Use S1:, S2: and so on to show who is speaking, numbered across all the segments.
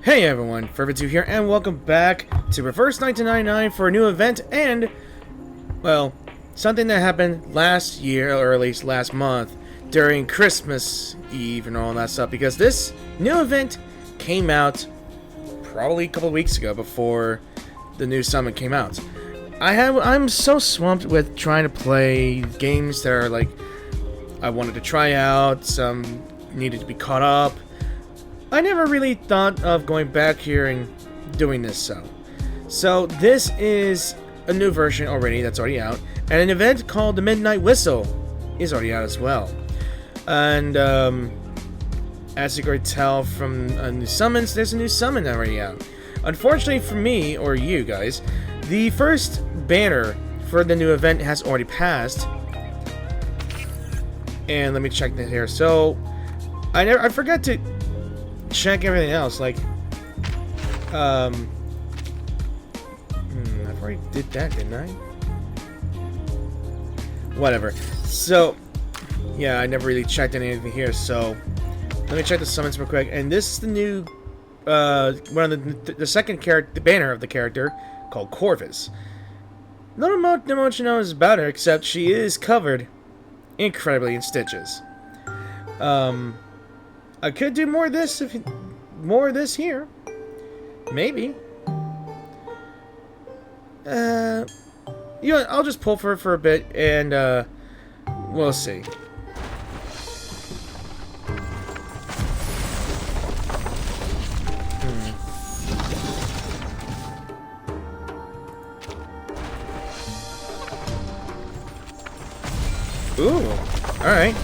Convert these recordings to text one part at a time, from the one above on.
S1: Hey everyone, Fervid here, and welcome back to Reverse 1999 for a new event and, well, something that happened last year, or at least last month, during Christmas Eve and all that stuff, because this new event came out probably a couple of weeks ago before the new summon came out. I'm so swamped with trying to play games that are like, I wanted to try out, some needed to be caught up. I never really thought of going back here and doing this So this is a new version already that's already out, and an event called the Midnight Whistle is already out as well. And as you can tell from new summons, there's a new summon already out. Unfortunately for me, or you guys, the first banner for the new event has already passed. And let me check this here. So I forgot to check everything else, like, I already did that, didn't I? Whatever. So, yeah, I never really checked anything here, so let me check the summons real quick. And this is the new, one of the second character, the banner of the character, called Corvus. Not much knows about her, except she is covered incredibly in stitches. I could do more of this here. Maybe. You know what, I'll just pull for it for a bit and we'll see. Ooh, alright.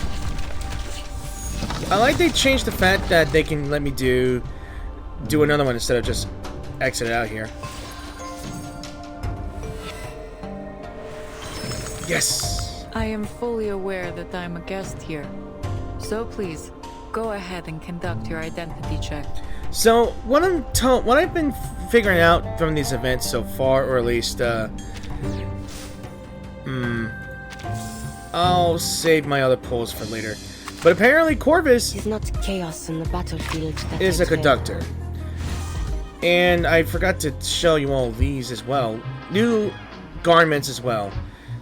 S1: I like they changed the fact that they can let me do another one instead of just exit out here. Yes!
S2: I am fully aware that I'm a guest here. So please, go ahead and conduct your identity check.
S1: So, what I've been figuring out from these events so far, or at least, I'll save my other polls for later. But apparently Corvus
S3: is not chaos on the battlefield that
S1: is a conductor. And I forgot to show you all these as well. New garments as well.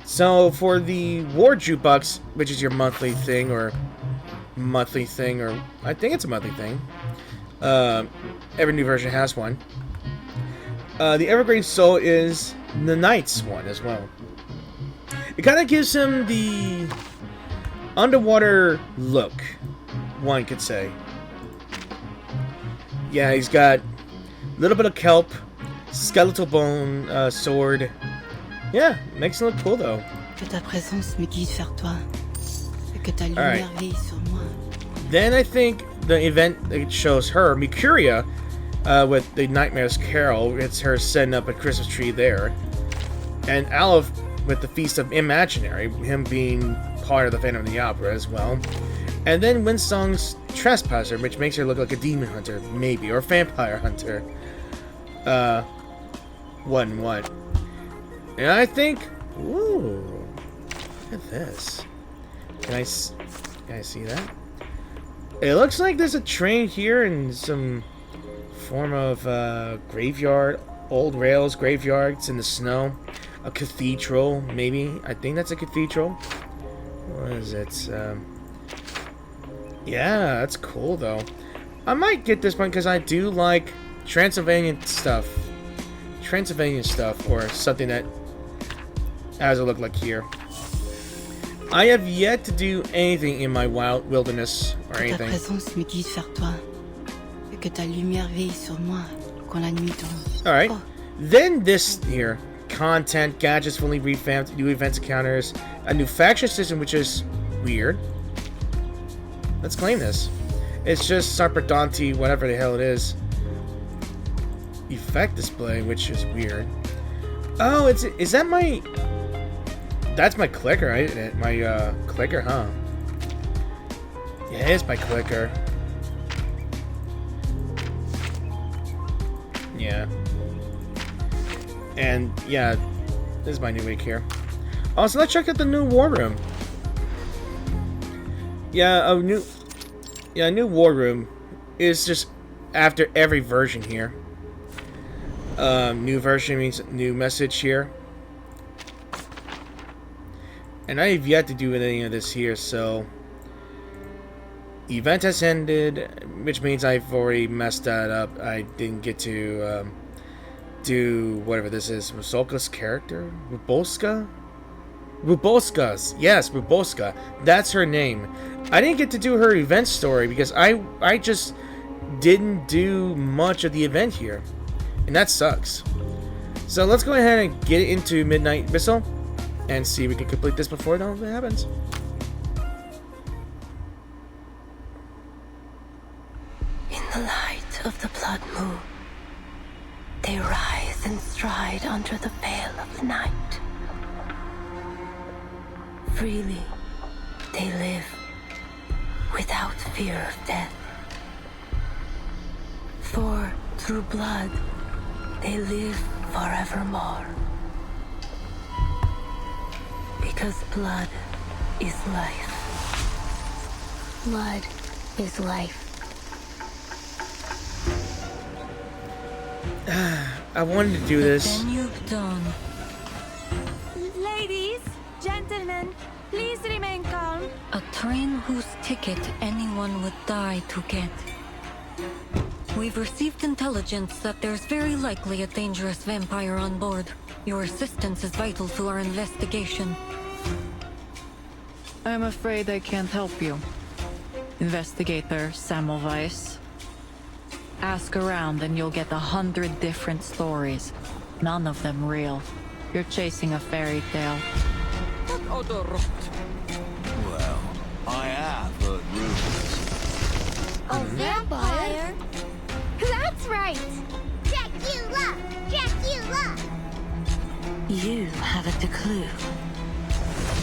S1: So for the War Jukebox, which is your monthly thing, or I think it's a monthly thing. Every new version has one. The Evergreen Soul is the Knight's one as well. It kind of gives him the underwater look, one could say. Yeah, he's got a little bit of kelp, skeletal bone, sword. Yeah, makes it look cool though.
S3: Que ta présence me guide vers toi, et que ta lumière veille sur moi.
S1: Then I think the event it shows her, Mercuria, with the Nightmare's Carol. It's her setting up a Christmas tree there, and Aleph with the Feast of Imaginary, him being part of the Phantom of the Opera as well. And then Winsong's Trespasser, which makes her look like a demon hunter, maybe, or vampire hunter. What? And I think, ooh, look at this. Can I see that? It looks like there's a train here and some form of graveyard, old rails graveyard. It's in the snow. A cathedral, maybe. I think that's a cathedral. What is it? Yeah, that's cool though. I might get this one because I do like Transylvanian stuff, or something that has a look like here. I have yet to do anything in my wilderness or anything.
S3: Ta présence me guide vers toi, et que ta lumière veille sur moi quand la nuit tombe.
S1: All right. Then this here. Content, gadgets fully revamped, new events encounters, a new faction system, which is weird. Let's claim this. It's just Sarpedonti, whatever the hell it is. Effect display, which is weird. Oh, is that my... That's my clicker, right? My clicker, huh? Yeah, it is my clicker. Yeah. And yeah, this is my new week here. Also, let's check out the new war room. Yeah, a new war room is just after every version here. New version means new message here. And I have yet to do any of this here, so... Event has ended, which means I've already messed that up. I didn't get to do whatever this is. Rusolka's character? Rubolska? Rubolska's. Yes, Rubolska. That's her name. I didn't get to do her event story because I just didn't do much of the event here. And that sucks. So let's go ahead and get into Midnight Missile and see if we can complete this before that happens.
S3: In the light of the blood moon, they rise and stride under the veil of the night. Freely, they live without fear of death. For through blood, they live forevermore. Because blood is life. Blood is life.
S1: I wanted to do this.
S2: Then you've done.
S4: Ladies, gentlemen, please remain calm.
S2: A train whose ticket anyone would die to get. We've received intelligence that there's very likely a dangerous vampire on board. Your assistance is vital to our investigation. I'm afraid I can't help you. Investigator Sammelweis. Ask around and you'll get 100 different stories. None of them real. You're chasing a fairy tale.
S5: Well, I have heard rumors.
S4: A vampire? That's right! Dracula! Dracula!
S3: You haven't a clue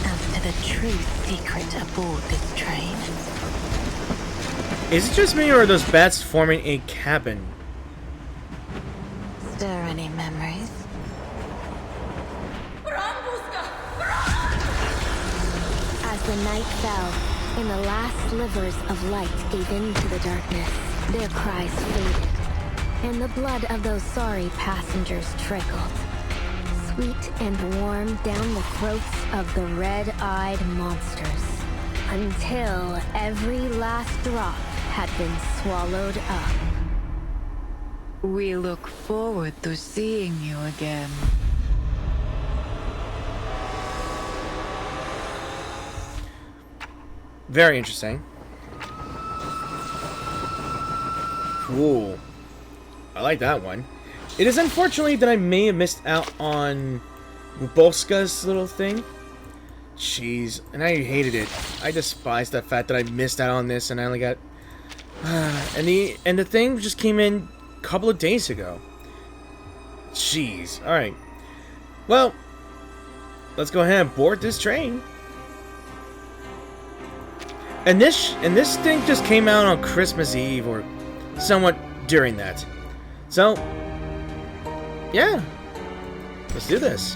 S3: as to the true secret aboard this train.
S1: Is it just me or are those bats forming a cabin?
S3: Stir any memories?
S4: As the night fell, and the last slivers of light gave into the darkness, their cries faded, and the blood of those sorry passengers trickled, sweet and warm down the throats of the red-eyed monsters, until every last drop had been swallowed up.
S2: We look forward to seeing you again.
S1: Very interesting. Cool. I like that one. It is unfortunately that I may have missed out on Rubolska's little thing. Jeez, and I hated it. I despised the fact that I missed out on this and I only got... and the thing just came in a couple of days ago. Jeez. Alright. Well, let's go ahead and board this train. And this thing just came out on Christmas Eve or somewhat during that. So, yeah. Let's do this.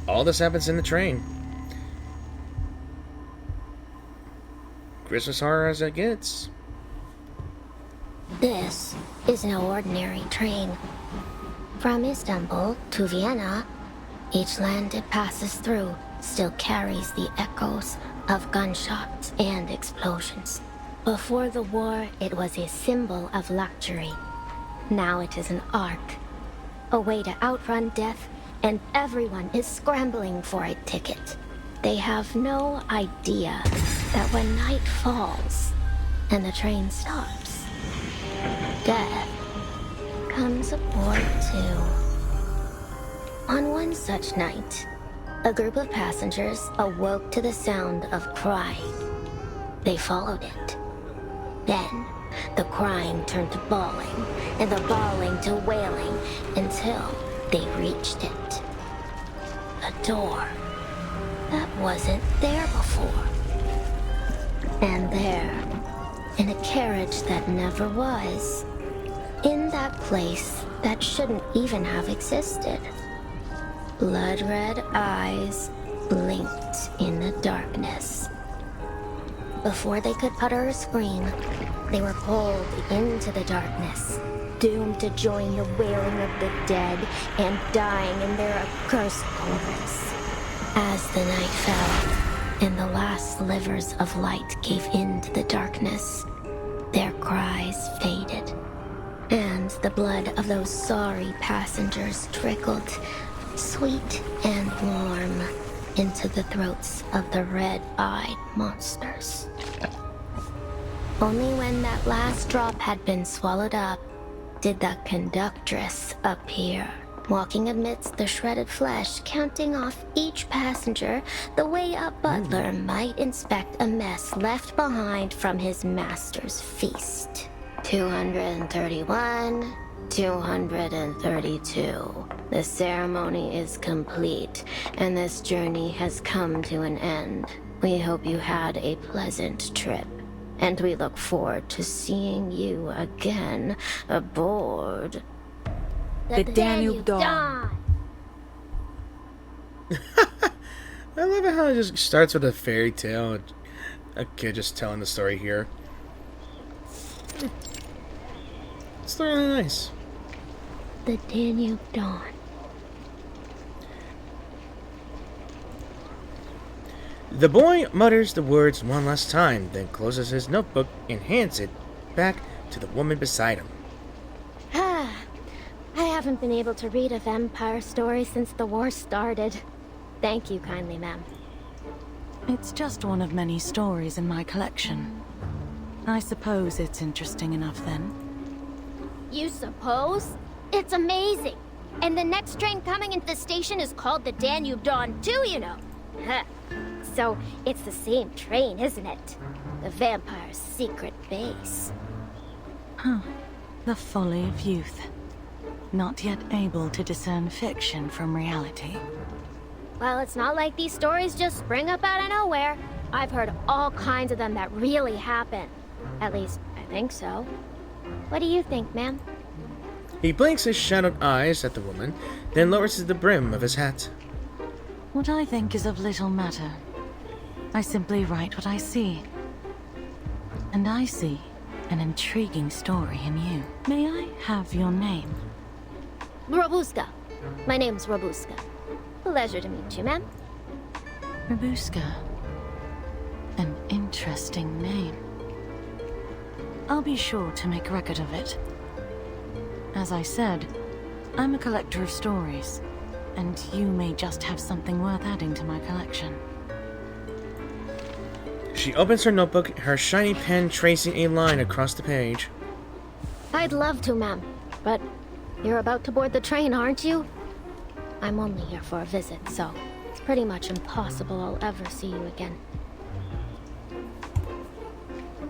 S1: All this happens in the train. Christmas horror as it gets.
S4: This is no ordinary train. From Istanbul to Vienna, each land it passes through still carries the echoes of gunshots and explosions. Before the war, it was a symbol of luxury. Now it is an ark, a way to outrun death, and everyone is scrambling for a ticket. They have no idea that when night falls and the train stops, death comes aboard too. On one such night, a group of passengers awoke to the sound of crying. They followed it. Then, the crying turned to bawling, and the bawling to wailing, until they reached it. A door that wasn't there before. And there, in a carriage that never was, in that place, that shouldn't even have existed. Blood-red eyes blinked in the darkness. Before they could utter a scream, they were pulled into the darkness, doomed to join the wailing of the dead and dying in their accursed chorus. As the night fell, and the last slivers of light gave in to the darkness, their cries faded, and the blood of those sorry passengers trickled, sweet and warm, into the throats of the red-eyed monsters. Only when that last drop had been swallowed up did the conductress appear, walking amidst the shredded flesh, counting off each passenger the way a butler might inspect a mess left behind from his master's feast. 231, 232. The ceremony is complete, and this journey has come to an end. We hope you had a pleasant trip, and we look forward to seeing you again aboard
S2: The Danube Dawn.
S1: I love it how it just starts with a fairy tale. A kid just telling the story here. It's really nice.
S4: The Danube Dawn.
S1: The boy mutters the words one last time, then closes his notebook and hands it back to the woman beside him.
S4: I haven't been able to read a vampire story since the war started. Thank you kindly, ma'am.
S6: It's just one of many stories in my collection. I suppose it's interesting enough then.
S7: You suppose? It's amazing. And the next train coming into the station is called the Danube Dawn too, you know. Huh. So it's the same train, isn't it? The vampire's secret base.
S6: Huh. The folly of youth. Not yet able to discern fiction from reality.
S7: Well, it's not like these stories just spring up out of nowhere. I've heard all kinds of them that really happen. At least, I think so. What do you think, ma'am?
S1: He blinks his shadowed eyes at the woman, then lowers the brim of his hat.
S6: What I think is of little matter. I simply write what I see. And I see an intriguing story in you. May I have your name?
S7: Robuska. My name's Robuska. Pleasure to meet you, ma'am.
S6: Robuska. An interesting name. I'll be sure to make record of it. As I said, I'm a collector of stories, and you may just have something worth adding to my collection.
S1: She opens her notebook, her shiny pen tracing a line across the page.
S7: I'd love to, ma'am. But you're about to board the train, aren't you? I'm only here for a visit, so it's pretty much impossible I'll ever see you again.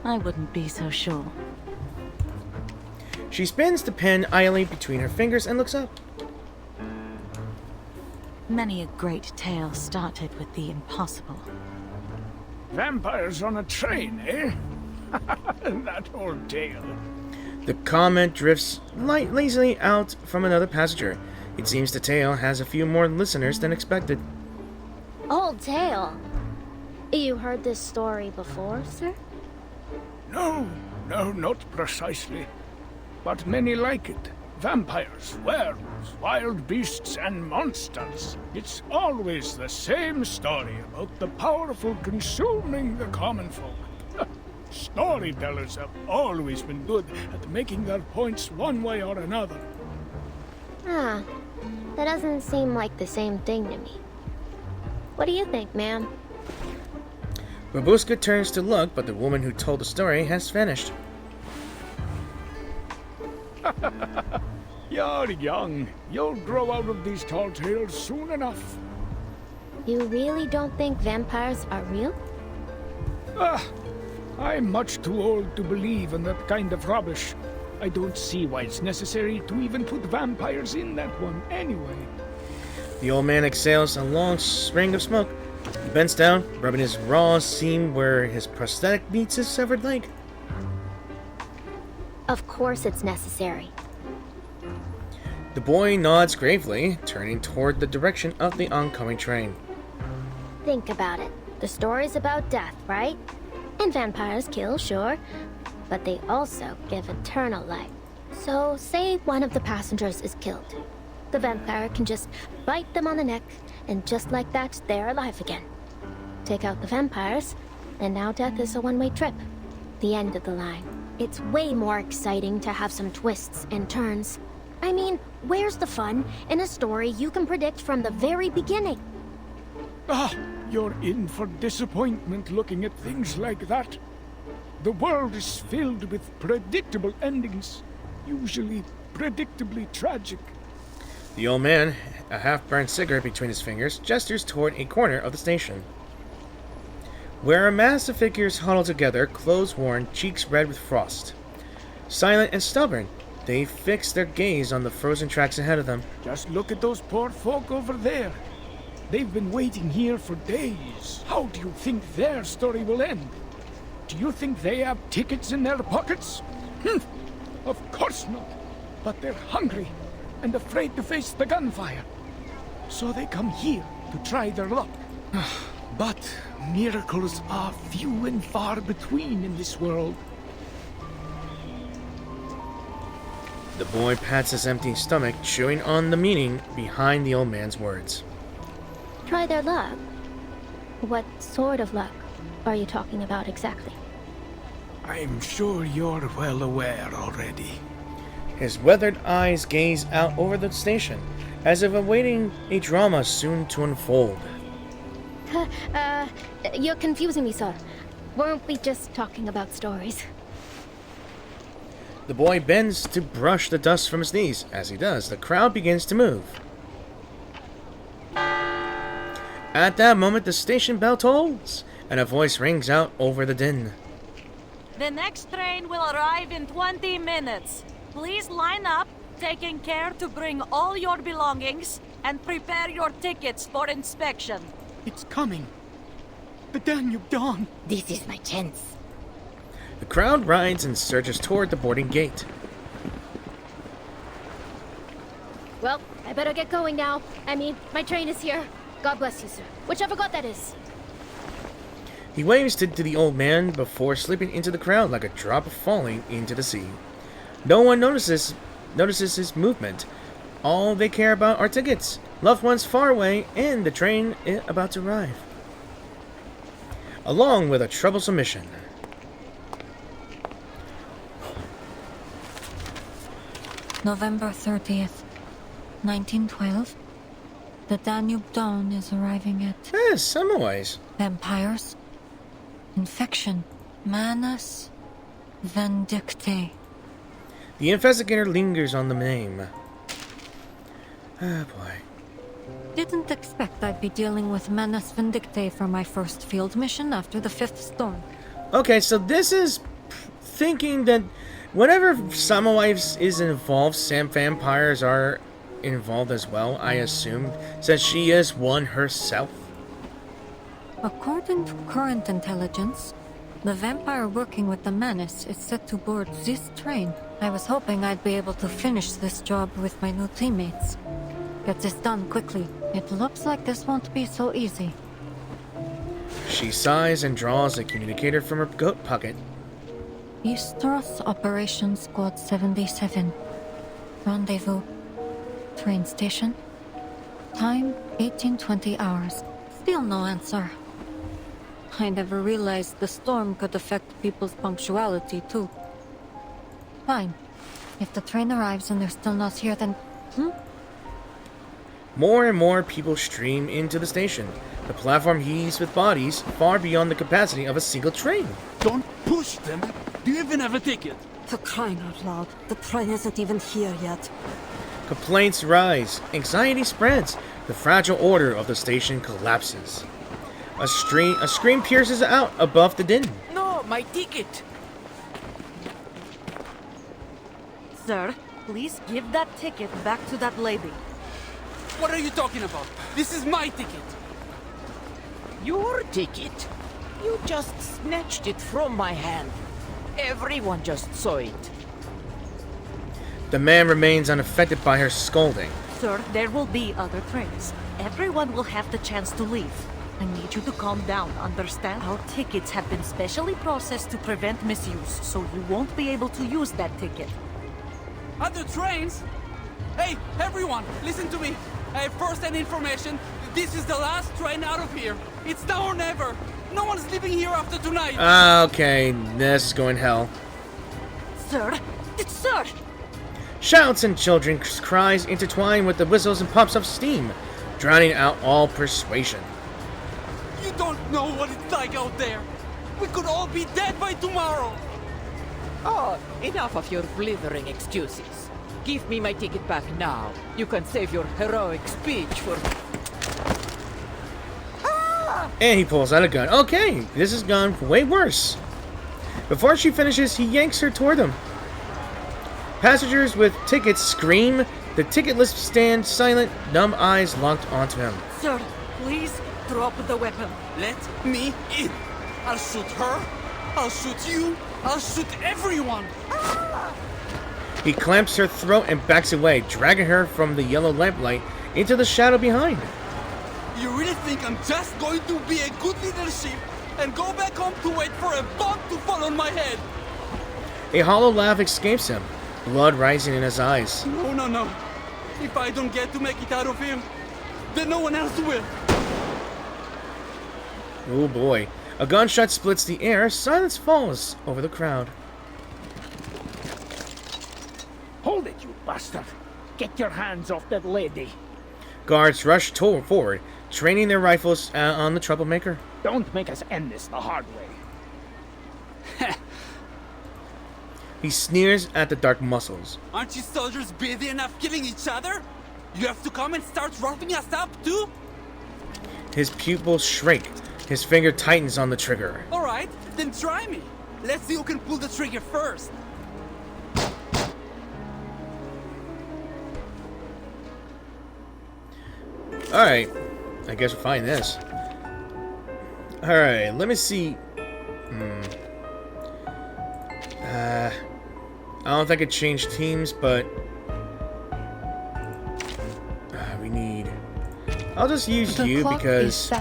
S6: I wouldn't be so sure.
S1: She spins the pen idly between her fingers and looks up.
S6: Many a great tale started with the impossible.
S8: Vampires on a train, eh? That old tale.
S1: The comment drifts lazily out from another passenger. It seems the tale has a few more listeners than expected.
S7: Old tale. You heard this story before, sir?
S8: No, not precisely. But many like it. Vampires, werewolves, wild beasts, and monsters. It's always the same story about the powerful consuming the common folk. Storytellers have always been good at making their points one way or another.
S7: That doesn't seem like the same thing to me. What do you think, ma'am?
S1: Babushka turns to look, but the woman who told the story has vanished.
S8: You're young. You'll grow out of these tall tales soon enough.
S7: You really don't think vampires are real?
S8: I'm much too old to believe in that kind of rubbish. I don't see why it's necessary to even put vampires in that one anyway.
S1: The old man exhales a long spring of smoke. He bends down, rubbing his raw seam where his prosthetic meets his severed leg.
S7: Of course it's necessary.
S1: The boy nods gravely, turning toward the direction of the oncoming train.
S7: Think about it. The story's about death, right? And vampires kill, sure, but they also give eternal life. So, say one of the passengers is killed. The vampire can just bite them on the neck, and just like that, they're alive again. Take out the vampires, and now death is a one-way trip. The end of the line. It's way more exciting to have some twists and turns. I mean, where's the fun in a story you can predict from the very beginning?
S8: Ah, you're in for disappointment looking at things like that. The world is filled with predictable endings, usually predictably tragic.
S1: The old man, a half-burned cigarette between his fingers, gestures toward a corner of the station, where a mass of figures huddle together, clothes worn, cheeks red with frost. Silent and stubborn, they fix their gaze on the frozen tracks ahead of them.
S8: Just look at those poor folk over there. They've been waiting here for days. How do you think their story will end? Do you think they have tickets in their pockets? Of course not. But they're hungry and afraid to face the gunfire. So they come here to try their luck. But miracles are few and far between in this world.
S1: The boy pats his empty stomach, chewing on the meaning behind the old man's words.
S7: Try their luck? What sort of luck are you talking about exactly?
S8: I'm sure you're well aware already.
S1: His weathered eyes gaze out over the station, as if awaiting a drama soon to unfold.
S7: You're confusing me, sir. Weren't we just talking about stories?
S1: The boy bends to brush the dust from his knees. As he does, the crowd begins to move. At that moment, the station bell tolls, and a voice rings out over the din.
S6: The next train will arrive in 20 minutes. Please line up, taking care to bring all your belongings, and prepare your tickets for inspection.
S8: It's coming. The Danube Dawn.
S3: This is my chance.
S1: The crowd rides and surges toward the boarding gate.
S7: Well, I better get going now. I mean, my train is here. God bless you, sir. Whichever god that is.
S1: He waves to the old man before slipping into the crowd like a drop falling into the sea. No one notices his movement. All they care about are tickets, loved ones far away, and the train about to arrive. Along with a troublesome mission.
S2: November 30th, 1912. The Danube Dawn is arriving at...
S1: Yes, Samwise.
S2: Vampires. Infection. Manus. Vindictae.
S1: The investigator lingers on the name. Ah, boy.
S2: Didn't expect I'd be dealing with Manus Vindictae for my first field mission after the 5th storm.
S1: Okay, so this is thinking that whenever Samwise is involved, some vampires are involved as well, I assume, since she is one herself.
S2: According to current intelligence, the vampire working with the Manus is set to board this train. I was hoping I'd be able to finish this job with my new teammates. Get this done quickly. It looks like this won't be so easy.
S1: She sighs and draws a communicator from her coat pocket.
S2: Easteros Operations Squad 77. Rendezvous. Train station. Time 1820 hours. Still no answer. I never realized the storm could affect people's punctuality, too. Fine. If the train arrives and they're still not here, then...
S1: More and more people stream into the station. The platform heaves with bodies far beyond the capacity of a single train.
S5: Don't push them. Do you even have a ticket?
S9: For crying out loud, the train isn't even here yet.
S1: Complaints rise. Anxiety spreads. The fragile order of the station collapses. A scream pierces out above the din.
S9: No, my ticket!
S6: Sir, please give that ticket back to that lady.
S9: What are you talking about? This is my ticket!
S10: Your ticket? You just snatched it from my hand. Everyone just saw it.
S1: The man remains unaffected by her scolding.
S11: Sir, there will be other trains. Everyone will have the chance to leave. I need you to calm down, understand? Our tickets have been specially processed to prevent misuse, so you won't be able to use that ticket.
S5: Other trains? Hey, everyone, listen to me. I have first-hand information. This is the last train out of here. It's now or never. No one's leaving here after tonight.
S1: Okay, this is going hell.
S11: Sir! Sir!
S1: Shouts and children's cries intertwine with the whistles and puffs of steam, drowning out all persuasion.
S5: You don't know what it's like out there. We could all be dead by tomorrow.
S10: Oh, enough of your blithering excuses. Give me my ticket back now. You can save your heroic speech for...
S1: And he pulls out a gun. Okay, this has gone way worse. Before she finishes, he yanks her toward him. Passengers with tickets scream. The ticket list stand silent, numb eyes locked onto him.
S11: Sir, please drop the weapon.
S5: Let me in. I'll shoot her. I'll shoot you. I'll shoot everyone.
S1: He clamps her throat and backs away, dragging her from the yellow lamplight into the shadow behind.
S5: You really think I'm just going to be a good leadership and go back home to wait for a bomb to fall on my head?
S1: A hollow laugh escapes him, blood rising in his eyes.
S5: No, no, no. If I don't get to make it out of here, then no one else will.
S1: Oh boy. A gunshot splits the air, silence falls over the crowd.
S8: Hold it, you bastard! Get your hands off that lady!
S1: Guards rush forward, training their rifles on the troublemaker.
S8: Don't make us end this the hard way.
S1: He sneers at the dark muscles.
S5: Aren't you soldiers busy enough killing each other? You have to come and start roughing us up too?
S1: His pupils shrink. His finger tightens on the trigger.
S5: Alright, then try me. Let's see who can pull the trigger first.
S1: Alright, I guess we'll find this. Alright, let me see. I don't know if I could change teams, but we need... I'll just use you because the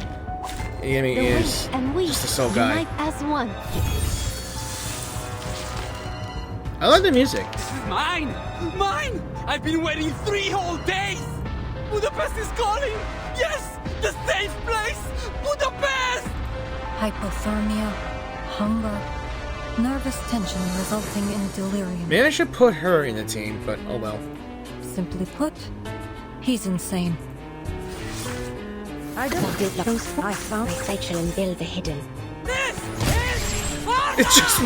S1: enemy is just a soul guy.
S7: As one.
S1: I like the music.
S5: This is mine! Mine! I've been waiting 3 whole days! Budapest is calling! Yes! The safe place! Budapest!
S12: Hypothermia, hunger, nervous tension resulting in delirium.
S1: Maybe I should put her in the team, but oh well.
S12: Simply put, he's insane.
S11: I don't get those I found.
S3: Recital and build the hidden.
S5: This is Sparta!
S1: It's just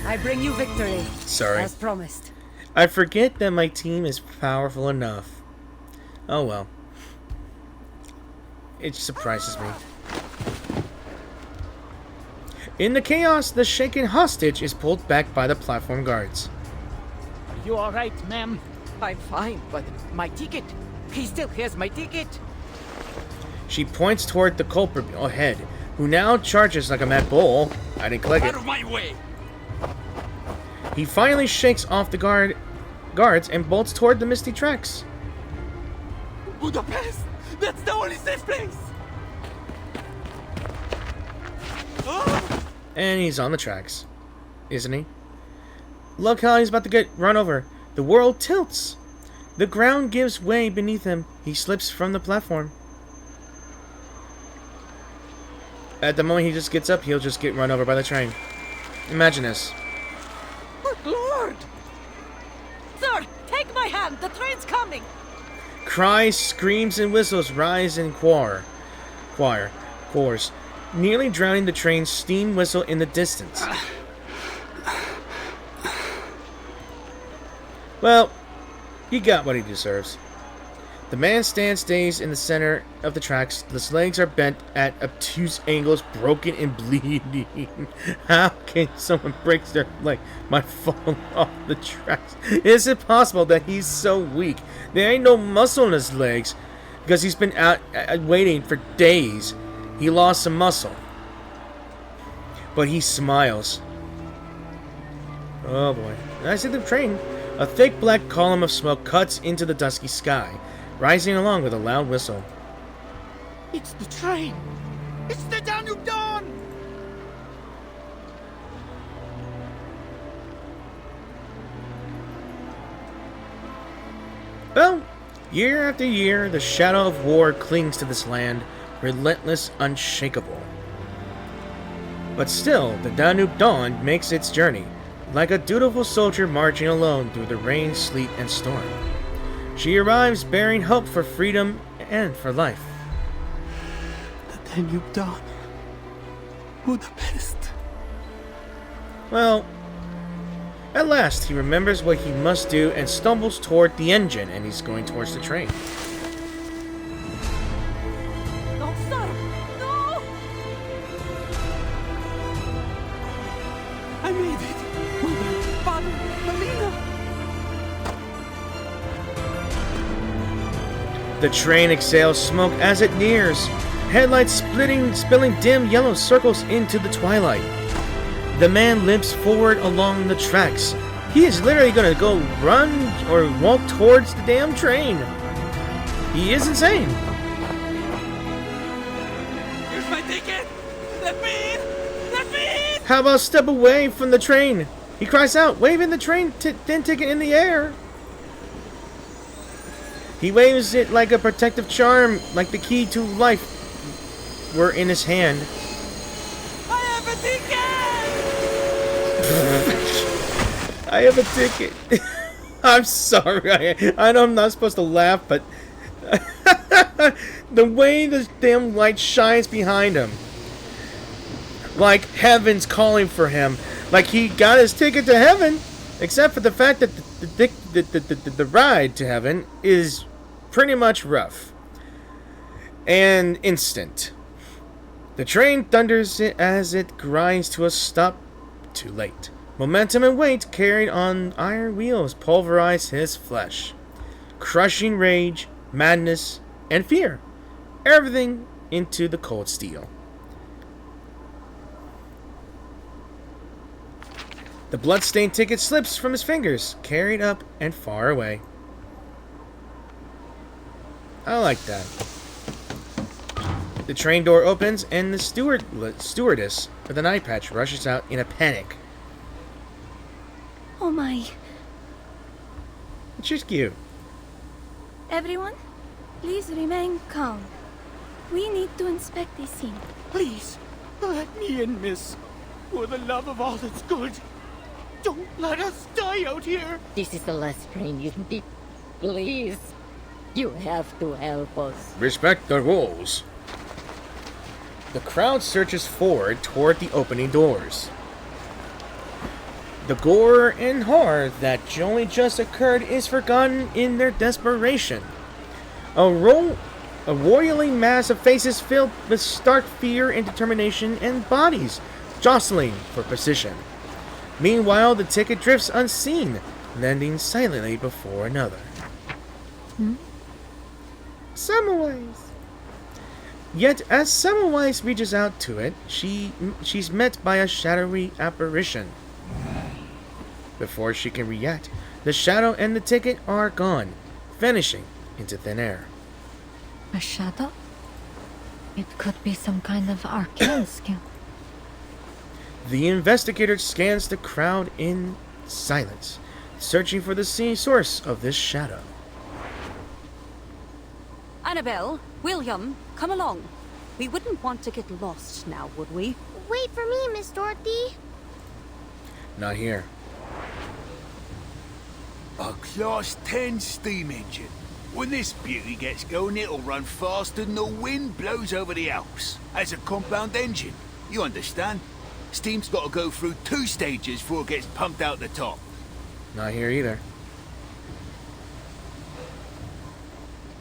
S11: I bring you victory.
S1: Sorry.
S11: As promised.
S1: I forget that my team is powerful enough. Oh well. It surprises me. In the chaos, the shaken hostage is pulled back by the platform guards.
S8: Are you alright, ma'am?
S10: I'm fine, but my ticket. He still has my ticket.
S1: She points toward the culprit ahead, who now charges like a mad bull. I didn't click it.
S5: Out of my way!
S1: He finally shakes off the guards and bolts toward the misty tracks.
S5: Budapest! That's the only safe place! Oh!
S1: And he's on the tracks, isn't he? Look how he's about to get run over. The world tilts. The ground gives way beneath him. He slips from the platform. At the moment he just gets up, he'll just get run over by the train. Imagine this.
S11: Good Lord! Sir, take my hand. The train's coming.
S1: Cries, screams, and whistles rise in chorus, nearly drowning the train's steam whistle in the distance. Well, he got what he deserves. The man stands dazed in the center of the tracks. His legs are bent at obtuse angles, broken and bleeding. How can someone break their leg by falling off the tracks? Is it possible that he's so weak? There ain't no muscle in his legs because he's been out waiting for days. He lost some muscle. But he smiles. Oh boy. I see the train A thick black column of smoke cuts into the dusky sky, rising along with a loud whistle.
S5: It's the train! It's the Danube Dawn!
S1: Well, year after year, the shadow of war clings to this land, relentless, unshakable. But still, the Danube Dawn makes its journey, like a dutiful soldier marching alone through the rain, sleet, and storm. She arrives bearing hope for freedom and for life.
S5: The Danube Dawn. Budapest.
S1: Well, at last he remembers what he must do and stumbles toward the engine, and he's going towards the train.
S11: Don't stop! No!
S5: I made it! Mother, Father, Melina!
S1: The train exhales smoke as it nears, headlights spilling dim yellow circles into the twilight. The man limps forward along the tracks. He is literally gonna go run or walk towards the damn train. He is insane.
S5: Here's my ticket! Let me in! Let me in!
S1: How about step away from the train? He cries out, waving the train ticket in the air. He waves it like a protective charm, like the key to life were in his hand.
S5: I have a ticket!
S1: I have a ticket. I'm sorry. I know I'm not supposed to laugh, but the way the damn light shines behind him, like heaven's calling for him, like he got his ticket to heaven, except for the fact that the ride to heaven is pretty much rough and instant. The train thunders as it grinds to a stop. Too late. Momentum and weight carried on iron wheels pulverize his flesh. Crushing rage, madness, and fear. Everything into the cold steel. The blood-stained ticket slips from his fingers, carried up and far away. I like that. The train door opens and the stewardess with an eye patch rushes out in a panic.
S13: Oh my.
S1: She's cute.
S13: Everyone, please remain calm. We need to inspect this scene.
S5: Please, let me in, miss. For the love of all that's good. Don't let us die out here.
S14: This is the last train you need. Please. You have to help us.
S1: Respect the rules. The crowd surges forward toward the opening doors. The gore and horror that only just occurred is forgotten in their desperation. A roiling mass of faces filled with stark fear and determination, and bodies jostling for position. Meanwhile, the ticket drifts unseen, landing silently before another. Samwise. Yet, as Samwise reaches out to it, she's met by a shadowy apparition. Before she can react, the shadow and the ticket are gone, vanishing into thin air.
S12: A shadow? It could be some kind of arcane skill.
S1: The investigator scans the crowd in silence, searching for the source of this shadow.
S11: Annabelle, William, come along. We wouldn't want to get lost now, would we?
S7: Wait for me, Miss Dorothy.
S1: Not here.
S15: A Class 10 steam engine. When this beauty gets going, it'll run faster than the wind blows over the Alps. As a compound engine, you understand? Steam's got to go through 2 stages before it gets pumped out the top.
S1: Not here either.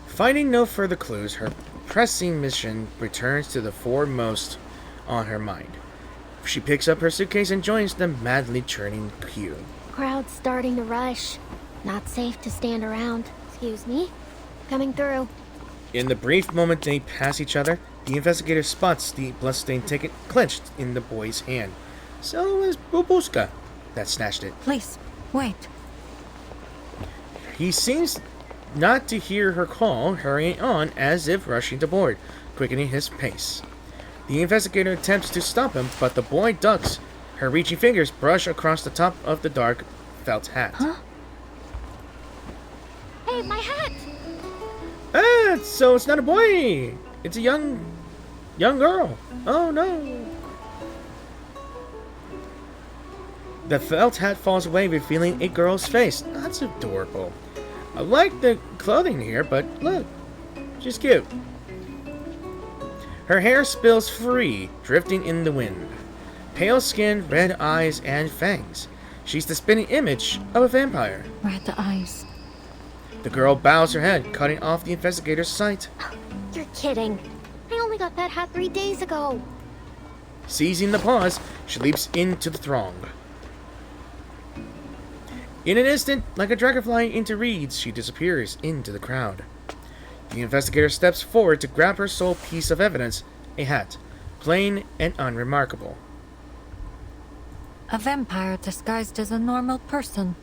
S1: Finding no further clues, her pressing mission returns to the foremost on her mind. She picks up her suitcase and joins the madly churning queue.
S7: Crowd's starting to rush. Not safe to stand around. Excuse me. Coming through.
S1: In the brief moment they pass each other, the investigator spots the bloodstained ticket clenched in the boy's hand. So it was Babushka that snatched it.
S12: Please, wait.
S1: He seems not to hear her call, hurrying on as if rushing to board, quickening his pace. The investigator attempts to stop him, but the boy ducks. Her reaching fingers brush across the top of the dark felt hat.
S7: Huh? Hey, my hat!
S1: Ah, so it's not a boy. It's a young girl. Oh no. The felt hat falls away, revealing a girl's face. That's adorable. I like the clothing here, but look, she's cute. Her hair spills free, drifting in the wind. Pale skin, red eyes, and fangs. She's the spinning image of a vampire.
S12: Red eyes.
S1: The girl bows her head, cutting off the investigator's sight.
S7: You're kidding. I only got that hat 3 days ago.
S1: Seizing the pause, she leaps into the throng. In an instant, like a dragonfly into reeds, she disappears into the crowd. The investigator steps forward to grab her sole piece of evidence, a hat, plain and unremarkable.
S12: A vampire disguised as a normal person,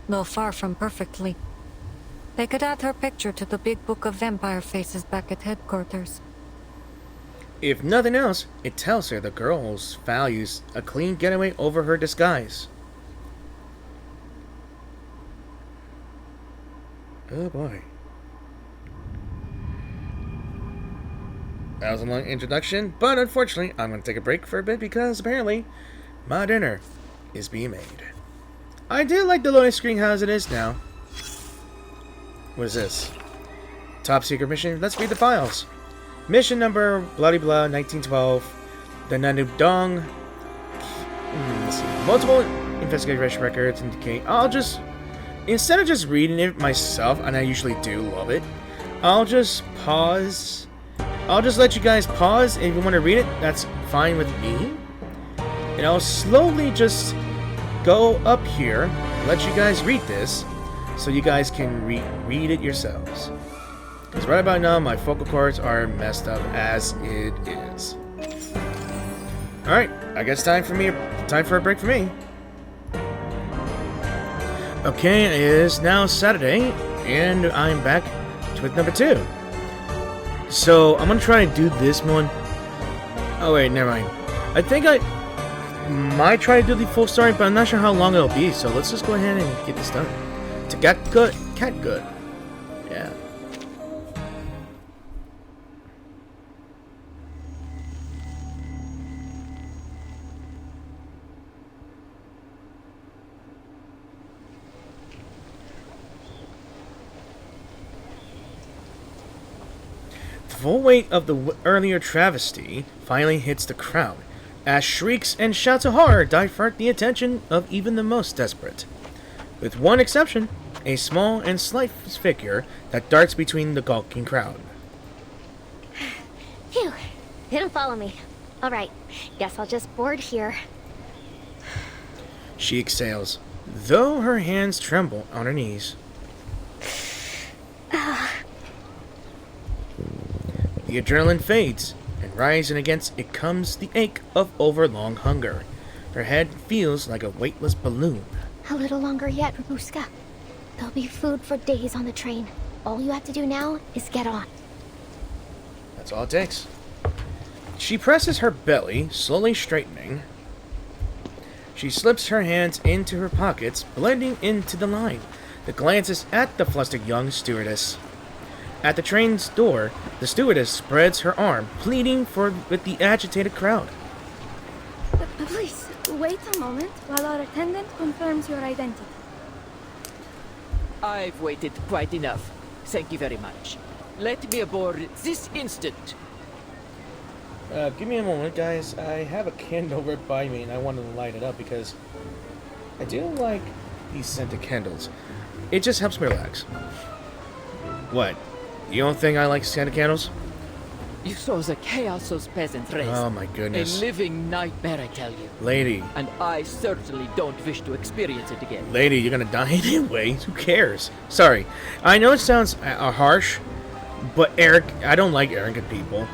S12: though far from perfectly. They could add her picture to the big book of vampire faces back at headquarters.
S1: If nothing else, it tells her the girl's values a clean getaway over her disguise. Oh boy. That was a long introduction, but unfortunately, I'm going to take a break for a bit because apparently my dinner is being made. I do like the loading screen as it is now. What is this? Top secret mission? Let's read the files. Mission number bloody blah 1912. The Nanu Dong. Let's see. Multiple investigation records indicate. Instead of just reading it myself, and I usually do love it, I'll just pause. I'll just let you guys pause. If you want to read it, that's fine with me. And I'll slowly just go up here, let you guys read this, so you guys can read it yourselves. Because right about now, my vocal cords are messed up as it is. Alright, I guess time for a break for me. Okay, it is now Saturday, and I'm back with number 2. So, I'm gonna try to do this one. Oh wait, never mind. I think I might try to do the full story, but I'm not sure how long it'll be, so let's just go ahead and get this done. To get good, cat good. Yeah. The full weight of the earlier travesty finally hits the crowd, as shrieks and shouts of horror divert the attention of even the most desperate. With one exception, a small and slight figure that darts between the gawking crowd.
S7: Phew, didn't follow me. Alright, guess I'll just board here.
S1: She exhales, though her hands tremble on her knees. The adrenaline fades, and rising against it comes the ache of overlong hunger. Her head feels like a weightless balloon.
S7: A little longer yet, Rabuska. There'll be food for days on the train. All you have to do now is get on.
S1: That's all it takes. She presses her belly, slowly straightening. She slips her hands into her pockets, blending into the line, that glances at the flustered young stewardess. At the train's door, the stewardess spreads her arm, pleading with the agitated crowd.
S13: Please, wait a moment while our attendant confirms your identity.
S10: I've waited quite enough. Thank you very much. Let me aboard this instant.
S1: Give me a moment, guys. I have a candle right by me, and I wanted to light it up because I do like these scented candles. It just helps me relax. What? You don't think I like scented candles?
S10: You saw the chaos those peasants raised.
S1: Oh my goodness.
S10: A living nightmare, I tell you.
S1: Lady.
S10: And I certainly don't wish to experience it again.
S1: Lady, you're gonna die anyway. Who cares? Sorry. I know it sounds harsh, but I don't like arrogant people.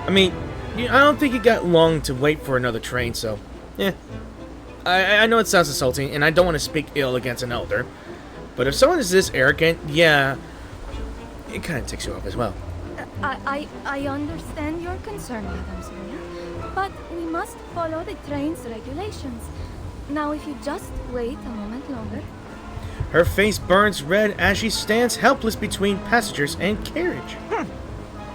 S1: I mean, I don't think you got long to wait for another train, so, yeah. I know it sounds insulting, and I don't want to speak ill against an elder, But if someone is this arrogant, yeah, it kind of ticks you off as well.
S13: I understand your concern, Madame Sonia, but we must follow the train's regulations. Now, if you just wait a moment longer.
S1: Her face burns red as she stands helpless between passengers and carriage.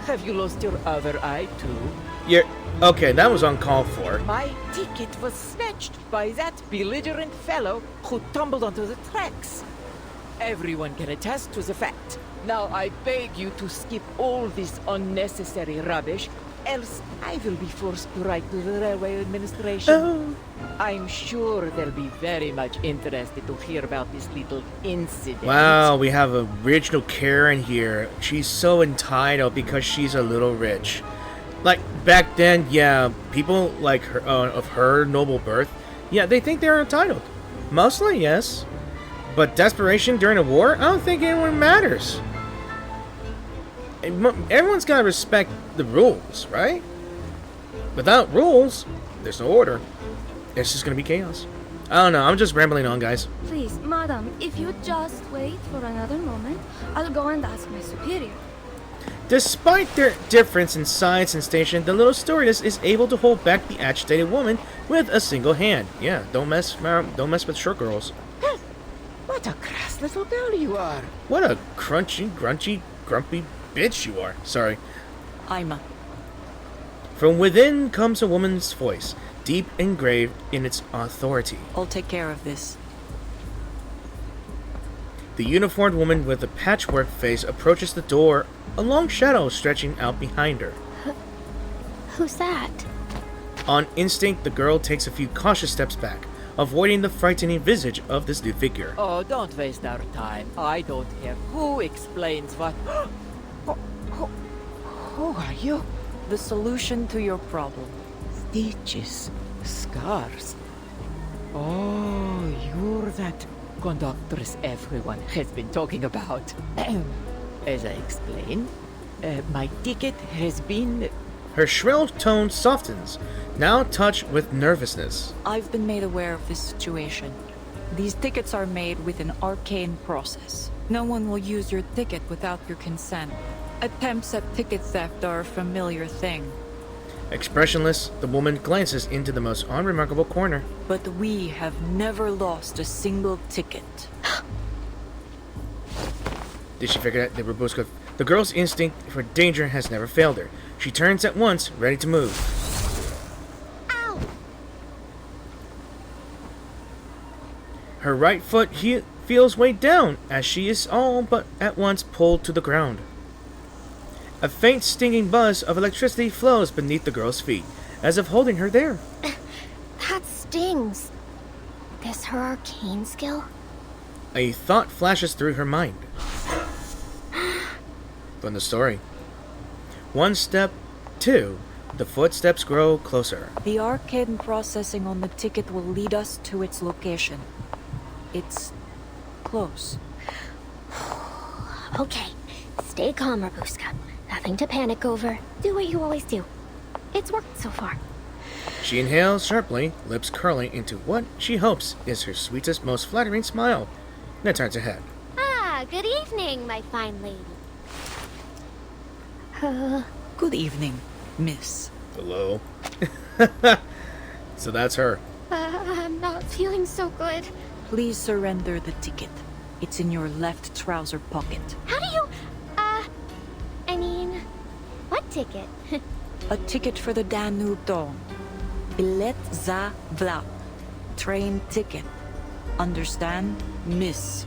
S10: Have you lost your other eye too?
S1: Okay, that was uncalled for.
S10: My ticket was snatched by that belligerent fellow who tumbled onto the tracks. Everyone can attest to the fact. Now I beg you to skip all this unnecessary rubbish, else I will be forced to write to the railway administration.
S1: Oh.
S10: I'm sure they'll be very much interested to hear about this little incident.
S1: Wow, we have a original Karen here. She's so entitled because she's a little rich. Like, back then, yeah, people like her, of her noble birth, yeah, they think they're entitled. Mostly, yes. But desperation during a war? I don't think anyone matters. Everyone's gotta respect the rules, right? Without rules, there's no order. It's just gonna be chaos. I don't know, I'm just rambling on, guys.
S13: Please, Madam, if you just wait for another moment, I'll go and ask my superior.
S1: Despite their difference in size and station, the little stewardess is able to hold back the agitated woman with a single hand. Yeah, don't mess with short girls.
S10: What a crass little girl you are.
S1: What a crunchy, grunchy, grumpy bitch you are. Sorry.
S2: Ima.
S1: From within comes a woman's voice, deep and grave in its authority.
S2: I'll take care of this.
S1: The uniformed woman with a patchwork face approaches the door, a long shadow stretching out behind her.
S4: Who's that?
S1: On instinct, the girl takes a few cautious steps back, avoiding the frightening visage of this new figure.
S10: Oh, don't waste our time. I don't care who explains what. Who are you?
S2: The solution to your problem.
S10: Stitches. Scars. Oh, you're that conductress everyone has been talking about. As I explained, my ticket has been...
S1: Her shrill tone softens, now touched with nervousness.
S2: I've been made aware of this situation. These tickets are made with an arcane process. No one will use your ticket without your consent. Attempts at ticket theft are a familiar thing.
S1: Expressionless, the woman glances into the most unremarkable corner.
S2: But we have never lost a single ticket.
S1: Did she figure out that Robuska? The girl's instinct for danger has never failed her. She turns at once, ready to move.
S7: Ow!
S1: Her right foot feels weighed down as she is all but at once pulled to the ground. A faint stinging buzz of electricity flows beneath the girl's feet, as if holding her there.
S4: That stings. This her arcane skill?
S1: A thought flashes through her mind. From the story. One step, two. The footsteps grow closer.
S2: The arcane processing on the ticket will lead us to its location. It's close.
S4: Okay, stay calm, Robuska. Nothing to panic over. Do what you always do. It's worked so far.
S1: She inhales sharply, lips curling into what she hopes is her sweetest, most flattering smile, then turns her head.
S7: Ah, good evening, my fine lady.
S2: Good evening, miss.
S1: Hello. So that's her.
S7: I'm not feeling so good.
S2: Please surrender the ticket. It's in your left trouser pocket.
S7: How do you... I mean... What ticket?
S2: A ticket for the Danube Dawn. Bilet za vlak. Train ticket. Understand, miss?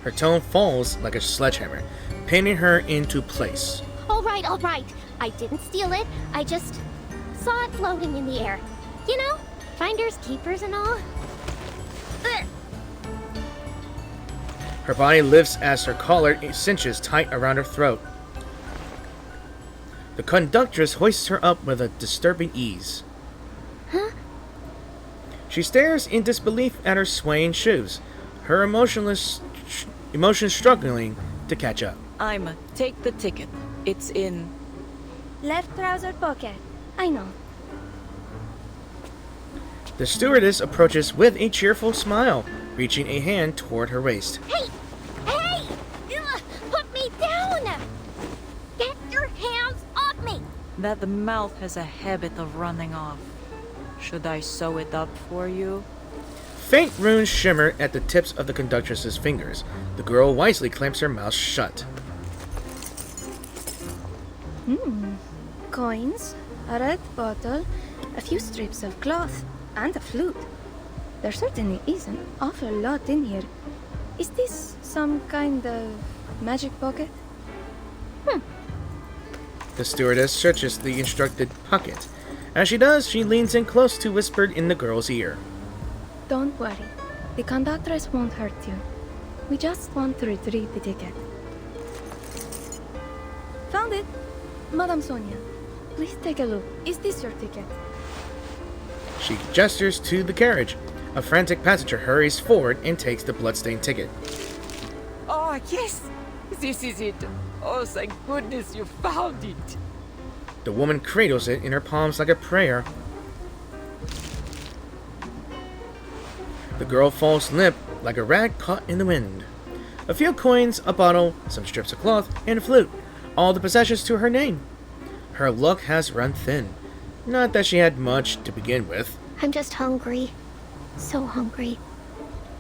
S1: Her tone falls like a sledgehammer, pinning her into place.
S7: All right. I didn't steal it. I just saw it floating in the air. You know, finders, keepers, and all. Ugh.
S1: Her body lifts as her collar cinches tight around her throat. The conductress hoists her up with a disturbing ease.
S4: Huh?
S1: She stares in disbelief at her swaying shoes, her emotions struggling to catch up.
S2: Ima, take the ticket. It's in...
S13: Left trouser pocket. I know.
S1: The stewardess approaches with a cheerful smile, reaching a hand toward her waist.
S7: Hey! Hey! Ugh, put me down! Get your hands off me!
S2: That mouth has a habit of running off. Should I sew it up for you?
S1: Faint runes shimmer at the tips of the conductress's fingers. The girl wisely clamps her mouth shut.
S13: Coins, a red bottle, a few strips of cloth, and a flute. There certainly is an awful lot in here. Is this some kind of magic pocket?
S1: The stewardess searches the instructed pocket. As she does, she leans in close to whisper in the girl's ear.
S13: Don't worry. The conductress won't hurt you. We just want to retrieve the ticket. Found it! Madame Sonia, please take a look. Is this your ticket?
S1: She gestures to the carriage. A frantic passenger hurries forward and takes the bloodstained ticket.
S10: Oh, yes! This is it. Oh, thank goodness you found it.
S1: The woman cradles it in her palms like a prayer. The girl falls limp like a rag caught in the wind. A few coins, a bottle, some strips of cloth, and a flute. All the possessions to her name. Her luck has run thin. Not that she had much to begin with.
S4: I'm just hungry. So hungry.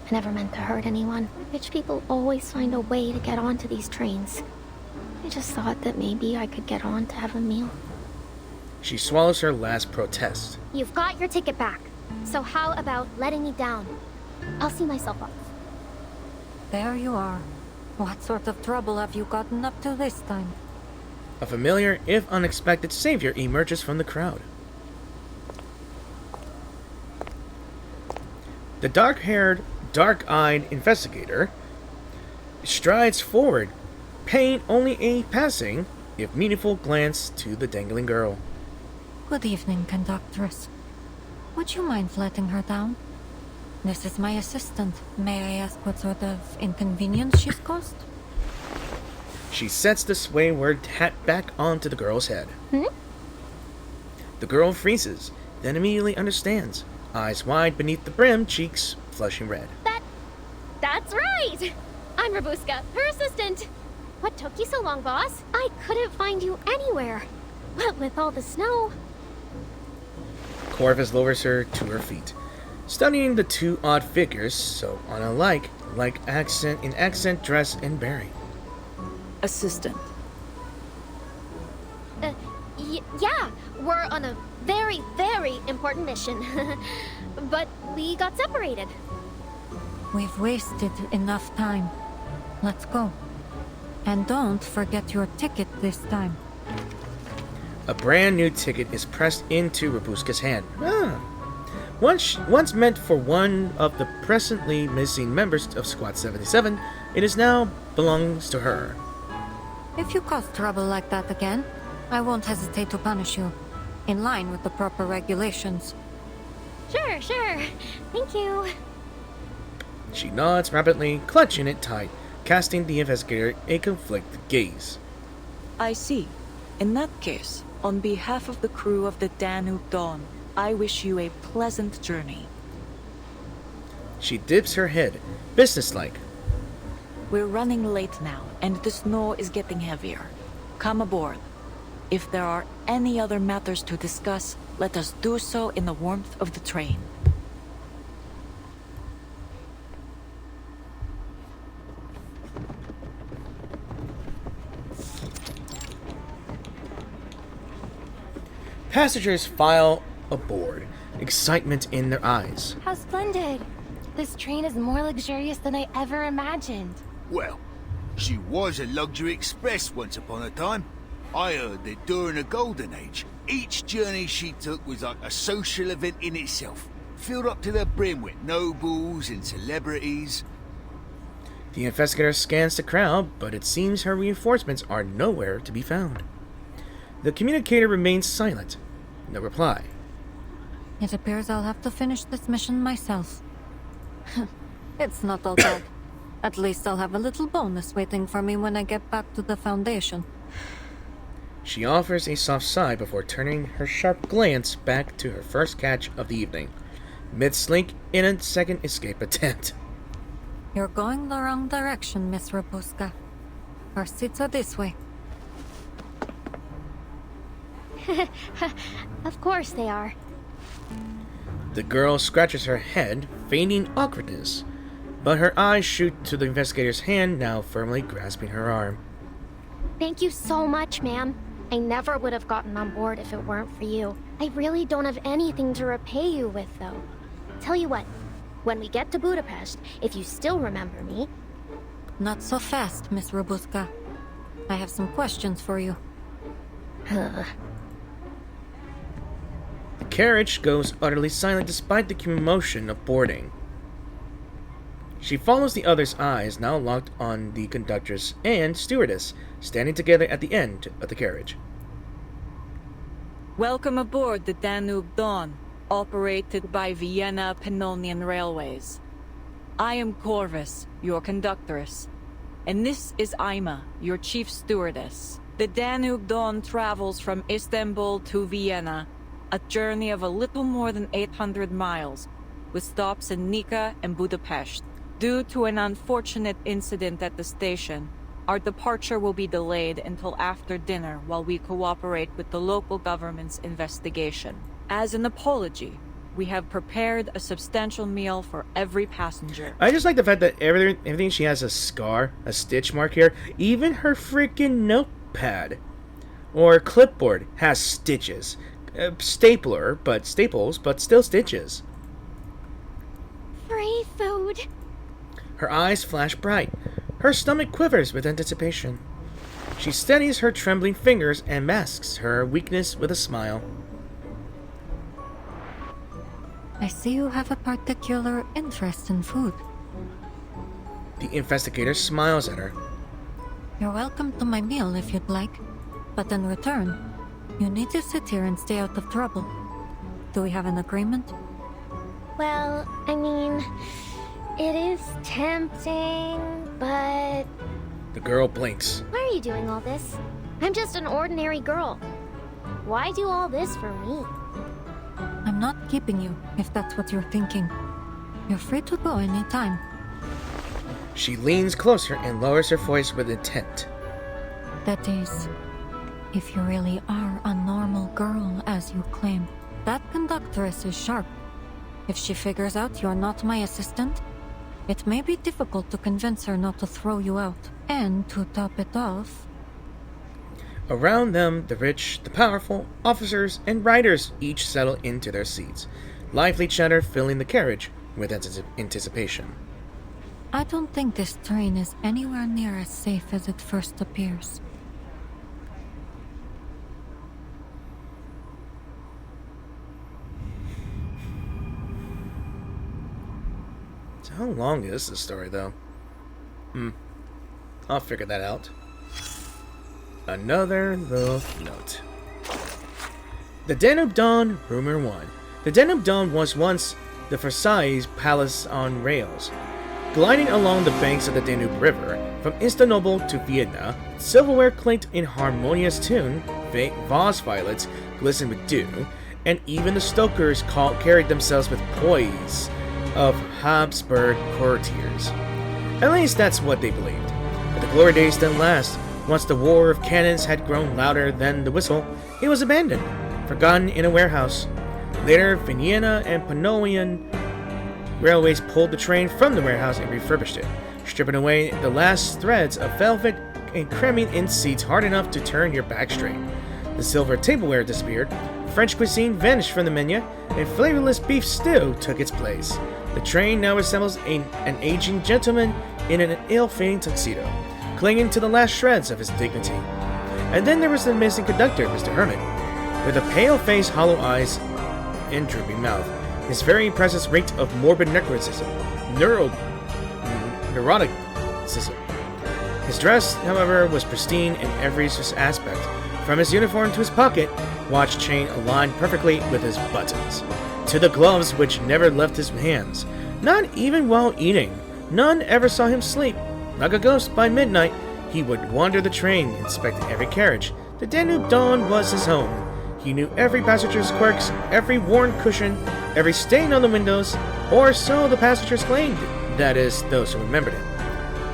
S4: I never meant to hurt anyone. Rich people always find a way to get onto these trains. I just thought that maybe I could get on to have a meal.
S1: She swallows her last protest.
S7: You've got your ticket back. So how about letting me down? I'll see myself off.
S12: There you are. What sort of trouble have you gotten up to this time?
S1: A familiar, if unexpected, savior emerges from the crowd. The dark-haired, dark-eyed investigator strides forward, paying only a passing, if meaningful, glance to the dangling girl.
S12: Good evening, conductress. Would you mind letting her down? This is my assistant. May I ask what sort of inconvenience she's caused?
S1: She sets the swayward hat back onto the girl's head. The girl freezes, then immediately understands. Eyes wide beneath the brim, cheeks flushing red.
S7: That's right! I'm Rabuska, her assistant. What took you so long, boss? I couldn't find you anywhere. What with all the snow?
S1: Corvus lowers her to her feet, studying the two odd figures, so unlike, like accent in accent, dress, and bearing.
S2: Assistant.
S7: Yeah, we're on a very, very important mission. But we got separated.
S12: We've wasted enough time. Let's go. And don't forget your ticket this time.
S1: A brand new ticket is pressed into Rabuska's hand. Once meant for one of the presently missing members of Squad 77, it is now belongs to her.
S12: If you cause trouble like that again, I won't hesitate to punish you, in line with the proper regulations.
S7: Sure. Thank you.
S1: She nods rapidly, clutching it tight, casting the investigator a conflicted gaze.
S2: I see. In that case, on behalf of the crew of the Danube Dawn, I wish you a pleasant journey.
S1: She dips her head, businesslike.
S2: We're running late now, and the snow is getting heavier. Come aboard. If there are any other matters to discuss, let us do so in the warmth of the train.
S1: Passengers file aboard, excitement in their eyes.
S13: How splendid! This train is more luxurious than I ever imagined.
S15: Well, she was a luxury express once upon a time. I heard that during the Golden Age, each journey she took was like a social event in itself, filled up to the brim with nobles and celebrities.
S1: The investigator scans the crowd, but it seems her reinforcements are nowhere to be found. The communicator remains silent. No reply.
S12: It appears I'll have to finish this mission myself. It's not all bad. At least I'll have a little bonus waiting for me when I get back to the Foundation.
S1: She offers a soft sigh before turning her sharp glance back to her first catch of the evening, mid-slink in a second escape attempt.
S12: You're going the wrong direction, Miss Rabuska. Our seats are this way.
S7: Of course they are.
S1: The girl scratches her head, feigning awkwardness, but her eyes shoot to the investigator's hand, now firmly grasping her arm.
S7: Thank you so much, ma'am. I never would have gotten on board if it weren't for you. I really don't have anything to repay you with, though. Tell you what, when we get to Budapest, if you still remember me...
S12: Not so fast, Miss Rabuska. I have some questions for you.
S1: The carriage goes utterly silent despite the commotion of boarding. She follows the other's eyes, now locked on the conductress and stewardess, standing together at the end of the carriage.
S2: Welcome aboard the Danube Dawn, operated by Vienna Pannonian Railways. I am Corvus, your conductress, and this is Ima, your chief stewardess. The Danube Dawn travels from Istanbul to Vienna, a journey of a little more than 800 miles, with stops in Nika and Budapest. Due to an unfortunate incident at the station, our departure will be delayed until after dinner while we cooperate with the local government's investigation. As an apology, we have prepared a substantial meal for every passenger.
S1: I just like the fact that everything she has a scar, a stitch mark here. Even her freaking notepad or clipboard has stitches. Staples, but still stitches.
S7: Free food.
S1: Her eyes flash bright. Her stomach quivers with anticipation. She steadies her trembling fingers and masks her weakness with a smile.
S12: I see you have a particular interest in food.
S1: The investigator smiles at her.
S12: You're welcome to my meal if you'd like, but in return, you need to sit here and stay out of trouble. Do we have an agreement?
S7: Well, I mean, it is tempting, but...
S1: The girl blinks.
S7: Why are you doing all this? I'm just an ordinary girl. Why do all this for me?
S12: I'm not keeping you, if that's what you're thinking. You're free to go any time.
S1: She leans closer and lowers her voice with intent.
S12: That is, if you really are a normal girl, as you claim. That conductress is sharp. If she figures out you're not my assistant, it may be difficult to convince her not to throw you out. And to top it off...
S1: Around them, the rich, the powerful, officers, and riders each settle into their seats, lively chatter filling the carriage with anticipation.
S12: I don't think this train is anywhere near as safe as it first appears.
S1: So how long is this story, though? I'll figure that out. Another little note. The Danube Dawn, Rumor 1. The Danube Dawn was once the Versailles Palace on rails. Gliding along the banks of the Danube River, from Istanbul to Vienna, silverware clinked in harmonious tune, vase violets glistened with dew, and even the stokers carried themselves with poise of Habsburg courtiers. At least that's what they believed. But the glory days didn't last. Once the roar of cannons had grown louder than the whistle, it was abandoned, forgotten in a warehouse. Later, Vienna and Pannonian Railways pulled the train from the warehouse and refurbished it, stripping away the last threads of velvet and cramming in seats hard enough to turn your back straight. The silver tableware disappeared, French cuisine vanished from the menu, and flavorless beef stew took its place. The train now resembles an aging gentleman in an ill-fitting tuxedo, clinging to the last shreds of his dignity. And then there was the missing conductor, Mr. Hermit, with a pale face, hollow eyes, and drooping mouth. His very presence reeked of morbid neuroticism. His dress, however, was pristine in every aspect, from his uniform to his pocket watch chain aligned perfectly with his buttons, to the gloves which never left his hands, not even while eating. None ever saw him sleep. Like a ghost, by midnight, he would wander the train, inspecting every carriage. The Danube Dawn was his home. He knew every passenger's quirks, every worn cushion, every stain on the windows, or so the passengers claimed. That is, those who remembered him.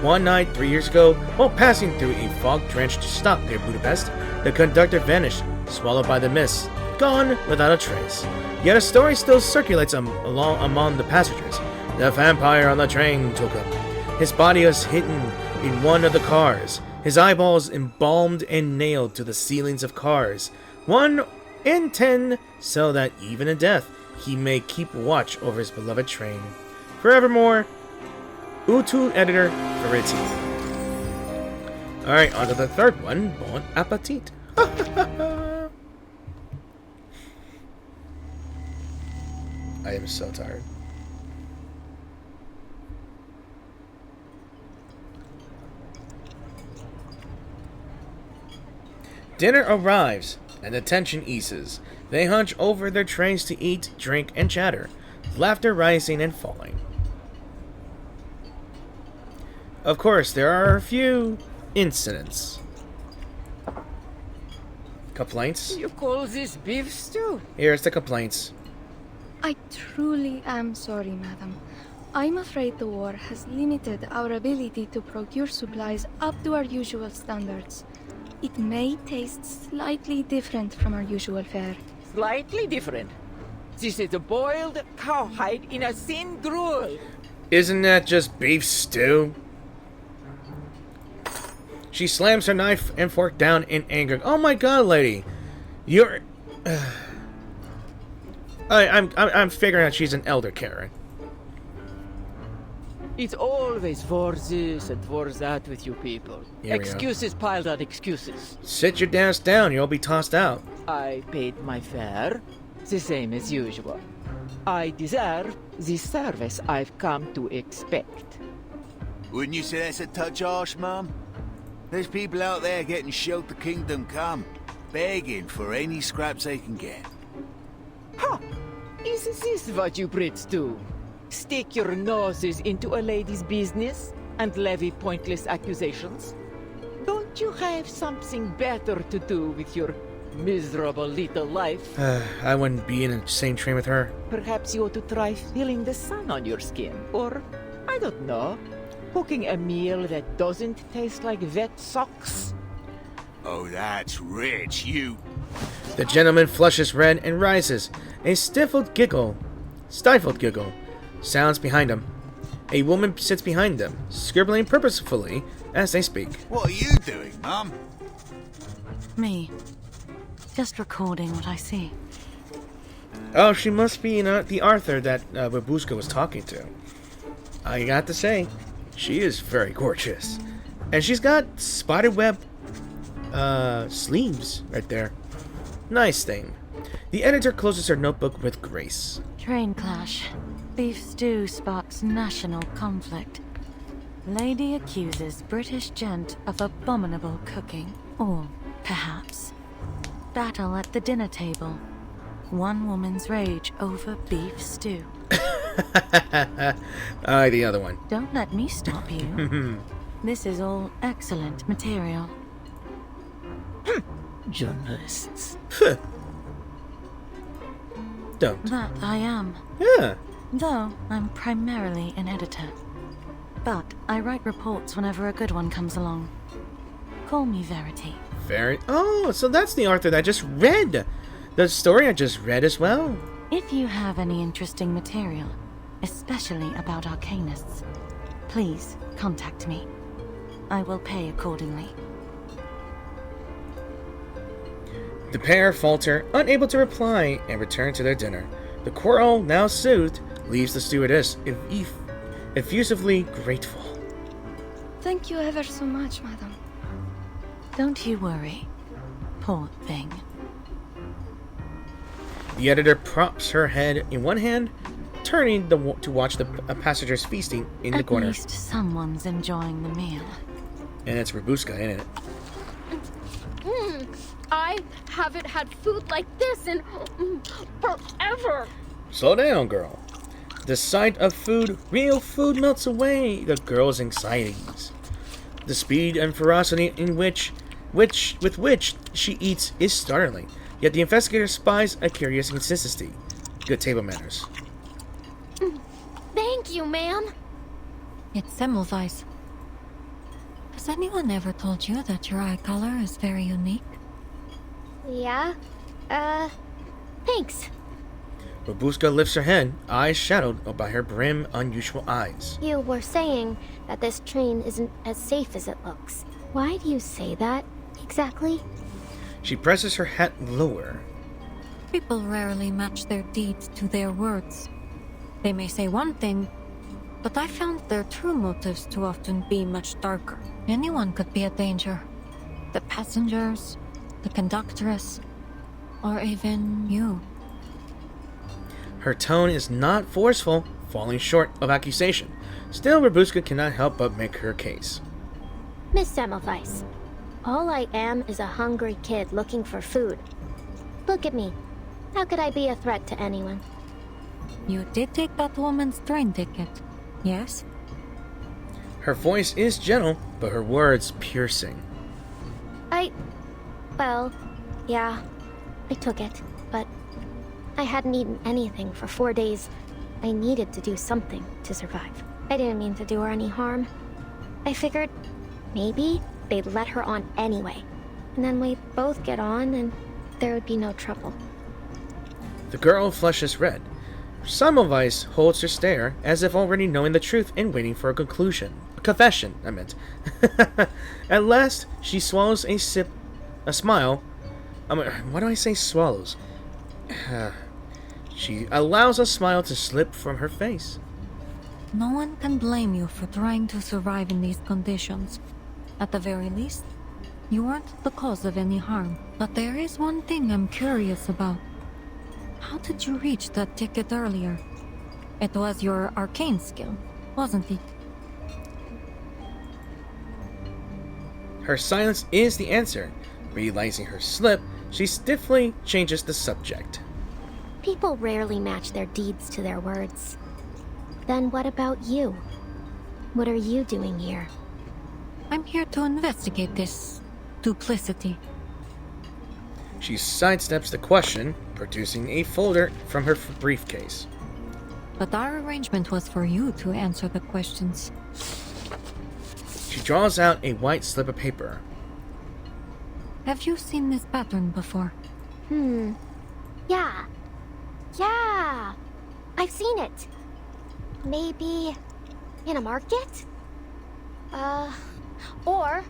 S1: One night, 3 years ago, while passing through a fog-drenched stop near Budapest, the conductor vanished, swallowed by the mist, gone without a trace. Yet a story still circulates among the passengers. The vampire on the train took him. His body was hidden in one of the cars, his eyeballs embalmed and nailed to the ceilings of cars, 1 in 10, so that even in death he may keep watch over his beloved train. Forevermore, Utu editor Fervid. Alright, on to the third one. Bon appetit. I am so tired. Dinner arrives, and the tension eases. They hunch over their trays to eat, drink, and chatter, laughter rising and falling. Of course, there are a few incidents. Complaints?
S10: You call this beef stew?
S1: Here's the complaints.
S13: I truly am sorry, madam. I'm afraid the war has limited our ability to procure supplies up to our usual standards. It may taste slightly different from our usual fare.
S10: Slightly different? This is a boiled cowhide in a thin gruel.
S1: Isn't that just beef stew? She slams her knife and fork down in anger. Oh my god, lady. You're... I'm figuring out she's an elder Karen.
S10: It's always for this and for that with you people. Excuses piled on excuses.
S1: Sit your ass down, you'll be tossed out.
S10: I paid my fare, the same as usual. I deserve the service I've come to expect.
S15: Wouldn't you say that's a touch harsh, Mum? There's people out there getting shot to kingdom come, begging for any scraps they can get.
S10: Huh! Is this what you Brits do? Stick your noses into a lady's business and levy pointless accusations? Don't you have something better to do with your miserable little life?
S1: I wouldn't be in the same train with her.
S10: Perhaps you ought to try feeling the sun on your skin, or, I don't know, cooking a meal that doesn't taste like wet socks?
S15: Oh, that's rich, you...
S1: The gentleman flushes red and rises. A stifled giggle sounds behind him. A woman sits behind them, scribbling purposefully as they speak.
S15: What are you doing, Mum?
S6: Me. Just recording what I see.
S1: Oh, she must be the Arthur that Babushka was talking to. I got to say, she is very gorgeous. And she's got spiderweb sleeves right there. Nice thing. The editor closes her notebook with grace.
S6: Train clash. Beef stew sparks national conflict. Lady accuses British gent of abominable cooking. Or, perhaps, battle at the dinner table. One woman's rage over beef stew.
S1: The other one.
S6: Don't let me stop you. This is all excellent material.
S10: Journalists.
S1: Don't.
S6: That I am.
S1: Yeah.
S6: Though I'm primarily an editor. But I write reports whenever a good one comes along. Call me Verity.
S1: Oh, so that's the Arthur that I just read. The story I just read as well.
S6: If you have any interesting material, especially about arcanists, please contact me. I will pay accordingly.
S1: The pair falter, unable to reply, and return to their dinner. The quarrel, now soothed, leaves the stewardess effusively grateful.
S13: Thank you ever so much, madam.
S6: Don't you worry. Poor thing.
S1: The editor props her head in one hand, turning to watch the passengers feasting in the corner.
S6: At least someone's enjoying the meal.
S1: And it's Babushka, ain't it?
S7: I haven't had food like this in forever.
S1: Slow down, girl. The sight of food, real food, melts away the girl's anxieties. The speed and ferocity with which she eats is startling. Yet the investigator spies a curious consistency. Good table manners.
S7: Thank you, ma'am.
S12: It's Semmelweis. Has anyone ever told you that your eye color is very unique?
S7: Yeah? Thanks.
S1: Babushka lifts her head, eyes shadowed by her brim, unusual eyes.
S7: You were saying that this train isn't as safe as it looks. Why do you say that, exactly?
S1: She presses her hat lower.
S12: People rarely match their deeds to their words. They may say one thing, but I found their true motives to often be much darker. Anyone could be a danger. The passengers, the conductress, or even you.
S1: Her tone is not forceful, falling short of accusation. Still, Babushka cannot help but make her case.
S7: Miss Semmelweis, all I am is a hungry kid looking for food. Look at me. How could I be a threat to anyone?
S12: You did take that woman's train ticket, yes?
S1: Her voice is gentle, but her words piercing.
S7: Well, yeah, I took it, but I hadn't eaten anything for 4 days. I needed to do something to survive. I didn't mean to do her any harm. I figured maybe they'd let her on anyway, and then we'd both get on and there would be no trouble.
S1: The girl flushes red. Semmelweis holds her stare, as if already knowing the truth and waiting for a conclusion. A confession, I meant. At last, she swallows a smile. Why do I say swallows? She allows a smile to slip from her face.
S12: No one can blame you for trying to survive in these conditions. At the very least, you weren't the cause of any harm. But there is one thing I'm curious about. How did you reach that ticket earlier? It was your arcane skill, wasn't it?
S1: Her silence is the answer. Realizing her slip, she stiffly changes the subject.
S7: People rarely match their deeds to their words. Then what about you? What are you doing here?
S12: I'm here to investigate this duplicity.
S1: She sidesteps the question, producing a folder from her briefcase.
S12: But our arrangement was for you to answer the questions.
S1: She draws out a white slip of paper.
S12: Have you seen this pattern before?
S7: Yeah. Yeah! I've seen it. Maybe in a market? Or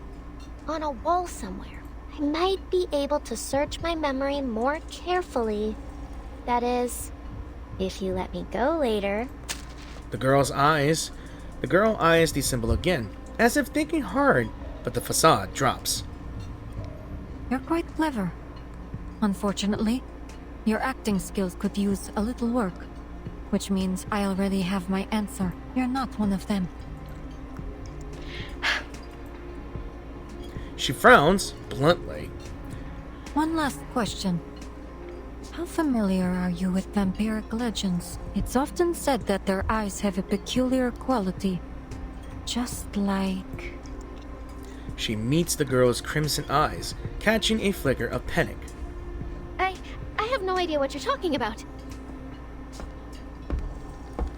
S7: on a wall somewhere. I might be able to search my memory more carefully. That is, if you let me go later.
S1: The girl eyes the symbol again, as if thinking hard, but the facade drops.
S12: You're quite clever. Unfortunately, your acting skills could use a little work, which means I already have my answer. You're not one of them.
S1: She frowns bluntly.
S12: One last question. How familiar are you with vampiric legends? It's often said that their eyes have a peculiar quality. Just like...
S1: She meets the girl's crimson eyes, catching a flicker of panic.
S7: I have no idea what you're talking about.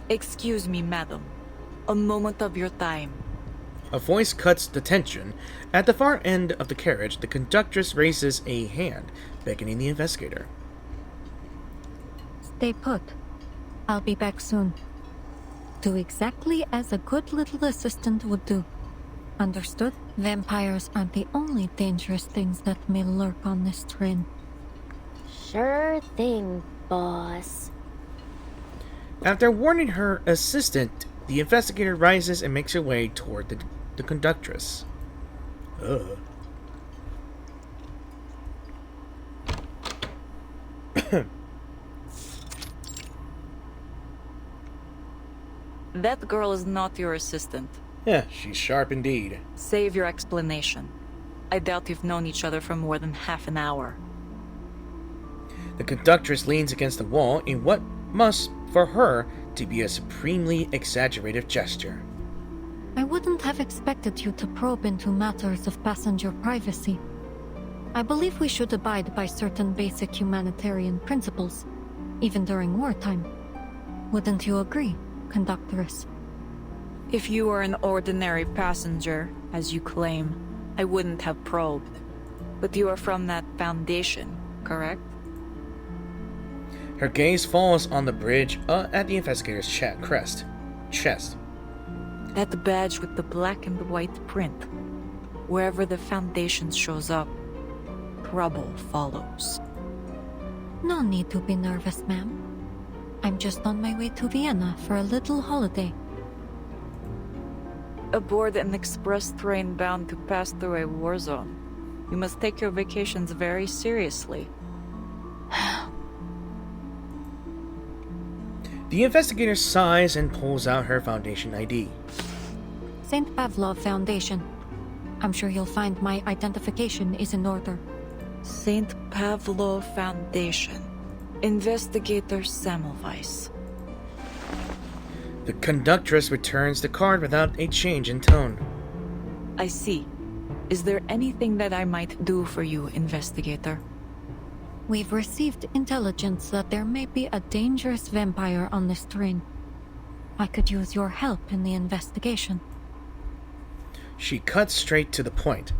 S2: Excuse me, madam. A moment of your time.
S1: A voice cuts the tension. At the far end of the carriage, the conductress raises a hand, beckoning the investigator.
S12: Stay put. I'll be back soon. Do exactly as a good little assistant would do. Understood? Vampires aren't the only dangerous things that may lurk on this train.
S7: Sure thing, boss.
S1: After warning her assistant, the investigator rises and makes her way toward the conductress.
S2: That girl is not your assistant.
S1: Yeah, she's sharp indeed.
S2: Save your explanation. I doubt you've known each other for more than half an hour.
S1: The conductress leans against the wall in what must, for her, to be a supremely exaggerated gesture.
S12: I wouldn't have expected you to probe into matters of passenger privacy. I believe we should abide by certain basic humanitarian principles, even during wartime. Wouldn't you agree, conductress?
S2: If you were an ordinary passenger, as you claim, I wouldn't have probed. But you are from that Foundation, correct?
S1: Her gaze falls on the bridge at the investigator's chest.
S2: At the badge with the black and white print. Wherever the Foundation shows up, trouble follows.
S12: No need to be nervous, ma'am. I'm just on my way to Vienna for a little holiday.
S2: Aboard an express train bound to pass through a war zone. You must take your vacations very seriously.
S1: The investigator sighs and pulls out her Foundation ID.
S12: St. Pavlov Foundation. I'm sure you'll find my identification is in order.
S2: St. Pavlov Foundation. Investigator Semmelweis.
S1: The conductress returns the card without a change in tone.
S2: I see. Is there anything that I might do for you, investigator?
S12: We've received intelligence that there may be a dangerous vampire on this train. I could use your help in the investigation.
S1: She cuts straight to the point,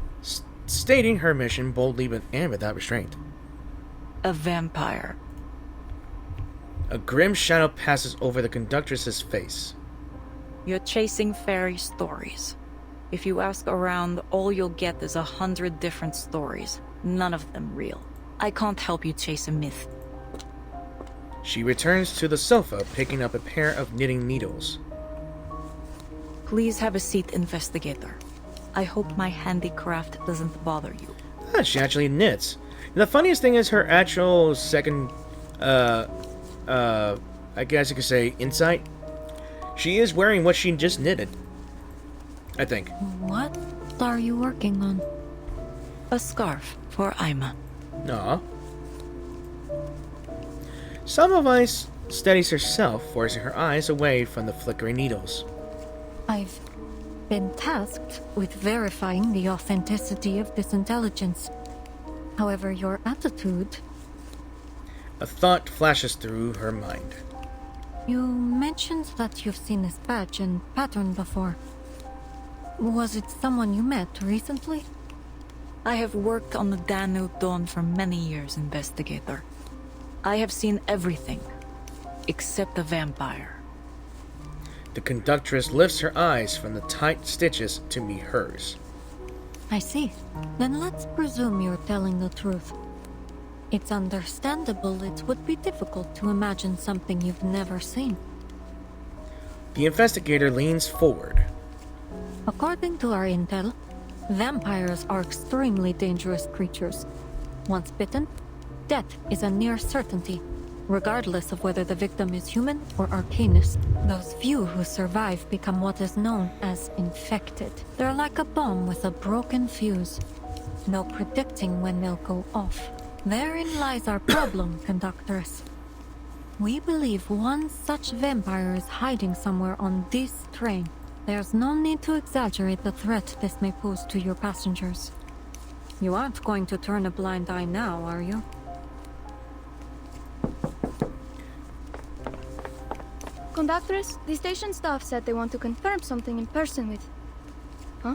S1: stating her mission boldly and without restraint.
S2: A vampire.
S1: A grim shadow passes over the conductress's face.
S2: You're chasing fairy stories. If you ask around, all you'll get is 100 different stories, none of them real. I can't help you chase a myth.
S1: She returns to the sofa, picking up a pair of knitting needles.
S2: Please have a seat, investigator. I hope my handicraft doesn't bother you.
S1: She actually knits. The funniest thing is her actual second, I guess you could say, insight. She is wearing what she just knitted. I think.
S12: What are you working on?
S2: A scarf for Ima.
S1: Aw. Semmelweis steadies herself, forcing her eyes away from the flickering needles.
S12: I've been tasked with verifying the authenticity of this intelligence. However, your attitude...
S1: A thought flashes through her mind.
S12: You mentioned that you've seen this badge and pattern before. Was it someone you met recently?
S2: I have worked on the Danube Dawn for many years, investigator. I have seen everything, except a vampire.
S1: The conductress lifts her eyes from the tight stitches to meet hers.
S12: I see. Then let's presume you're telling the truth. It's understandable it would be difficult to imagine something you've never seen.
S1: The investigator leans forward.
S12: According to our intel, vampires are extremely dangerous creatures. Once bitten, death is a near certainty, regardless of whether the victim is human or arcanist. Those few who survive become what is known as infected. They're like a bomb with a broken fuse. No predicting when they'll go off. Therein lies our problem, conductress. We believe one such vampire is hiding somewhere on this train. There's no need to exaggerate the threat this may pose to your passengers. You aren't going to turn a blind eye now, are you?
S13: Conductress, the station staff said they want to confirm something in person with... Huh?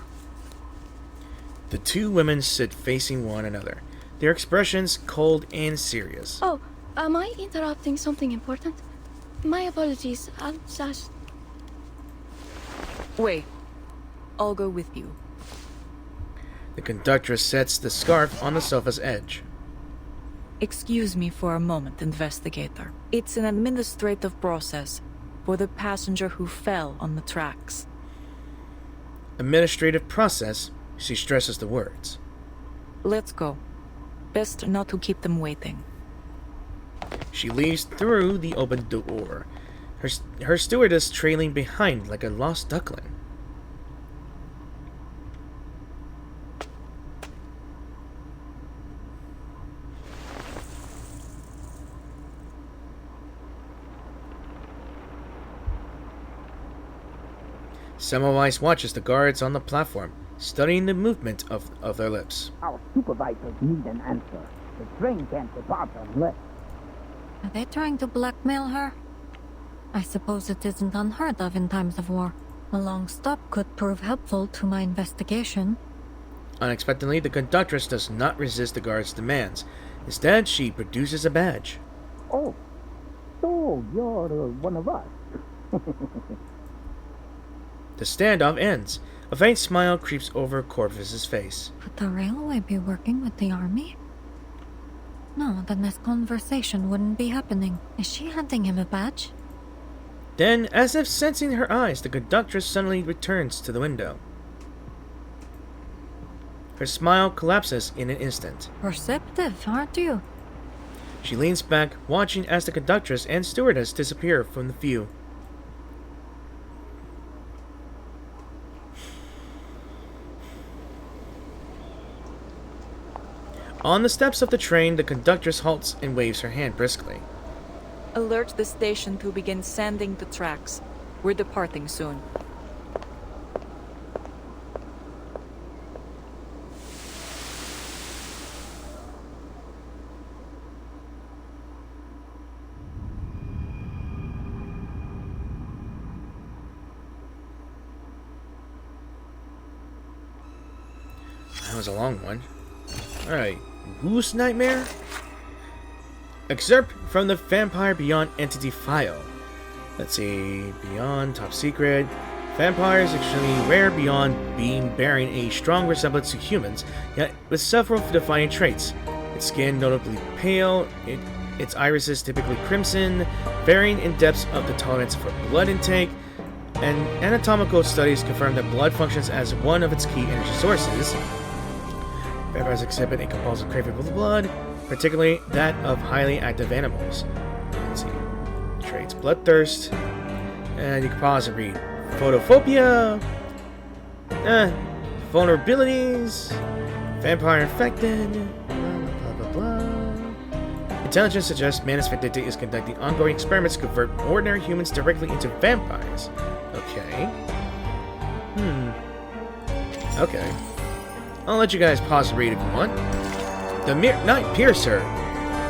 S1: The two women sit facing one another, their expressions cold and serious.
S13: Oh, am I interrupting something important? My apologies, I'll just...
S2: Wait. I'll go with you.
S1: The conductress sets the scarf on the sofa's edge.
S2: Excuse me for a moment, investigator. It's an administrative process for the passenger who fell on the tracks.
S1: Administrative process, she stresses the words.
S2: Let's go. Best not to keep them waiting.
S1: She leaves through the open door, her stewardess trailing behind like a lost duckling. Semmelweis watches the guards on the platform, studying the movement of their lips.
S16: Our supervisors need an answer. The train can't depart unless...
S12: Are they trying to blackmail her? I suppose it isn't unheard of in times of war. A long stop could prove helpful to my investigation.
S1: Unexpectedly, the conductress does not resist the guard's demands. Instead, she produces a badge.
S16: Oh, so you're one of us.
S1: The standoff ends. A faint smile creeps over Corvus's face.
S12: Would the railway be working with the army? No, then this conversation wouldn't be happening. Is she handing him a badge?
S1: Then, as if sensing her eyes, the conductress suddenly returns to the window. Her smile collapses in an instant.
S12: Perceptive, aren't you?
S1: She leans back, watching as the conductress and stewardess disappear from the view. On the steps of the train, the conductress halts and waves her hand briskly.
S2: Alert the station to begin sanding the tracks. We're departing soon.
S1: That was a long one. Alright, Whose Nightmare? Excerpt from the Vampire Beyond Entity file. Let's see, Beyond, Top Secret. Vampires extremely rare beyond being bearing a strong resemblance to humans, yet with several defining traits. Its skin notably pale, its irises typically crimson, varying in depths of the tolerance for blood intake, and anatomical studies confirm that blood functions as one of its key energy sources. Vampires exhibit a compulsive craving for blood, particularly that of highly active animals. Let's see. Traits: bloodthirst. And you can pause and read. Photophobia. Vulnerabilities. Vampire infected. Blah, blah, blah. Intelligence suggests Manus Vendetta is conducting ongoing experiments to convert ordinary humans directly into vampires. Okay. Okay. I'll let you guys pause and read if you want. The Night Piercer.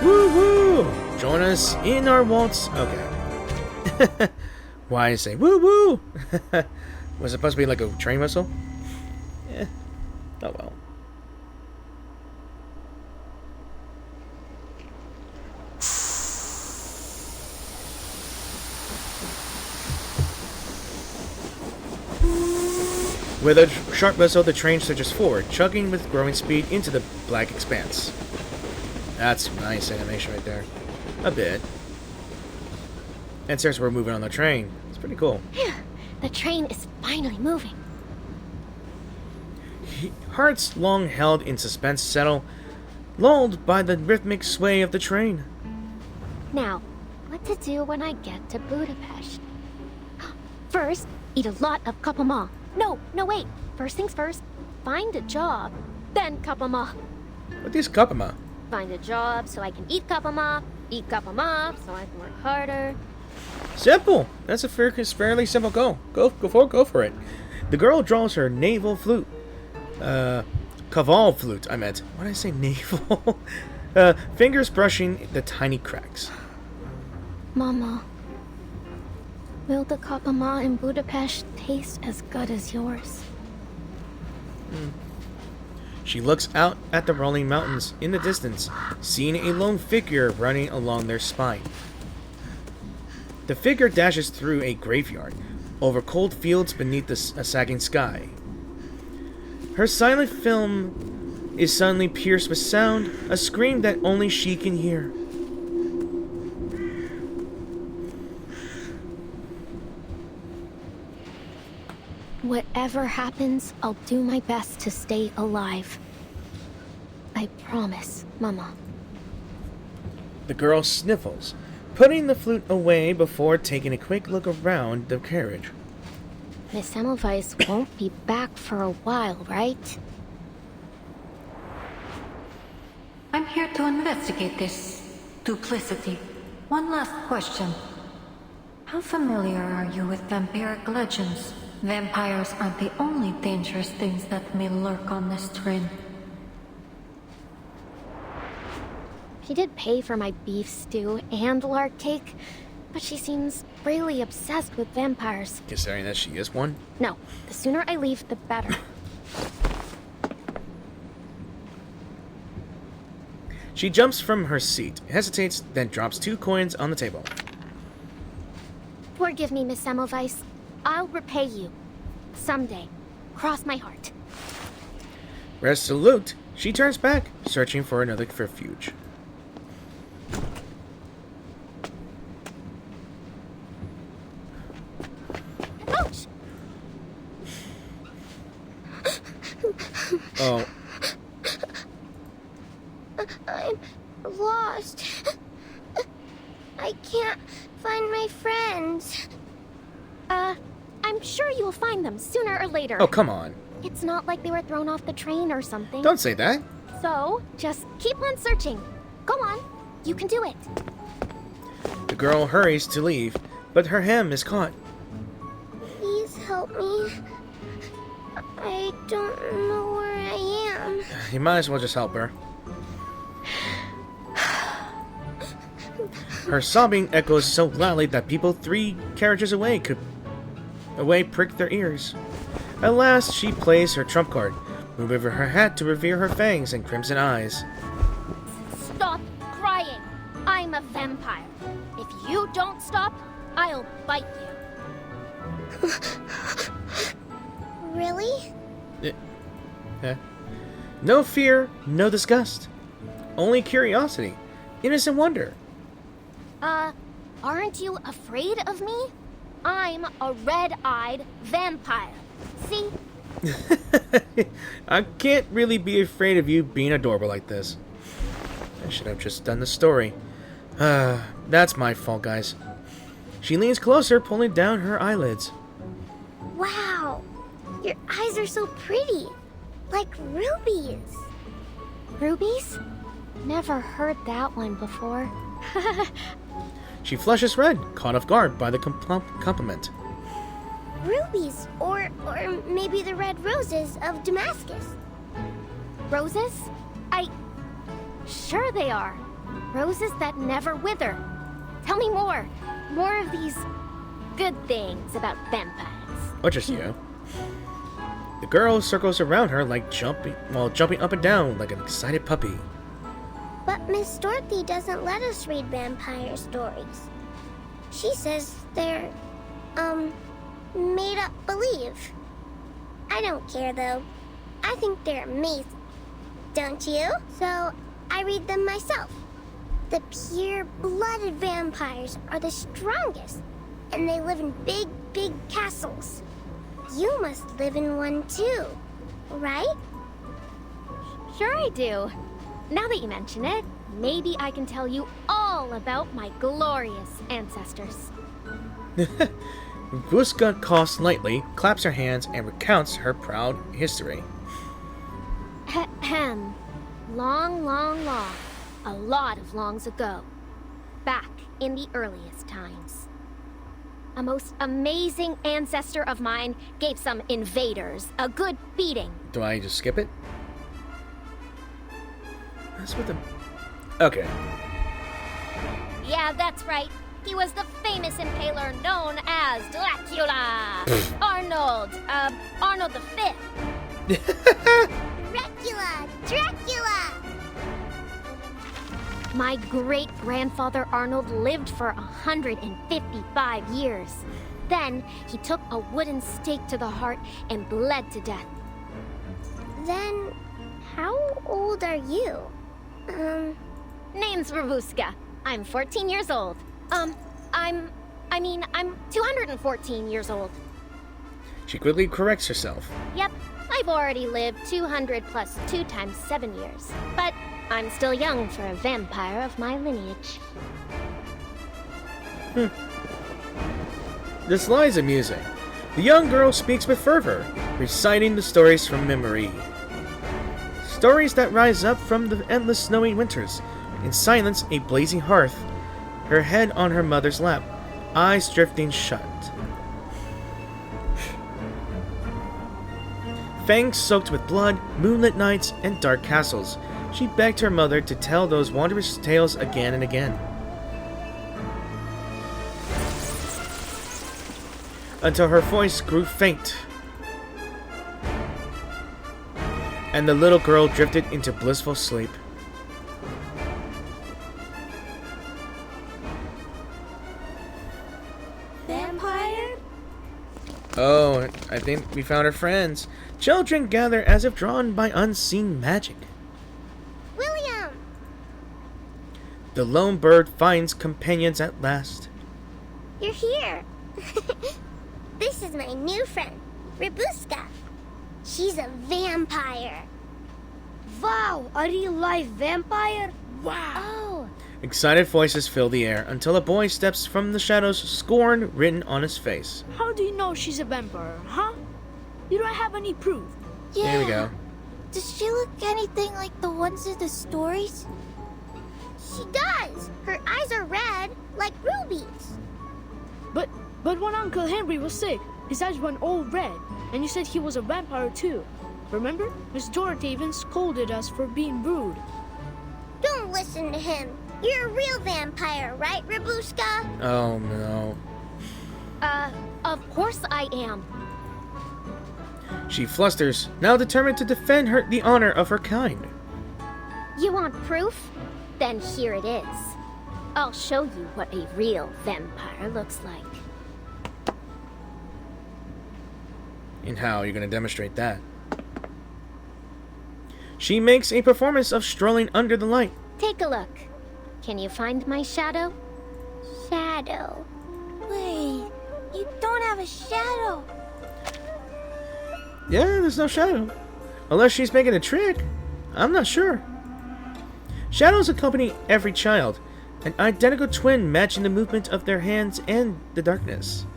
S1: Woo woo! Join us in our waltz. Okay. Why I say woo woo? Was it supposed to be like a train whistle? Eh. Oh well. With a sharp whistle, the train surges forward, chugging with growing speed into the black expanse. That's nice animation right there. A bit. And since we're moving on the train, it's pretty cool.
S7: The train is finally moving.
S1: Hearts long held in suspense settle, lulled by the rhythmic sway of the train.
S7: Now, what to do when I get to Budapest? First, eat a lot of kapama. No, wait. First things first, find a job, then kapama.
S1: What is kapama?
S7: Find a job so I can eat kapama so I can work harder.
S1: Simple. That's a fairly simple goal. Go for it. The girl draws her naval flute. Caval flute, I meant. Why did I say naval? Fingers brushing the tiny cracks.
S7: Mama, will the kapama in Budapest taste as good as yours?
S1: She looks out at the rolling mountains in the distance, seeing a lone figure running along their spine. The figure dashes through a graveyard, over cold fields beneath a sagging sky. Her silent film is suddenly pierced with sound, a scream that only she can hear.
S7: Whatever happens, I'll do my best to stay alive. I promise, Mama.
S1: The girl sniffles, putting the flute away before taking a quick look around the carriage.
S7: Miss Semmelweis won't be back for a while, right?
S12: I'm here to investigate this duplicity. One last question. How familiar are you with vampiric legends? Vampires aren't the only dangerous things that may lurk on this train.
S7: She did pay for my beef stew and lard cake, but she seems really obsessed with vampires.
S1: Considering that she is one?
S7: No, the sooner I leave, the better.
S1: She jumps from her seat, hesitates, then drops 2 coins on the table.
S7: Forgive me, Miss Semmelweis. I'll repay you. Someday. Cross my heart.
S1: Resolute, she turns back, searching for another refuge.
S7: Ouch!
S1: Oh.
S4: I'm lost. I can't find my friends.
S7: I'm sure you'll find them sooner or later.
S1: Oh, come on.
S7: It's not like they were thrown off the train or something.
S1: Don't say that.
S7: So, just keep on searching. Go on. You can do it.
S1: The girl hurries to leave, but her hem is caught.
S4: Please help me. I don't know where I am.
S1: You might as well just help her. Her sobbing echoes so loudly that people 3 carriages away prick their ears. At last, she plays her trump card, moving over her hat to reveal her fangs and crimson eyes.
S7: Stop crying. I'm a vampire. If you don't stop, I'll bite you.
S4: Really?
S1: No fear, no disgust. Only curiosity, innocent wonder.
S7: Aren't you afraid of me? I'm a red-eyed vampire. See?
S1: I can't really be afraid of you being adorable like this. I should have just done the story. That's my fault, guys. She leans closer, pulling down her eyelids.
S4: Wow. Your eyes are so pretty. Like rubies.
S7: Rubies? Never heard that one before.
S1: She flushes red, caught off guard by the compliment.
S4: Rubies, or maybe the red roses of Damascus.
S7: Roses? Sure they are. Roses that never wither. Tell me more. More of these good things about vampires.
S1: Or just you. The girl circles around her like jumping up and down like an excited puppy.
S4: But Miss Dorothy doesn't let us read vampire stories. She says they're, made up believe. I don't care though. I think they're amazing. Don't you? So I read them myself. The pure-blooded vampires are the strongest, and they live in big, big castles. You must live in one too, right?
S7: Sure I do. Now that you mention it, maybe I can tell you all about my glorious ancestors.
S1: Vuska coughs lightly, claps her hands, and recounts her proud history.
S7: Ahem. Long, long, long. A lot of longs ago. Back in the earliest times. A most amazing ancestor of mine gave some invaders a good beating.
S1: Do I just skip it? That's what the... Okay.
S7: Yeah, that's right. He was the famous impaler known as Dracula. Arnold the Fifth.
S4: Dracula!
S7: My great-grandfather Arnold lived for 155 years. Then he took a wooden stake to the heart and bled to death.
S4: Then, how old are you?
S7: Name's Ravuska. I'm 14 years old. I'm 214 years old.
S1: She quickly corrects herself.
S7: Yep, I've already lived 200 plus 2 times 7 years. But I'm still young for a vampire of my lineage.
S1: This lie is amusing. The young girl speaks with fervor, reciting the stories from memory. Stories that rise up from the endless snowy winters. In silence, a blazing hearth. Her head on her mother's lap, eyes drifting shut. Fangs soaked with blood, moonlit nights, and dark castles. She begged her mother to tell those wondrous tales again and again. until her voice grew faint, and the little girl drifted into blissful sleep.
S7: Vampire?
S1: Oh, I think we found our friends. Children gather as if drawn by unseen magic.
S7: William!
S1: The lone bird finds companions at last.
S7: You're here. This is my new friend, Ribuska. She's a vampire.
S17: Wow, a real life vampire?
S7: Wow. Oh.
S1: Excited voices fill the air until a boy steps from the shadows, scorn written on his face.
S17: How do you know she's a vampire, huh? You don't have any proof.
S7: Yeah.
S1: Here we go.
S7: Does she look anything like the ones in the stories? She does. Her eyes are red, like rubies.
S17: But when Uncle Henry was sick, his eyes went all red, and you said he was a vampire too. Remember? Miss Dorothy even scolded us for being rude.
S7: Don't listen to him. You're a real vampire, right, Ribuska?
S1: Oh no.
S7: Of course I am.
S1: She flusters, now determined to defend the honor of her kind.
S7: You want proof? Then here it is. I'll show you what a real vampire looks like.
S1: And how are you going to demonstrate that? She makes a performance of strolling under the light.
S7: Take a look. Can you find my shadow? Shadow. Wait, you don't have a shadow.
S1: Yeah, there's no shadow. Unless she's making a trick. I'm not sure. Shadows accompany every child, an identical twin matching the movement of their hands and the darkness.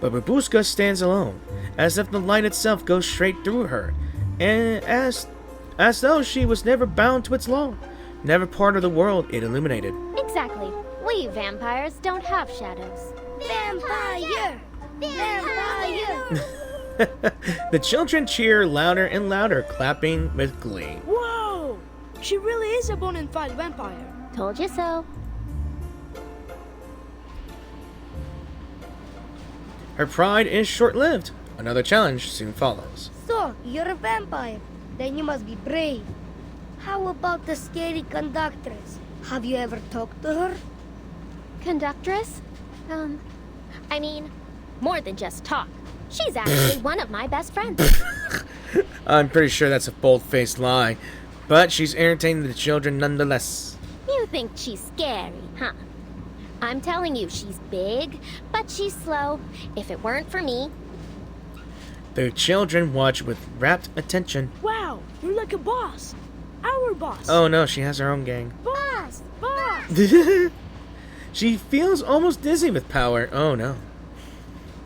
S1: But Babushka stands alone, as if the light itself goes straight through her, and as though she was never bound to its law, never part of the world it illuminated.
S7: Exactly. We vampires don't have shadows.
S17: Vampire! Vampire!
S1: The children cheer louder and louder, clapping with glee.
S17: Whoa! She really is a bona fide vampire.
S7: Told you so.
S1: Her pride is short-lived. Another challenge soon follows.
S17: So, you're a vampire. Then you must be brave. How about the scary conductress? Have you ever talked to her?
S7: Conductress? I mean, more than just talk. She's actually one of my best friends.
S1: I'm pretty sure that's a bold-faced lie, but she's entertaining the children nonetheless.
S7: You think she's scary, huh? I'm telling you, she's big, but she's slow. If it weren't for me...
S1: The children watch with rapt attention.
S17: Wow, you're like a boss. Our boss.
S1: Oh no, she has her own gang.
S17: Boss! Boss!
S1: She feels almost dizzy with power. Oh no.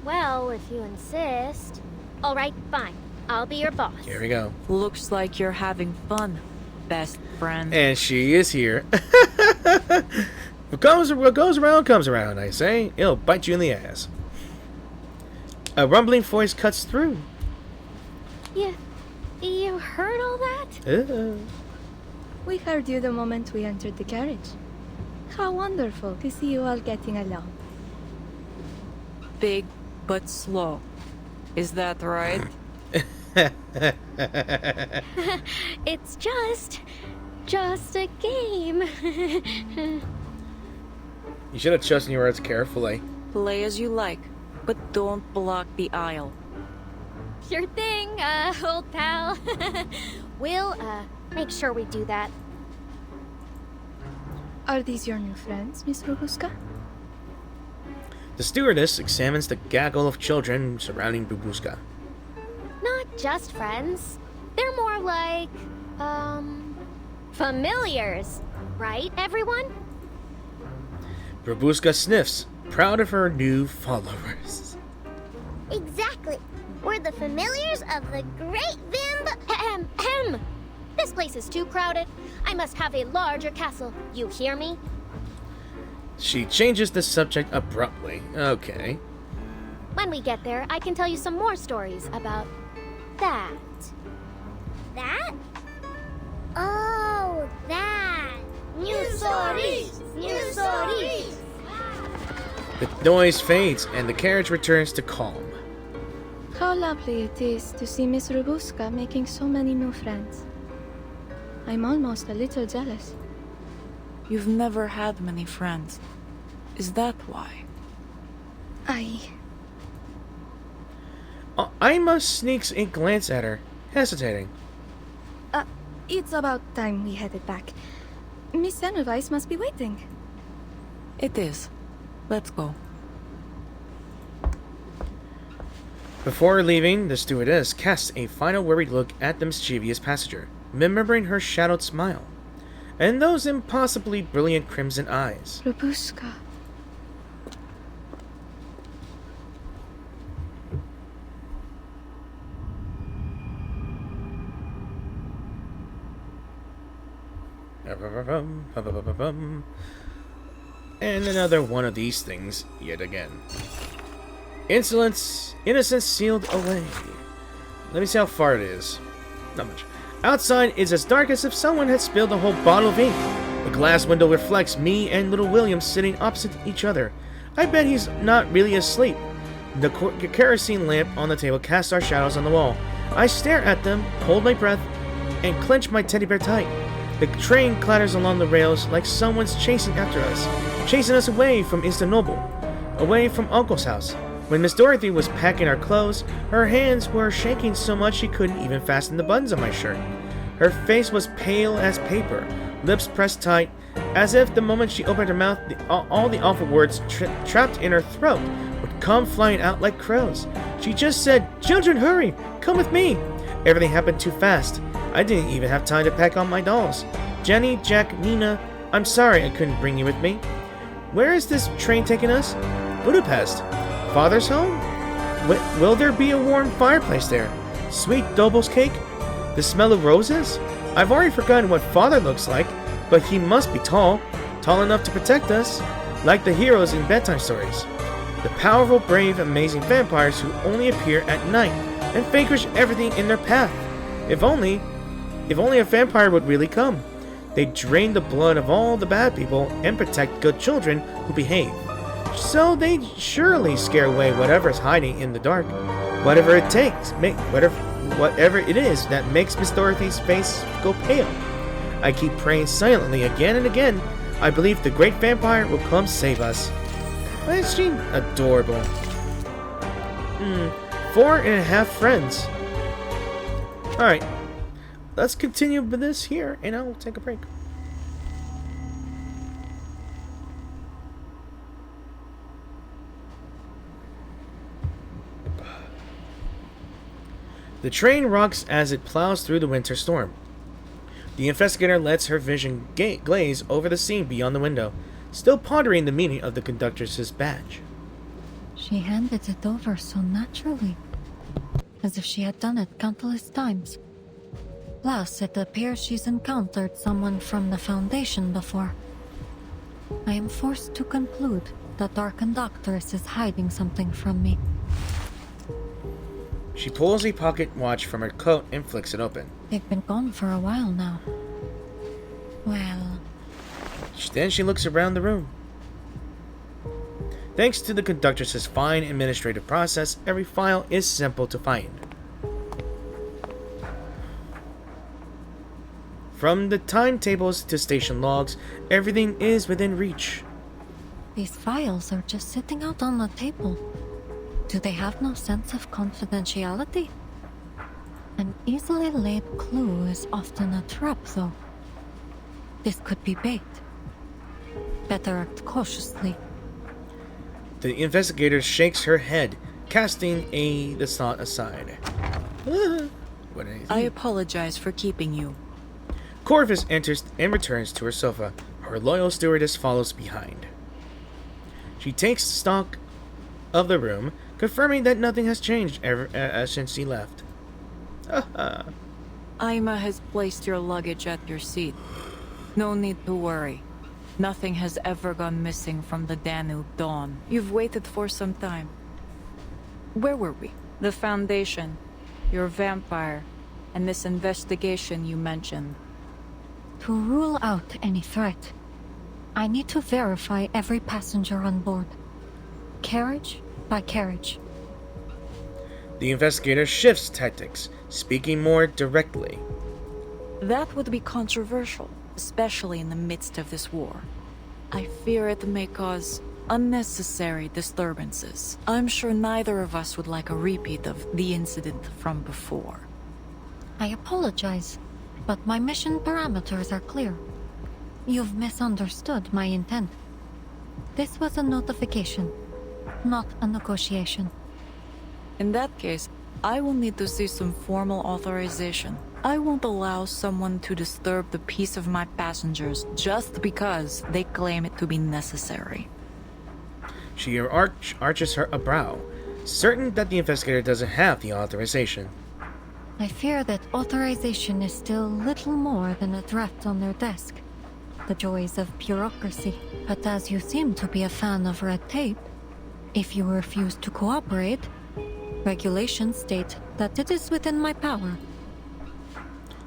S7: Well, if you insist. Alright, fine. I'll be your boss.
S1: Here we go.
S2: Looks like you're having fun, best friend.
S1: And she is here. What goes around comes around, I say. It'll bite you in the ass. A rumbling voice cuts through.
S7: You heard all that?
S13: We heard you the moment we entered the carriage. How wonderful to see you all getting along.
S2: Big but slow. Is that right?
S7: It's just a game.
S1: You should have chosen your words carefully.
S2: Play as you like, but don't block the aisle.
S7: Sure thing, old pal. We'll, make sure we do that.
S13: Are these your new friends, Miss Babushka?
S1: The stewardess examines the gaggle of children surrounding Babushka.
S7: Not just friends. They're more like, familiars. Right, everyone?
S1: Babushka sniffs, proud of her new followers.
S7: Exactly. We're the familiars of the great Vimb... This place is too crowded. I must have a larger castle. You hear me?
S1: She changes the subject abruptly. Okay.
S7: When we get there, I can tell you some more stories about that. That? Oh, that.
S17: New stories! New stories!
S1: The noise fades and the carriage returns to calm.
S13: How lovely it is to see Miss Robuska making so many new friends. I'm almost a little jealous.
S2: You've never had many friends. Is that why?
S1: Ima sneaks a glance at her, hesitating.
S13: It's about time we headed back. Miss Semmelweis must be waiting.
S2: It is. Let's go.
S1: Before leaving, the stewardess casts a final worried look at the mischievous passenger, remembering her shadowed smile, and those impossibly brilliant crimson eyes.
S13: Robuska.
S1: And another one of these things yet again. Innocence sealed away. Let me see how far it is. Not much. Outside is as dark as if someone had spilled a whole bottle of ink. The glass window reflects me and little William sitting opposite each other. I bet he's not really asleep. The kerosene lamp on the table casts our shadows on the wall. I stare at them, hold my breath, and clench my teddy bear tight. The train clatters along the rails like someone's chasing after us, chasing us away from Istanbul, away from Uncle's house. When Miss Dorothy was packing our clothes, her hands were shaking so much she couldn't even fasten the buttons on my shirt. Her face was pale as paper, lips pressed tight, as if the moment she opened her mouth, all the awful words trapped in her throat would come flying out like crows. She just said, "Children, hurry! Come with me!" Everything happened too fast. I didn't even have time to pack on my dolls. Jenny, Jack, Nina, I'm sorry I couldn't bring you with me. Where is this train taking us? Budapest. Father's home? Will there be a warm fireplace there? Sweet Dobel's cake? The smell of roses? I've already forgotten what Father looks like, but he must be tall enough to protect us, like the heroes in bedtime stories. The powerful, brave, amazing vampires who only appear at night and vanquish everything in their path. If only a vampire would really come. They drain the blood of all the bad people and protect good children who behave. So they surely scare away whatever's hiding in the dark. Whatever it takes, whatever it is that makes Miss Dorothy's face go pale. I keep praying silently again and again. I believe the great vampire will come save us. Isn't she adorable? 4.5 friends. Alright. Let's continue with this here, and I'll take a break. The train rocks as it plows through the winter storm. The investigator lets her vision glaze over the scene beyond the window, still pondering the meaning of the conductor's badge.
S12: She handed it over so naturally, as if she had done it countless times. Plus, it appears she's encountered someone from the Foundation before. I am forced to conclude that our conductress is hiding something from me.
S1: She pulls a pocket watch from her coat and flicks it open.
S12: They've been gone for a while now. Well...
S1: Then she looks around the room. Thanks to the conductress's fine administrative process, every file is simple to find. From the timetables to station logs, everything is within reach.
S12: These files are just sitting out on the table. Do they have no sense of confidentiality? An easily laid clue is often a trap, though. This could be bait. Better act cautiously.
S1: The investigator shakes her head, casting the thought aside.
S2: I apologize for keeping you.
S1: Corvus enters and returns to her sofa. Her loyal stewardess follows behind. She takes stock of the room, confirming that nothing has changed since she left.
S2: Ima has placed your luggage at your seat. No need to worry. Nothing has ever gone missing from the Danube Dawn. You've waited for some time. Where were we? The Foundation, your vampire, and this investigation you mentioned.
S12: To rule out any threat, I need to verify every passenger on board. Carriage by carriage.
S1: The investigator shifts tactics, speaking more directly.
S2: That would be controversial, especially in the midst of this war. I fear it may cause unnecessary disturbances. I'm sure neither of us would like a repeat of the incident from before.
S12: I apologize, but my mission parameters are clear. You've misunderstood my intent. This was a notification, not a negotiation.
S2: In that case, I will need to see some formal authorization. I won't allow someone to disturb the peace of my passengers just because they claim it to be necessary.
S1: She arches her a brow, certain that the investigator doesn't have the authorization.
S12: I fear that authorization is still little more than a draft on their desk. The joys of bureaucracy. But as you seem to be a fan of red tape, if you refuse to cooperate, regulations state that it is within my power.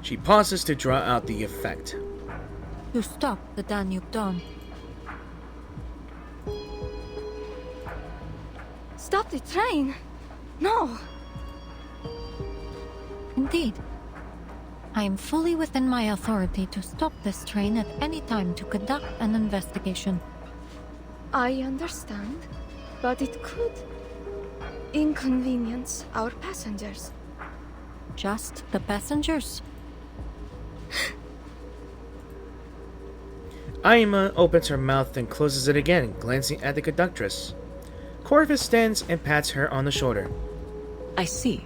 S1: She pauses to draw out the effect.
S12: To stop the Danube Dawn.
S13: Stop the train! No!
S12: Indeed. I am fully within my authority to stop this train at any time to conduct an investigation.
S13: I understand, but it could inconvenience our passengers.
S12: Just the passengers?
S1: Aima opens her mouth and closes it again, glancing at the conductress. Corvus stands and pats her on the shoulder.
S2: I see.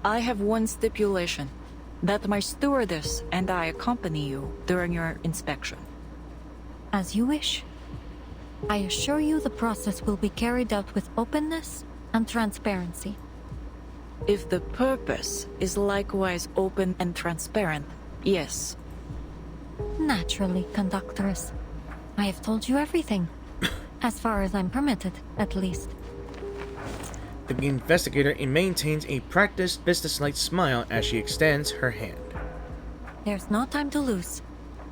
S2: I have one stipulation. That my stewardess and I accompany you during your inspection.
S12: As you wish. I assure you the process will be carried out with openness and transparency.
S2: If the purpose is likewise open and transparent, yes.
S12: Naturally, conductress. I have told you everything. As far as I'm permitted, at least.
S1: The investigator maintains a practiced businesslike smile as she extends her hand.
S12: There's no time to lose.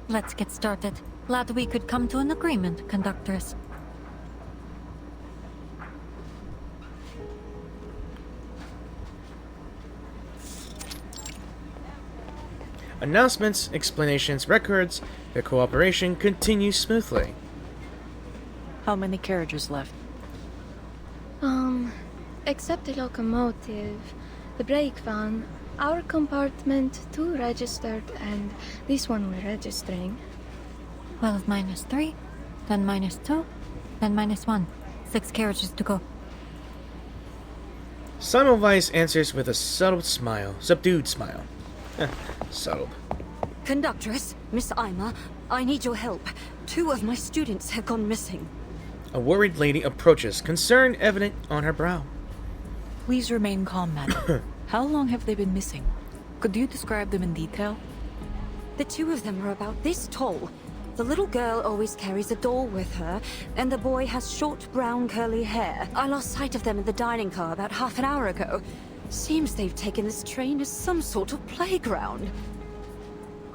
S12: Let's get started. Glad we could come to an agreement, conductress.
S1: Announcements, explanations, records, their cooperation continues smoothly.
S2: How many carriages left?
S13: Except the locomotive, the brake van, our compartment 2 registered, and this one we're registering.
S12: 12 minus 3, then minus 2, then minus 1. 6 carriages to go.
S1: Semmelweis answers with a subdued smile. Subtle.
S11: Conductress, Miss Aima, I need your help. 2 of my students have gone missing.
S1: A worried lady approaches, concern evident on her brow.
S2: Please remain calm, madam. How long have they been missing? Could you describe them in detail?
S11: The 2 of them are about this tall. The little girl always carries a doll with her, and the boy has short brown curly hair. I lost sight of them in the dining car about half an hour ago. Seems they've taken this train as some sort of playground.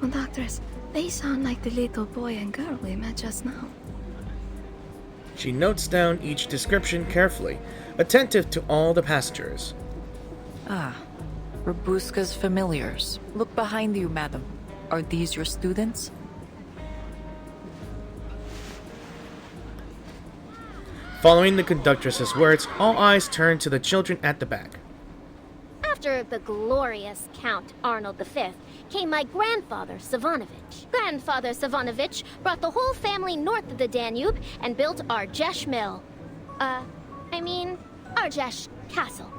S13: Conductress, they sound like the little boy and girl we met just now.
S1: She notes down each description carefully, attentive to all the passengers.
S2: Ah, Robuska's familiars. Look behind you, madam. Are these your students?
S1: Following the conductress's words, all eyes turn to the children at the back.
S7: After the glorious Count Arnold V came my grandfather, Savanovich. Grandfather Savanovich brought the whole family north of the Danube and built Argesh Mill. Argesh Castle.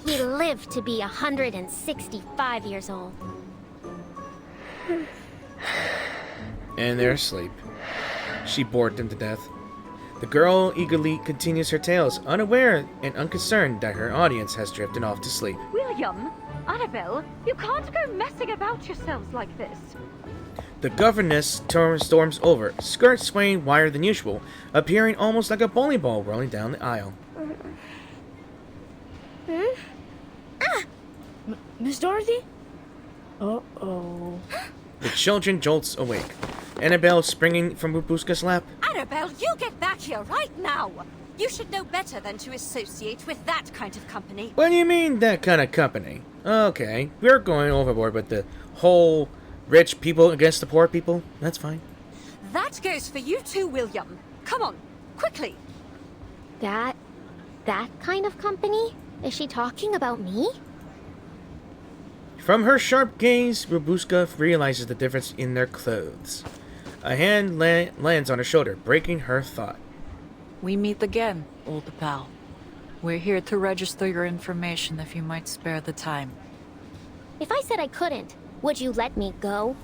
S7: He lived to be 165 years old.
S1: And they're asleep. She bored them to death. The girl eagerly continues her tales, unaware and unconcerned that her audience has drifted off to sleep.
S6: William, Annabelle, you can't go messing about yourselves like this.
S1: The governess storms over, skirt swaying wider than usual, appearing almost like a bowling ball rolling down the aisle.
S17: Miss Dorothy? Uh-oh.
S1: The children jolts awake. Annabelle springing from Babushka's lap.
S11: Annabelle, you get back here right now!
S18: You should know better than to associate with that kind of company.
S1: What do you mean, that kind of company? Okay, we're going overboard with the whole rich people against the poor people. That's fine.
S18: That goes for you too, William. Come on, quickly.
S7: That kind of company? Is she talking about me?
S1: From her sharp gaze, Robuska realizes the difference in their clothes. A hand lands on her shoulder, breaking her thought.
S2: We meet again, old pal. We're here to register your information if you might spare the time.
S7: If I said I couldn't, would you let me go?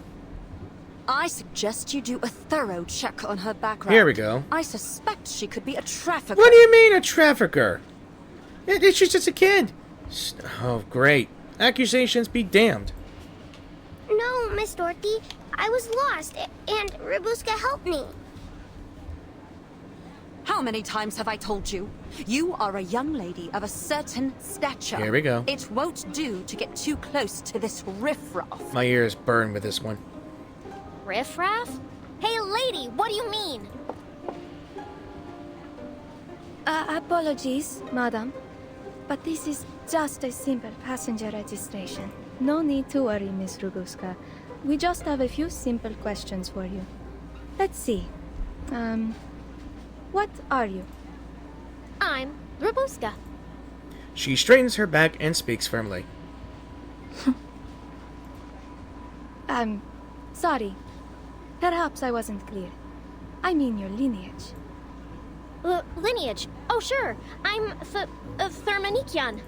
S18: I suggest you do a thorough check on her background.
S1: Here we go.
S18: I suspect she could be a trafficker.
S1: What do you mean, a trafficker? She's just a kid. Oh, great. Accusations be damned.
S4: No, Miss Dorothy. I was lost, and Robuska helped me.
S18: How many times have I told you? You are a young lady of a certain stature.
S1: Here we go.
S18: It won't do to get too close to this riffraff.
S1: My ears burn with this one.
S7: Riffraff? Hey, lady, what do you mean?
S13: Apologies, madam. But this is just a simple passenger registration. No need to worry, Miss Robuska. We just have a few simple questions for you. Let's see. What are you?
S7: I'm Robuska.
S1: She straightens her back and speaks firmly.
S13: Sorry. Perhaps I wasn't clear. I mean your lineage.
S7: Lineage? Oh, sure. I'm Thermanikian.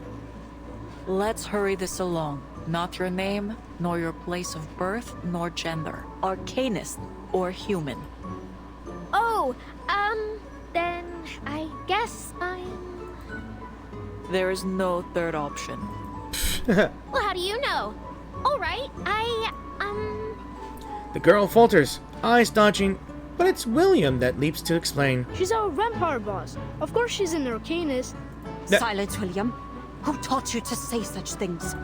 S2: Let's hurry this along. Not your name, nor your place of birth, nor gender. Arcanist or human.
S7: Oh, then I guess I'm...
S2: There is no third option.
S7: Well, how do you know? All right,
S1: The girl falters, eyes dodging, but it's William that leaps to explain.
S17: She's our vampire boss. Of course she's an arcanist.
S18: Silence, William. Who taught you to say such things?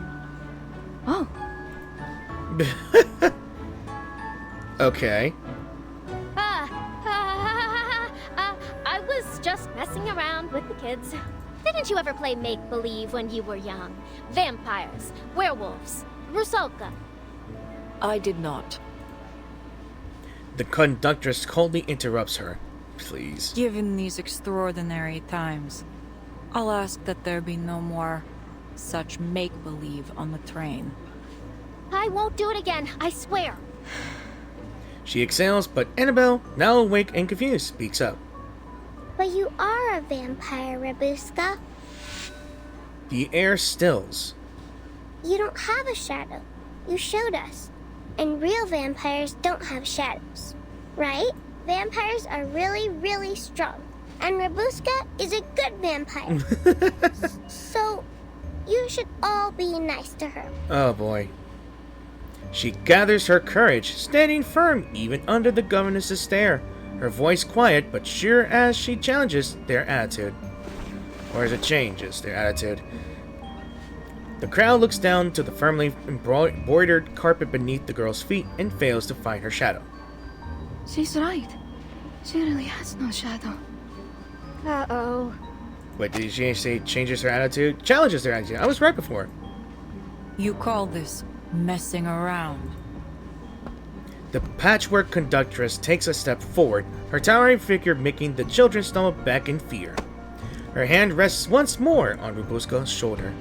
S13: Oh.
S1: Okay.
S7: I was just messing around with the kids. Didn't you ever play make-believe when you were young? Vampires, werewolves, Rusalka.
S2: I did not.
S1: The conductress coldly interrupts her. Please.
S2: Given these extraordinary times, I'll ask that there be no more such make-believe on the train.
S7: I won't do it again, I swear.
S1: She exhales, but Annabelle, now awake and confused, speaks up.
S4: But you are a vampire, Robuska.
S1: The air stills.
S4: You don't have a shadow. You showed us. And real vampires don't have shadows, right? Vampires are really, really strong. And Robuska is a good vampire. So, you should all be nice to her.
S1: Oh boy. She gathers her courage, standing firm even under the governess's stare. Her voice quiet but sure as she challenges their attitude. Or as it changes their attitude. The crowd looks down to the firmly embroidered carpet beneath the girl's feet and fails to find her shadow.
S13: She's right. She really has no shadow.
S7: Uh-oh.
S1: Wait, did she say changes her attitude? Challenges their attitude. I was right before.
S2: You call this messing around?
S1: The patchwork conductress takes a step forward, her towering figure making the children stumble back in fear. Her hand rests once more on Robuska's shoulder,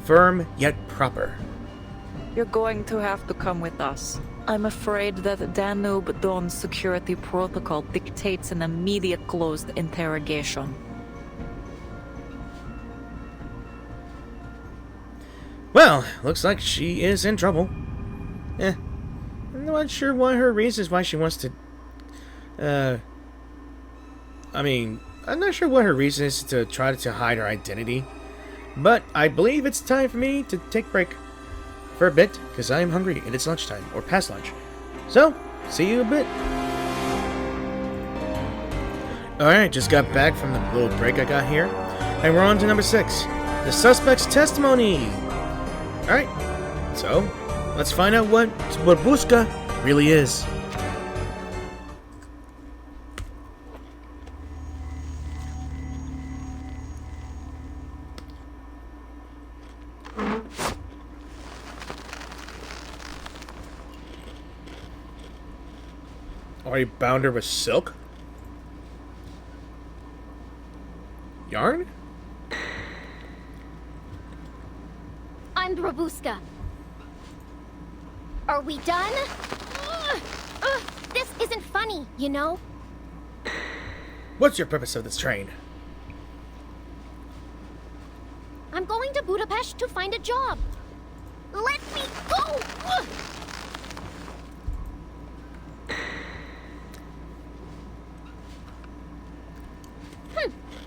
S1: firm yet proper.
S2: You're going to have to come with us. I'm afraid that Danube Dawn's security protocol dictates an immediate closed interrogation.
S1: Well, looks like she is in trouble. I'm not sure what her reasons why she wants to... I'm not sure what her reason is to try to hide her identity. But I believe it's time for me to take a break. For a bit, because I am hungry and it's lunchtime, or past lunch. So, see you in a bit. Alright, just got back from the little break I got here. And we're on to number 6. The suspect's testimony. Alright, so let's find out what Robuska really is. Already bound her with silk? Yarn?
S7: I'm Babushka. Are we done? This isn't funny, you know?
S1: What's your purpose of this train?
S7: I'm going to Budapest to find a job. Let me go!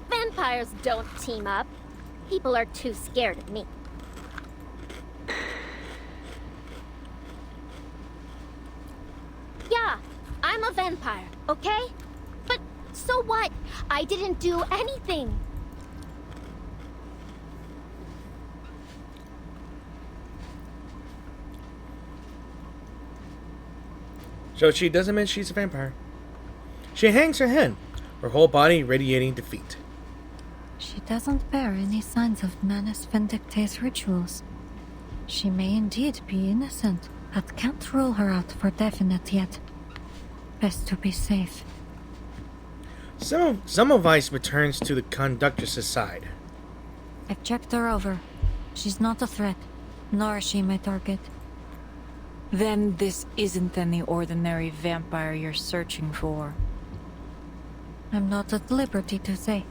S7: Vampires don't team up. People are too scared of me. Yeah, I'm a vampire, okay? But so what? I didn't do anything.
S1: So she doesn't mean she's a vampire. She hangs her head, her whole body radiating defeat.
S12: She doesn't bear any signs of Manus Vindictae's rituals. She may indeed be innocent, but can't rule her out for definite yet. Best to be safe.
S1: Semmelweis returns to the conductress's side.
S12: I've checked her over. She's not a threat, nor is she my target.
S2: Then this isn't any ordinary vampire you're searching for.
S12: I'm not at liberty to say.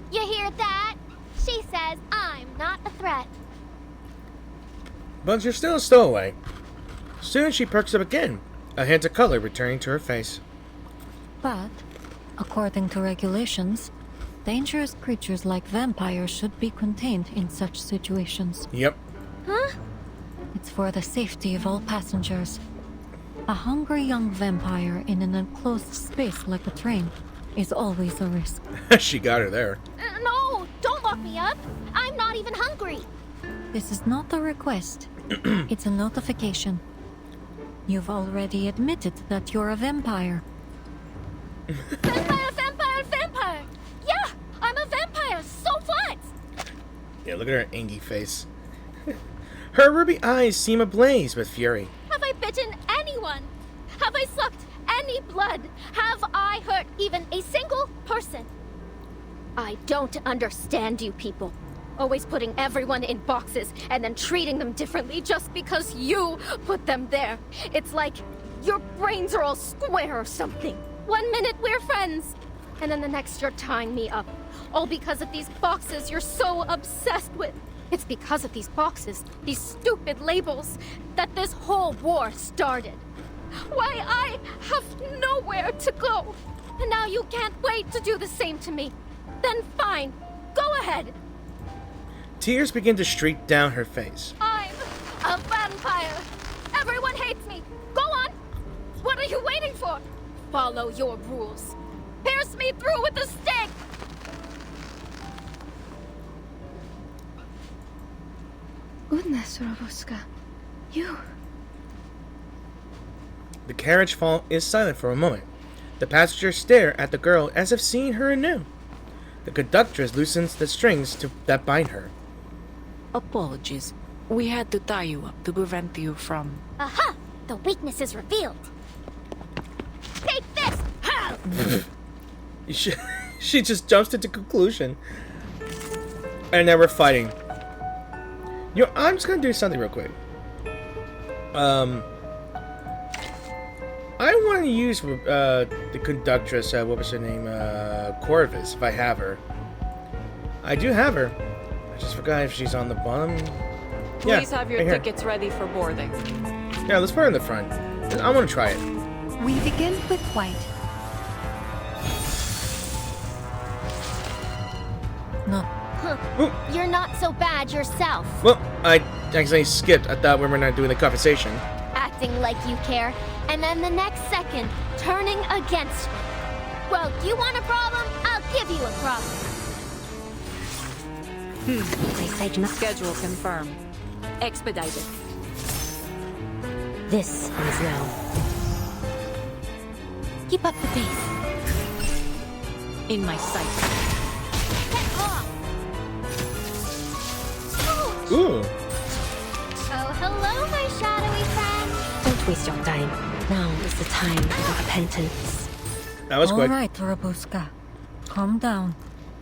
S7: You hear that? She says I'm not a threat.
S1: But you're still a stowaway. Soon she perks up again, a hint of color returning to her face.
S12: But, according to regulations, dangerous creatures like vampires should be contained in such situations.
S1: Yep.
S7: Huh?
S12: It's for the safety of all passengers. A hungry young vampire in an enclosed space like a train is always a risk.
S1: She got her there.
S7: No, don't lock me up. I'm not even hungry.
S12: This is not a request. It's a notification. You've already admitted that you're a vampire.
S7: Vampire! Yeah, I'm a vampire, so what?
S1: Yeah, look at her angy face. Her ruby eyes seem ablaze with fury.
S7: Have I bitten anyone? Have I sucked any blood? Have I hurt even a single person? I don't understand you people. Always putting everyone in boxes and then treating them differently just because you put them there. It's like your brains are all square or something. 1 minute we're friends, and then the next you're tying me up. All because of these boxes you're so obsessed with. It's because of these boxes, these stupid labels, that this whole war started. Why, I have nowhere to go. And now you can't wait to do the same to me. Then fine, go ahead.
S1: Tears begin to streak down her face.
S7: I'm a vampire. Everyone hates me. Go on. What are you waiting for? Follow your rules. Pierce me through with the stake.
S13: Goodness, Babushka. You...
S1: The carriage is silent for a moment. The passengers stare at the girl as if seeing her anew. The conductress loosens the strings that bind her.
S2: Apologies. We had to tie you up to prevent you from...
S7: Aha! The weakness is revealed. Take this! Ha!
S1: She just jumps into conclusion. And now we're fighting. You know, I'm just gonna do something real quick. I want to use the conductress, what was her name? Corvus, if I have her. I do have her. I just forgot if she's on the bottom.
S2: Please have your
S1: right here.
S2: tickets ready for boarding.
S1: Yeah, let's put her in the front. I want to try it.
S19: We begin with white.
S12: No.
S7: Huh. You're not so bad yourself.
S1: Well, I accidentally skipped. I thought we were not doing the conversation.
S7: Acting like you care, and then the next second, turning against me. Well, you want a problem? I'll give you a problem.
S2: Schedule confirmed. Expedited.
S3: This is now.
S7: Keep up the pace.
S2: In my sight.
S7: Get off!
S1: Ooh.
S7: Oh, hello, my shadowy friend.
S3: Don't waste your time. Now is the time of repentance.
S1: That was quick.
S12: All right, Rabuska. Calm down.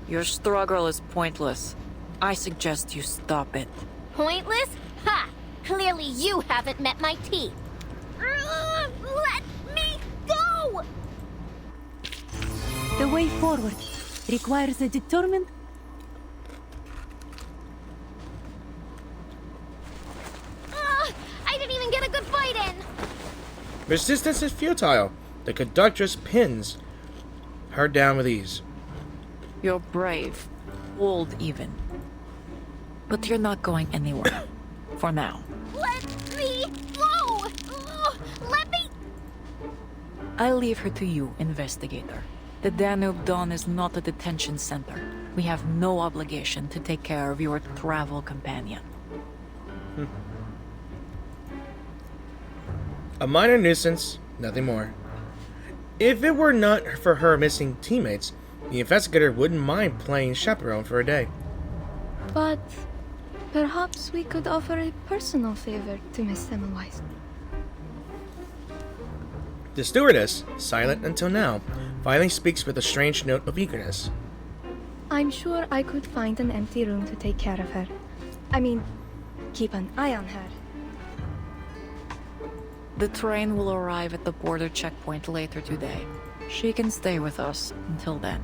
S2: Your struggle is pointless. I suggest you stop it.
S7: Pointless? Ha! Clearly you haven't met my teeth. Let me go!
S11: The way forward requires a determined...
S7: I didn't even get a good fight in.
S1: Resistance is futile. The conductress pins her down with ease.
S2: You're brave. Bold, even. But you're not going anywhere. For now.
S7: Let me go! Let me...
S2: I'll leave her to you, investigator. The Danube Dawn is not a detention center. We have no obligation to take care of your travel companion.
S1: A minor nuisance, nothing more. If it were not for her missing teammates, the investigator wouldn't mind playing chaperone for a day.
S13: But perhaps we could offer a personal favor to Miss Semmelweis.
S1: The stewardess, silent until now, finally speaks with a strange note of eagerness.
S13: I'm sure I could find an empty room to take care of her. I mean, keep an eye on her.
S2: The train will arrive at the border checkpoint later today. She can stay with us until then.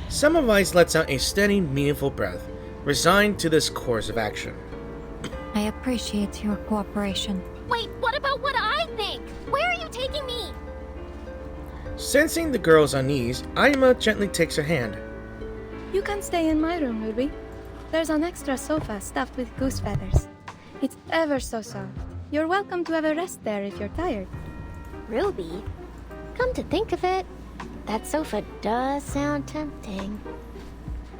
S1: Semmelweis lets out a steady, meaningful breath, resigned to this course of action.
S12: I appreciate your cooperation.
S7: Wait, what about what I think? Where are you taking me?
S1: Sensing the girl's unease, Aima gently takes her hand.
S13: You can stay in my room, Ruby. There's an extra sofa stuffed with goose feathers. It's ever so soft. You're welcome to have a rest there if you're tired.
S4: Ruby? Come to think of it, that sofa does sound tempting.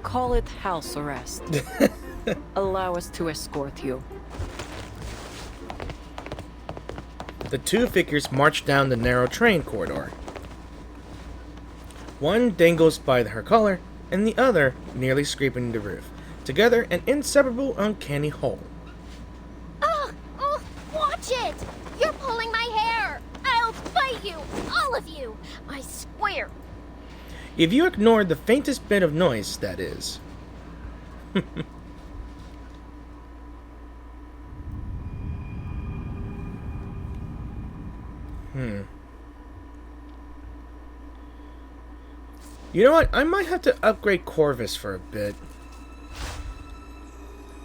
S2: Call it house arrest. Allow us to escort you.
S1: The two figures march down the narrow train corridor. One dangles by her collar, and the other nearly scraping the roof. Together, an inseparable, uncanny whole.
S7: Watch it! You're pulling my hair! I'll fight you! All of you! I swear!
S1: If you ignore the faintest bit of noise, that is. You know what? I might have to upgrade Corvus for a bit.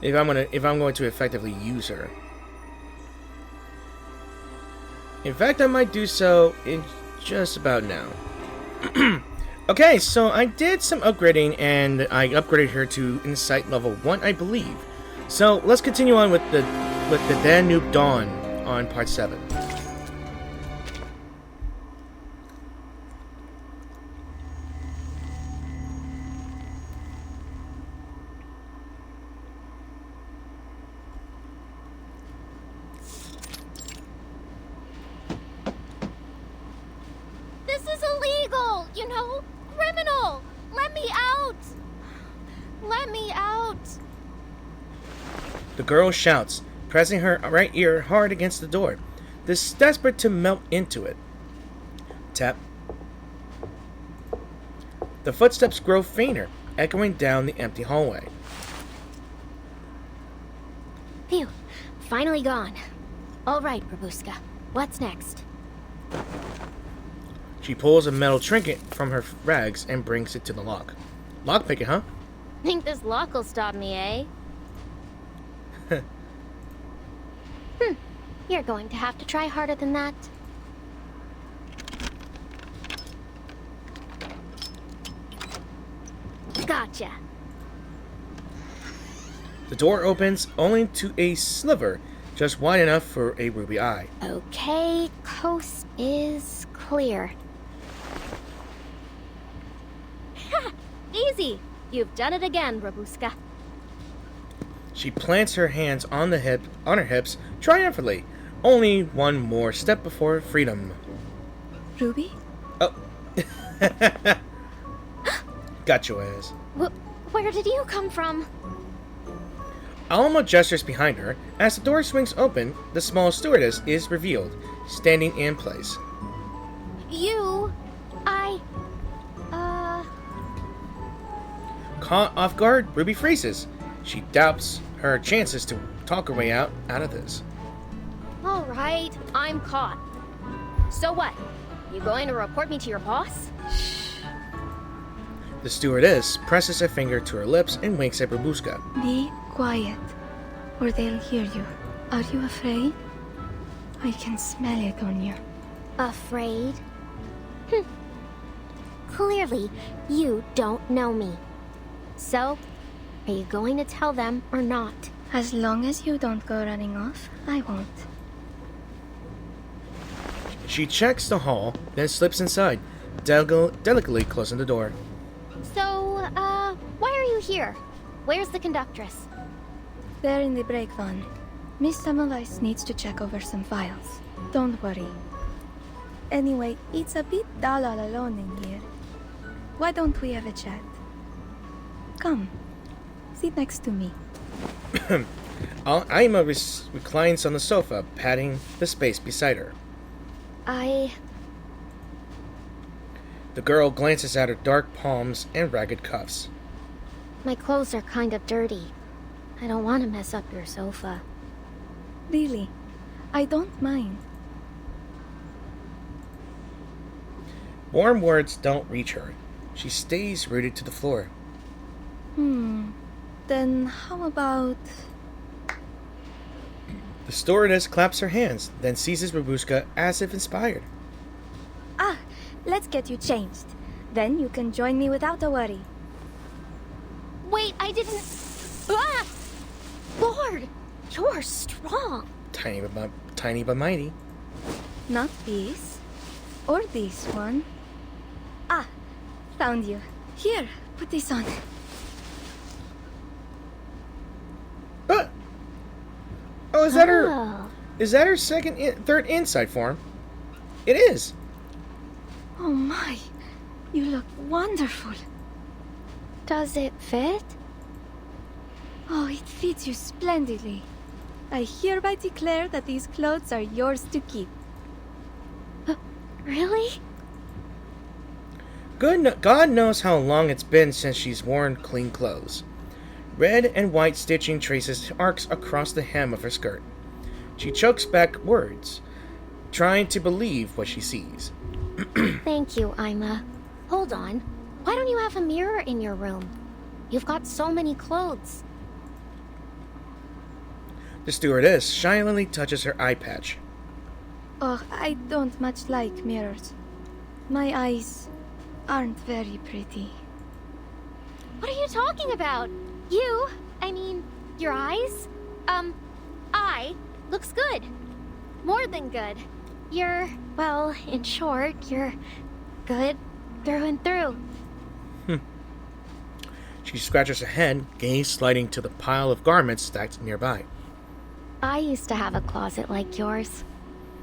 S1: If I'm going to effectively use her. In fact, I might do so in just about now. Okay, so I did some upgrading, and I upgraded her to Insight level 1, I believe. So let's continue on with the Danube Dawn on part 7.
S7: This is illegal, you know? Criminal! Let me out! Let me out!
S1: The girl shouts, pressing her right ear hard against the door, desperate to melt into it. Tap. The footsteps grow fainter, echoing down the empty hallway.
S7: Phew. Finally gone. All right, Babushka. What's next?
S1: She pulls a metal trinket from her rags and brings it to the lock. Lockpick it, huh?
S7: Think this lock will stop me, eh? You're going to have to try harder than that. Gotcha.
S1: The door opens only to a sliver, just wide enough for a ruby eye.
S7: Okay, coast is clear. Ha! Easy! You've done it again, Babushka.
S1: She plants her hands on her hips triumphantly. Only one more step before freedom.
S13: Ruby?
S1: Oh. Got your ass.
S7: Where did you come from?
S1: Alma gestures behind her. As the door swings open, the small stewardess is revealed, standing in place.
S7: You
S1: Caught off guard, Ruby freezes. She doubts her chances to talk her way out of this.
S7: All right, I'm caught. So what? You going to report me to your boss?
S1: The stewardess presses a finger to her lips and winks at Babushka.
S13: Be quiet, or they'll hear you. Are you afraid? I can smell it on you.
S7: Afraid? Clearly, you don't know me. So, are you going to tell them or not?
S13: As long as you don't go running off, I won't.
S1: She checks the hall, then slips inside, delicately closing the door.
S7: So, why are you here? Where's the conductress?
S13: They're in the break van. Miss Semmelweis needs to check over some files. Don't worry. Anyway, it's a bit dull all alone in here. Why don't we have a chat? Come, sit next to me.
S1: Aima reclines on the sofa, patting the space beside her. The girl glances at her dark palms and ragged cuffs.
S7: My clothes are kind of dirty. I don't want to mess up your sofa.
S13: Really, I don't mind.
S1: Warm words don't reach her. She stays rooted to the floor.
S13: Then how about...
S1: The stewardess claps her hands, then seizes Babushka as if inspired.
S13: Let's get you changed. Then you can join me without a worry.
S7: Wait, I didn't... Ah! Lord, you're strong.
S1: Tiny but mighty.
S13: Not this. Or this one. Found you. Here, put this on.
S1: Oh, is that her? Is that her third inside form? It is.
S13: Oh my, you look wonderful.
S7: Does it fit?
S13: Oh, it fits you splendidly. I hereby declare that these clothes are yours to keep.
S7: Really?
S1: God knows how long it's been since she's worn clean clothes. Red and white stitching traces arcs across the hem of her skirt. She chokes back words, trying to believe what she sees.
S7: Thank you, Aima. Hold on. Why don't you have a mirror in your room? You've got so many clothes.
S1: The stewardess shyly touches her eye patch.
S13: Oh, I don't much like mirrors. My eyes aren't very pretty.
S7: What are you talking about? I mean, your eyes? Eye looks good. More than good. Well, in short, you're good through and through.
S1: She scratches her head, gaze sliding to the pile of garments stacked nearby.
S7: I used to have a closet like yours,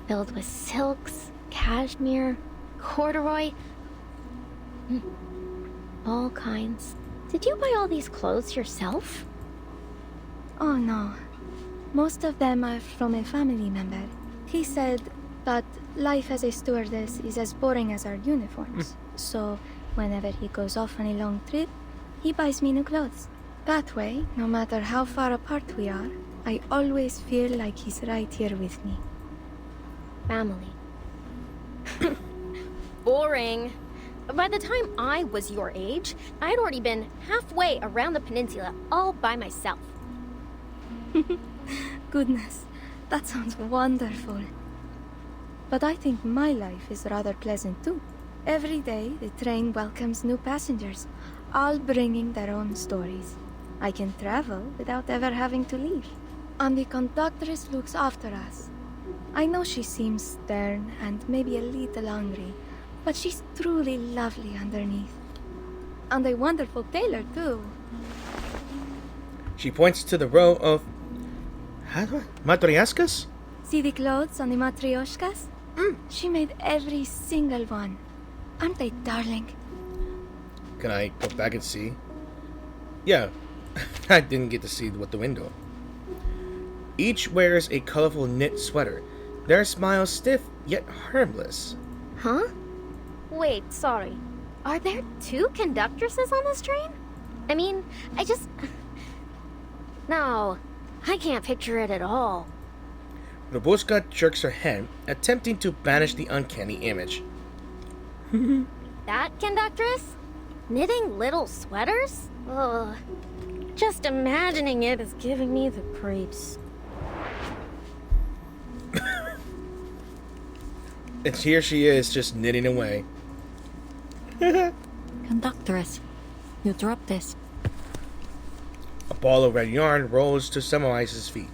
S7: filled with silks, cashmere, corduroy, all kinds. Did you buy all these clothes yourself?
S13: Oh no. Most of them are from a family member. He said that life as a stewardess is as boring as our uniforms. So, whenever he goes off on a long trip, he buys me new clothes. That way, no matter how far apart we are, I always feel like he's right here with me.
S7: Family. Boring. By the time I was your age, I'd already been halfway around the peninsula all by myself.
S13: Goodness, that sounds wonderful. But I think my life is rather pleasant too. Every day, the train welcomes new passengers, all bringing their own stories. I can travel without ever having to leave. And the conductress looks after us. I know she seems stern and maybe a little angry, but she's truly lovely underneath. And a wonderful tailor, too.
S1: She points to the row of... matrioscas?
S13: See the clothes on the matryoshkas? She made every single one. Aren't they darling?
S1: Can I go back and see? Yeah, I didn't get to see with the window. Each wears a colorful knit sweater, their smiles stiff yet harmless.
S7: Huh? Wait, sorry. Are there two conductresses on this train? I mean, No, I can't picture it at all.
S1: Robuska jerks her head, attempting to banish the uncanny image.
S7: That conductress? Knitting little sweaters? Ugh. Just imagining it is giving me the creeps.
S1: And here she is, just knitting away.
S12: Conductress, you dropped this.
S1: A ball of red yarn rolls to Samwise' feet.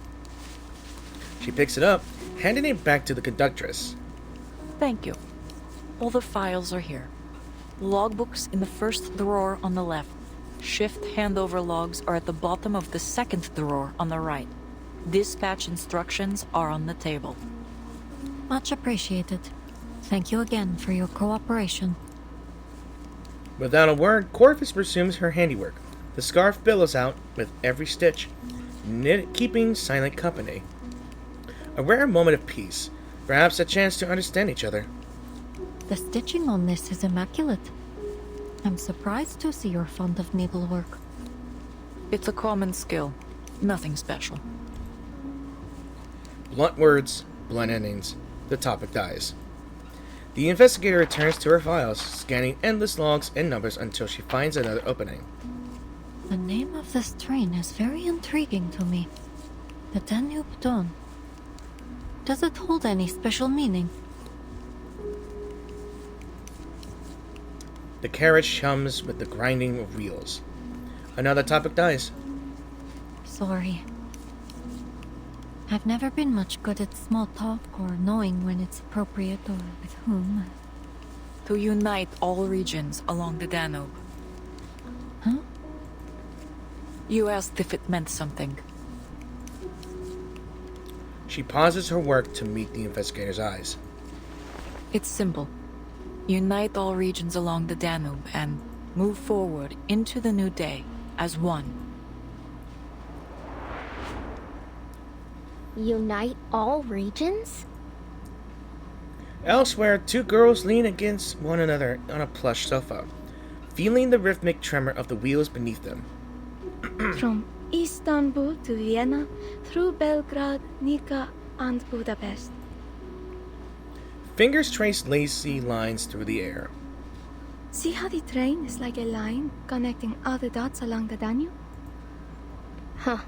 S1: She picks it up, handing it back to the conductress.
S2: Thank you. All the files are here. Logbooks in the first drawer on the left. Shift handover logs are at the bottom of the second drawer on the right. Dispatch instructions are on the table.
S12: Much appreciated. Thank you again for your cooperation.
S1: Without a word, Corvus resumes her handiwork. The scarf billows out with every stitch, keeping silent company. A rare moment of peace, perhaps a chance to understand each other.
S12: The stitching on this is immaculate. I'm surprised to see you're fond of needlework.
S2: It's a common skill. Nothing special.
S1: Blunt words, blunt endings. The topic dies. The investigator returns to her files, scanning endless logs and numbers until she finds another opening.
S12: The name of this train is very intriguing to me. The Danube Dawn. Does it hold any special meaning?
S1: The carriage hums with the grinding of wheels. Another topic dies.
S12: Sorry. I've never been much good at small talk or knowing when it's appropriate or with whom.
S2: To unite all regions along the Danube.
S12: Huh?
S2: You asked if it meant something.
S1: She pauses her work to meet the investigator's eyes.
S2: It's simple. Unite all regions along the Danube and move forward into the new day as one.
S7: Unite all regions?
S1: Elsewhere, two girls lean against one another on a plush sofa, feeling the rhythmic tremor of the wheels beneath them.
S13: From Istanbul to Vienna, through Belgrade, Nika, and Budapest.
S1: Fingers trace lacy lines through the air.
S13: See how the train is like a line connecting all the dots along the Danube?
S7: Huh.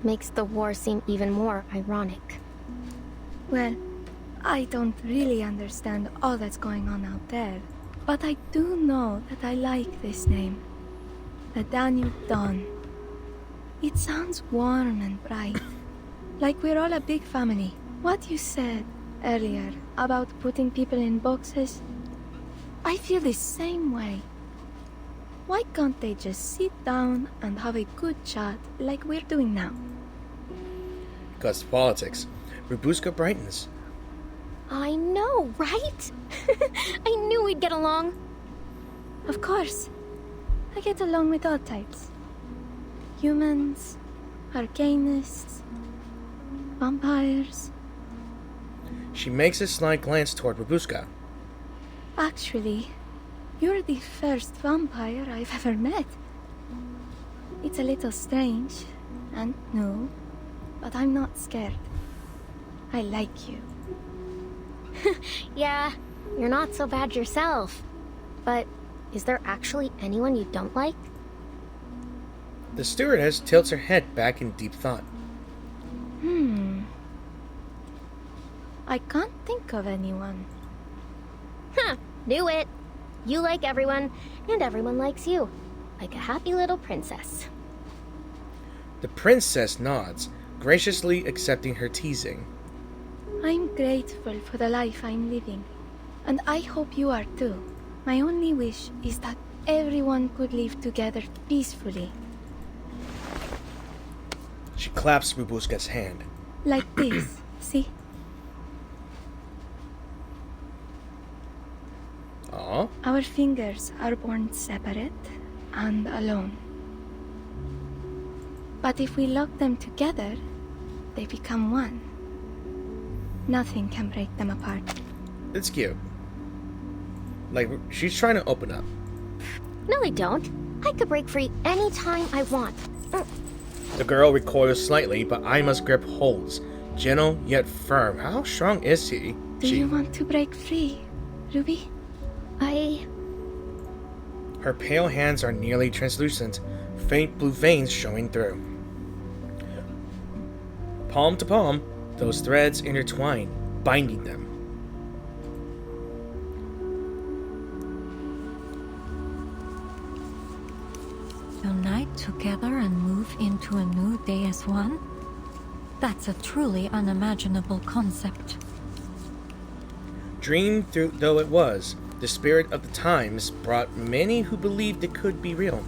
S7: Makes the war seem even more ironic.
S13: Well, I don't really understand all that's going on out there, but I do know that I like this name. The Danube Dawn. It sounds warm and bright, like we're all a big family. What you said earlier about putting people in boxes, I feel the same way. Why can't they just sit down and have a good chat like we're doing now?
S1: Because politics. Robuska brightens.
S7: I know, right? I knew we'd get along.
S13: Of course. I get along with all types. Humans, arcanists, vampires.
S1: She makes a sly glance toward Robuska.
S13: Actually, you're the first vampire I've ever met. It's a little strange and new, but I'm not scared. I like you.
S7: Yeah, you're not so bad yourself. But is there actually anyone you don't like?
S1: The stewardess tilts her head back in deep thought.
S13: I can't think of anyone.
S7: Huh, knew it. You like everyone, and everyone likes you. Like a happy little princess.
S1: The princess nods, graciously accepting her teasing.
S13: I'm grateful for the life I'm living, and I hope you are too. My only wish is that everyone could live together peacefully.
S1: She claps Robuska's hand.
S13: Like this, see?
S1: Aww.
S13: Our fingers are born separate and alone. But if we lock them together, they become one. Nothing can break them apart.
S1: It's cute. Like, she's trying to open up.
S7: No, they don't. I could break free anytime I want.
S1: The girl recoils slightly, but Aima's grip holds, gentle yet firm. How strong is he?
S13: Do you want to break free, Ruby?
S1: Her pale hands are nearly translucent, faint blue veins showing through. Palm to palm, those threads intertwine, binding them.
S12: Unite together and move into a new day as one? That's a truly unimaginable concept.
S1: Dreamed through though it was, the spirit of the times brought many who believed it could be real,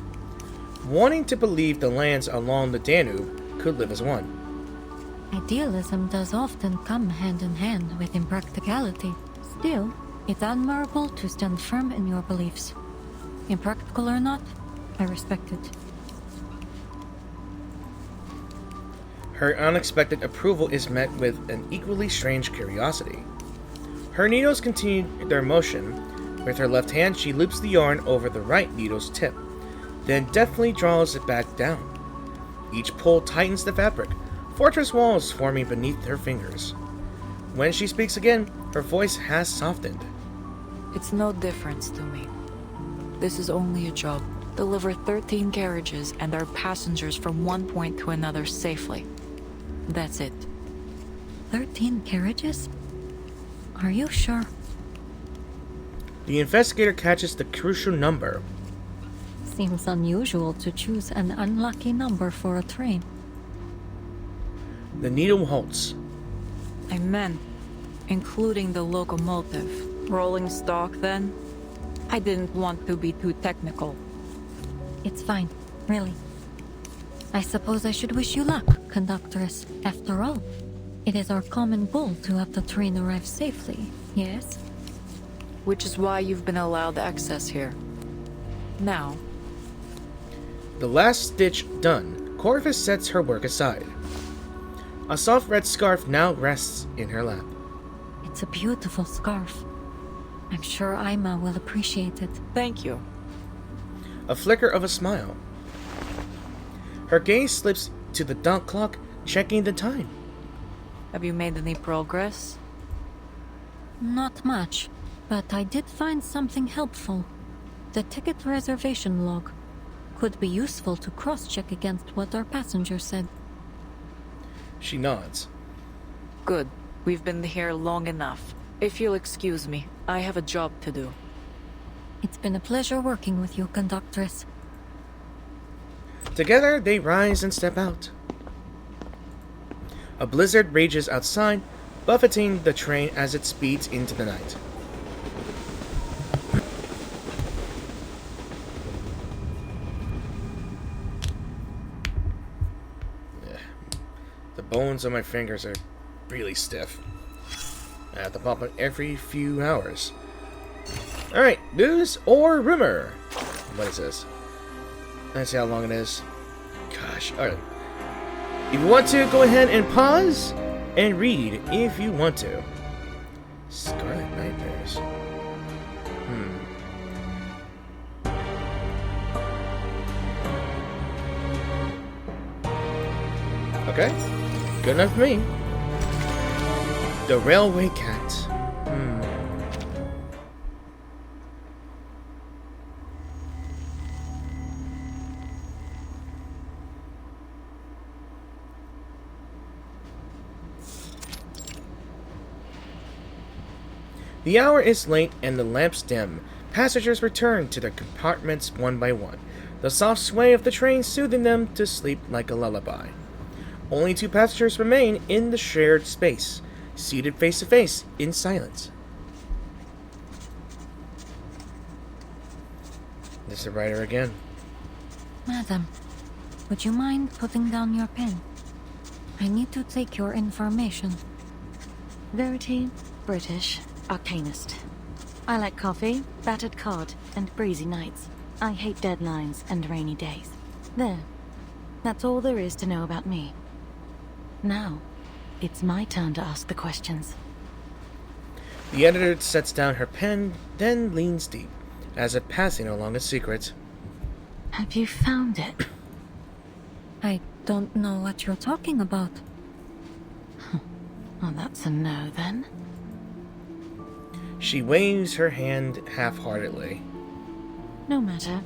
S1: wanting to believe the lands along the Danube could live as one.
S12: Idealism does often come hand in hand with impracticality. Still, it's admirable to stand firm in your beliefs. Impractical or not, I respect it.
S1: Her unexpected approval is met with an equally strange curiosity. Her needles continue their motion. With her left hand, she loops the yarn over the right needle's tip, then deftly draws it back down. Each pull tightens the fabric, fortress walls forming beneath her fingers. When she speaks again, her voice has softened.
S2: It's no difference to me. This is only a job. Deliver 13 carriages and our passengers from one point to another safely. That's it.
S12: 13 carriages? Are you sure?
S1: The investigator catches the crucial number.
S12: Seems unusual to choose an unlucky number for a train.
S1: The needle halts.
S2: I meant, including the locomotive. Rolling stock, then? I didn't want to be too technical.
S12: It's fine, really. I suppose I should wish you luck, conductress. After all, it is our common goal to have the train arrive safely, yes?
S2: Which is why you've been allowed access here. Now.
S1: The last stitch done, Corvus sets her work aside. A soft red scarf now rests in her lap.
S12: It's a beautiful scarf. I'm sure Aima will appreciate it.
S2: Thank you.
S1: A flicker of a smile. Her gaze slips to the dot clock, checking the time.
S2: Have you made any progress?
S12: Not much, but I did find something helpful. The ticket reservation log could be useful to cross-check against what our passenger said.
S1: She nods.
S2: Good. We've been here long enough. If you'll excuse me, I have a job to do.
S12: It's been a pleasure working with you, conductress.
S1: Together, they rise and step out. A blizzard rages outside, buffeting the train as it speeds into the night. The bones of my fingers are really stiff. I have to pop it every few hours. Alright, news or rumor? What is this? Let's see how long it is. Gosh, alright. If you want to, go ahead and pause and read if you want to. Scarlet Nightmares. Okay, good enough for me. The Railway Cat. The hour is late and the lamps dim. Passengers return to their compartments one by one, the soft sway of the train soothing them to sleep like a lullaby. Only 2 passengers remain in the shared space, seated face to face in silence. There's the writer again.
S12: Madam, would you mind putting down your pen? I need to take your information.
S6: Verity, British, Arcanist. I like coffee, battered cod, and breezy nights. I hate deadlines and rainy days. There. That's all there is to know about me. Now, it's my turn to ask the questions.
S1: The editor sets down her pen, then leans deep, as if passing along a secret.
S6: Have you found it?
S12: I don't know what you're talking about.
S6: Well, that's a no then.
S1: She waves her hand half-heartedly.
S6: No matter.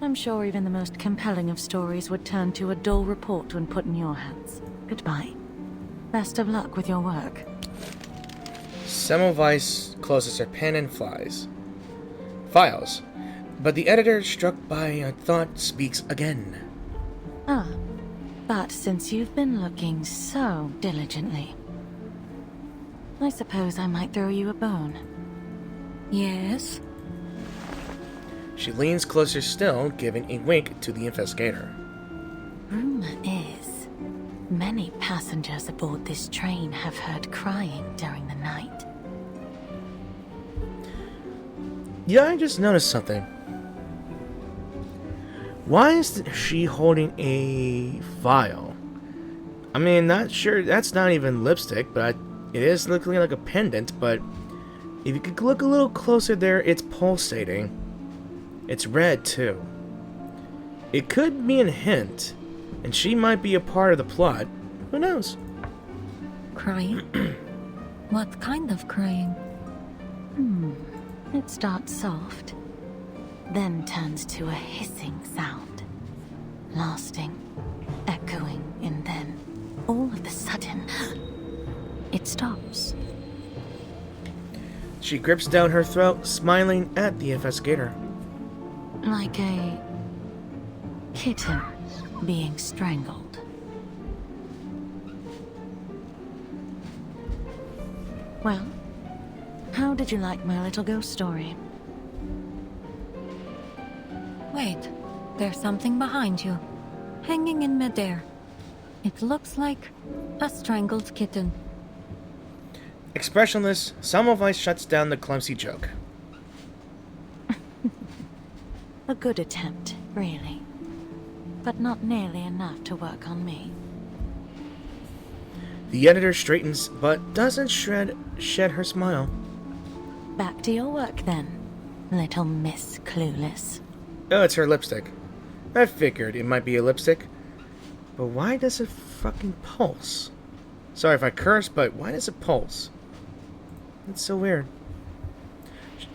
S6: I'm sure even the most compelling of stories would turn to a dull report when put in your hands. Goodbye. Best of luck with your work.
S1: Semmelweis closes her pen and files. But the editor, struck by a thought, speaks again.
S6: Ah, but since you've been looking so diligently, I suppose I might throw you a bone.
S12: Yes?
S1: She leans closer still, giving a wink to the investigator.
S6: Rumor is, many passengers aboard this train have heard crying during the night.
S1: Yeah, I just noticed something. Why is she holding a vial? I mean, not sure, that's not even lipstick, but it is looking like a pendant, but if you could look a little closer there, it's pulsating. It's red, too. It could be a hint, and she might be a part of the plot. Who knows?
S12: Crying? What kind of crying?
S6: It starts soft, then turns to a hissing sound, lasting, echoing, and then, all of a sudden, it stops.
S1: She grips down her throat, smiling at the investigator.
S6: Like a kitten being strangled. Well, how did you like my little ghost story?
S12: Wait, there's something behind you, hanging in midair. It looks like a strangled kitten.
S1: Expressionless, Semmelweis shuts down the clumsy joke.
S6: A good attempt, really. But not nearly enough to work on me.
S1: The editor straightens, but doesn't shed her smile.
S6: Back to your work, then, little Miss Clueless.
S1: Oh, it's her lipstick. I figured it might be a lipstick. But why does it fucking pulse? Sorry if I curse, but why does it pulse? It's so weird.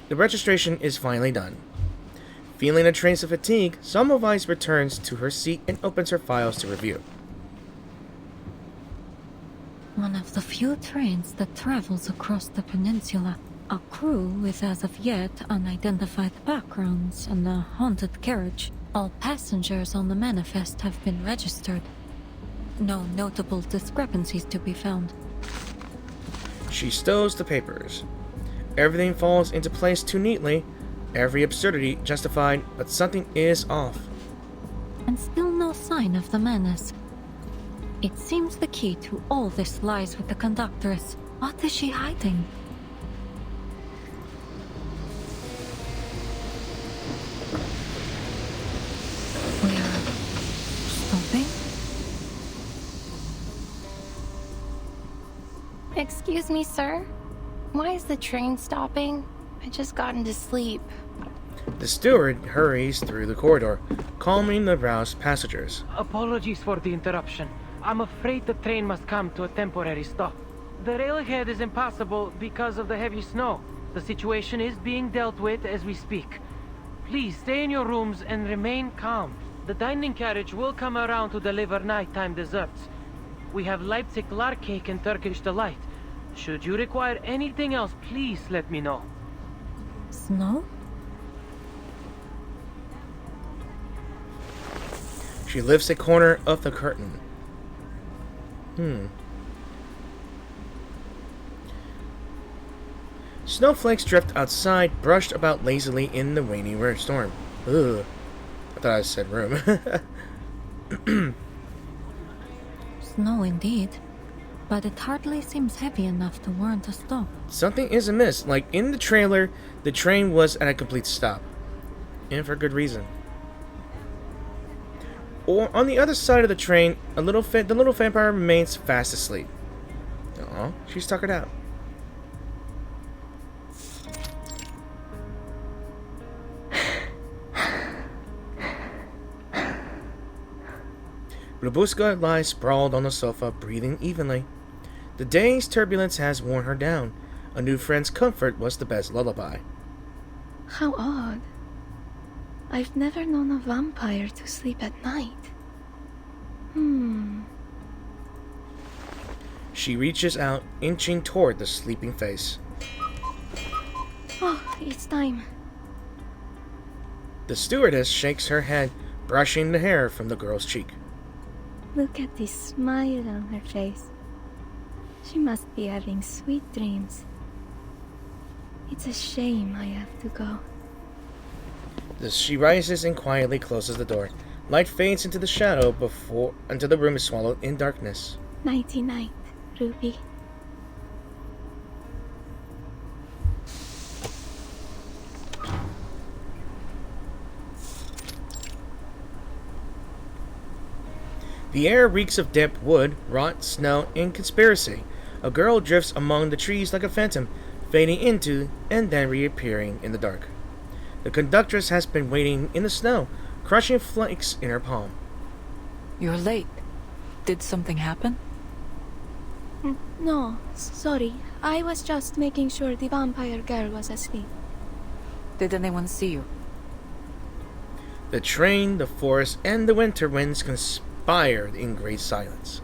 S1: The registration is finally done. Feeling a trace of fatigue, Semmelweis returns to her seat and opens her files to review.
S12: One of the few trains that travels across the peninsula. A crew with as of yet unidentified backgrounds and a haunted carriage. All passengers on the manifest have been registered. No notable discrepancies to be found.
S1: She stows the papers. Everything falls into place too neatly. Every absurdity justified, but something is off.
S12: And still no sign of the menace. It seems the key to all this lies with the conductress. What is she hiding? We're stopping?
S20: Excuse me, sir? Why is the train stopping? I just got into sleep.
S1: The steward hurries through the corridor, calming the roused passengers.
S21: Apologies for the interruption. I'm afraid the train must come to a temporary stop. The railhead is impassable because of the heavy snow. The situation is being dealt with as we speak. Please stay in your rooms and remain calm. The dining carriage will come around to deliver nighttime desserts. We have Leipzig lark cake and Turkish delight. Should you require anything else, please let me know.
S12: Snow?
S1: She lifts a corner of the curtain. Snowflakes drift outside, brushed about lazily in the rainy storm. Ugh. I thought I said room.
S12: Snow indeed. But it hardly seems heavy enough to warrant a stop.
S1: Something is amiss. Like in the trailer, the train was at a complete stop. And for good reason. Or on the other side of the train, the little vampire remains fast asleep. Aw, she's tuckered out. Lubuska lies sprawled on the sofa, breathing evenly. The day's turbulence has worn her down. A new friend's comfort was the best lullaby.
S13: How odd. I've never known a vampire to sleep at night.
S1: She reaches out, inching toward the sleeping face.
S13: Oh, it's time.
S1: The stewardess shakes her head, brushing the hair from the girl's cheek.
S13: Look at this smile on her face. She must be having sweet dreams. It's a shame I have to go.
S1: She rises and quietly closes the door. Light fades into the shadow until the room is swallowed in darkness.
S13: Nighty-night, Ruby.
S1: The air reeks of damp wood, rot, snow, and conspiracy. A girl drifts among the trees like a phantom, fading into and then reappearing in the dark. The conductress has been waiting in the snow, crushing flakes in her palm.
S2: You're late. Did something happen?
S13: No, sorry. I was just making sure the vampire girl was asleep.
S2: Did anyone see you?
S1: The train, the forest, and the winter winds conspired in great silence.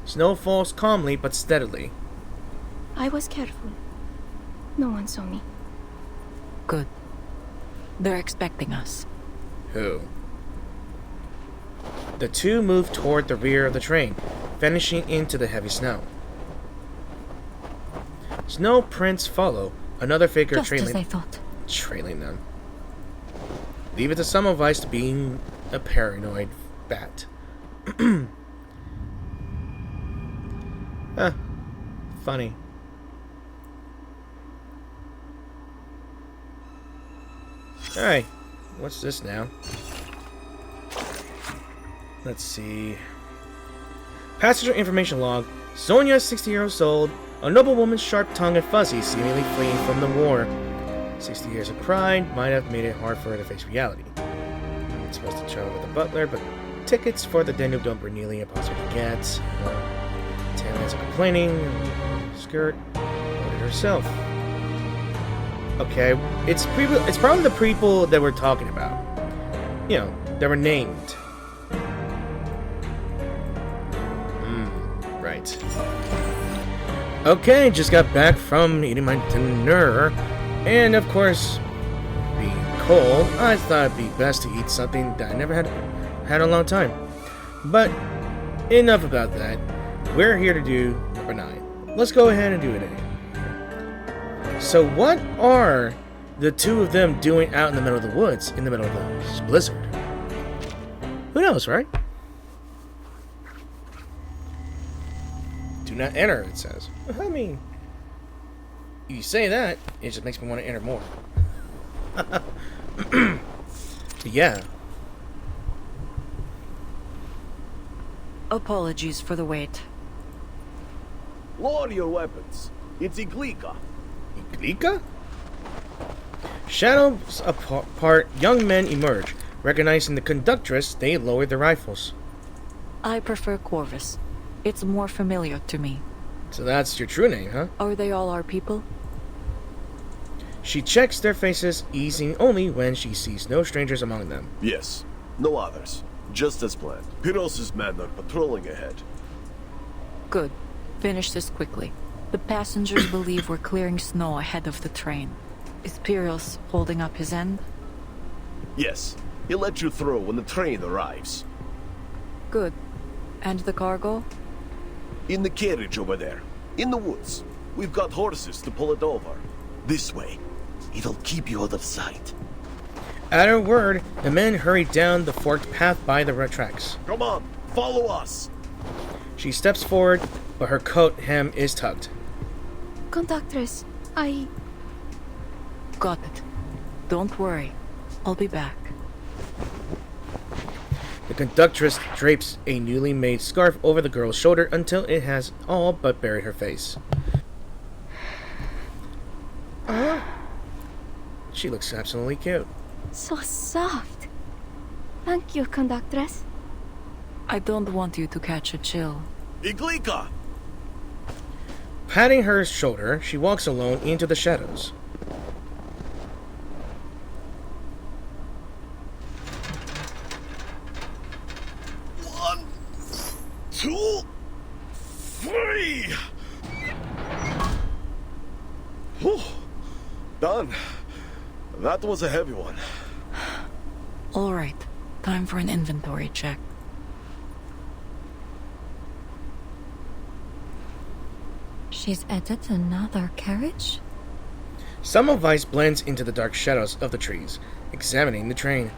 S1: Snow falls calmly but steadily.
S13: I was careful. No one saw me.
S2: Good. They're expecting us.
S1: Who? The two move toward the rear of the train, vanishing into the heavy snow. Snow prints follow, another figure
S12: Just as I thought.
S1: trailing them. Leave it to Semmelweis being a paranoid bat. Funny. Alright, what's this now? Let's see. Passenger information log. Sonia, 60 years old, a noblewoman, sharp-tongued and fuzzy, seemingly fleeing from the war. 60 years of pride might have made it hard for her to face reality. I'm supposed to travel with the butler, but tickets for the Danube don't bring nearly impossible to get. 10 minutes of complaining. Skirt. Ordered herself. Okay, it's probably the people that we're talking about. You know, that were named. Right. Okay, just got back from eating my dinner. And of course, being cold, I thought it'd be best to eat something that I never had in a long time. But enough about that. We're here to do number 9. Let's go ahead and do it anyway. So what are the two of them doing out in the middle of the woods, in the middle of the blizzard? Who knows, right? Do not enter, it says. I mean, you say that, it just makes me want to enter more. Yeah.
S2: Apologies for the wait.
S9: Lower your weapons. It's Iglika.
S1: Iglika? Shadows apart, young men emerge. Recognizing the conductress, they lower their rifles.
S2: I prefer Corvus. It's more familiar to me.
S1: So that's your true name, huh?
S2: Are they all our people?
S1: She checks their faces, easing only when she sees no strangers among them.
S9: Yes, no others. Just as planned. Pyros' men are patrolling ahead.
S2: Good. Finish this quickly. The passengers believe we're clearing snow ahead of the train. Is Pyros holding up his end?
S9: Yes, he'll let you through when the train arrives.
S2: Good. And the cargo?
S9: In the carriage over there. In the woods. We've got horses to pull it over. This way. It'll keep you out of sight.
S1: At her word, the men hurry down the forked path by the tracks.
S9: Come on, follow us.
S1: She steps forward, but her coat hem is tugged.
S13: Conductress, I...
S2: Got it. Don't worry. I'll be back.
S1: The conductress drapes a newly made scarf over the girl's shoulder until it has all but buried her face. She looks absolutely cute.
S13: So soft. Thank you, conductress.
S2: I don't want you to catch a chill.
S9: Iglika!
S1: Patting her shoulder, she walks alone into the shadows.
S9: One, two, three! Whew. Done. That was a heavy one.
S2: Alright, time for an inventory check.
S12: She's added another carriage?
S1: Semmelweis blends into the dark shadows of the trees, examining the train.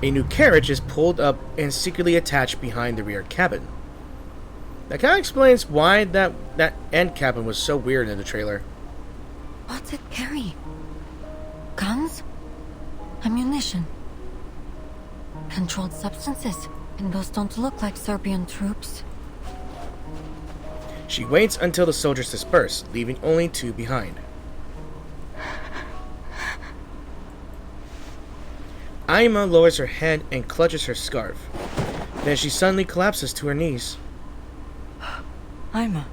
S1: A new carriage is pulled up and secretly attached behind the rear cabin. That kind of explains why that end cabin was so weird in the trailer.
S12: What's it carry? Guns? Ammunition? Controlled substances? And those don't look like Serbian troops.
S1: She waits until the soldiers disperse, leaving only two behind. Aima lowers her head and clutches her scarf. Then she suddenly collapses to her knees.
S2: Aima.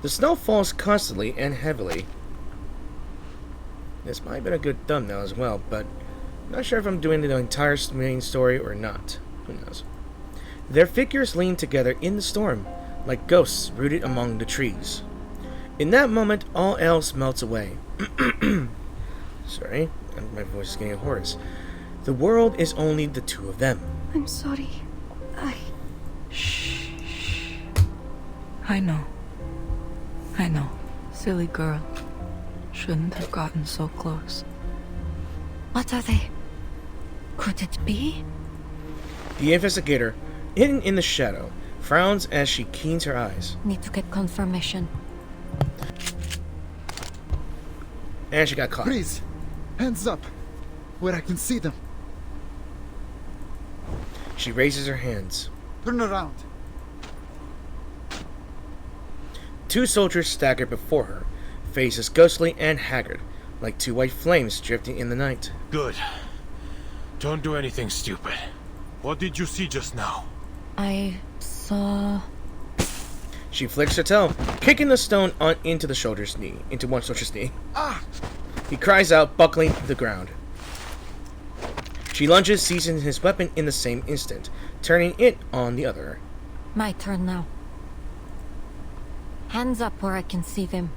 S1: The snow falls constantly and heavily. This might have been a good thumbnail as well, but I'm not sure if I'm doing the entire main story or not. Who knows? Their figures lean together in the storm, like ghosts rooted among the trees. In that moment, all else melts away. Sorry, my voice is getting hoarse. The world is only the two of them.
S13: I'm sorry.
S2: Shh. I know. Silly girl. Shouldn't have gotten so close.
S12: What are they? Could it be?
S1: The investigator, hidden in the shadow, frowns as she keens her eyes.
S12: Need to get confirmation.
S1: And she got caught.
S8: Please, hands up, where I can see them.
S1: She raises her hands.
S8: Turn around.
S1: Two soldiers stagger before her, faces ghostly and haggard, like two white flames drifting in the night.
S22: Good. Don't do anything stupid. What did you see just now?
S12: I saw...
S1: She flicks her tail, kicking the stone into one soldier's knee.
S8: Ah!
S1: He cries out, buckling to the ground. She lunges, seizing his weapon in the same instant, turning it on the other.
S12: My turn now. Hands up where I can see them.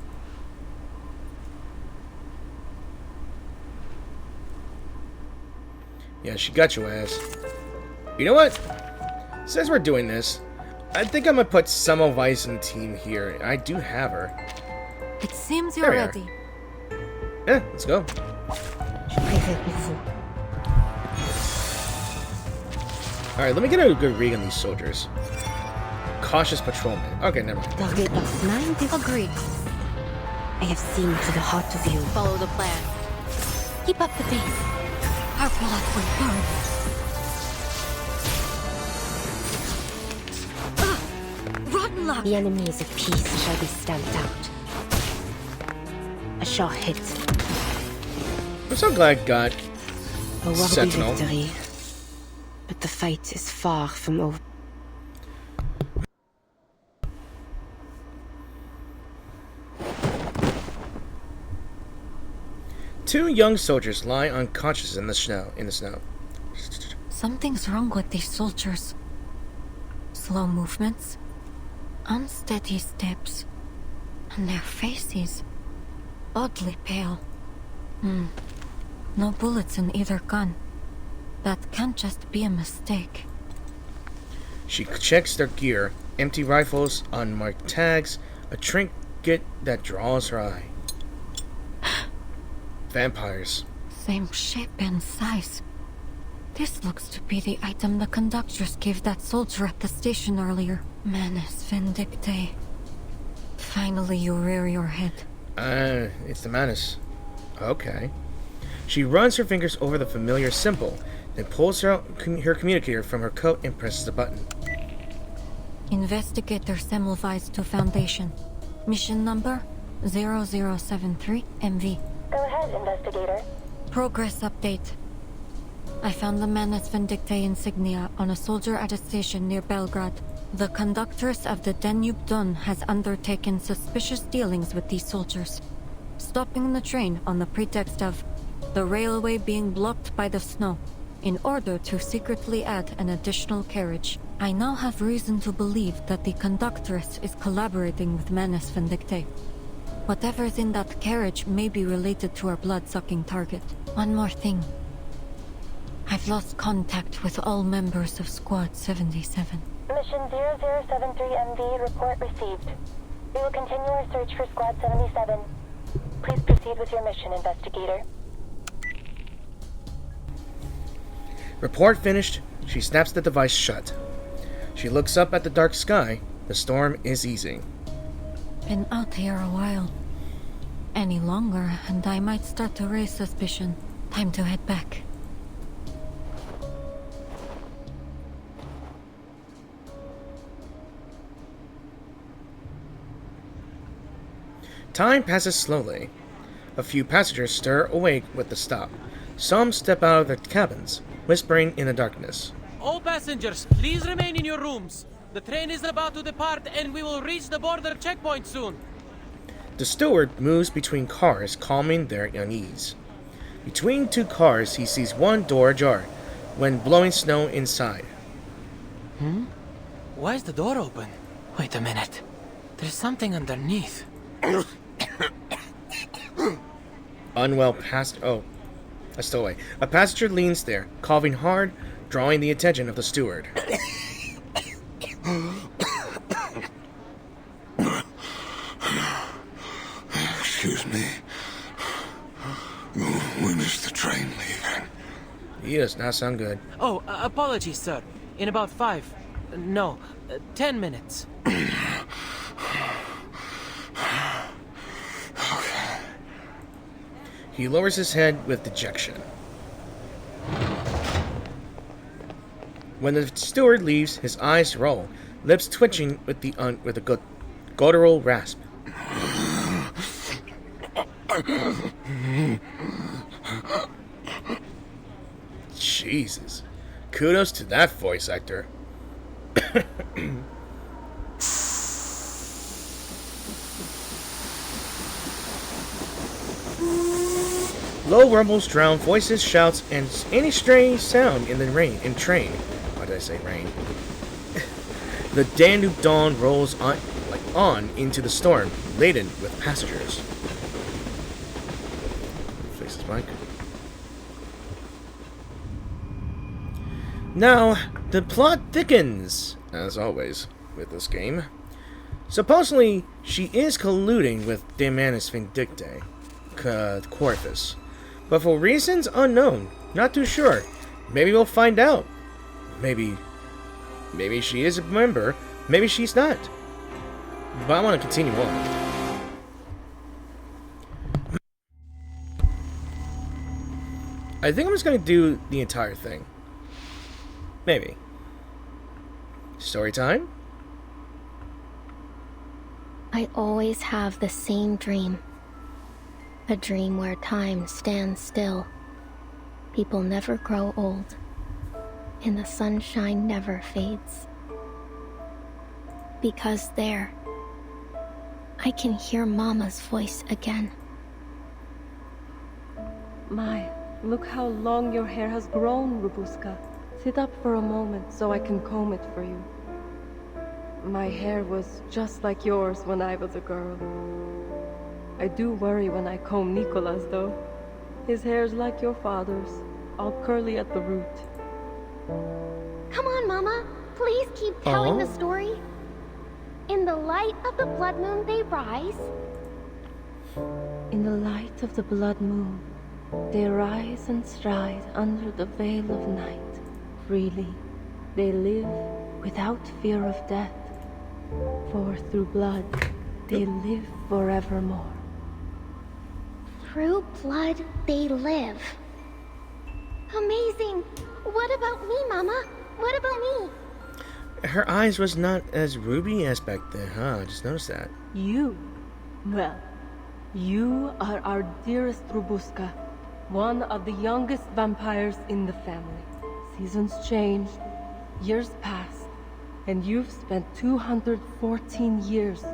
S1: Yeah, she got your ass. You know what? Since we're doing this, I think I'm gonna put Semmelweis in the team here. I do have her.
S12: It seems you're ready.
S1: Yeah, let's go. Alright, let me get a good read on these soldiers. Cautious patrolman. Okay, never mind.
S12: Agreed.
S3: I have seen to the heart of you.
S20: Follow the plan.
S3: Keep up the pace.
S12: Our blood will burn. Rotten luck.
S3: The enemies of peace shall be stamped out. A shot hit.
S1: I'm so glad I got
S3: A worthy
S1: Sentinel.
S3: victory. But the fight is far from over.
S1: Two young soldiers lie unconscious in the snow.
S12: Something's wrong with these soldiers. Slow movements, unsteady steps, and their faces oddly pale. No bullets in either gun. That can't just be a mistake.
S1: She checks their gear, empty rifles, unmarked tags, a trinket that draws her eye. Vampires.
S12: Same shape and size. This looks to be the item the conductors gave that soldier at the station earlier. Manus Vindictae. Finally you rear your head.
S1: It's the Manus. Okay. She runs her fingers over the familiar symbol, then pulls her communicator from her coat and presses the button.
S12: Investigator Semmelweis to Foundation. Mission number 0073 MV.
S5: Go ahead, investigator.
S12: Progress update. I found the Manus Vindictae insignia on a soldier at a station near Belgrade. The conductress of the Danube Don has undertaken suspicious dealings with these soldiers, stopping the train on the pretext of the railway being blocked by the snow, in order to secretly add an additional carriage. I now have reason to believe that the conductress is collaborating with Manus Vindictae. Whatever's in that carriage may be related to our blood-sucking target. One more thing. I've lost contact with all members of Squad 77.
S5: Mission 0073 MV, report received. We will continue our search for Squad 77. Please proceed with your mission, investigator.
S1: Report finished. She snaps the device shut. She looks up at the dark sky. The storm is easing.
S12: Been out here a while. Any longer, and I might start to raise suspicion. Time to head back.
S1: Time passes slowly. A few passengers stir awake with the stop. Some step out of their cabins, whispering in the darkness.
S21: All passengers, please remain in your rooms. The train is about to depart and we will reach the border checkpoint soon.
S1: The steward moves between cars, calming their unease. Between two cars, he sees one door ajar, when blowing snow inside.
S21: Why is the door open? Wait a minute. There's something underneath.
S1: Unwell past. Oh, I stole away. A passenger leans there, coughing hard, drawing the attention of the steward.
S14: Excuse me. When is the train leaving?
S1: He does not sound good.
S21: Oh, apologies, sir. In about 10 minutes.
S1: He lowers his head with dejection. When the steward leaves, his eyes roll, lips twitching with a guttural rasp. Jesus. Kudos to that voice actor. Low rumbles drown voices, shouts, and any stray sound in the train. Why did I say rain? The Danube Dawn rolls on into the storm, laden with passengers. Fix this mic. Now, the plot thickens, as always, with this game. Supposedly, she is colluding with De Manus Vindictae, Quarthus. But for reasons unknown, not too sure. Maybe we'll find out. Maybe she is a member, maybe she's not. But I want to continue on. I think I'm just going to do the entire thing. Maybe. Story time?
S4: I always have the same dream. A dream where time stands still. People never grow old. And the sunshine never fades. Because there, I can hear Mama's voice again.
S23: My, look how long your hair has grown, Rubuska. Sit up for a moment so I can comb it for you. My hair was just like yours when I was a girl. I do worry when I comb Nicolas, though. His hair's like your father's, all curly at the root.
S7: Come on, Mama. Please keep telling the story. In the light of the blood moon they rise.
S23: In the light of the blood moon, they rise and stride under the veil of night. Freely, they live without fear of death. For through blood, they live forevermore.
S7: Through blood they live. Amazing. What about me, Mama? What about me?
S1: Her eyes was not as ruby as back then, huh? I just noticed that.
S23: You? Well, you are our dearest Robuska, one of the youngest vampires in the family. Seasons changed, years passed, and you've spent 214 years,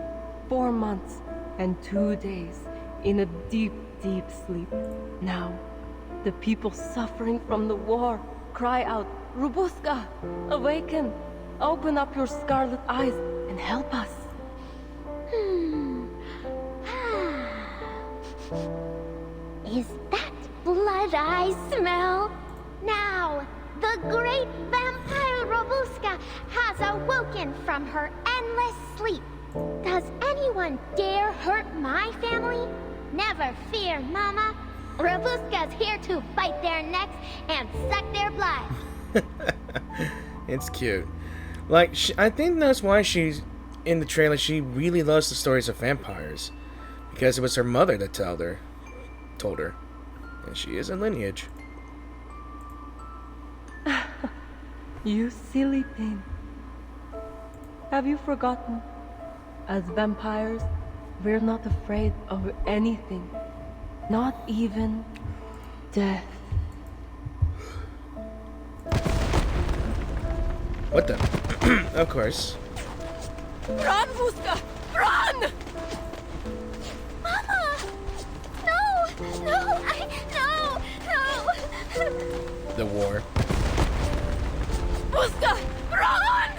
S23: 4 months, and 2 days in a deep, deep sleep. Now, the people suffering from the war cry out, Robuska, awaken! Open up your scarlet eyes and help us.
S7: Is that blood I smell? Now, the great vampire Robuska has awoken from her endless sleep. Does anyone dare hurt my family? Never fear, Mama. Robuska's here to bite their necks and suck their blood.
S1: It's cute. Like, I think that's why she's in the trailer. She really loves the stories of vampires, because it was her mother that told her, and she is a lineage.
S23: You silly thing. Have you forgotten? As vampires, we're not afraid of anything. Not even death.
S1: What the? Of course.
S23: Run, Buska! Run!
S7: Mama! No! No!
S1: The war.
S23: Buska! Run!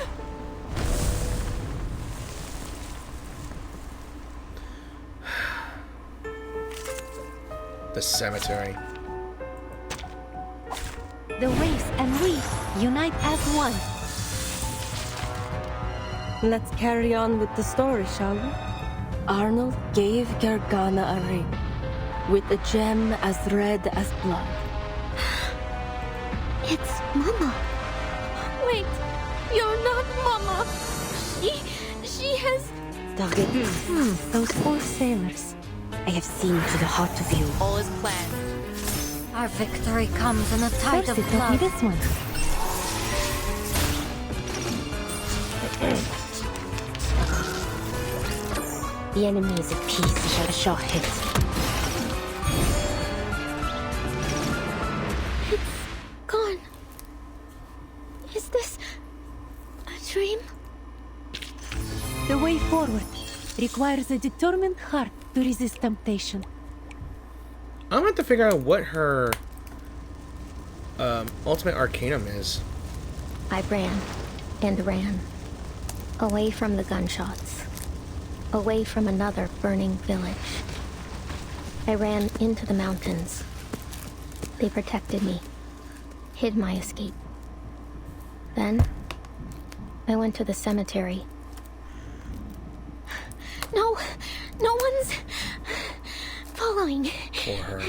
S1: The cemetery.
S10: The race and we unite as one.
S23: Let's carry on with the story, shall we? Arnold gave Gargana a ring, with a gem as red as blood.
S7: It's Mama. Wait, you're not Mama. She has...
S10: Those poor sailors. I have seen to the heart of you.
S2: All is planned.
S12: Our victory comes in a tide of
S10: First, it will be
S12: blood.
S10: this one. The enemy is at peace. A shot hit.
S7: It's gone. Is this a dream?
S10: The way forward requires a determined heart to resist temptation.
S1: I'm gonna have to figure out what her ultimate arcanum is.
S4: I ran and ran. Away from the gunshots. Away from another burning village. I ran into the mountains. They protected me. Hid my escape. Then, I went to the cemetery.
S7: No! No one's... following.
S1: For her.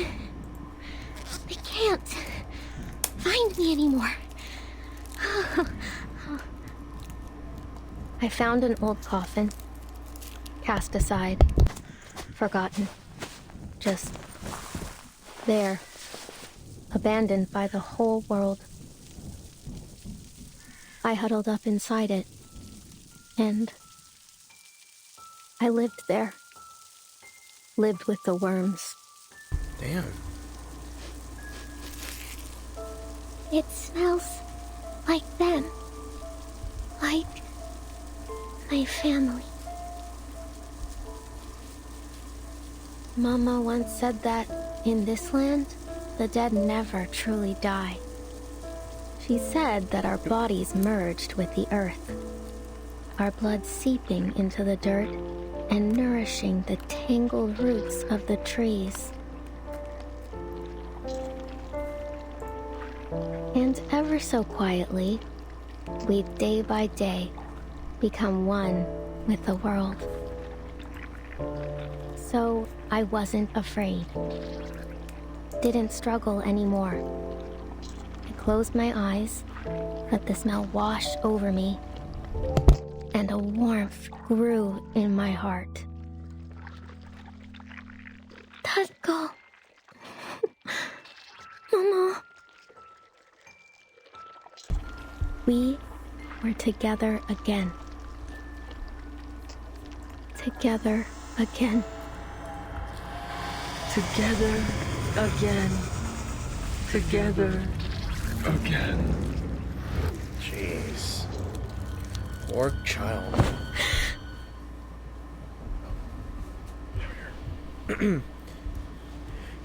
S7: They can't find me anymore.
S4: I found an old coffin. Cast aside. Forgotten. Just there. Abandoned by the whole world. I huddled up inside it. And I lived there. Lived with the worms.
S1: Damn.
S7: It smells like them. Like my family.
S4: Mama once said that in this land, the dead never truly die. She said that our bodies merged with the earth, our blood seeping into the dirt and nourishing the tangled roots of the trees. And ever so quietly, we day by day become one with the world. So I wasn't afraid. Didn't struggle anymore. I closed my eyes, let the smell wash over me, and a warmth grew in my heart.
S7: Tatko. Mama.
S4: We we're together again. Together again.
S23: Together again. Together again.
S1: Jeez. Poor child.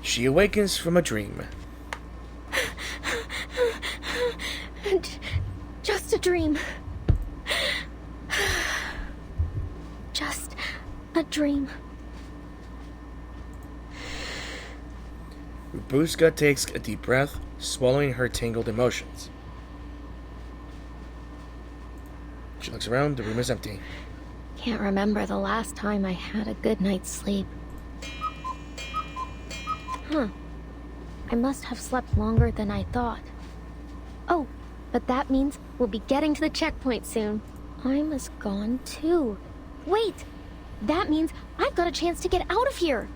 S1: She awakens from a dream.
S4: Just a dream. Just a dream.
S1: Babushka takes a deep breath, swallowing her tangled emotions. She looks around, the room is empty.
S4: Can't remember the last time I had a good night's sleep. I must have slept longer than I thought. Oh, but that means we'll be getting to the checkpoint soon. I'm as gone too. Wait! That means I've got a chance to get out of here!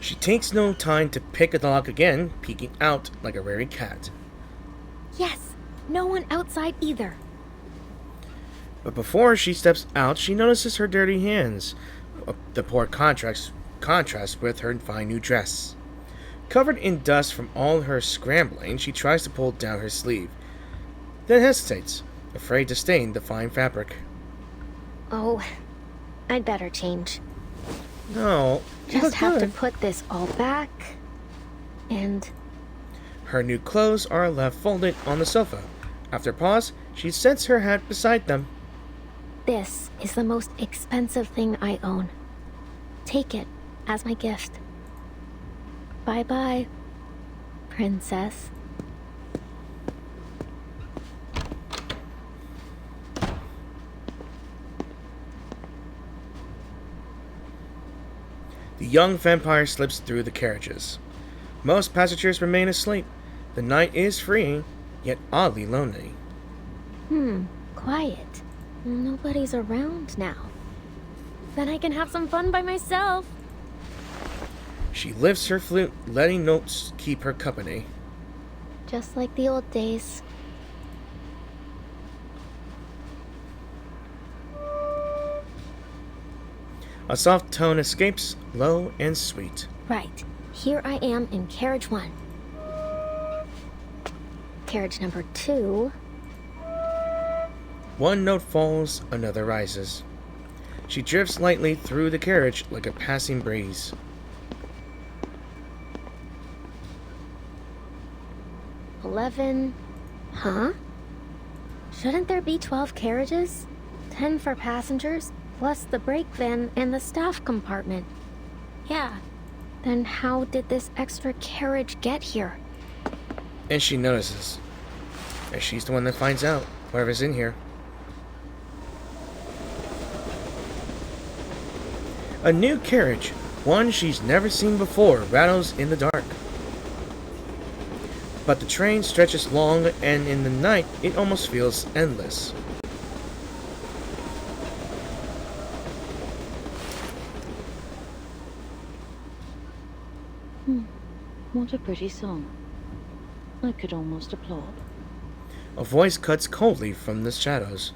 S1: She takes no time to pick the lock again, peeking out like a wary cat.
S4: Yes, no one outside either.
S1: But before she steps out, she notices her dirty hands. The poor contrast with her fine new dress. Covered in dust from all her scrambling, she tries to pull down her sleeve, then hesitates, afraid to stain the fine fabric.
S4: Oh, I'd better change.
S1: No,
S4: just have to put this all back, and...
S1: Her new clothes are left folded on the sofa. After a pause, she sets her hat beside them.
S4: This is the most expensive thing I own. Take it as my gift. Bye-bye, princess.
S1: The young vampire slips through the carriages. Most passengers remain asleep. The night is free, yet oddly lonely.
S4: Quiet. Nobody's around now. Then I can have some fun by myself.
S1: She lifts her flute, letting notes keep her company.
S4: Just like the old days.
S1: A soft tone escapes, low and sweet.
S4: Right. Here I am in carriage 1. Carriage number 2.
S1: One note falls, another rises. She drifts lightly through the carriage like a passing breeze.
S4: $11. Huh? Shouldn't there be 12 carriages? 10 for passengers, plus the brake van and the staff compartment. Yeah. Then how did this extra carriage get here?
S1: And she notices. And she's the one that finds out whatever's in here. A new carriage, one she's never seen before, rattles in the dark. But the train stretches long, and in the night, it almost feels endless.
S6: What a pretty song. I could almost applaud.
S1: A voice cuts coldly from the shadows.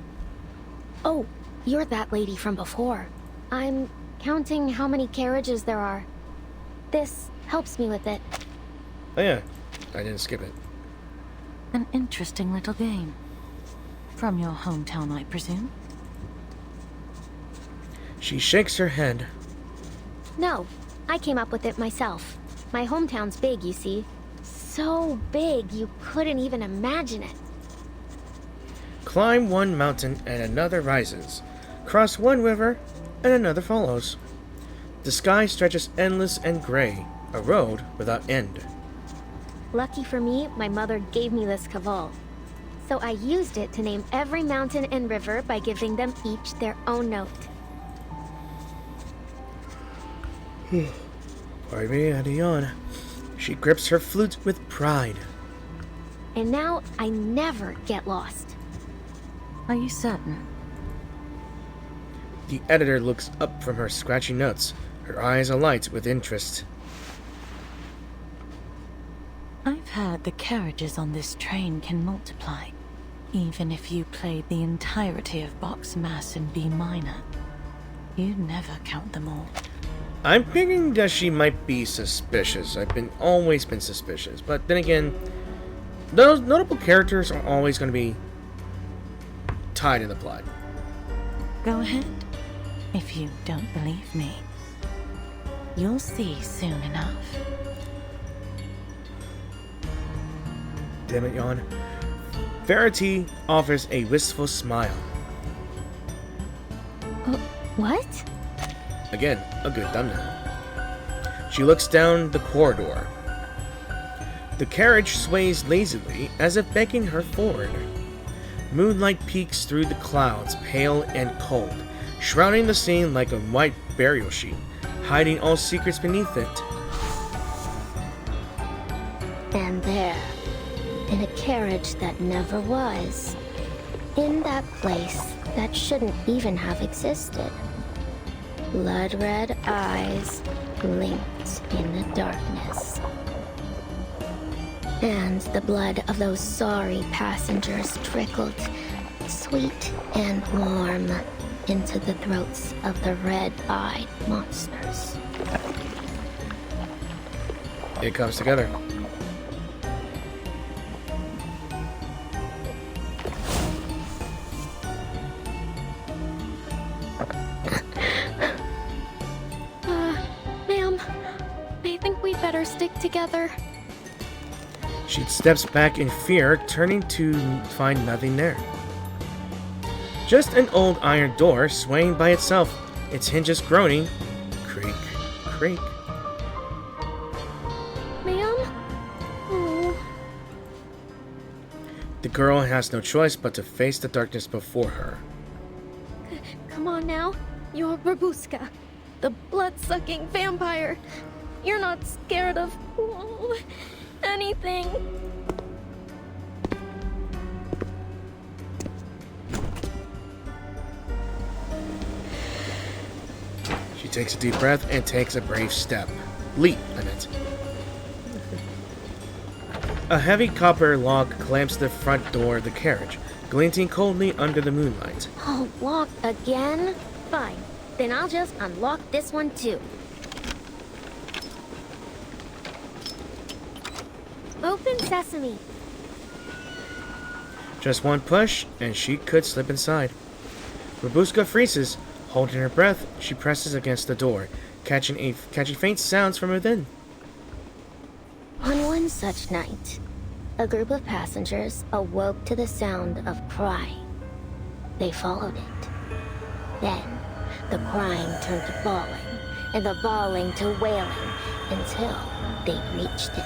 S4: Oh, you're that lady from before. I'm counting how many carriages there are. This helps me with it.
S1: Oh yeah, I didn't skip it.
S6: An interesting little game. From your hometown, I presume?
S1: She shakes her head.
S4: No, I came up with it myself. My hometown's big, you see. So big you couldn't even imagine it.
S1: Climb one mountain and another rises. Cross one river and another follows. The sky stretches endless and gray, a road without end.
S4: Lucky for me, my mother gave me this caval. So I used it to name every mountain and river by giving them each their own note.
S1: Pardon me, I had a yawn. She grips her flute with pride.
S4: And now I never get lost.
S6: Are you certain?
S1: The editor looks up from her scratchy notes, her eyes alight with interest.
S6: I've heard the carriages on this train can multiply. Even if you played the entirety of Bach's Mass in B minor, you'd never count them all.
S1: I'm thinking that she might be suspicious. I've always been suspicious. But then again, those notable characters are always going to be tied in the plot.
S6: Go ahead. If you don't believe me, you'll see soon enough.
S1: Damn it, yawn. Verity offers a wistful smile.
S7: What?
S1: Again, a good thumbnail. She looks down the corridor. The carriage sways lazily, as if begging her forward. Moonlight peeks through the clouds, pale and cold, shrouding the scene like a white burial sheet, hiding all secrets beneath it.
S4: And there, in a carriage that never was, in that place that shouldn't even have existed, blood-red eyes blinked in the darkness. And the blood of those sorry passengers trickled, sweet and warm, into the throats of the red-eyed monsters.
S1: It comes together.
S7: Ma'am, I think we'd better stick together.
S1: She steps back in fear, turning to find nothing there. Just an old iron door swaying by itself, its hinges groaning. Creak, creak.
S7: Ma'am? Oh.
S1: The girl has no choice but to face the darkness before her.
S7: Come on now. You're Babushka, the blood-sucking vampire. You're not scared of anything.
S1: She takes a deep breath and takes a brave step. Leap, I meant. A heavy copper lock clamps the front door of the carriage, glinting coldly under the moonlight.
S7: Oh, lock again? Fine. Then I'll just unlock this one too. Open sesame.
S1: Just one push, and she could slip inside. Babushka freezes. Holding her breath, she presses against the door, catching faint sounds from within.
S4: On one such night, a group of passengers awoke to the sound of crying. They followed it. Then, the crying turned to bawling, and the bawling to wailing, until they reached it.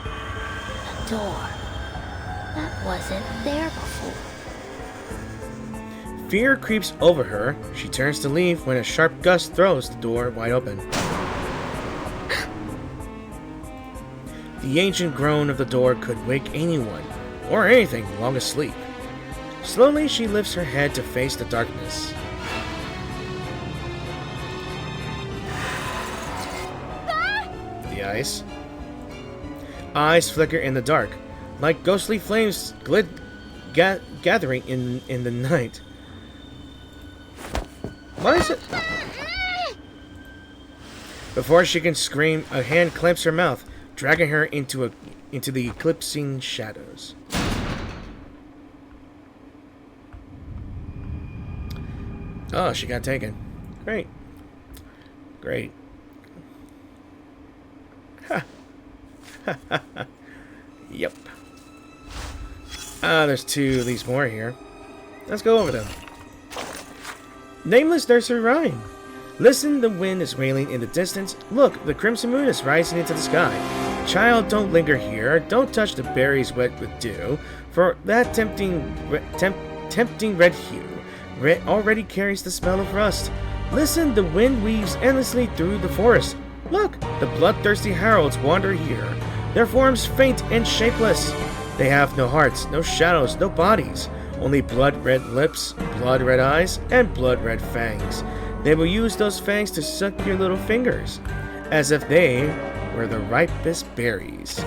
S4: A door that wasn't there before.
S1: Fear creeps over her. She turns to leave when a sharp gust throws the door wide open. The ancient groan of the door could wake anyone, or anything long asleep. Slowly, she lifts her head to face the darkness. The ice. Eyes flicker in the dark, like ghostly flames gathering in the night. Why is it? Before she can scream, a hand clamps her mouth, dragging her into the eclipsing shadows. Oh, she got taken. Great. Great. Ha. Ha ha ha. Yep. There's two of these more here. Let's go over them. Nameless nursery rhyme. Listen, the wind is wailing in the distance. Look, the crimson moon is rising into the sky. Child, don't linger here. Don't touch the berries wet with dew, for that tempting red hue already carries the smell of rust. Listen, the wind weaves endlessly through the forest. Look, the bloodthirsty heralds wander here. Their forms faint and shapeless. They have no hearts, no shadows, no bodies. Only blood-red lips, blood-red eyes, and blood-red fangs. They will use those fangs to suck your little fingers, as if they were the ripest berries.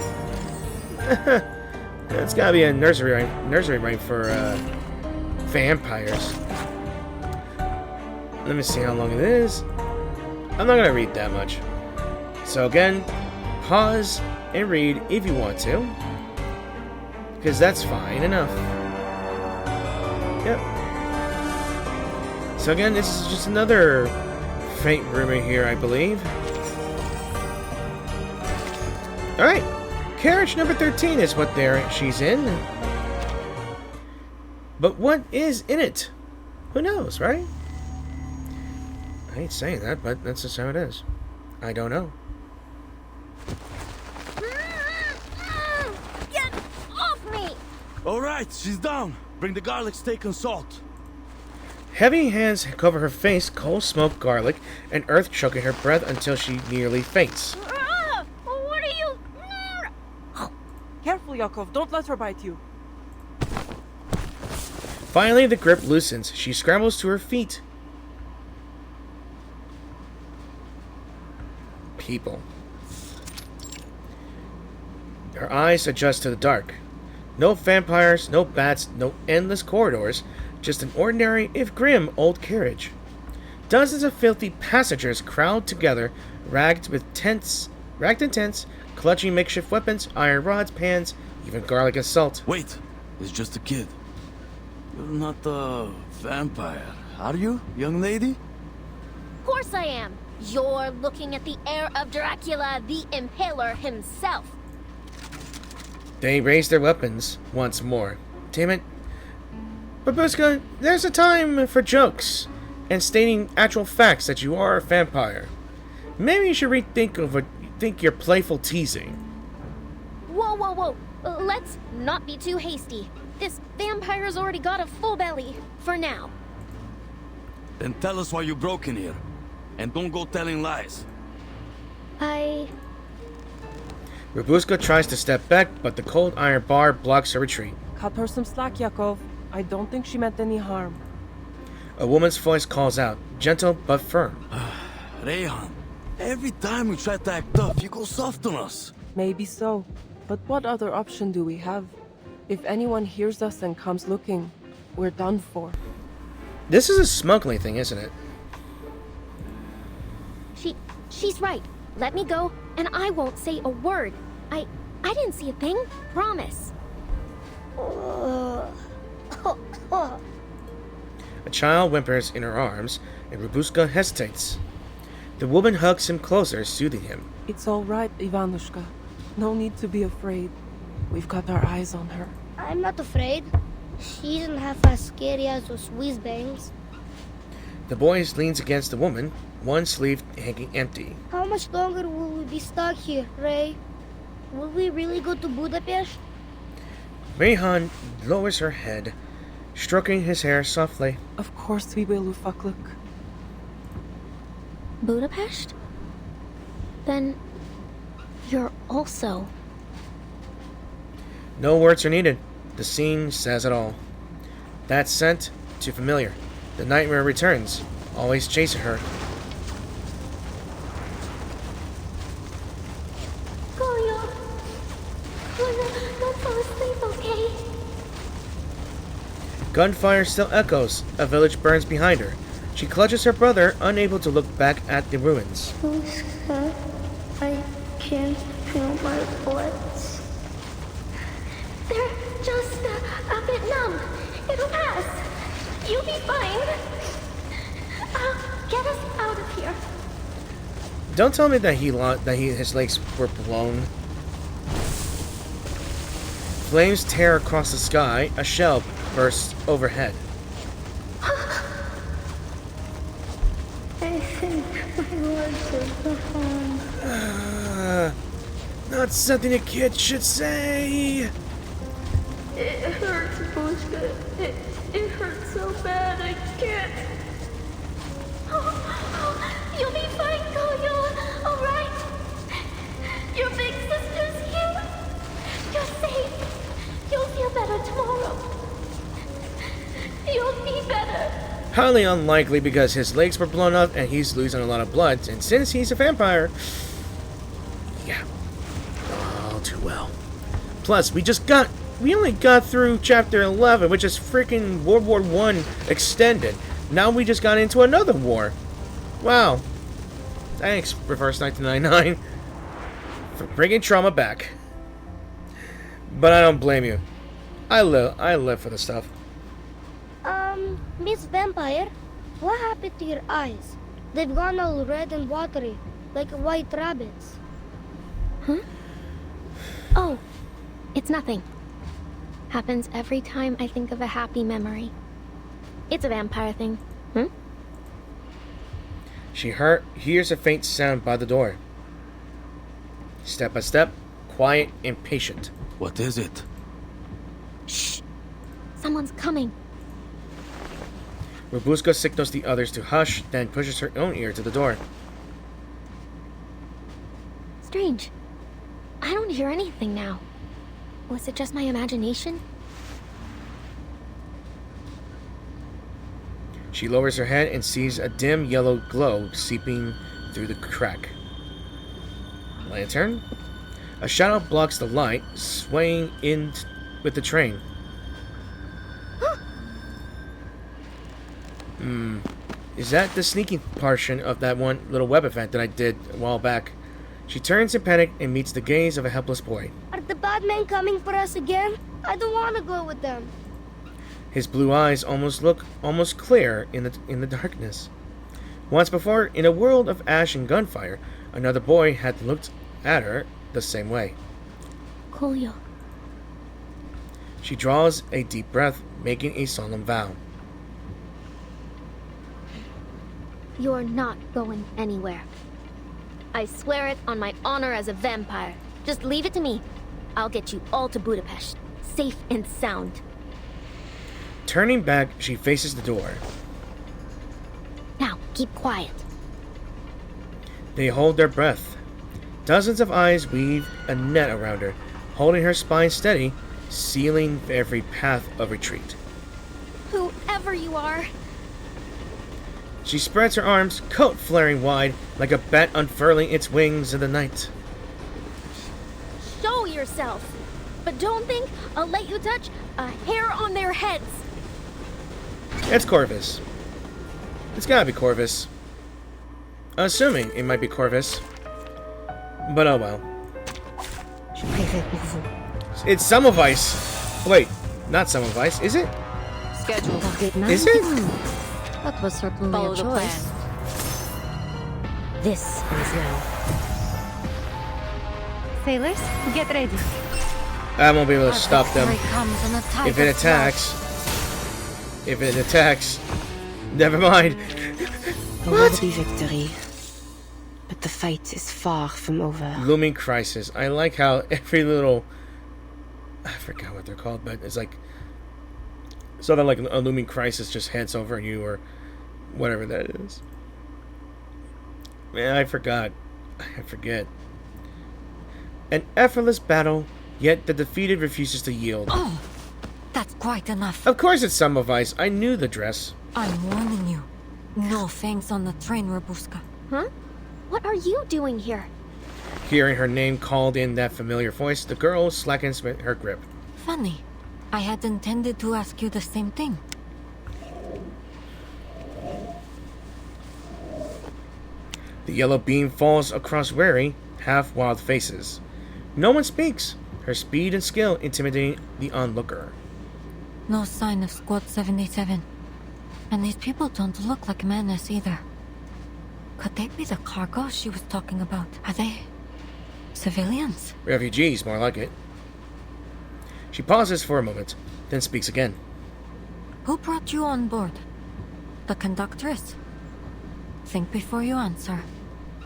S1: It's gotta be a nursery rhyme for vampires. Let me see how long it is. I'm not gonna read that much. So again, pause and read if you want to, because that's fine enough. Yep. So again, this is just another faint rumor here, I believe. Alright, carriage number 13 is what she's in. But what is in it? Who knows, right? I hate saying that, but that's just how it is. I don't know.
S7: Get off me!
S9: Alright, she's down. Bring the garlic steak and salt.
S1: Heavy hands cover her face, coal, smoke, garlic, and earth choking her breath until she nearly faints.
S7: What are you...
S23: Careful, Yakov. Don't let her bite you.
S1: Finally, the grip loosens. She scrambles to her feet. People. Her eyes adjust to the dark. No vampires, no bats, no endless corridors. Just an ordinary, if grim, old carriage. Dozens of filthy passengers crowd together, ragged in tents, clutching makeshift weapons, iron rods, pans, even garlic and salt.
S9: Wait, it's just a kid. You're not a vampire, are you, young lady?
S7: Of course I am. You're looking at the heir of Dracula, the Impaler himself.
S1: They raise their weapons once more. Damn it. Babushka, there's a time for jokes and stating actual facts that you are a vampire. Maybe you should think your playful teasing.
S7: Whoa. Let's not be too hasty. This vampire's already got a full belly, for now.
S9: Then tell us why you broke in here. And don't go telling lies.
S1: Babushka tries to step back, but the cold iron bar blocks her retreat.
S23: Cut her some slack, Yakov. I don't think she meant any harm.
S1: A woman's voice calls out, gentle but firm.
S9: Rayhan, every time we try to act tough, you go soft on us.
S23: Maybe so. But what other option do we have? If anyone hears us and comes looking, we're done for.
S1: This is a smuggling thing, isn't it?
S7: She's right. Let me go, and I won't say a word. I didn't see a thing. Promise.
S1: A child whimpers in her arms, and Babushka hesitates. The woman hugs him closer, soothing him.
S23: It's all right, Ivanushka. No need to be afraid. We've got our eyes on her.
S15: I'm not afraid. She isn't half as scary as those whiz-bangs.
S1: The boy leans against the woman, one sleeve hanging empty.
S15: How much longer will we be stuck here, Ray? Will we really go to Budapest?
S1: Rayhan lowers her head, stroking his hair softly.
S23: Of course we will, Ufakluk.
S7: Budapest? Then you're also...
S1: No words are needed. The scene says it all. That scent, too familiar. The nightmare returns, always chasing her.
S7: Goyo! Don't fall asleep, okay?
S1: Gunfire still echoes. A village burns behind her. She clutches her brother, unable to look back at the ruins.
S15: Luska, I can't feel my bullets.
S7: They're just a bit numb. It'll pass. You'll be fine. Get us out of here.
S1: Don't tell me that his legs were blown. Flames tear across the sky. A shell bursts overhead.
S15: I think my legs are gone.
S1: Not something a kid should say.
S15: It hurts, Bushka. It hurts so bad I can't.
S7: You'll be fine, Goyo. All right. Your big sister's here. You're safe. You'll feel better tomorrow. You'll be better.
S1: Highly unlikely because his legs were blown up and he's losing a lot of blood. And since he's a vampire, yeah, all too well. Plus, we just got we only got through chapter 11, which is freaking World War I extended. Now we just got into another war. Wow. Thanks, Reverse 1999, for bringing trauma back. But I don't blame you. I live for the stuff.
S16: Miss Vampire, what happened to your eyes? They've gone all red and watery, like white rabbits.
S4: Huh? Oh, it's nothing. Happens every time I think of a happy memory. It's a vampire thing.
S1: She hears a faint sound by the door. Step by step, quiet and patient.
S17: What is it?
S4: Shh! Someone's coming.
S1: Robuska signals the others to hush, then pushes her own ear to the door.
S4: Strange. I don't hear anything now. Was it just my imagination?
S1: She lowers her head and sees a dim yellow glow seeping through the crack. Lantern? A shadow blocks the light, swaying in with the train. Is that the sneaking portion of that one little web event that I did a while back? She turns in panic and meets the gaze of a helpless boy.
S16: Are the bad men coming for us again? I don't want to go with them.
S1: His blue eyes look almost clear in the darkness. Once before, in a world of ash and gunfire, another boy had looked at her the same way.
S4: Julio.
S1: She draws a deep breath, making a solemn vow.
S4: You're not going anywhere. I swear it on my honor as a vampire. Just leave it to me. I'll get you all to Budapest, safe and sound.
S1: Turning back, she faces the door.
S4: Now, keep quiet.
S1: They hold their breath. Dozens of eyes weave a net around her, holding her spine steady, sealing every path of retreat.
S4: Whoever you are.
S1: She spreads her arms, coat flaring wide, like a bat unfurling its wings in the night.
S7: Show yourself! But don't think I'll let you touch a hair on their heads!
S1: It's Corvus. It's gotta be Corvus. Assuming it might be Corvus. But oh well. It's Semmelweis. Wait, not Semmelweis, is it?
S2: Schedule.
S1: Is it?
S12: That was certainly
S2: Follow
S12: a
S2: the
S12: choice.
S2: plan.
S3: This is now.
S10: Sailors, get ready.
S1: I won't be able to stop them. If it attacks, never mind.
S3: There will be victory, but the fight is far from over.
S1: Looming crisis. I like how every little, I forgot what they're called, but it's like something like a looming crisis just heads over you or whatever that is. Man, I forget. An effortless battle, yet the defeated refuses to yield.
S12: Oh, that's quite enough.
S1: Of course it's Semmelweis. I knew the dress.
S12: I'm warning you. No fangs on the train, Robuska.
S4: Huh? What are you doing here?
S1: Hearing her name called in that familiar voice, the girl slackens her grip.
S12: Funny. I had intended to ask you the same thing.
S1: The yellow beam falls across wary, half-wild faces. No one speaks, her speed and skill intimidating the onlooker.
S12: No sign of Squad 77. And these people don't look like menace either. Could they be the cargo she was talking about? Are they civilians?
S1: Refugees, more like it. She pauses for a moment, then speaks again.
S12: Who brought you on board? The conductress? Think before you answer.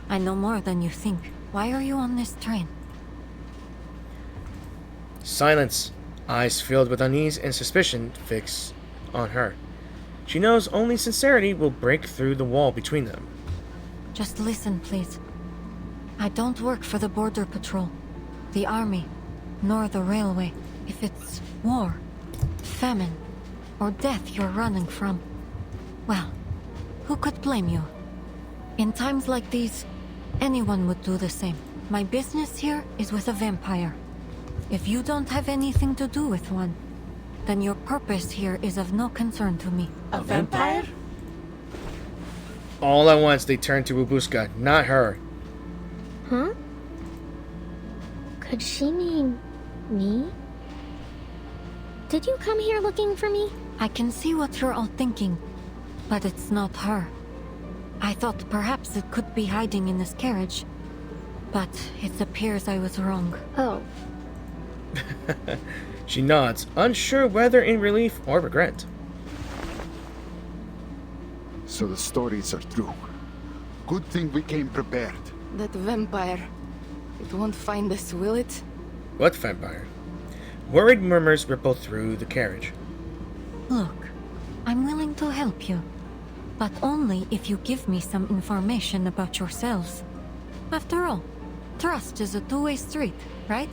S12: I know more than you think. Why are you on this train?
S1: Silence. Eyes filled with unease and suspicion fixed on her. She knows only sincerity will break through the wall between them.
S12: Just listen, please. I don't work for the Border Patrol, the Army, nor the Railway. If it's war, famine, or death you're running from, well, who could blame you? In times like these, anyone would do the same. My business here is with a vampire. If you don't have anything to do with one, then your purpose here is of no concern to me.
S11: A vampire?
S1: All at once, they turned to Babushka, not her.
S4: Huh? Could she mean me? Did you come here looking for me?
S12: I can see what you're all thinking, but it's not her. I thought perhaps it could be hiding in this carriage, but it appears I was wrong.
S4: Oh.
S1: She nods, unsure whether in relief or regret.
S8: So the stories are true. Good thing we came prepared.
S23: That vampire. It won't find us, will it?
S1: What vampire? Worried murmurs ripple through the carriage.
S12: Look, I'm willing to help you, but only if you give me some information about yourselves. After all, trust is a two-way street, right?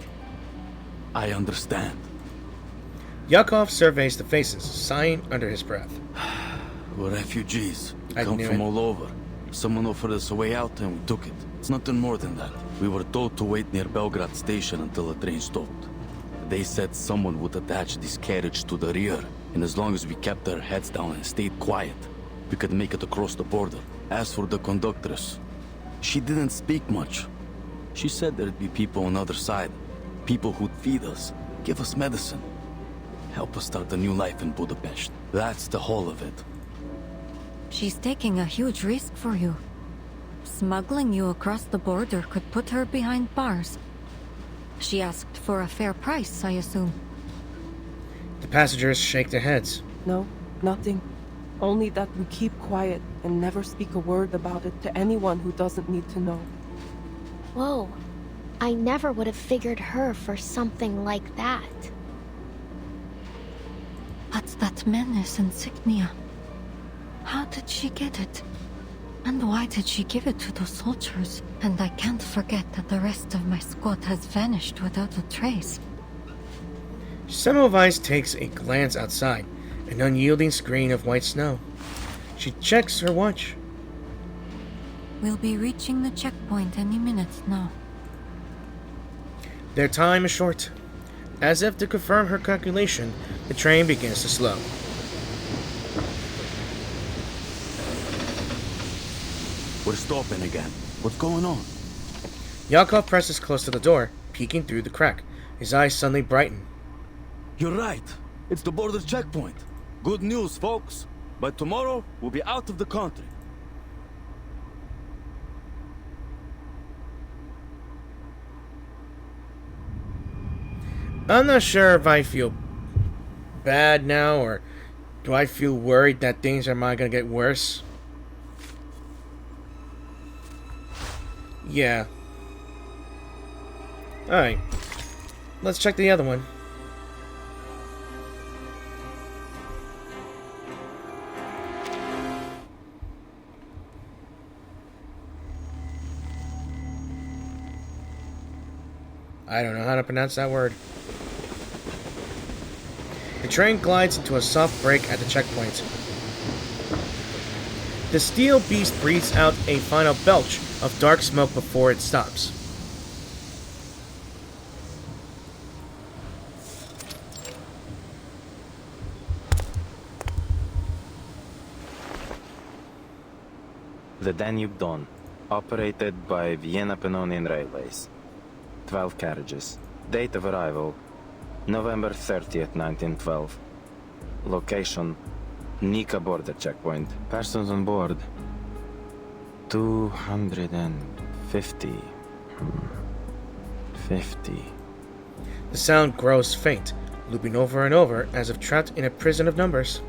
S17: I understand.
S1: Yakov surveys the faces, sighing under his breath.
S17: We're refugees.
S1: I
S17: Come
S1: knew
S17: from
S1: it.
S17: all over. Someone offered us a way out and we took it. It's nothing more than that. We were told to wait near Belgrade station until the train stopped. They said someone would attach this carriage to the rear, and as long as we kept our heads down and stayed quiet, we could make it across the border. As for the conductress, she didn't speak much. She said there'd be people on the other side, people who'd feed us, give us medicine, help us start a new life in Budapest. That's the whole of it.
S12: She's taking a huge risk for you. Smuggling you across the border could put her behind bars. She asked for a fair price, I assume.
S1: The passengers shake their heads.
S23: No, nothing. Only that we keep quiet and never speak a word about it to anyone who doesn't need to know.
S4: Whoa. I never would have figured her for something like that.
S12: What's that menace insignia? How did she get it? And why did she give it to those soldiers? And I can't forget that the rest of my squad has vanished without a trace.
S1: Semmelweis takes a glance outside, an unyielding screen of white snow. She checks her watch.
S12: We'll be reaching the checkpoint any minute now.
S1: Their time is short. As if to confirm her calculation, the train begins to slow.
S17: We're stopping again. What's going on?
S1: Yakov presses close to the door, peeking through the crack. His eyes suddenly brighten.
S17: You're right. It's the border checkpoint. Good news, folks. By tomorrow, we'll be out of the country.
S1: I'm not sure if I feel bad now, or do I feel worried that things are going to get worse? Yeah. Alright. Let's check the other one. I don't know how to pronounce that word. The train glides into a soft break at the checkpoint. The steel beast breathes out a final belch of dark smoke before it stops.
S18: The Danube Dawn, operated by Vienna Pannonian Railways. 12 carriages. Date of arrival, November 30th, 1912. Location, Nika border checkpoint. Persons on board, 250. 50.
S1: The sound grows faint, looping over and over as if trapped in a prison of numbers.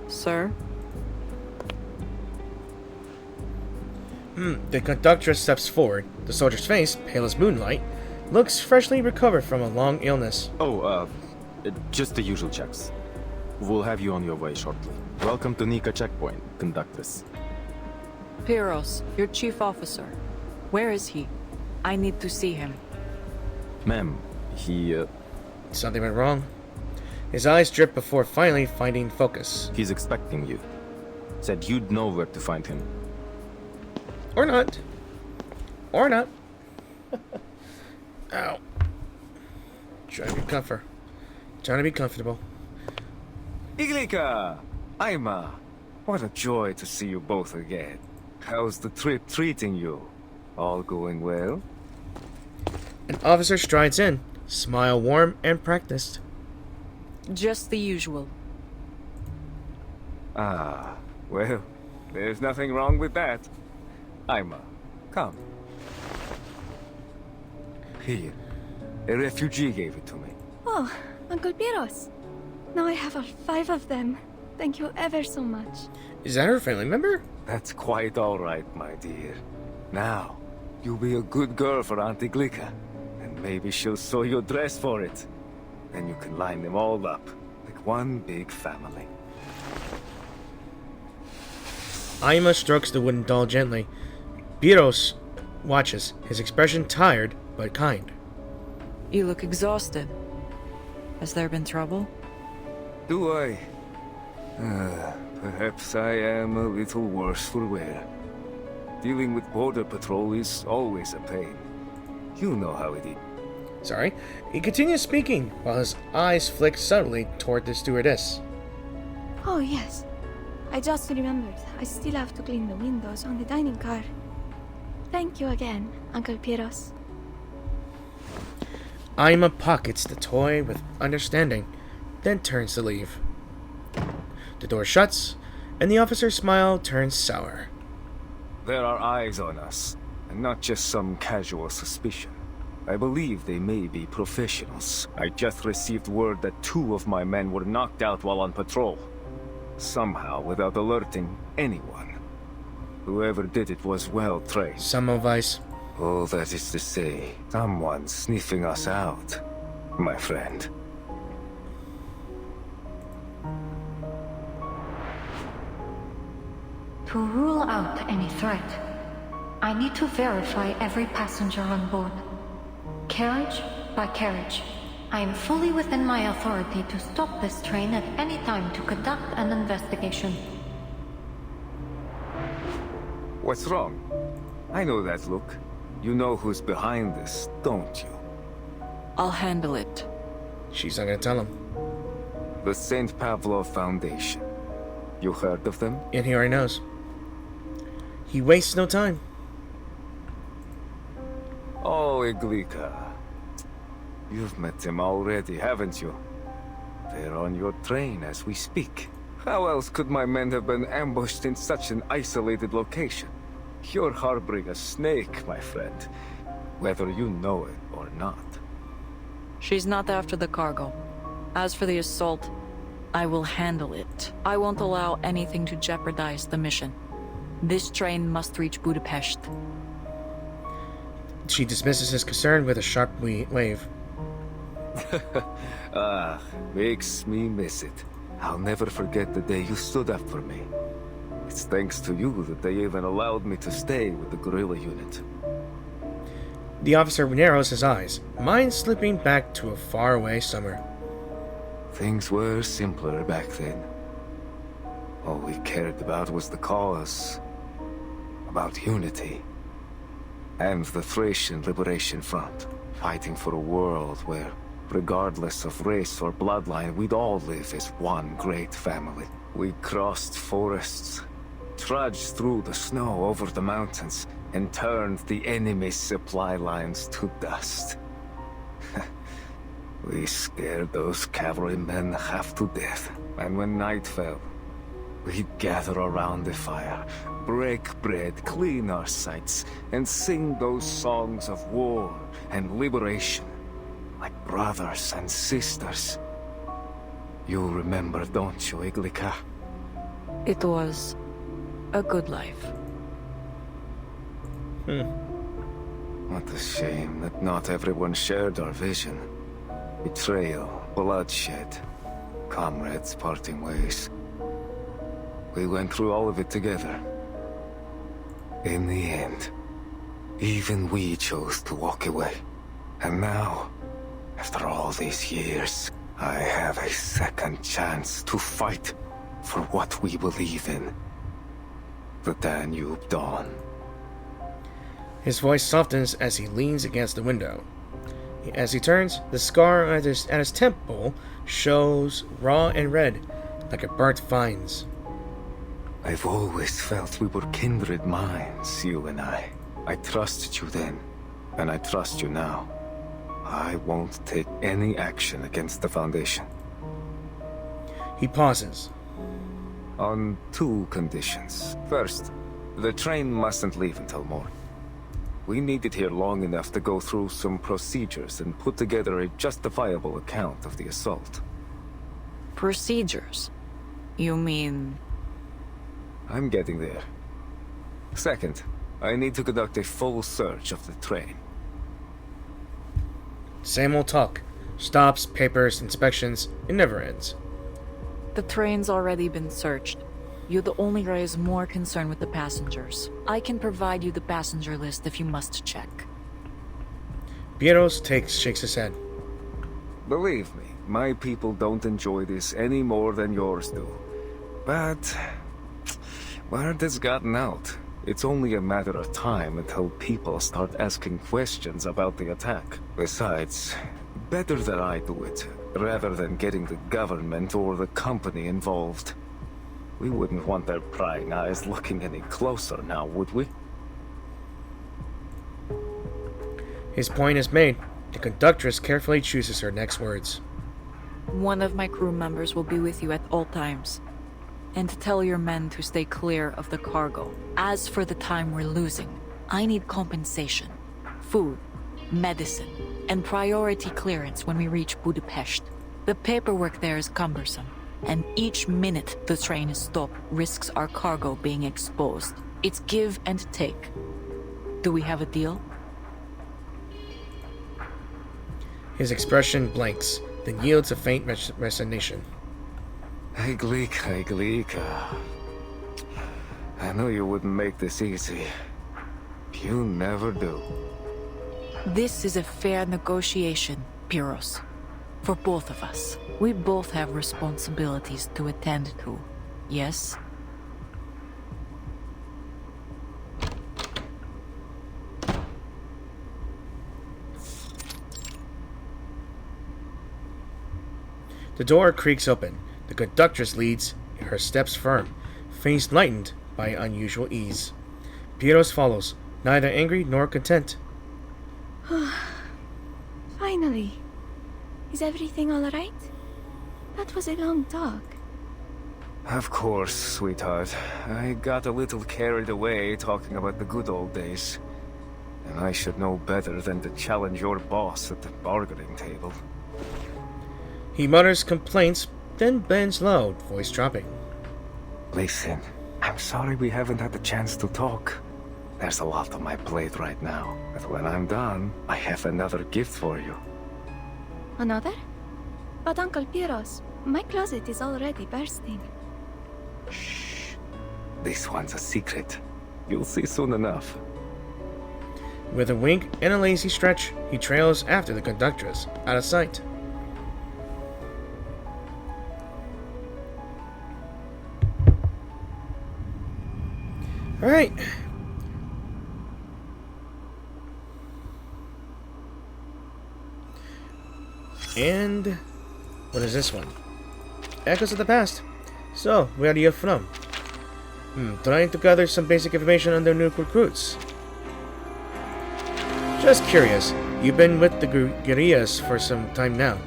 S23: Sir?
S1: The conductress steps forward. The soldier's face, pale as moonlight, looks freshly recovered from a long illness.
S18: Oh, just the usual checks. We'll have you on your way shortly. Welcome to Nika checkpoint, conductress.
S23: Piros, your chief officer. Where is he? I need to see him.
S18: Ma'am, he,
S1: Something went wrong. His eyes drip before finally finding focus.
S18: He's expecting you. Said you'd know where to find him.
S1: Or not. Or not. Ow. Trying to be comfortable.
S13: Iglika! Aima! What a joy to see you both again. How's the trip treating you? All going well?
S1: An officer strides in, smile warm and practiced.
S2: Just the usual.
S13: Ah, well, there's nothing wrong with that. Aima, come. Here, a refugee gave it to me.
S15: Oh, Uncle Piros. Now I have all 5 of them. Thank you ever so much.
S1: Is that her family member?
S13: That's quite all right, my dear. Now, you'll be a good girl for Auntie Glika, and maybe she'll sew your dress for it. Then you can line them all up, like one big family.
S1: Aima strokes the wooden doll gently. Piros watches, his expression tired but kind.
S2: You look exhausted. Has there been trouble?
S13: Do I? Perhaps I am a little worse for wear. Dealing with border patrol is always a pain. You know how it is.
S1: Sorry. He continues speaking, while his eyes flick subtly toward the stewardess.
S15: Oh, yes. I just remembered. I still have to clean the windows on the dining car. Thank you again, Uncle Piros.
S1: Aima pockets the toy with understanding, then turns to leave. The door shuts, and the officer's smile turns sour.
S13: There are eyes on us, and not just some casual suspicion. I believe they may be professionals. I just received word that 2 of my men were knocked out while on patrol. Somehow, without alerting anyone. Whoever did it was well trained.
S1: Samovice.
S13: Oh, that is to say, someone sniffing us out, my friend.
S12: To rule out any threat, I need to verify every passenger on board. Carriage by carriage. I am fully within my authority to stop this train at any time to conduct an investigation.
S13: What's wrong? I know that look. You know who's behind this, don't you?
S2: I'll handle it.
S1: She's not gonna tell him.
S13: The St. Pavlov Foundation. You heard of them?
S1: And he already knows. He wastes no time.
S13: Oh, Iglika. You've met them already, haven't you? They're on your train as we speak. How else could my men have been ambushed in such an isolated location? You're harboring a snake, my friend. Whether you know it or not.
S2: She's not after the cargo. As for the assault, I will handle it. I won't allow anything to jeopardize the mission. This train must reach Budapest.
S1: She dismisses his concern with a sharp wave.
S13: Ah, makes me miss it. I'll never forget the day you stood up for me. It's thanks to you that they even allowed me to stay with the guerrilla unit.
S1: The officer narrows his eyes, mind slipping back to a faraway summer.
S13: Things were simpler back then. All we cared about was the cause. About unity. And the Thracian Liberation Front. Fighting for a world where, regardless of race or bloodline, we'd all live as one great family. We crossed forests, trudged through the snow over the mountains, and turned the enemy's supply lines to dust. We scared those cavalrymen half to death, and when night fell, we'd gather around the fire, break bread, clean our sights, and sing those songs of war and liberation, like brothers and sisters. You remember, don't you, Iglika?
S2: It was a good life.
S13: What a shame that not everyone shared our vision. Betrayal, bloodshed, comrades parting ways. We went through all of it together. In the end, even we chose to walk away. And now, after all these years, I have a second chance to fight for what we believe in. The Danube Dawn.
S1: His voice softens as he leans against the window. As he turns, the scar at his temple shows raw and red, like a burnt vines.
S13: I've always felt we were kindred minds, you and I. I trusted you then, and I trust you now. I won't take any action against the Foundation.
S1: He pauses.
S13: On 2 conditions. First, the train mustn't leave until morning. We need it here long enough to go through some procedures and put together a justifiable account of the assault.
S2: Procedures? You mean...
S13: I'm getting there. Second, I need to conduct a full search of the train.
S1: Same old talk. Stops, papers, inspections. It never ends.
S2: The train's already been searched. You'd only raise more concern with the passengers. I can provide you the passenger list if you must check.
S1: Pieros shakes his head.
S13: Believe me, my people don't enjoy this any more than yours do. But... word has gotten out. It's only a matter of time until people start asking questions about the attack. Besides, better that I do it, rather than getting the government or the company involved. We wouldn't want their prying eyes looking any closer now, would we?
S1: His point is made. The conductress carefully chooses her next words.
S2: One of my crew members will be with you at all times. And tell your men to stay clear of the cargo. As for the time we're losing, I need compensation. Food, medicine, and priority clearance when we reach Budapest. The paperwork there is cumbersome, and each minute the train is stopped risks our cargo being exposed. It's give and take. Do we have a deal?
S1: His expression blanks, then yields a faint resignation.
S13: Glika. I knew you wouldn't make this easy. You never do.
S2: This is a fair negotiation, Pieros. For both of us. We both have responsibilities to attend to. Yes?
S1: The door creaks open. The conductress leads, her steps firm, face lightened by unusual ease. Pieros follows, neither angry nor content.
S15: Finally. Is everything all right? That was a long talk.
S13: Of course, sweetheart. I got a little carried away talking about the good old days. And I should know better than to challenge your boss at the bargaining table.
S1: He mutters complaints, then bends low, voice dropping.
S13: Listen, I'm sorry we haven't had the chance to talk. There's a lot on my plate right now, but when I'm done, I have another gift for you.
S15: Another? But Uncle Pieros, my closet is already bursting.
S13: Shh. This one's a secret. You'll see soon enough.
S1: With a wink and a lazy stretch, he trails after the conductress, out of sight. Alright. And what is this one? Echoes of the past. So, where are you from? Trying to gather some basic information on their new recruits. Just curious, you've been with the guerrillas for some time now.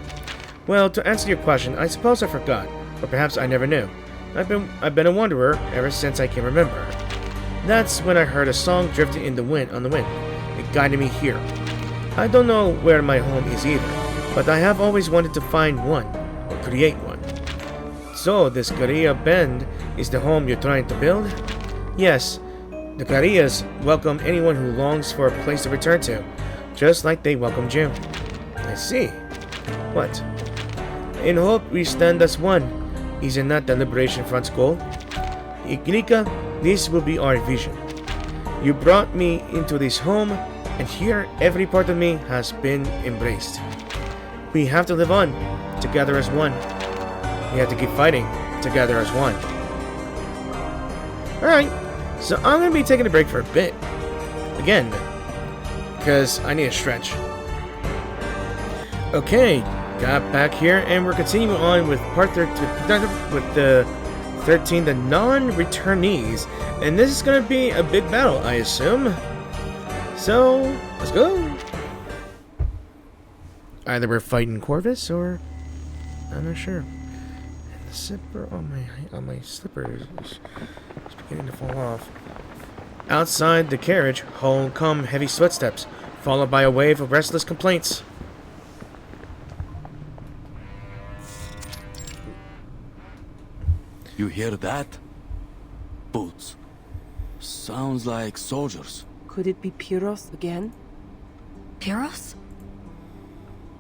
S1: Well, to answer your question, I suppose I forgot, or perhaps I never knew. I've been a wanderer ever since I can remember. That's when I heard a song drifting in the wind on the wind. It guided me here. I don't know where my home is either, but I have always wanted to find one, or create one. So, this guerrilla band is the home you're trying to build? Yes, the guerrillas welcome anyone who longs for a place to return to, just like they welcomed you. I see. What? In hope we stand as one. Isn't that the Liberation Front's goal? Iglika, this will be our vision. You brought me into this home, and here every part of me has been embraced. We have to live on, together as one. We have to keep fighting, together as one. Alright, so I'm going to be taking a break for a bit. Again, because I need a stretch. Okay, got back here, and we're continuing on with part 13, with the 13, the non-returnees, and this is going to be a big battle, I assume. So, let's go. Either we're fighting Corvus, or I'm not sure. And the zipper on my slipper is beginning to fall off. Outside the carriage, home come heavy footsteps, followed by a wave of restless complaints.
S17: You hear that? Boots. Sounds like soldiers.
S19: Could it be Pyros again?
S12: Pyros?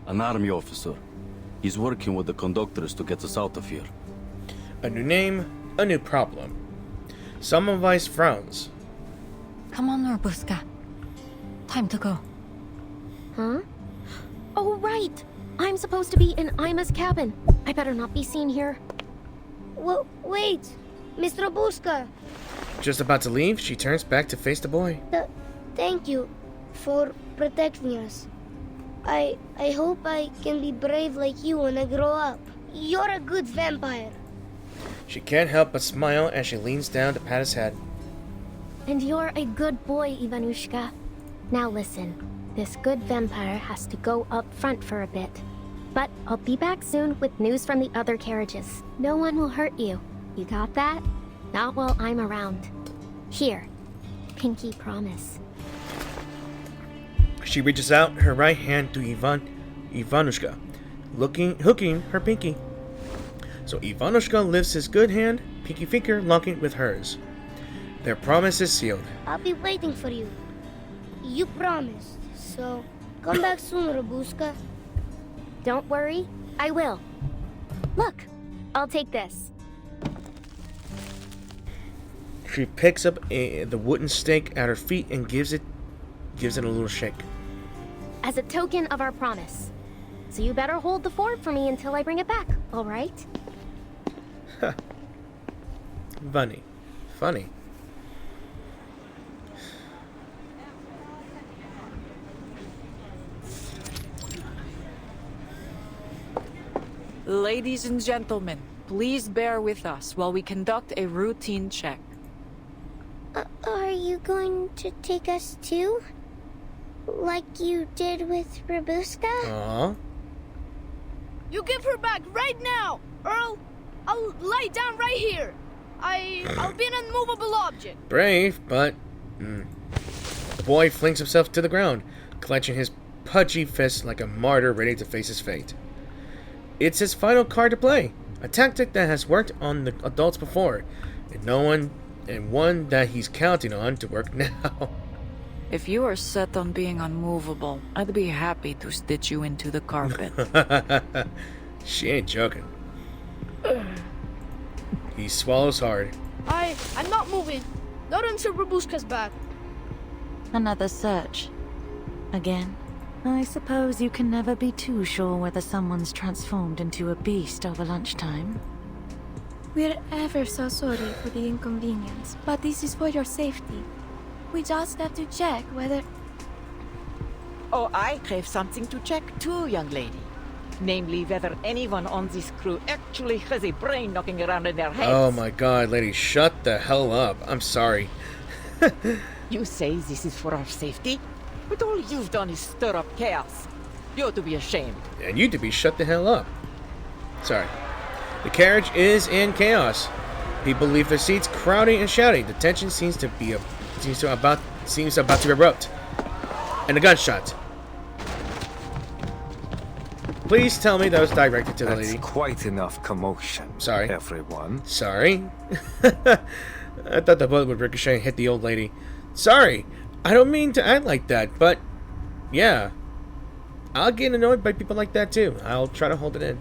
S17: An army officer. He's working with the conductors to get us out of here.
S1: A new name, a new problem. Semmelweis frowns.
S12: Come on, Robuska. Time to go.
S7: Huh? Oh, right! I'm supposed to be in Ima's cabin. I better not be seen here.
S16: Wait! Mr. Robuska!
S1: Just about to leave, she turns back to face the boy.
S16: Thank you for protecting us. I hope I can be brave like you when I grow up. You're a good vampire.
S1: She can't help but smile as she leans down to pat his head.
S7: And you're a good boy, Ivanushka. Now listen, this good vampire has to go up front for a bit. But I'll be back soon with news from the other carriages. No one will hurt you. You got that? Not while I'm around. Here. Pinky promise.
S1: She reaches out her right hand to Ivanushka, hooking her pinky. So Ivanushka lifts his good hand, pinky finger locking with hers. Their promise is sealed.
S16: I'll be waiting for you. You promised, so come back soon, Robuska.
S7: Don't worry, I will. Look, I'll take this.
S1: She picks up the wooden stake at her feet and gives it a little shake.
S7: As a token of our promise. So you better hold the fort for me until I bring it back, all right?
S1: Funny.
S2: Ladies and gentlemen, please bear with us while we conduct a routine check.
S16: Are you going to take us too? Like you did with Robuska?
S1: Aww.
S20: You give her back right now, Earl! I'll lie down right here. I'll be an unmovable object.
S1: Brave, but... The boy flings himself to the ground, clenching his pudgy fist like a martyr ready to face his fate. It's his final card to play, a tactic that has worked on the adults before, and one that he's counting on to work now.
S2: If you are set on being unmovable, I'd be happy to stitch you into the carpet.
S1: She ain't joking. He swallows hard.
S20: I'm not moving. Not until Robuska's back.
S6: Another search. Again? I suppose you can never be too sure whether someone's transformed into a beast over lunchtime.
S15: We're ever so sorry for the inconvenience, but this is for your safety. We just have to check whether...
S22: Oh, I have something to check too, young lady. Namely, whether anyone on this crew actually has a brain knocking around in their heads.
S1: Oh my god, lady, shut the hell up. I'm sorry.
S22: You say this is for our safety? But all you've done is stir up chaos. You ought to be ashamed.
S1: And you to be shut the hell up. Sorry. The carriage is in chaos. People leave their seats, crowding and shouting. The tension seems about to erupt. And a gunshot. Please tell me that was directed to the lady.
S13: That's quite enough commotion.
S1: Sorry.
S13: Everyone.
S1: Sorry. I thought the bullet would ricochet and hit the old lady. Sorry. I don't mean to act like that, but yeah. I'll get annoyed by people like that too. I'll try to hold it in.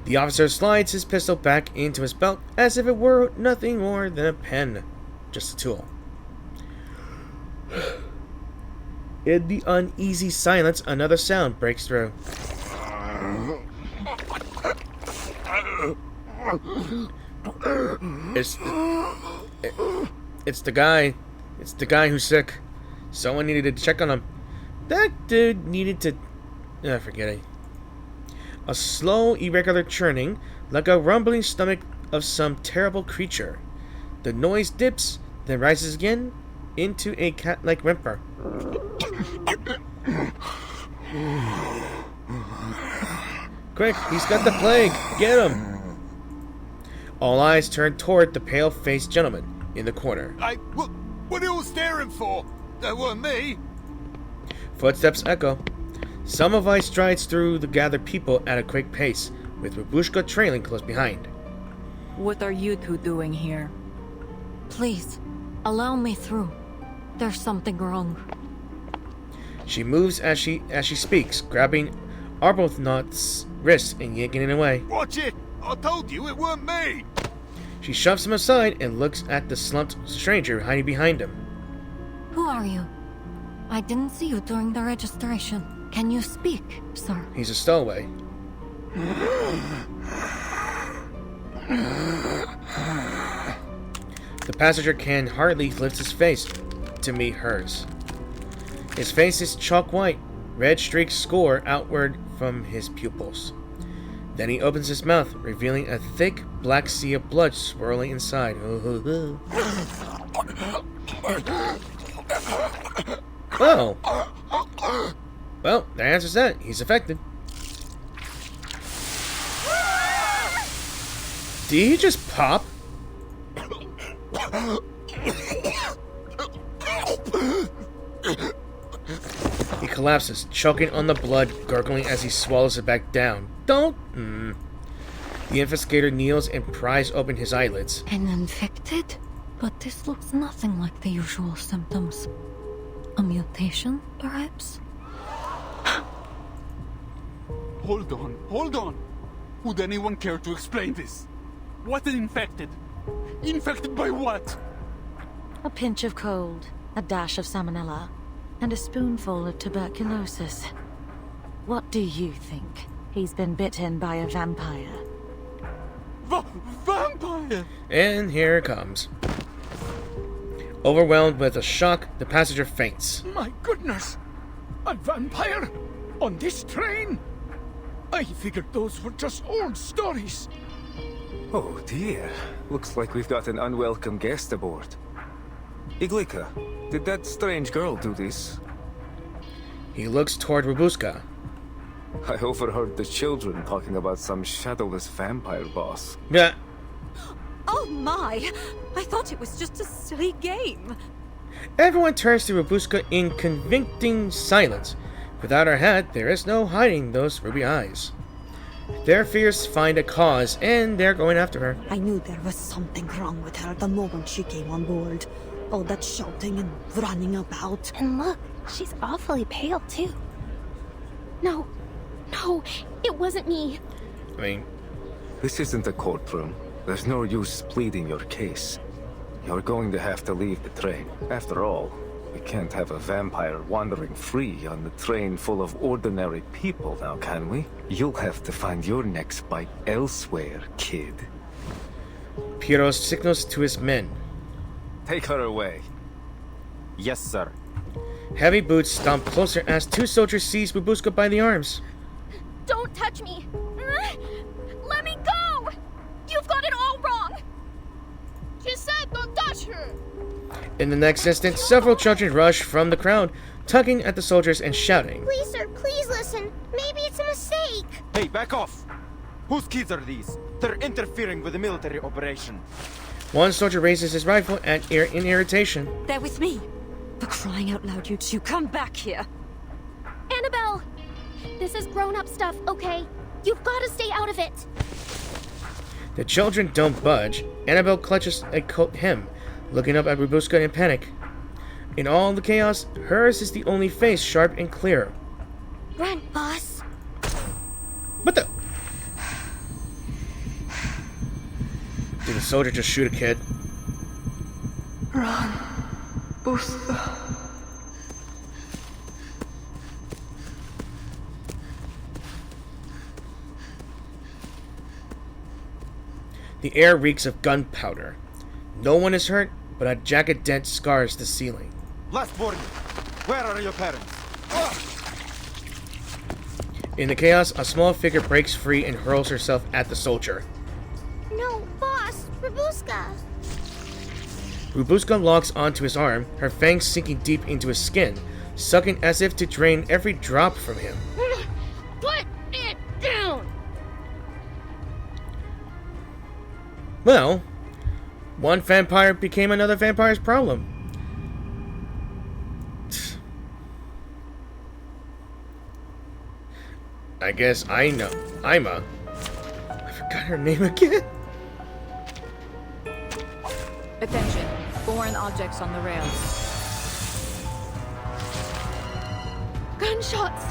S1: The officer slides his pistol back into his belt as if it were nothing more than a pen. Just a tool. In the uneasy silence, another sound breaks through. It's the guy. It's the guy who's sick. Someone needed to check on him. That dude needed to Forget it. A slow, irregular churning, like a rumbling stomach of some terrible creature. The noise dips, then rises again into a cat-like whimper. Quick, he's got the plague! Get him! All eyes turn toward the pale-faced gentleman in the corner.
S8: What are you staring for? That weren't me.
S1: Footsteps echo. Samovice strides through the gathered people at a quick pace, with Babushka trailing close behind.
S2: What are you two doing here?
S12: Please, allow me through. There's something wrong.
S1: She moves as she speaks, grabbing Arbuthnot's wrist and yanking it away.
S8: Watch it! I told you it weren't me!
S1: She shoves him aside and looks at the slumped stranger hiding behind him.
S12: Who are you? I didn't see you during the registration. Can you speak, sir?
S1: He's a stowaway. The passenger can hardly lift his face to meet hers. His face is chalk white, red streaks score outward from his pupils. Then he opens his mouth, revealing a thick black sea of blood swirling inside. Oh. Well, that answers that. He's affected. Did he just pop? He collapses, choking on the blood, gurgling as he swallows it back down. Don't! The investigator kneels and pries open his eyelids.
S12: An infected? But this looks nothing like the usual symptoms. A mutation, perhaps?
S8: Hold on. Would anyone care to explain this? What is infected? Infected by what?
S6: A pinch of cold, a dash of salmonella, and a spoonful of tuberculosis. What do you think? He's been bitten by a vampire.
S8: Vampire!
S1: And here it comes. Overwhelmed with a shock, the passenger faints.
S8: My goodness! A vampire? On this train? I figured those were just old stories.
S13: Oh dear. Looks like we've got an unwelcome guest aboard. Iglika, did that strange girl do this?
S1: He looks toward Babushka.
S13: I overheard the children talking about some shadowless vampire boss.
S1: Yeah.
S6: Oh my! I thought it was just a silly game.
S1: Everyone turns to Babushka in convicting silence. Without her hat, there is no hiding those ruby eyes. Their fears find a cause, and they're going after her.
S5: I knew there was something wrong with her the moment she came on board. All that shouting and running about.
S15: And look, she's awfully pale, too. No, it wasn't me.
S1: I mean...
S13: This isn't a courtroom. There's no use pleading your case. You're going to have to leave the train. After all, we can't have a vampire wandering free on the train full of ordinary people now, can we? You'll have to find your next bite elsewhere, kid.
S1: Piero signals to his men.
S13: Take her away.
S18: Yes, sir.
S1: Heavy boots stomp closer as two soldiers seize Babushka by the arms.
S7: Don't touch me! Let me go! You've got it all wrong!
S20: She said don't touch her!
S1: In the next instant, several children rush from the crowd, tugging at the soldiers and shouting.
S16: Please, sir, please listen. Maybe it's a mistake.
S18: Hey, back off! Whose kids are these? They're interfering with the military operation.
S1: One soldier raises his rifle in irritation.
S5: They're with me. For crying out loud, you two, come back here.
S7: Annabelle! This is grown-up stuff, okay? You've got to stay out of it.
S1: The children don't budge. Annabelle clutches him, looking up at Babushka in panic. In all the chaos, hers is the only face sharp and clear.
S15: Run, boss.
S1: What the? Did the soldier just shoot a kid?
S14: Run, Buska.
S1: The air reeks of gunpowder. No one is hurt, but a jagged dent scars the ceiling.
S18: Last boarding. Where are your parents?
S1: In the chaos, a small figure breaks free and hurls herself at the soldier.
S16: No, boss! Babushka!
S1: Babushka locks onto his arm, her fangs sinking deep into his skin, sucking as if to drain every drop from him.
S7: Put it down!
S1: Well, one vampire became another vampire's problem. I guess I know. Ima. I forgot her name again.
S2: Attention. Foreign objects on the rails.
S15: Gunshots!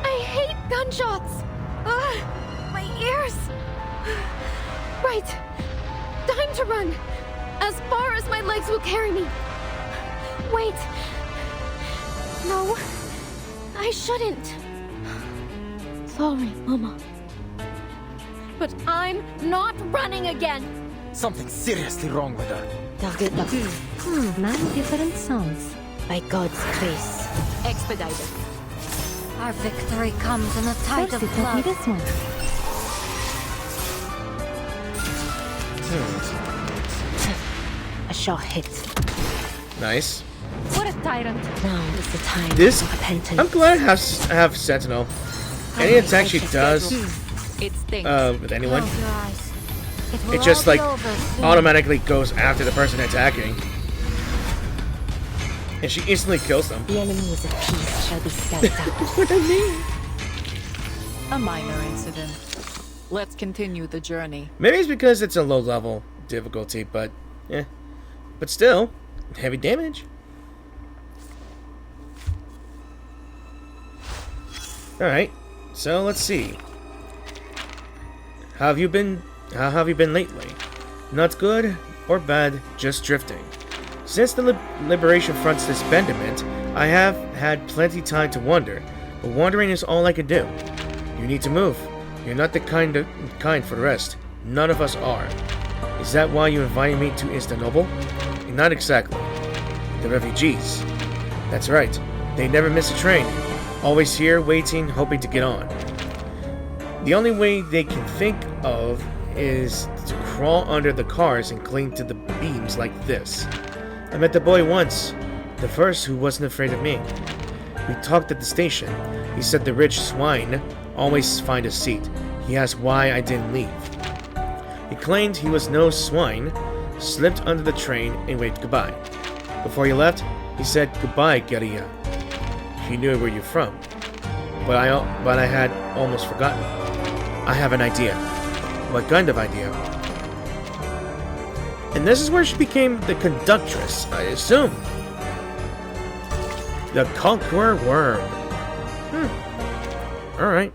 S15: I hate gunshots! My ears! Right. Time to run. As far as my legs will carry me. Wait. No. I shouldn't. Sorry, Mama. But I'm not running again.
S9: Something seriously wrong with her.
S4: Target locked. 9 different songs. By God's grace.
S2: Expedited.
S12: Our victory comes in a tide of blood.
S4: This one. A shot hit.
S1: Nice.
S15: What a tyrant.
S4: Now is the time
S1: This,
S4: of repentance.
S1: I'm glad I have Sentinel. Any attack she does with anyone, it just like automatically goes after the person attacking. And she instantly kills them.
S4: The enemies of peace shall be scattered.
S1: What I mean?
S2: A minor incident. Let's continue the journey.
S1: Maybe it's because it's a low level difficulty, but yeah. But still, heavy damage. Alright, so let's see. How have you been lately? Not good or bad, just drifting. Since the Liberation Front's disbandment, I have had plenty time to wander, but wandering is all I can do. You need to move. You're not the kind for the rest. None of us are. Is that why you invited me to Istanbul? Not exactly. The refugees. That's right. They never miss a train. Always here, waiting, hoping to get on. The only way they can think of is to crawl under the cars and cling to the beams like this. I met the boy once, the first who wasn't afraid of me. We talked at the station. He said the rich swine always find a seat. He asked why I didn't leave. He claimed he was no swine, slipped under the train and waved goodbye. Before he left, he said goodbye, Guerilla. He knew where you're from, but I had almost forgotten. I have an idea. What kind of idea? And this is where she became the conductress, I assume. The Conqueror Worm. Alright.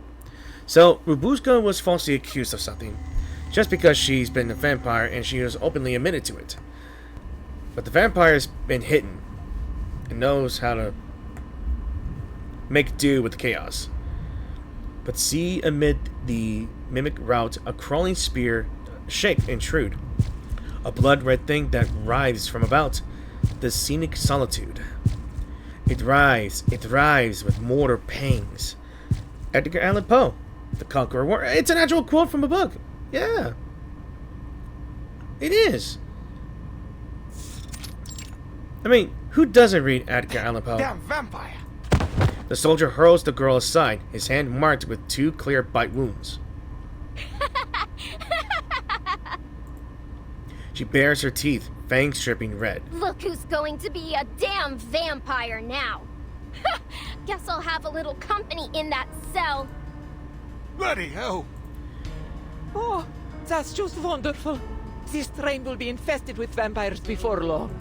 S1: So, Babushka was falsely accused of something, just because she's been a vampire and she has openly admitted to it. But the vampire's been hidden and knows how to make do with the chaos. But see amid the mimic rout a crawling spear shake and intrude. A blood-red thing that writhes from about the scenic solitude. It writhes with mortal pangs. Edgar Allan Poe, The Conqueror War. It's an actual quote from a book. Yeah. It is. I mean, who doesn't read Edgar Allan Poe?
S9: Damn vampire!
S1: The soldier hurls the girl aside, his hand marked with 2 clear bite wounds. She bares her teeth, fangs dripping red.
S7: Look who's going to be a damn vampire now. Guess I'll have a little company in that cell.
S9: Bloody hell!
S22: Oh, that's just wonderful. This train will be infested with vampires before long.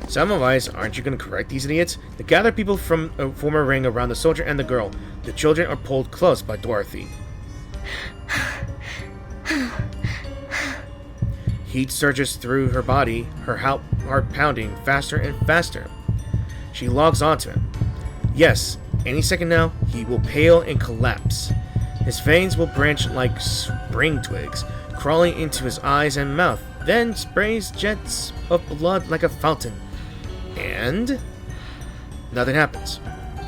S1: Samwise, aren't you going to correct these idiots? They gather people from form a ring around the soldier and the girl. The children are pulled close by Dorothy. Heat surges through her body, her heart pounding faster and faster. She logs onto him. Yes, any second now, he will pale and collapse. His veins will branch like spring twigs, crawling into his eyes and mouth, then sprays jets of blood like a fountain. And nothing happens.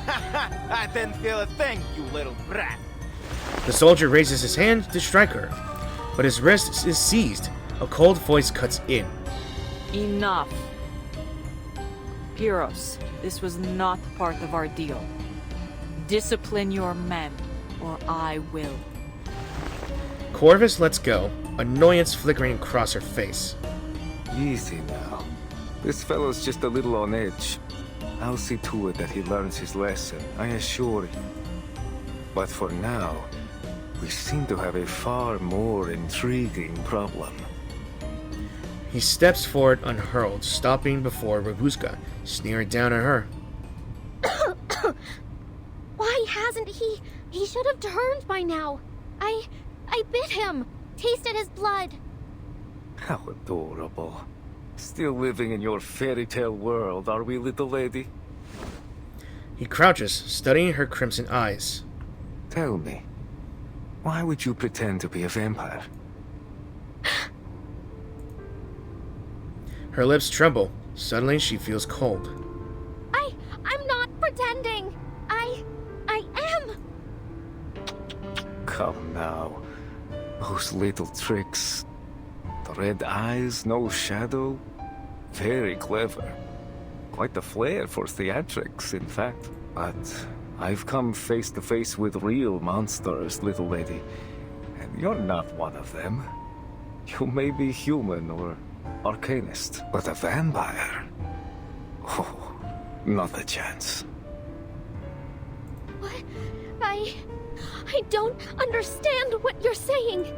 S9: I didn't feel a thing, you little brat.
S1: The soldier raises his hand to strike her, but his wrist is seized. A cold voice cuts in.
S2: Enough. Pyros, this was not part of our deal. Discipline your men, or I will.
S1: Corvus lets go, annoyance flickering across her face.
S13: Easy now. This fellow's just a little on edge. I'll see to it that he learns his lesson, I assure you. But for now, we seem to have a far more intriguing problem.
S1: He steps forward unhurled, stopping before Rabuska, sneering down at her.
S7: Why hasn't he? He should have turned by now. I bit him. Tasted his blood.
S13: How adorable. Still living in your fairy tale world, are we, little lady?
S1: He crouches, studying her crimson eyes.
S13: Tell me, why would you pretend to be a vampire?
S1: Her lips tremble. Suddenly she feels cold.
S7: I'm not pretending. I am.
S13: Come now. Those little tricks. The red eyes, no shadow. Very clever. Quite the flair for theatrics, in fact. But I've come face to face with real monsters, little lady. And you're not one of them. You may be human or arcanist, but a vampire? Oh, not a chance.
S7: What? I don't understand what you're saying.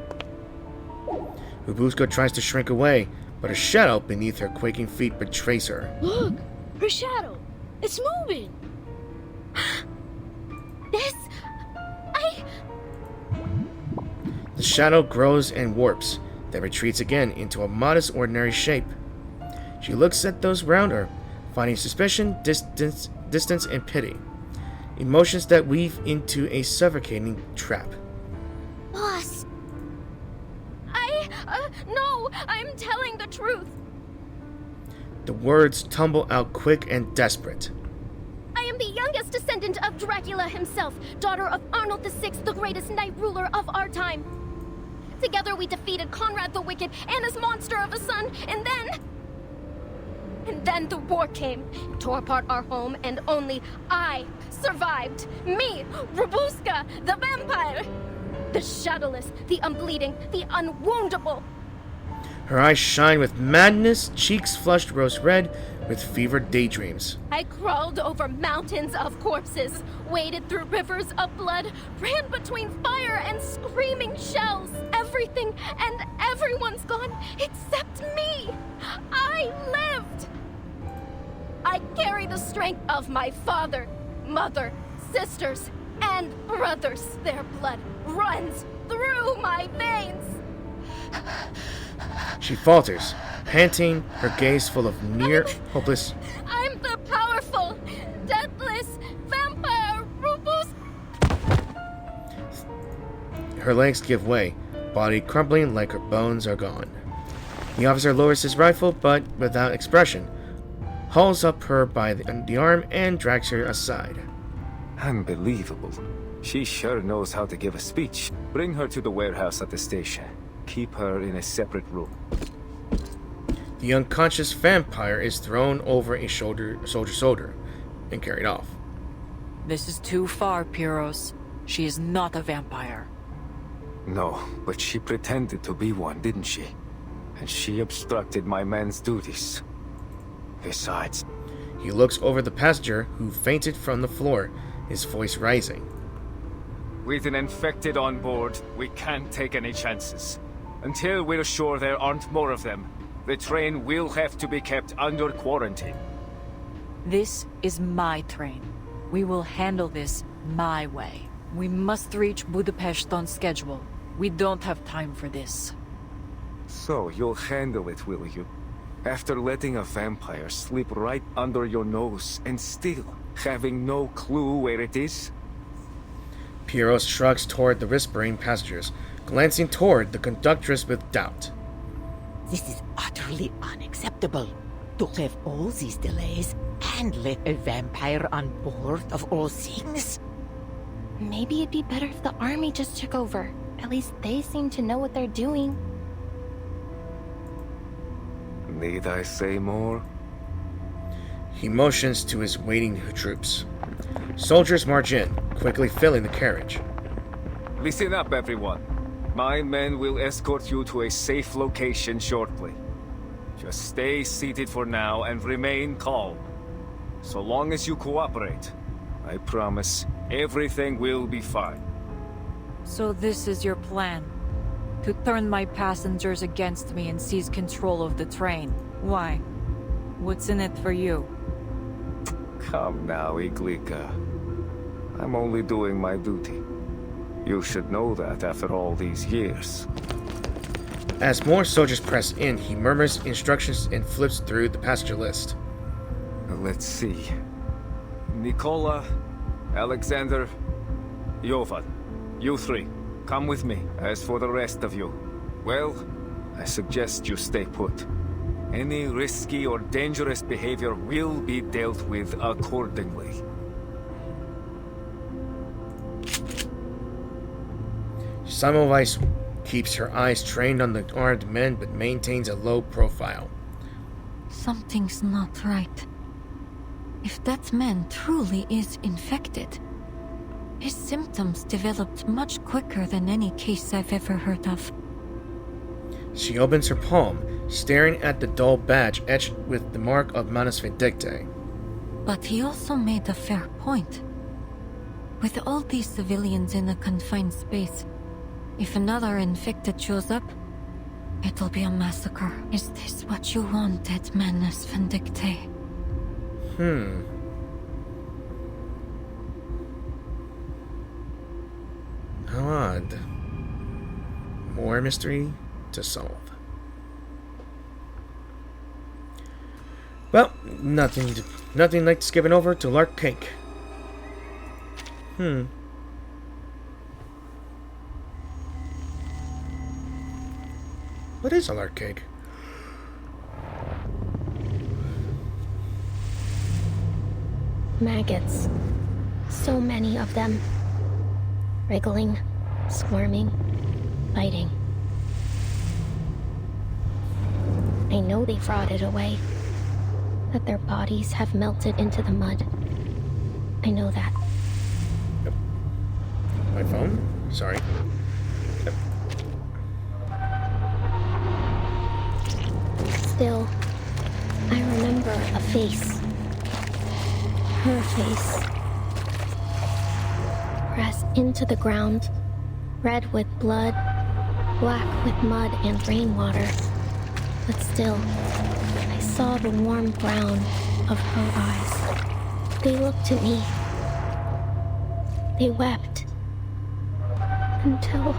S1: Rabuska tries to shrink away, but a shadow beneath her quaking feet betrays her.
S20: Look! Her shadow! It's moving!
S1: The shadow grows and warps, then retreats again into a modest, ordinary shape. She looks at those around her, finding suspicion, distance, and pity. Emotions that weave into a suffocating trap.
S7: Boss. No, I'm telling the truth.
S1: The words tumble out quick and desperate.
S7: I am the youngest descendant of Dracula himself, daughter of Arnold VI, the greatest knight ruler of our time. Together we defeated Conrad the Wicked and his monster of a son, and then the war came, tore apart our home, and only I survived. Me, Rabuska, the vampire. The shadowless, the unbleeding, the unwoundable.
S1: Her eyes shine with madness, cheeks flushed rose red with fevered daydreams.
S7: I crawled over mountains of corpses, waded through rivers of blood, ran between fire and screaming shells. Everything and everyone's gone except me. I lived. I carry the strength of my father, mother, sisters, and brothers. Their blood runs through my veins.
S1: She falters, panting, her gaze full of near hopeless.
S7: I'm the powerful, deathless vampire Rufus.
S1: Her legs give way, body crumbling like her bones are gone. The officer lowers his rifle, but without expression, hauls up her by the arm and drags her aside.
S13: Unbelievable. She sure knows how to give a speech. Bring her to the warehouse at the station. Keep her in a separate room.
S1: The unconscious vampire is thrown over a soldier's shoulder and carried off.
S2: This is too far, Pyros. She is not a vampire.
S13: No, but she pretended to be one, didn't she? And she obstructed my man's duties. Besides...
S1: He looks over the passenger, who fainted from the floor, his voice rising.
S13: With an infected on board, we can't take any chances. Until we're sure there aren't more of them, the train will have to be kept under quarantine.
S2: This is my train. We will handle this my way. We must reach Budapest on schedule. We don't have time for this.
S13: So you'll handle it, will you? After letting a vampire slip right under your nose and still having no clue where it is?
S1: Pyros shrugs toward the whispering passengers, glancing toward the conductress with doubt.
S22: This is utterly unacceptable. To have all these delays and let a vampire on board of all things?
S15: Maybe it'd be better if the army just took over. At least they seem to know what they're doing.
S13: Need I say more?
S1: He motions to his waiting troops. Soldiers march in, quickly filling the carriage.
S13: Listen up, everyone. My men will escort you to a safe location shortly. Just stay seated for now and remain calm. So long as you cooperate, I promise everything will be fine.
S2: So this is your plan? To turn my passengers against me and seize control of the train? Why? What's in it for you?
S13: Come now, Iglika. I'm only doing my duty. You should know that after all these years.
S1: As more soldiers press in, he murmurs instructions and flips through the passenger list.
S13: Let's see. Nikola, Alexander, Jovan. You three, come with me. As for the rest of you, well, I suggest you stay put. Any risky or dangerous behavior will be dealt with accordingly.
S1: Semmelweis keeps her eyes trained on the armed men but maintains a low profile.
S12: Something's not right. If that man truly is infected, his symptoms developed much quicker than any case I've ever heard of.
S1: She opens her palm, staring at the dull badge etched with the mark of Manus Vindictae.
S12: But he also made a fair point. With all these civilians in a confined space, if another infected shows up, it'll be a massacre. Is this what you wanted, Manus Vindictae?
S1: How odd. More mystery to solve. Well, nothing like skipping over to Lark Cake. What is a Lark Cake?
S4: Maggots. So many of them. Wriggling, squirming, biting. I know they've rotted away. That their bodies have melted into the mud. I know that.
S1: My phone? Sorry.
S4: Still, I remember a face. Her face. Pressed into the ground, red with blood, black with mud and rainwater. But still, I saw the warm brown of her eyes. They looked at me. They wept. Until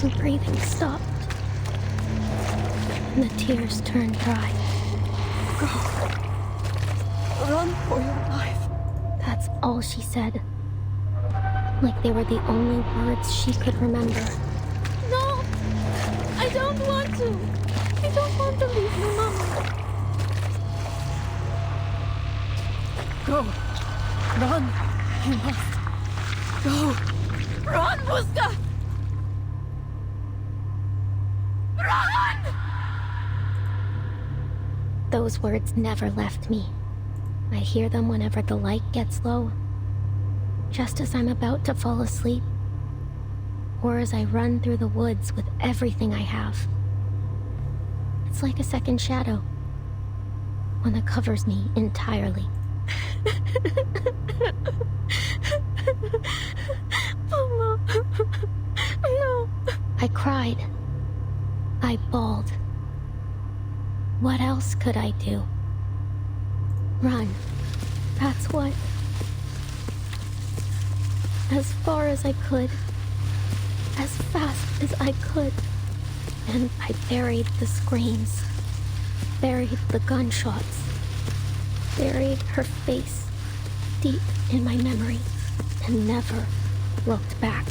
S4: the breathing stopped. And the tears turned dry.
S14: Go. Run for your life.
S4: That's all she said. Like they were the only words she could remember.
S15: No! I don't want to! I don't want to leave you, Mama.
S14: Go. Run. You must. Go.
S15: Run, Buska! Run!
S4: Those words never left me. I hear them whenever the light gets low. Just as I'm about to fall asleep. Or as I run through the woods with everything I have. It's like a second shadow. One that covers me entirely.
S15: Mama. No.
S4: I cried. I bawled. What else could I do? Run. That's what. As far as I could. As fast as I could. And I buried the screams. Buried the gunshots. Buried her face deep in my memory. And never looked back.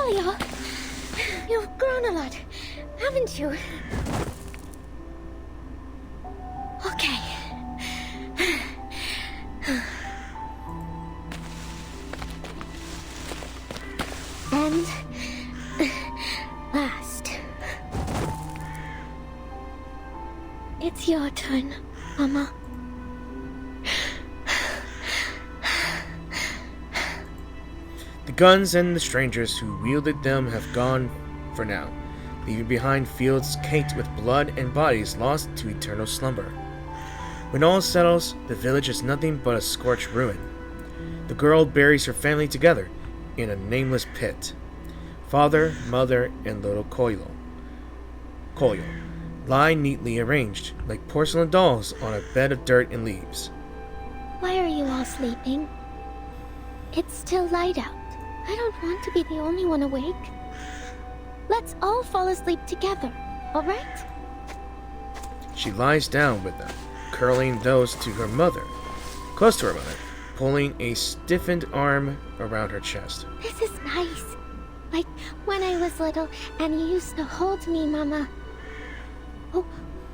S7: Coolio, you've grown a lot, haven't you? Okay. And last. It's your turn, Mama.
S1: The guns and the strangers who wielded them have gone for now, leaving behind fields caked with blood and bodies lost to eternal slumber. When all settles, the village is nothing but a scorched ruin. The girl buries her family together in a nameless pit. Father, mother, and little Koyo lie neatly arranged, like porcelain dolls on a bed of dirt and leaves.
S7: Why are you all sleeping? It's still light out. I don't want to be the only one awake. Let's all fall asleep together, alright?
S1: She lies down with them, curling those to her mother, close to her mother, pulling a stiffened arm around her chest.
S7: This is nice. Like when I was little and you used to hold me, Mama. Oh,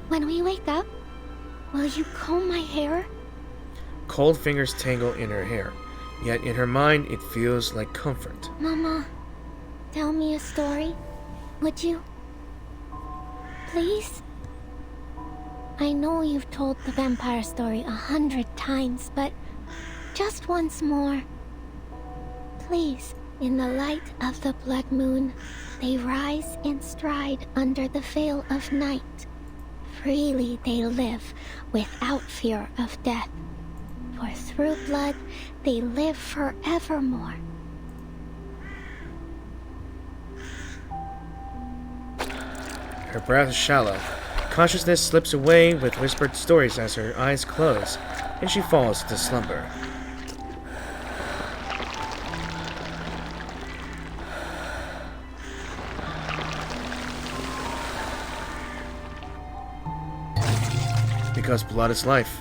S7: when we wake up, will you comb my hair?
S1: Cold fingers tangle in her hair, yet in her mind it feels like comfort.
S7: Mama, tell me a story, would you? Please? I know you've told the vampire story 100 times, but just once more. Please, in the light of the blood moon, they rise in stride under the veil of night. Freely they live, without fear of death. For through blood, they live forevermore.
S1: Her breath is shallow. Consciousness slips away with whispered stories as her eyes close, and she falls to slumber. Because blood is life.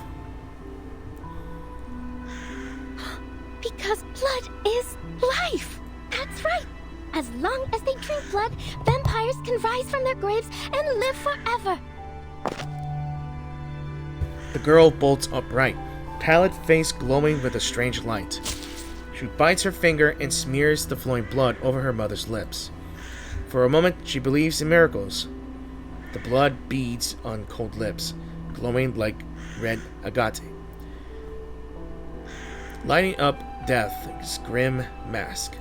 S7: Because blood is life! That's right! As long as they drink blood, vampires can rise from their graves and live forever!
S1: The girl bolts upright, pallid face glowing with a strange light. She bites her finger and smears the flowing blood over her mother's lips. For a moment, she believes in miracles. The blood beads on cold lips, glowing like red agate, lighting up death's grim mask.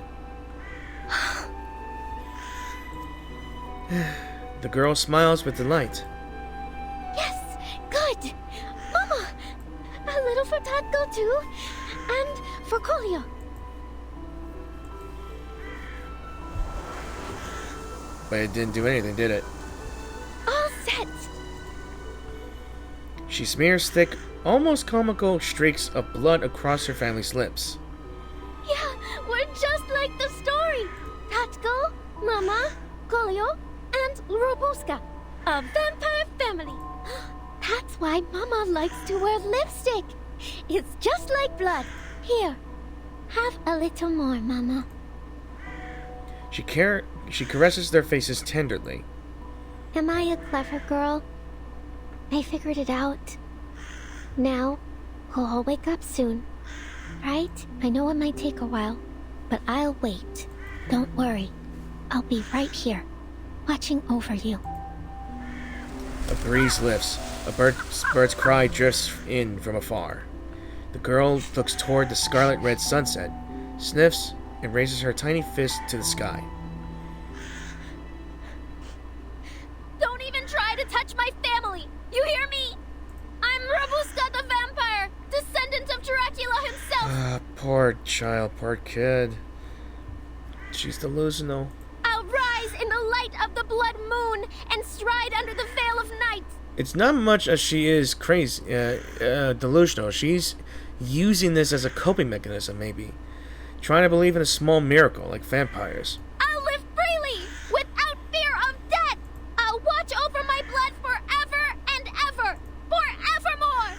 S1: The girl smiles with delight.
S7: Yes! Good! Mama! A little for Tatko too, and for Kolya.
S1: But it didn't do anything, did it?
S7: All set!
S1: She smears thick, almost comical streaks of blood across her family's lips.
S7: Yeah, we're just like the story! Tatko, Mama, Kolyo, and Robuska, a vampire family. That's why Mama likes to wear lipstick. It's just like blood. Here, have a little more, Mama.
S1: She caresses their faces tenderly.
S7: Am I a clever girl? I figured it out. Now, we'll all wake up soon. Right? I know it might take a while, but I'll wait. Don't worry. I'll be right here, watching over you.
S1: A breeze lifts. A bird's cry drifts in from afar. The girl looks toward the scarlet-red sunset, sniffs, and raises her tiny fist to the sky.
S15: Don't even try to touch my family! You hear me? I'm Robuska the vampire, descendant of Dracula himself!
S1: Poor child, poor kid. She's delusional.
S15: I'll rise in the light of the blood moon and stride under the veil of night!
S1: It's not much as she is crazy, delusional. She's using this as a coping mechanism, maybe. Trying to believe in a small miracle, like vampires.
S15: I'll live freely, without fear of death! I'll watch over my blood forever and ever, forevermore!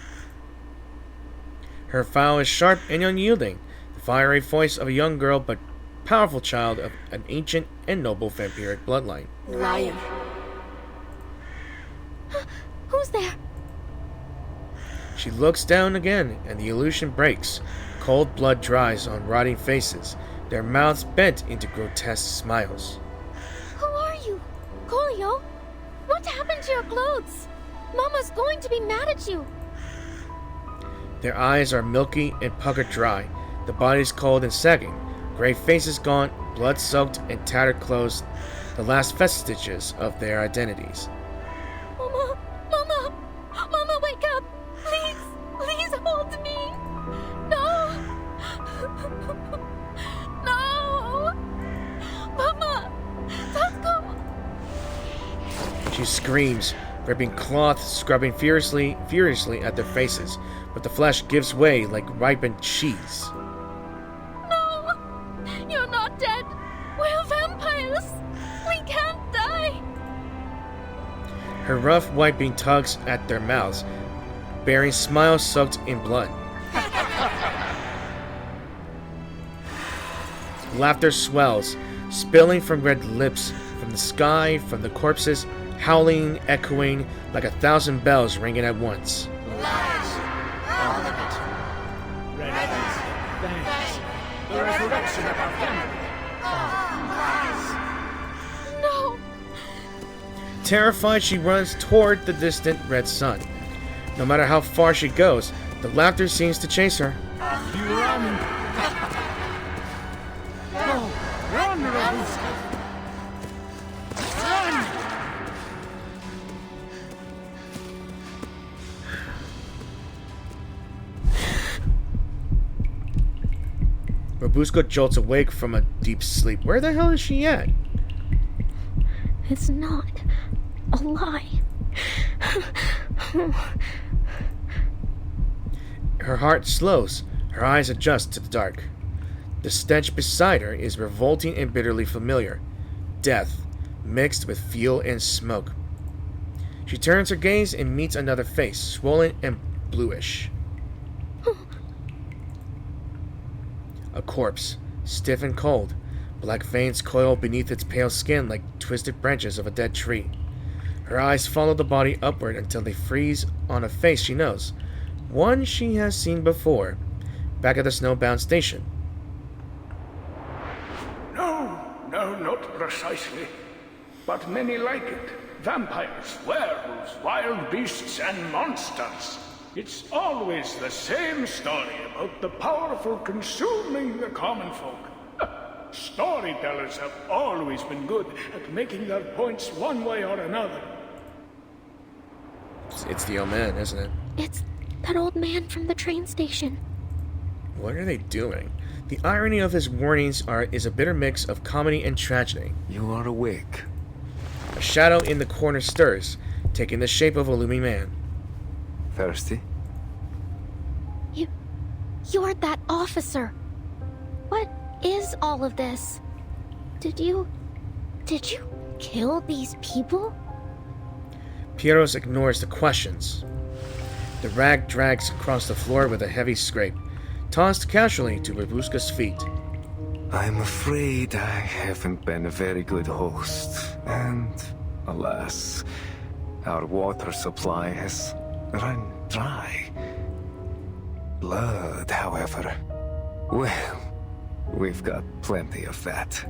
S1: Her vow is sharp and unyielding, the fiery voice of a young girl, but powerful child of an ancient and noble vampiric bloodline.
S14: Lion.
S15: Who's there?
S1: She looks down again, and the illusion breaks. Cold blood dries on rotting faces, their mouths bent into grotesque smiles.
S15: Who are you? Colio? What happened to your clothes? Mama's going to be mad at you.
S1: Their eyes are milky and puckered dry, the bodies cold and sagging, gray faces gaunt, blood-soaked and tattered clothes, the last vestiges of their identities.
S15: Mama! Mama! Mama, wake up! Please! Please hold me! No! No! Mama! Don't go!
S1: She screams, ripping cloth, scrubbing furiously at their faces, but the flesh gives way like ripened cheese.
S15: No! You're not dead! We're vampires! We can't die!
S1: Her rough wiping tugs at their mouths, bearing smiles soaked in blood. Laughter swells, spilling from red lips, from the sky, from the corpses, howling, echoing, like 1,000 bells ringing at once.
S3: Lies! All of it. Red eyes, thanks. The resurrection of our family. All lies.
S15: No!
S1: Terrified, she runs toward the distant red sun. No matter how far she goes, the laughter seems to chase her.
S8: You run! Go! Run, Robuska! Run!
S1: Robuska jolts awake from a deep sleep. Where the hell is she at?
S15: It's not a lie.
S1: Her heart slows. Her eyes adjust to the dark. The stench beside her is revolting and bitterly familiar. Death, mixed with fuel and smoke. She turns her gaze and meets another face, swollen and bluish. A corpse, stiff and cold. Black veins coil beneath its pale skin like twisted branches of a dead tree. Her eyes follow the body upward until they freeze on a face she knows. One she has seen before, back at the snowbound station.
S10: No, not precisely. But many like it. Vampires, werewolves, wild beasts, and monsters. It's always the same story about the powerful consuming the common folk. Storytellers have always been good at making their points one way or another.
S1: It's the old man, isn't it?
S15: It's that old man from the train station.
S1: What are they doing? The irony of his warnings is a bitter mix of comedy and tragedy.
S13: You are awake.
S1: A shadow in the corner stirs, taking the shape of a looming man.
S13: Thirsty?
S15: You're that officer. What is all of this? Did you kill these people?
S1: Pieros ignores the questions. The rag drags across the floor with a heavy scrape, tossed casually to Babushka's feet.
S13: I'm afraid I haven't been a very good host, and alas, our water supply has run dry. Blood, however, well, we've got plenty of that.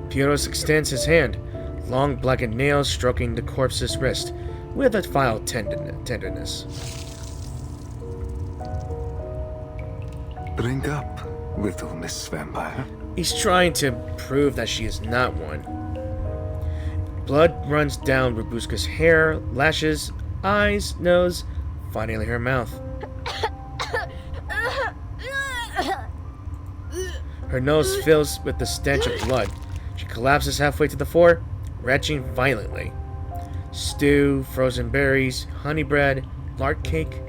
S1: Pieros extends his hand, long blackened nails stroking the corpse's wrist with a vile tenderness.
S13: Drink up, little Miss Vampire.
S1: He's trying to prove that she is not one. Blood runs down Babushka's hair, lashes, eyes, nose, finally her mouth. Her nose fills with the stench of blood. She collapses halfway to the floor, retching violently. Stew, frozen berries, honey bread, lark cake.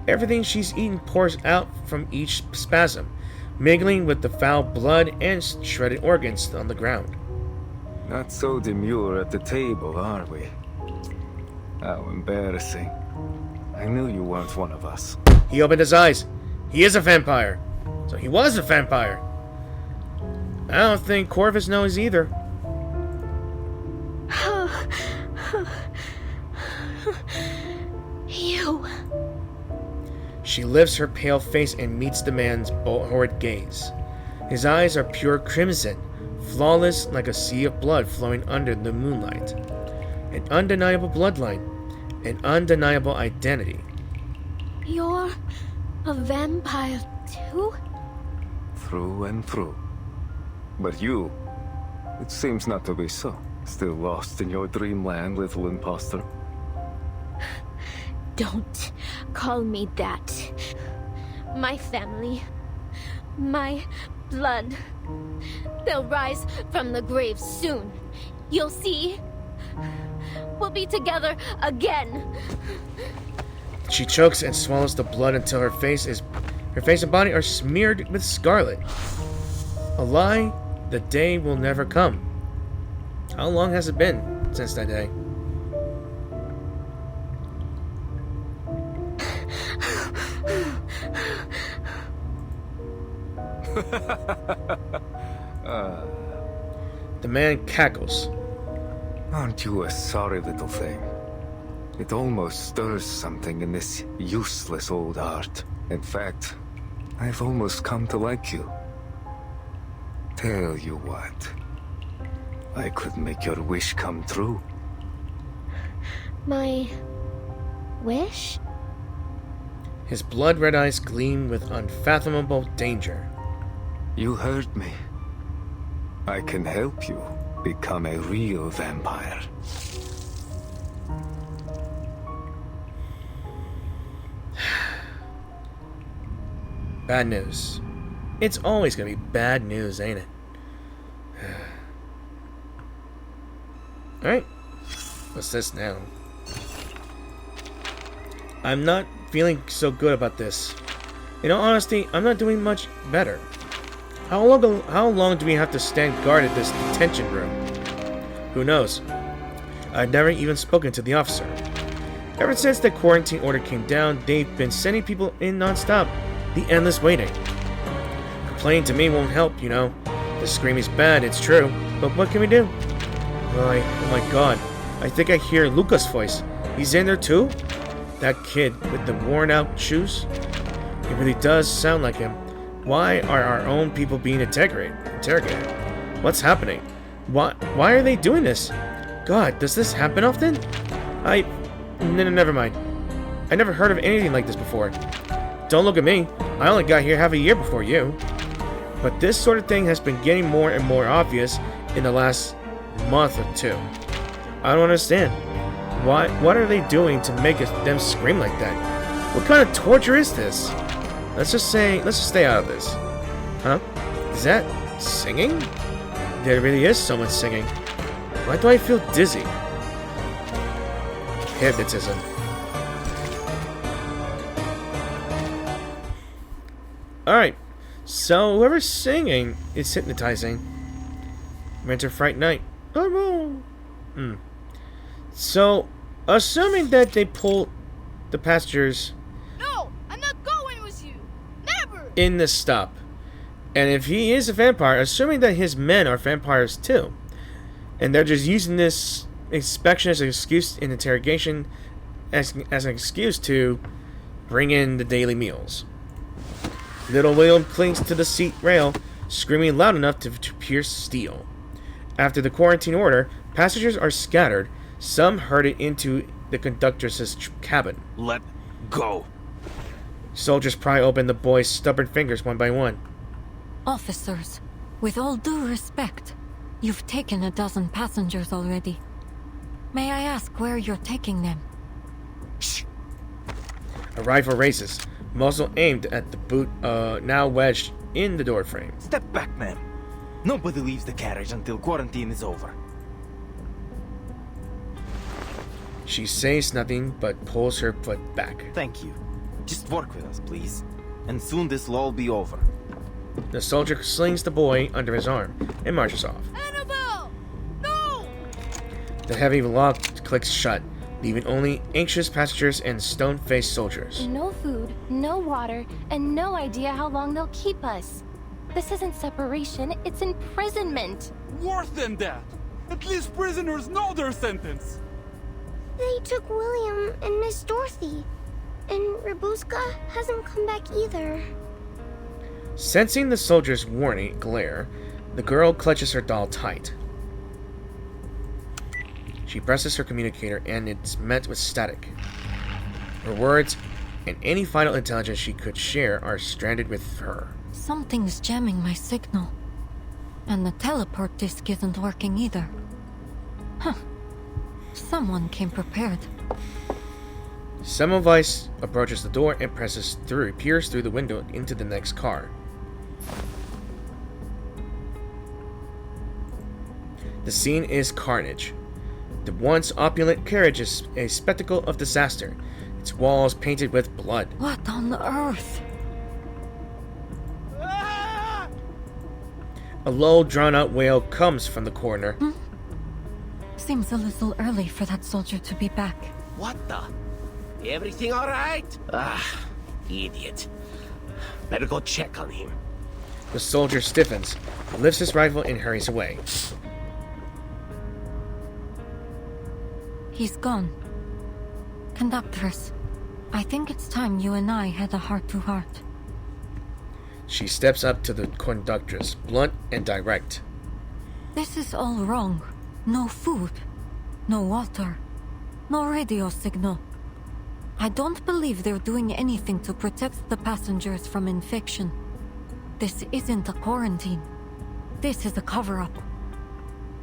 S1: Everything she's eaten pours out from each spasm, mingling with the foul blood and shredded organs on the ground.
S13: Not so demure at the table, are we? How embarrassing. I knew you weren't one of us.
S1: He opened his eyes. He is a vampire. So he was a vampire. I don't think Corvus knows either.
S15: You.
S1: She lifts her pale face and meets the man's horrid gaze. His eyes are pure crimson, flawless like a sea of blood flowing under the moonlight. An undeniable bloodline, an undeniable identity.
S15: You're a vampire too?
S13: Through and through. But you, it seems not to be so. Still lost in your dreamland, little imposter.
S15: Don't call me that. My family, my blood, they'll rise from the grave soon. You'll see. We'll be together again.
S1: She chokes and swallows the blood until her face and body are smeared with scarlet. A lie, the day will never come. How long has it been since that day? The man cackles.
S13: Aren't you a sorry little thing? It almost stirs something in this useless old heart. In fact, I've almost come to like you. Tell you what, I could make your wish come true.
S15: My wish?
S1: His blood-red eyes gleam with unfathomable danger.
S13: You heard me. I can help you become a real vampire.
S1: Bad news. It's always gonna be bad news, ain't it? Alright. What's this now? I'm not feeling so good about this. In all honesty, I'm not doing much better. How long do we have to stand guard at this detention room? Who knows? I've never even spoken to the officer. Ever since the quarantine order came down, they've been sending people in non-stop. The endless waiting. Complaining to me won't help, you know. The screaming's bad, it's true. But what can we do? Oh my god. I think I hear Luca's voice. He's in there too? That kid with the worn out shoes? It really does sound like him. Why are our own people being interrogated? What's happening? Why are they doing this? God, does this happen often? Never mind. I never heard of anything like this before. Don't look at me. I only got here half a year before you. But this sort of thing has been getting more and more obvious in the last month or two. I don't understand. What are they doing to make them scream like that? What kind of torture is this? Let's just stay out of this. Huh? Is that singing? There really is someone singing. Why do I feel dizzy? Hypnotism. Alright, so whoever's singing is hypnotizing. Winter Fright Night. Oh no! So, assuming that they pull the passengers in the stop. And if he is a vampire, assuming that his men are vampires too, and they're just using this inspection as an excuse in interrogation as an excuse to bring in the daily meals. Little William clings to the seat rail, screaming loud enough to pierce steel. After the quarantine order, passengers are scattered, some herded into the conductor's cabin.
S9: Let go.
S1: Soldiers pry open the boy's stubborn fingers one by one.
S12: Officers, with all due respect, you've taken 12 passengers already. May I ask where you're taking them?
S1: Shh. A rifle raises, muzzle aimed at the boot, now wedged in the door frame.
S9: Step back, ma'am. Nobody leaves the carriage until quarantine is over.
S1: She says nothing but pulls her foot back.
S9: Thank you. Just work with us, please. And soon this will all be over.
S1: The soldier slings the boy under his arm and marches off.
S20: Annabelle! No!
S1: The heavy lock clicks shut, leaving only anxious passengers and stone-faced soldiers.
S15: No food, no water, and no idea how long they'll keep us. This isn't separation, it's imprisonment.
S8: Worse than that! At least prisoners know their sentence!
S16: They took William and Miss Dorothy. And Rabuska hasn't come back either.
S1: Sensing the soldier's warning glare, the girl clutches her doll tight. She presses her communicator and it's met with static. Her words and any vital intelligence she could share are stranded with her.
S12: Something's jamming my signal. And the teleport disc isn't working either. Huh. Someone came prepared.
S1: Semmelweis approaches the door and peers through the window into the next car. The scene is carnage. The once opulent carriage is a spectacle of disaster, its walls painted with blood.
S12: What on earth?
S1: A low, drawn-out wail comes from the corner.
S12: Seems a little early for that soldier to be back.
S11: What the? Everything all right? Ah, idiot. Better go check on him.
S1: The soldier stiffens, lifts his rifle, and hurries away.
S12: He's gone. Conductress, I think it's time you and I had a heart-to-heart.
S1: She steps up to the conductress, blunt and direct.
S12: This is all wrong. No food, no water, no radio signal. I don't believe they're doing anything to protect the passengers from infection. This isn't a quarantine. This is a cover-up.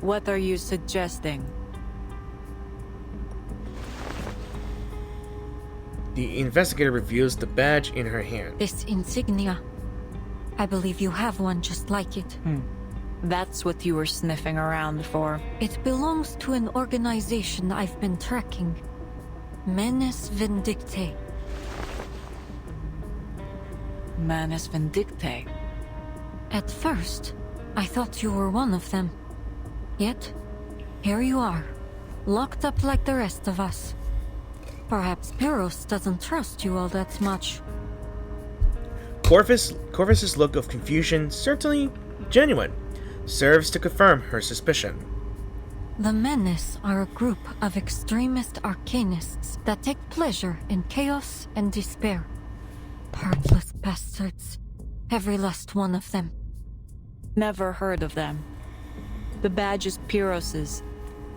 S2: What are you suggesting?
S1: The investigator reviews the badge in her hand.
S12: This insignia. I believe you have one just like it.
S2: That's what you were sniffing around for.
S12: It belongs to an organization I've been tracking. Menes Vindictae.
S2: Manus Vindictae?
S12: At first, I thought you were one of them. Yet, here you are, locked up like the rest of us. Perhaps Pyros doesn't trust you all that much.
S1: Corvus's look of confusion, certainly genuine, serves to confirm her suspicion.
S12: The Menace are a group of extremist arcanists that take pleasure in chaos and despair. Heartless bastards. Every last one of them.
S2: Never heard of them. The badge is Pyros's.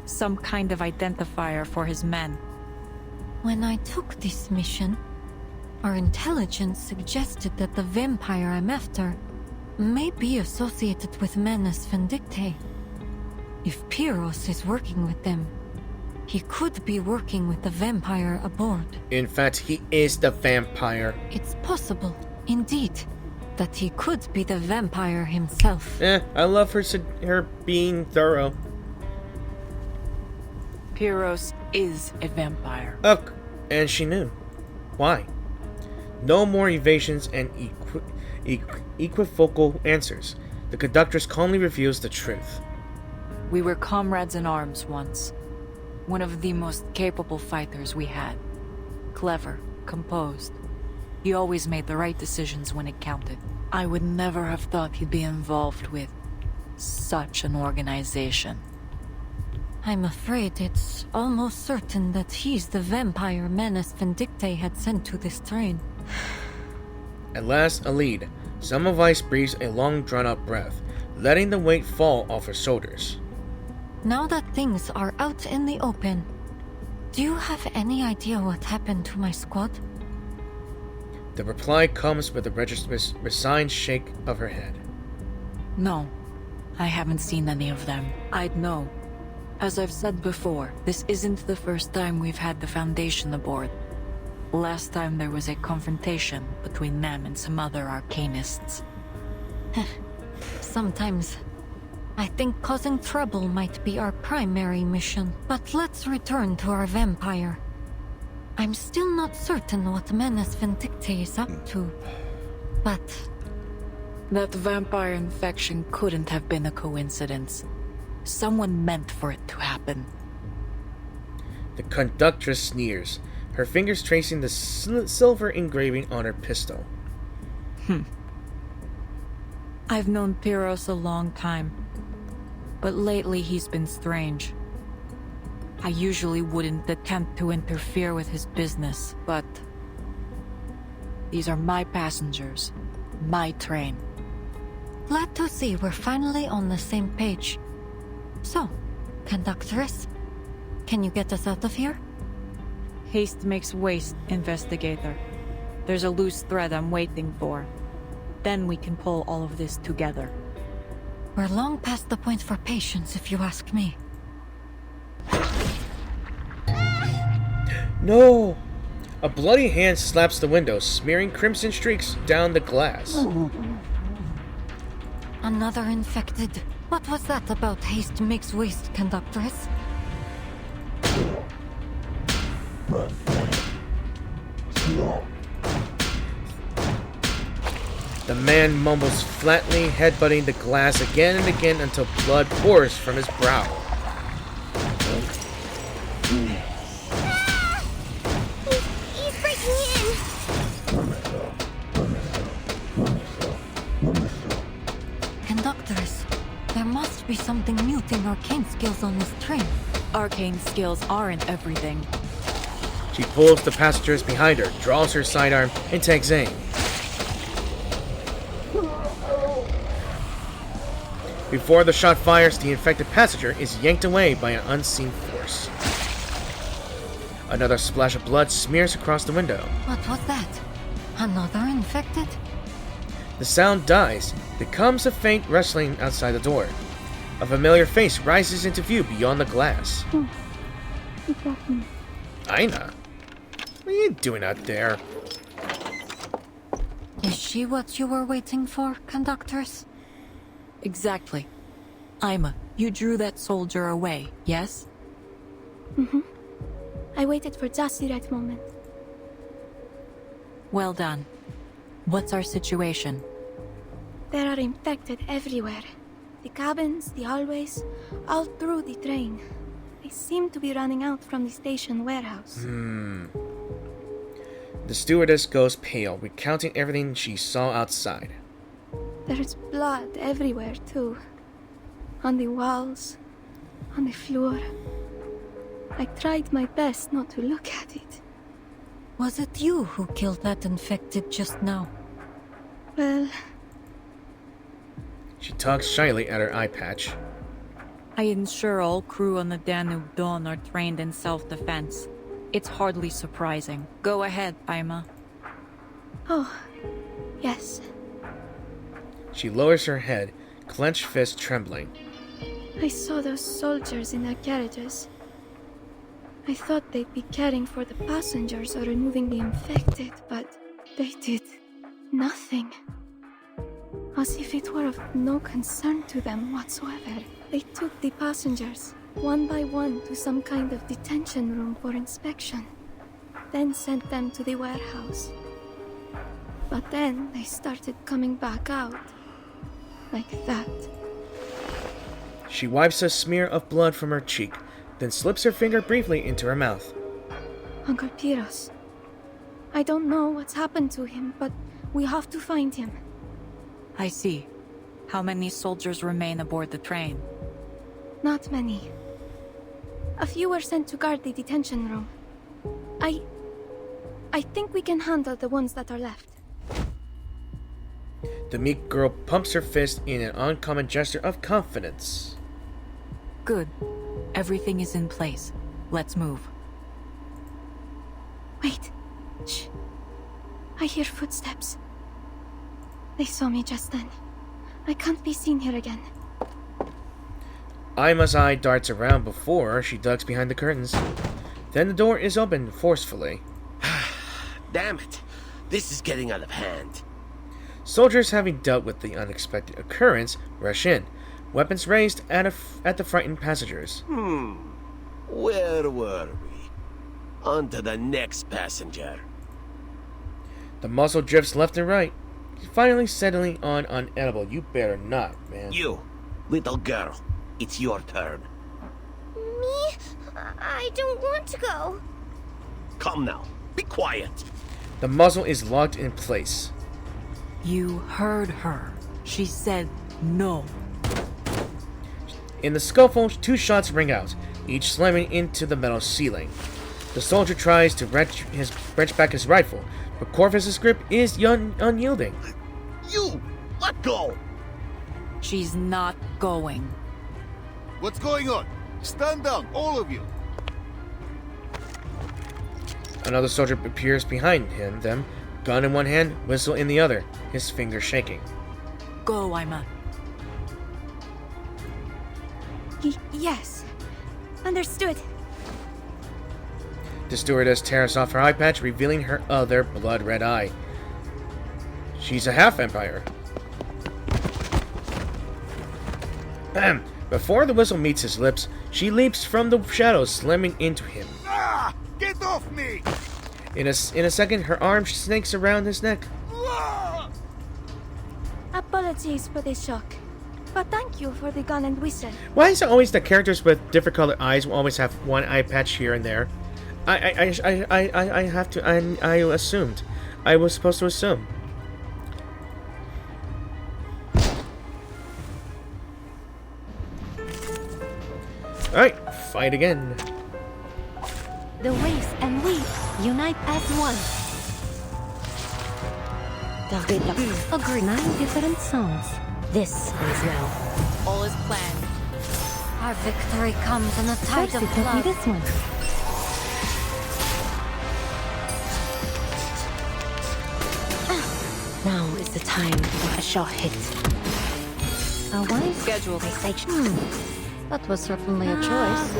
S2: Some kind of identifier for his men.
S12: When I took this mission, our intelligence suggested that the vampire I'm after may be associated with Menace Vindictae. If Pyros is working with them, he could be working with the vampire aboard.
S1: In fact, he is the vampire.
S12: It's possible, indeed, that he could be the vampire himself.
S1: I love her being thorough.
S2: Pyros is a vampire.
S1: Oh, and she knew. Why? No more evasions and equivocal answers. The conductress calmly reveals the truth.
S2: We were comrades in arms once. One of the most capable fighters we had. Clever, composed. He always made the right decisions when it counted. I would never have thought he'd be involved with such an organization.
S12: I'm afraid it's almost certain that he's the vampire Menace Vindictae had sent to this train.
S1: At last, a lead. Semmelweis breathes a long, drawn-out breath, letting the weight fall off her shoulders.
S12: Now that things are out in the open, do you have any idea what happened to my squad?
S1: The reply comes with a resigned shake of her head.
S2: No, I haven't seen any of them. I'd know. As I've said before, this isn't the first time we've had the Foundation aboard. Last time there was a confrontation between them and some other arcanists.
S12: Sometimes, I think causing trouble might be our primary mission. But let's return to our vampire. I'm still not certain what Menace Vindictae is up to, but...
S2: That vampire infection couldn't have been a coincidence. Someone meant for it to happen.
S1: The conductress sneers, her fingers tracing the silver engraving on her pistol.
S2: I've known Pyros a long time, but lately he's been strange. I usually wouldn't attempt to interfere with his business, but these are my passengers, my train.
S12: Glad to see we're finally on the same page. So, conductress, can you get us out of here?
S2: Haste makes waste, investigator. There's a loose thread I'm waiting for. Then we can pull all of this together.
S12: We're long past the point for patience, if you ask me.
S1: No! A bloody hand slaps the window, smearing crimson streaks down the glass.
S12: Another infected. What was that about haste makes waste, conductress?
S1: The man mumbles flatly, headbutting the glass again and again until blood pours from his brow.
S7: He's breaking in!
S12: Conductress, there must be something muting arcane skills on this train.
S2: Arcane skills aren't everything.
S1: She pulls the passengers behind her, draws her sidearm, and takes aim. Before the shot fires, the infected passenger is yanked away by an unseen force. Another splash of blood smears across the window.
S12: What was that? Another infected?
S1: The sound dies. There comes a faint rustling outside the door. A familiar face rises into view beyond the glass. Aina? What are you doing out there?
S12: Is she what you were waiting for, conductress?
S2: Exactly. Ima, you drew that soldier away, yes?
S15: Mm-hmm. I waited for just the right moment.
S2: Well done. What's our situation?
S15: There are infected everywhere. The cabins, the hallways, all through the train. They seem to be running out from the station warehouse.
S1: The stewardess goes pale, recounting everything she saw outside.
S15: There's blood everywhere, too. On the walls, on the floor. I tried my best not to look at it.
S12: Was it you who killed that infected just now?
S15: Well...
S1: She tugs shyly at her eye patch.
S2: I ensure all crew on the Danube Dawn are trained in self-defense. It's hardly surprising. Go ahead, Ima.
S15: Oh, yes.
S1: She lowers her head, clenched fist trembling.
S15: I saw those soldiers in their carriages. I thought they'd be caring for the passengers or removing the infected, but they did nothing. As if it were of no concern to them whatsoever. They took the passengers, one by one, to some kind of detention room for inspection, then sent them to the warehouse. But then they started coming back out. Like that.
S1: She wipes a smear of blood from her cheek, then slips her finger briefly into her mouth.
S15: Uncle Pyros. I don't know what's happened to him, but we have to find him.
S2: I see. How many soldiers remain aboard the train?
S15: Not many. A few were sent to guard the detention room. I think we can handle the ones that are left.
S1: The meek girl pumps her fist in an uncommon gesture of confidence.
S2: Good. Everything is in place. Let's move.
S15: Wait. Shh. I hear footsteps. They saw me just then. I can't be seen here again.
S1: Ima's eye darts around before she ducks behind the curtains. Then the door is opened forcefully.
S11: Damn it. This is getting out of hand.
S1: Soldiers, having dealt with the unexpected occurrence, rush in, weapons raised at the frightened passengers.
S11: Where were we? On to the next passenger.
S1: The muzzle drifts left and right, finally settling on unedible. You better not, man.
S11: You, little girl, it's your turn.
S7: Me? I don't want to go.
S11: Come now, be quiet.
S1: The muzzle is locked in place.
S2: You heard her. She said no.
S1: In the scuffle, 2 shots ring out, each slamming into the metal ceiling. The soldier tries to wrench back his rifle, but Corvus's grip is unyielding.
S19: You! Let go!
S2: She's not going.
S19: What's going on? Stand down, all of you!
S1: Another soldier appears behind them, gun in one hand, whistle in the other, his fingers shaking.
S2: Go, Ima.
S15: Yes. Understood.
S1: The stewardess tears off her eye patch, revealing her other blood-red eye. She's a half-vampire. Before the whistle meets his lips, she leaps from the shadows, slamming into him.
S19: Ah! Get off me!
S1: In a second, her arm snakes around his neck.
S15: Apologies for the shock, but thank you for the gun and whistle.
S1: Why is it always that characters with different colored eyes will always have one eye patch here and there? I have to. I assumed. I was supposed to assume. Alright, fight again.
S15: The waves and we unite as one.
S4: Agree. 9 different songs. This is well.
S2: All is planned.
S12: Our victory comes in a tide of blood.
S4: This one. Now is the time for a shot hit. A wise
S2: schedule.
S12: That was certainly a choice.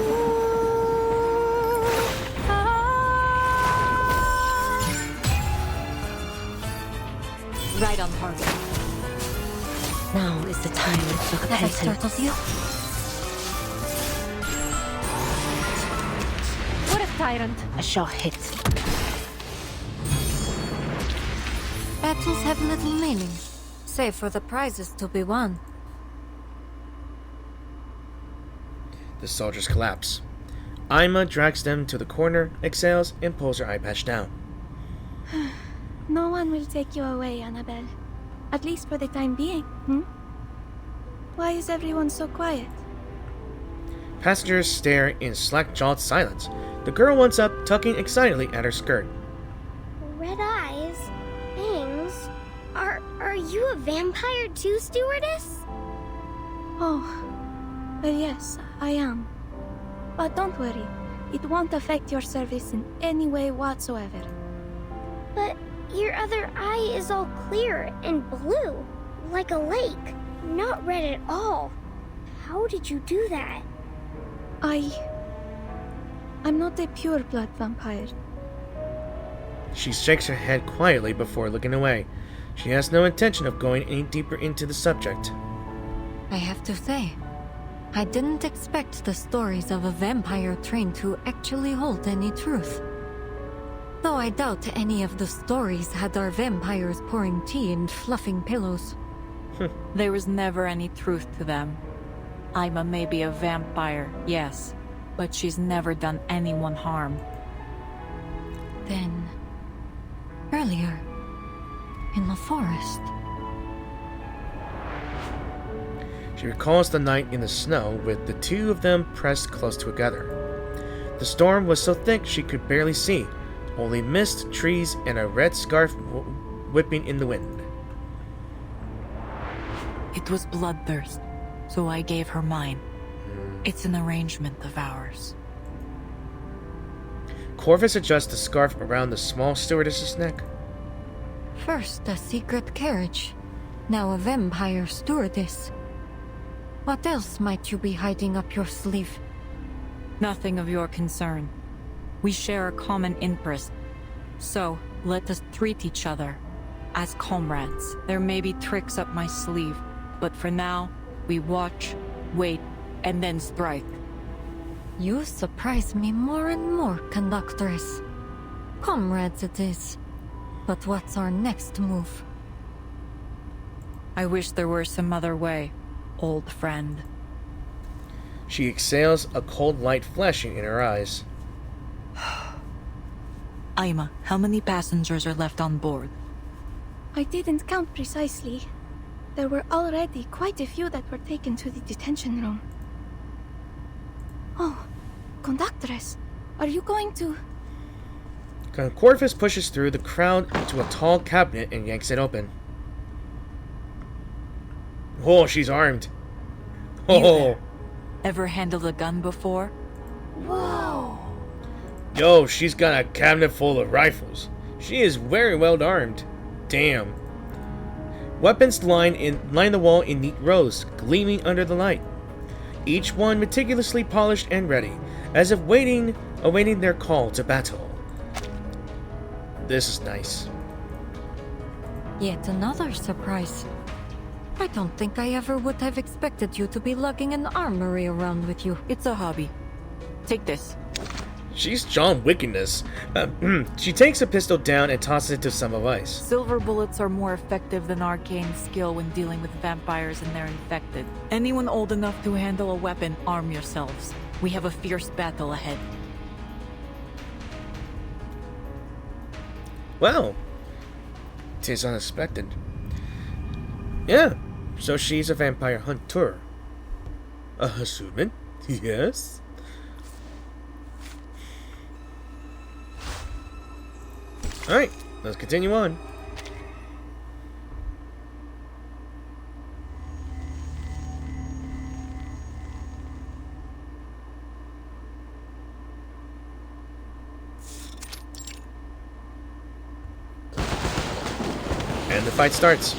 S2: Right on target.
S4: Now is the time for repentance.
S12: Startles you?
S15: What a tyrant.
S4: A shot hit.
S12: Battles have little meaning, save for the prizes to be won.
S1: The soldiers collapse. Ima drags them to the corner, exhales, and pulls her eye patch down.
S15: No one will take you away, Annabelle. At least for the time being, Why is everyone so quiet?
S1: Passengers stare in slack-jawed silence. The girl wants up, tugging excitedly at her skirt.
S7: Red eyes? Bangs? Are you a vampire too, stewardess?
S15: Oh, well, yes, I am. But don't worry, it won't affect your service in any way whatsoever.
S7: But your other eye is all clear and blue, like a lake, not red at all. How did you do that?
S15: I'm not a pure-blood vampire.
S1: She shakes her head quietly before looking away. She has no intention of going any deeper into the subject.
S12: I have to say, I didn't expect the stories of a vampire train to actually hold any truth. Though I doubt any of the stories had our vampires pouring tea and fluffing pillows.
S2: There was never any truth to them. Ima may be a vampire, yes, but she's never done anyone harm.
S12: Then, earlier, in the forest.
S1: She recalls the night in the snow with the two of them pressed close together. The storm was so thick she could barely see, only mist, trees, and a red scarf whipping in the wind.
S2: It was bloodthirst, so I gave her mine. It's an arrangement of ours.
S1: Corvus adjusts the scarf around the small stewardess's neck.
S12: First a secret carriage, now a vampire stewardess. What else might you be hiding up your sleeve?
S2: Nothing of your concern. We share a common interest. So, let us treat each other as comrades. There may be tricks up my sleeve, but for now, we watch, wait, and then strike.
S12: You surprise me more and more, Conductress. Comrades it is. But what's our next move?
S2: I wish there were some other way, old friend.
S1: She exhales, a cold light flashing in her eyes.
S2: Ima, how many passengers are left on board?
S15: I didn't count precisely. There were already quite a few that were taken to the detention room. Oh, Conductress, are you going to...
S1: Corvus pushes through the crowd to a tall cabinet and yanks it open. Oh, she's armed. Oh.
S2: Ever handled a gun before?
S15: Whoa.
S1: Yo, she's got a cabinet full of rifles. She is very well armed. Damn. Weapons line the wall in neat rows, gleaming under the light. Each one meticulously polished and ready, as if awaiting their call to battle. This is nice.
S12: Yet another surprise. I don't think I ever would have expected you to be lugging an armory around with you.
S2: It's a hobby. Take this.
S1: She's John Wickedness. She takes a pistol down and tosses it to some of ice.
S2: Silver bullets are more effective than arcane skill when dealing with vampires and their infected. Anyone old enough to handle a weapon, arm yourselves. We have a fierce battle ahead.
S1: Well, tis unexpected. Yeah, so she's a vampire hunter. A human? Yes. Alright, let's continue on. And the fight starts.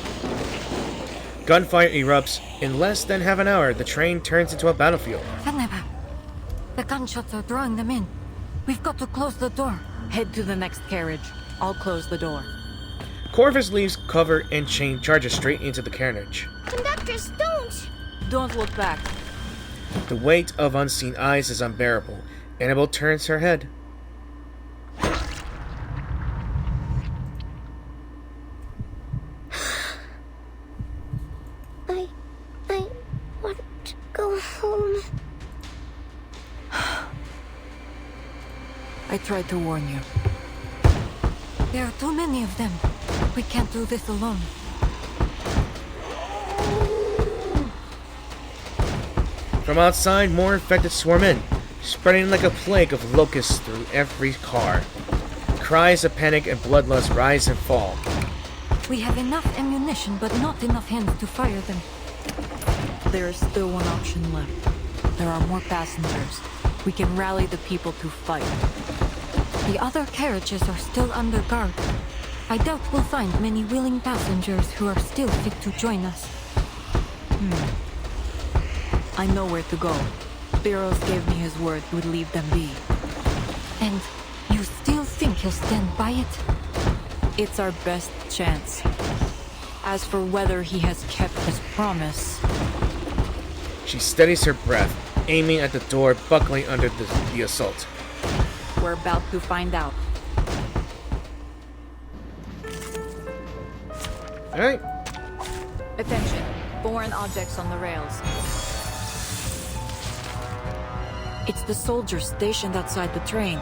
S1: Gunfire erupts. In less than half an hour, the train turns into a battlefield.
S12: The gunshots are drawing them in. We've got to close the door.
S2: Head to the next carriage. I'll close the door.
S1: Corvus leaves cover and chain charges straight into the carriage.
S7: Conductors, don't!
S2: Don't look back.
S1: The weight of unseen eyes is unbearable. Annabelle turns her head.
S4: I want to go home.
S2: I tried to warn you.
S12: There are too many of them. We can't do this alone.
S1: From outside, more infected swarm in, spreading like a plague of locusts through every car. Cries of panic and bloodlust rise and fall.
S12: We have enough ammunition, but not enough hands to fire them.
S2: There is still one option left. There are more passengers. We can rally the people to fight.
S12: The other carriages are still under guard. I doubt we'll find many willing passengers who are still fit to join us.
S2: I know where to go. Spiros gave me his word he would leave them be.
S12: And you still think he'll stand by it?
S2: It's our best chance. As for whether he has kept his promise...
S1: She steadies her breath, aiming at the door buckling under the assault.
S2: We're about to find out.
S1: Alright.
S2: Attention. Foreign objects on the rails. It's the soldiers stationed outside the train.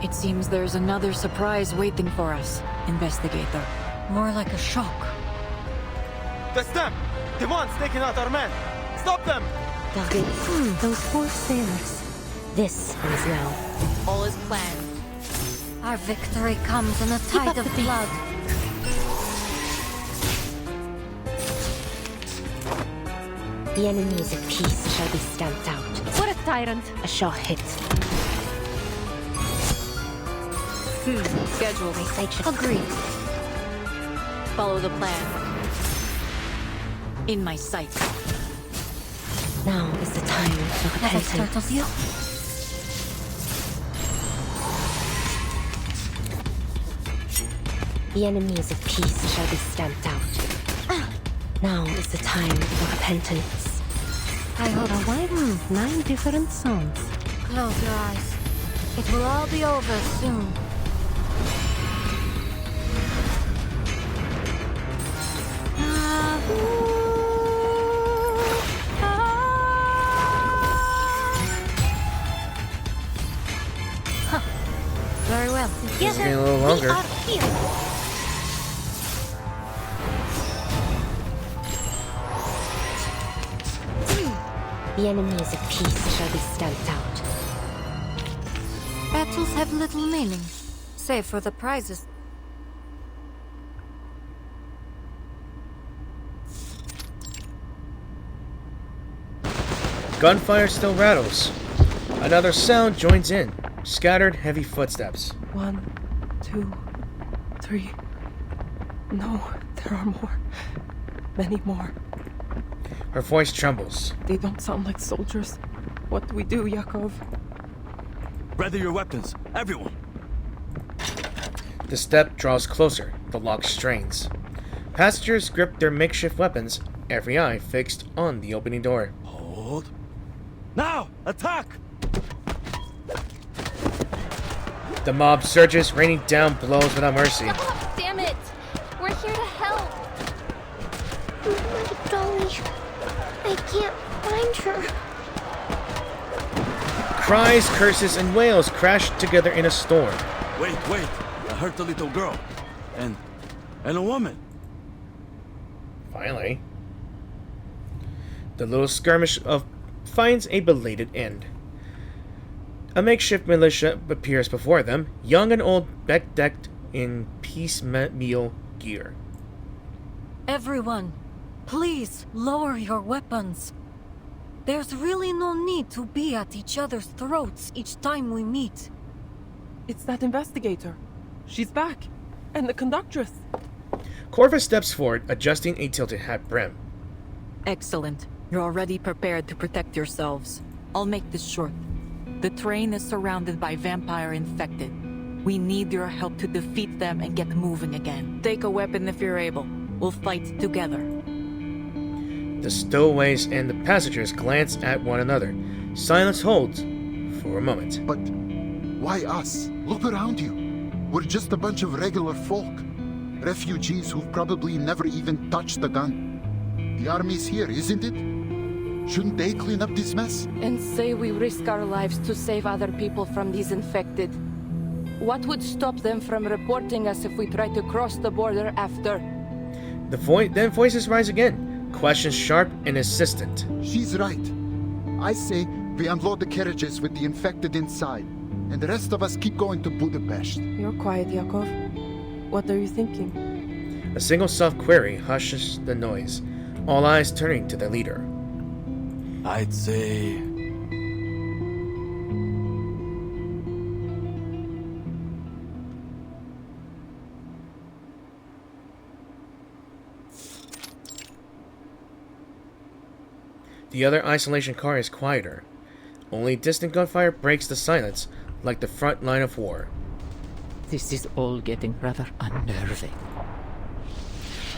S2: It seems there's another surprise waiting for us, Investigator.
S12: More like a shock.
S18: That's them! The ones taking out our men! Stop them!
S4: Those poor sailors. This is well.
S2: All is planned.
S12: Our victory comes in a tide of blood.
S4: The enemies of peace shall be stamped out.
S15: What a tyrant!
S4: A shot hit.
S2: Schedule.
S4: Agreed.
S2: Follow the plan. In my sight.
S4: Now is the time for repentance.
S12: You?
S4: The enemies of peace shall be stamped out. Now is the time for repentance. I heard a wide 9 different songs.
S12: Close your eyes. It will all be over soon.
S4: Very well.
S1: This is getting a little longer.
S4: The enemies of peace shall be stamped out.
S12: Battles have little meaning, save for the prizes.
S1: Gunfire still rattles. Another sound joins in. Scattered, heavy footsteps.
S14: 1, 2, 3. No, there are more. Many more.
S1: Her voice trembles.
S14: They don't sound like soldiers. What do we do, Yakov?
S19: Ready your weapons, everyone!
S1: The step draws closer. The lock strains. Passengers grip their makeshift weapons, every eye fixed on the opening door.
S19: Hold. Now! Attack!
S1: The mob surges, raining down blows without mercy.
S15: Damn it! We're here to help!
S4: My dolly. I can't find her.
S1: Cries, curses, and wails crash together in a storm.
S19: Wait! I hurt a little girl. And a woman.
S1: Finally. The little skirmish finds a belated end. A makeshift militia appears before them, young and old, decked in piecemeal gear.
S12: Everyone, please lower your weapons. There's really no need to be at each other's throats each time we meet.
S14: It's that investigator. She's back. And the conductress.
S1: Corvus steps forward, adjusting a tilted hat brim.
S2: Excellent. You're already prepared to protect yourselves. I'll make this short. The train is surrounded by vampire infected. We need your help to defeat them and get moving again. Take a weapon if you're able. We'll fight together.
S1: The stowaways and the passengers glance at one another. Silence holds for a moment.
S17: But why us? Look around you. We're just a bunch of regular folk. Refugees who've probably never even touched a gun. The army's here, isn't it? Shouldn't they clean up this mess?
S14: And say we risk our lives to save other people from these infected. What would stop them from reporting us if we try to cross the border after?
S1: Then voices rise again, questions sharp and insistent.
S17: She's right. I say we unload the carriages with the infected inside, and the rest of us keep going to Budapest.
S14: You're quiet, Yakov. What are you thinking?
S1: A single soft query hushes the noise, all eyes turning to the leader.
S19: I'd say...
S1: The other isolation car is quieter. Only distant gunfire breaks the silence, like the front line of war.
S22: This is all getting rather unnerving.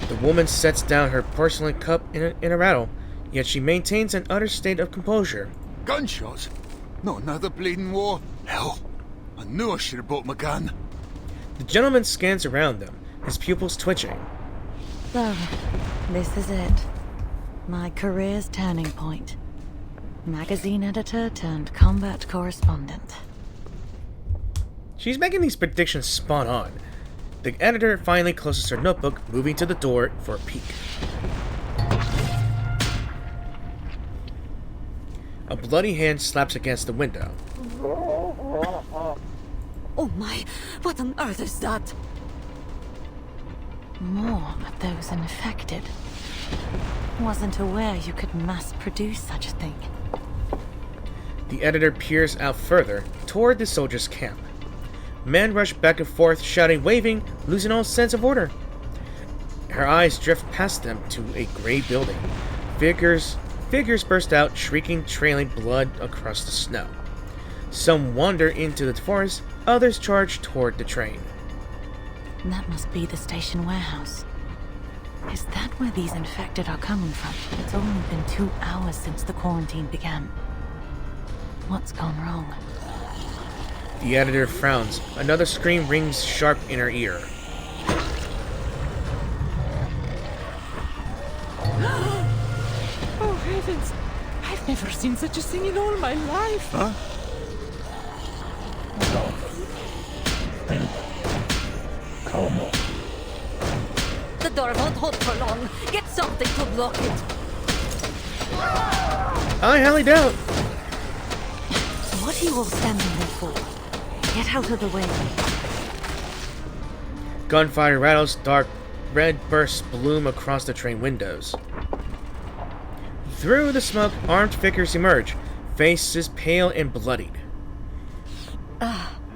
S1: The woman sets down her porcelain cup in a rattle, yet she maintains an utter state of composure.
S19: Gunshots? No, another bleeding war? Hell, I knew I should have brought my gun.
S1: The gentleman scans around them, his pupils twitching.
S6: So, this is it. My career's turning point. Magazine editor turned combat correspondent.
S1: She's making these predictions spot on. The editor finally closes her notebook, moving to the door for a peek. A bloody hand slaps against the window.
S6: Oh my, what on earth is that? More of those infected. Wasn't aware you could mass produce such a thing.
S1: The editor peers out further, toward the soldiers' camp. Men rush back and forth, shouting, waving, losing all sense of order. Her eyes drift past them to a gray building. Figures burst out, shrieking, trailing blood across the snow. Some wander into the forest, others charge toward the train.
S6: That must be the station warehouse. Is that where these infected are coming from? It's only been 2 hours since the quarantine began. What's gone wrong?
S1: The editor frowns. Another scream rings sharp in her ear.
S14: Oh heavens! I've never seen such a thing in all my life!
S19: Huh?
S12: The door won't hold for long. Get something to block it.
S1: I highly doubt.
S6: What are you all standing there for? Get out of the way.
S1: Gunfire rattles, dark red bursts bloom across the train windows. Through the smoke, armed figures emerge, faces pale and bloodied.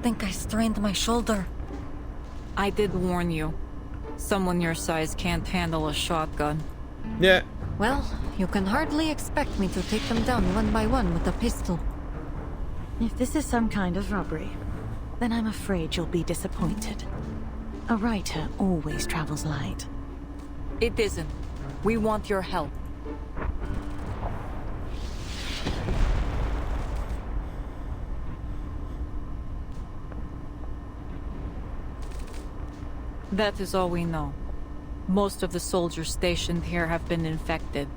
S12: Think I strained my shoulder.
S2: I did warn you. Someone your size can't handle a shotgun.
S1: Yeah.
S12: Well, you can hardly expect me to take them down one by one with a pistol.
S6: If this is some kind of robbery, then I'm afraid you'll be disappointed. A writer always travels light.
S2: It isn't. We want your help. That is all we know. Most of the soldiers stationed here have been infected.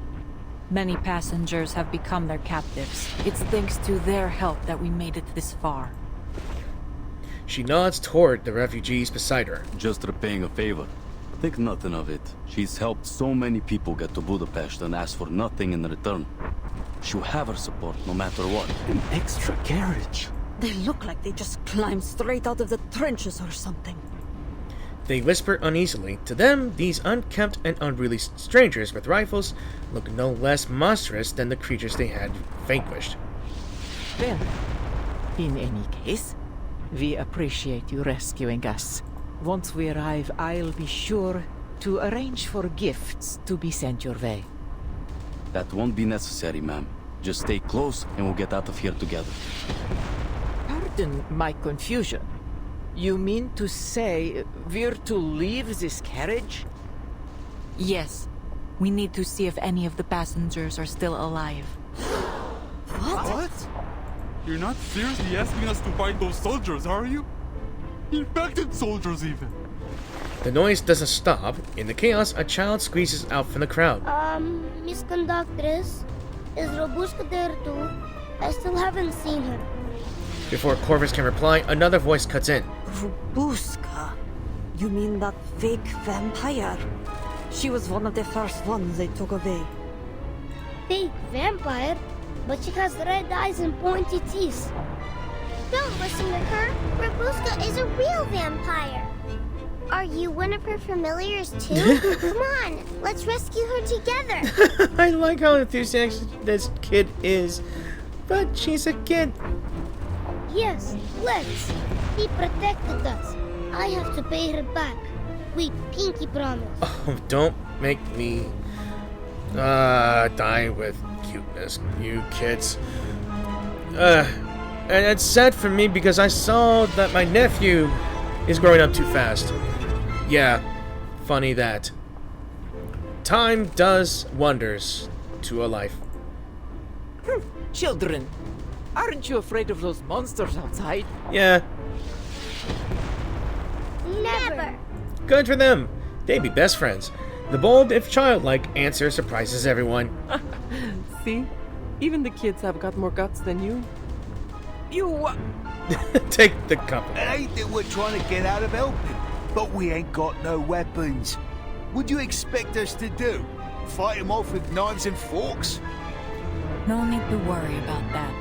S2: Many passengers have become their captives. It's thanks to their help that we made it this far.
S1: She nods toward the refugees beside her.
S5: Just repaying a favor. Think nothing of it. She's helped so many people get to Budapest and ask for nothing in return. She'll have our support no matter what.
S3: An extra carriage.
S12: They look like they just climbed straight out of the trenches or something.
S1: They whisper uneasily. To them, these unkempt and unruly strangers with rifles look no less monstrous than the creatures they had vanquished.
S22: Well, in any case, we appreciate you rescuing us. Once we arrive, I'll be sure to arrange for gifts to be sent your way.
S5: That won't be necessary, ma'am. Just stay close and we'll get out of here together.
S22: Pardon my confusion. You mean to say we're to leave this carriage?
S2: Yes. We need to see if any of the passengers are still alive.
S8: What? You're not seriously asking us to find those soldiers, are you? Infected soldiers, even.
S1: The noise doesn't stop. In the chaos, a child squeezes out from the crowd.
S16: Miss Conductress, is Robushka there too? I still haven't seen her.
S1: Before Corvus can reply, another voice cuts in.
S12: Robushka? You mean that fake vampire? She was one of the first ones they took away.
S16: Fake vampire? But she has red eyes and pointy teeth.
S7: Don't listen to her. Robushka is a real vampire. Are you one of her familiars too? Come on, let's rescue her together.
S1: I like how enthusiastic this kid is, but she's a kid.
S16: Yes, let's. He protected us. I have to pay her back. We pinky promise.
S1: Oh, don't make me die with cuteness, you kids. And it's sad for me because I saw that my nephew is growing up too fast. Yeah, funny that. Time does wonders to a life.
S22: Children, aren't you afraid of those monsters outside?
S1: Yeah.
S7: Never.
S1: Good for them. They'd be best friends. The bold, if childlike, answer surprises everyone.
S14: See? Even the kids have got more guts than you.
S22: You...
S1: Take the company.
S3: It ain't that we're trying to get out of helping, but we ain't got no weapons. What do you expect us to do? Fight them off with knives and forks?
S2: No need to worry about that.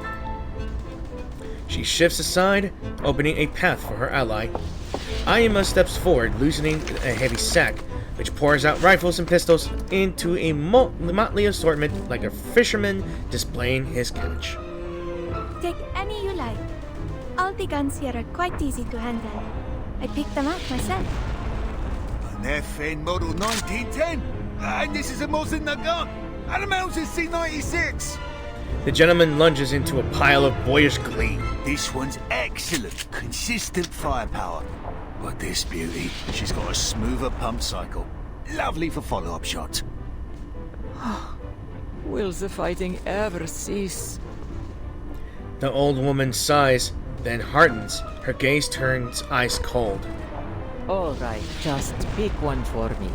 S1: She shifts aside, opening a path for her ally. Ayama steps forward, loosening a heavy sack, which pours out rifles and pistols into a motley assortment like a fisherman displaying his catch.
S21: Take any you like. All the guns here are quite easy to handle. I picked them out myself.
S3: An FN Model 1910? And this is a Mosin Nagant. And a Mauser C96.
S1: The gentleman lunges into a pile of boyish glee.
S3: This one's excellent, consistent firepower. But this beauty, she's got a smoother pump cycle. Lovely for follow-up shots.
S22: Will the fighting ever cease?
S1: The old woman sighs, then hardens. Her gaze turns ice cold.
S22: All right, just pick one for me.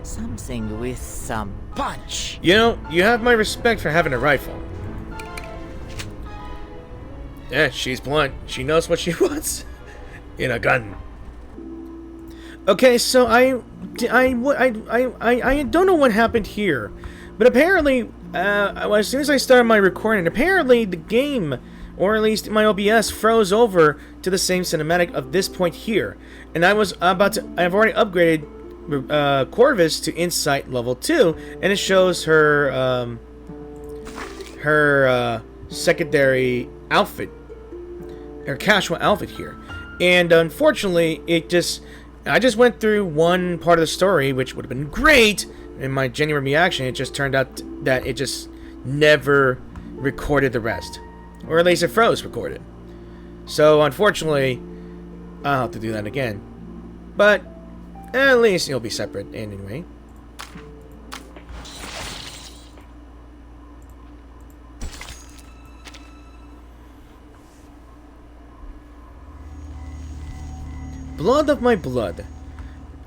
S22: Something with some punch.
S1: You know, you have my respect for having a rifle. Yeah, she's blunt. She knows what she wants in a gun. Okay, so I don't know what happened here, but apparently as soon as I started my recording, apparently the game, or at least my OBS, froze over to the same cinematic of this point here. And I've already upgraded Corvus to Insight level 2, and it shows her, secondary outfit, her casual outfit here. And unfortunately, I just went through one part of the story, which would have been great in my genuine reaction. It just turned out that it just never recorded the rest. Or at least it froze recorded. So unfortunately, I'll have to do that again. But at least it'll be separate anyway. Blood of my blood.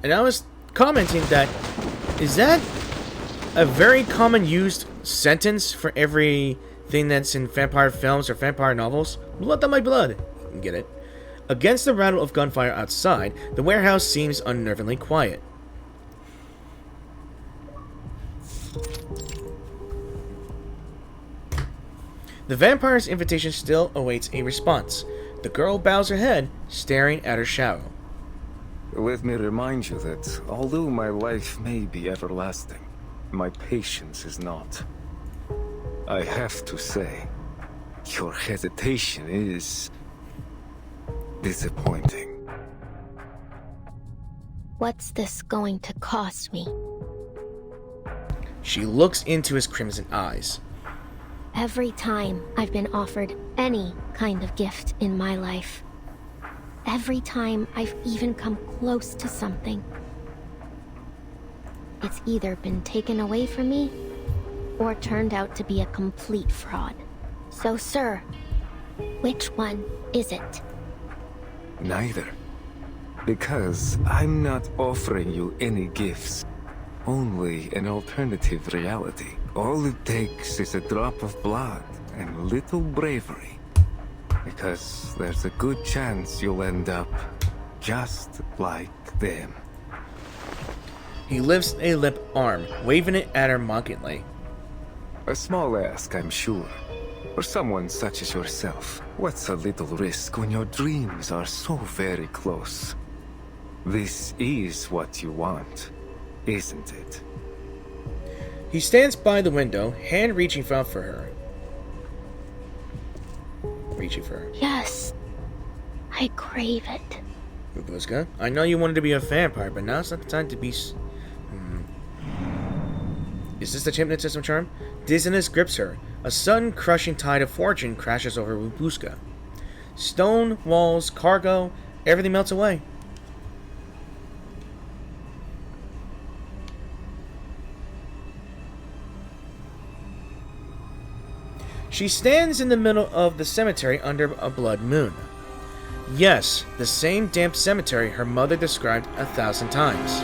S1: And I was commenting that, is that a very common used sentence for everything that's in vampire films or vampire novels? Blood of my blood. You can get it. Against the rattle of gunfire outside, the warehouse seems unnervingly quiet. The vampire's invitation still awaits a response. The girl bows her head, staring at her shadow.
S18: Let me remind you that, although my life may be everlasting, my patience is not. I have to say, your hesitation is disappointing.
S4: What's this going to cost me?
S1: She looks into his crimson eyes.
S4: Every time I've been offered any kind of gift in my life, every time I've even come close to something, it's either been taken away from me or turned out to be a complete fraud. So, sir, which one is it?
S18: Neither. Because I'm not offering you any gifts. Only an alternative reality. All it takes is a drop of blood and a little bravery. Because there's a good chance you'll end up just like them.
S1: He lifts a limp arm, waving it at her mockingly.
S18: A small ask, I'm sure. For someone such as yourself, what's a little risk when your dreams are so very close? This is what you want, isn't it?
S1: He stands by the window, hand reaching out for her.
S4: Yes, I crave it.
S1: Babushka, I know you wanted to be a vampire, but now's not the time to be... Is this the hypnotism charm? Dizziness grips her. A sudden crushing tide of fortune crashes over Babushka. Stone, walls, cargo, everything melts away. She stands in the middle of the cemetery under a blood moon. Yes, the same damp cemetery her mother described 1,000 times.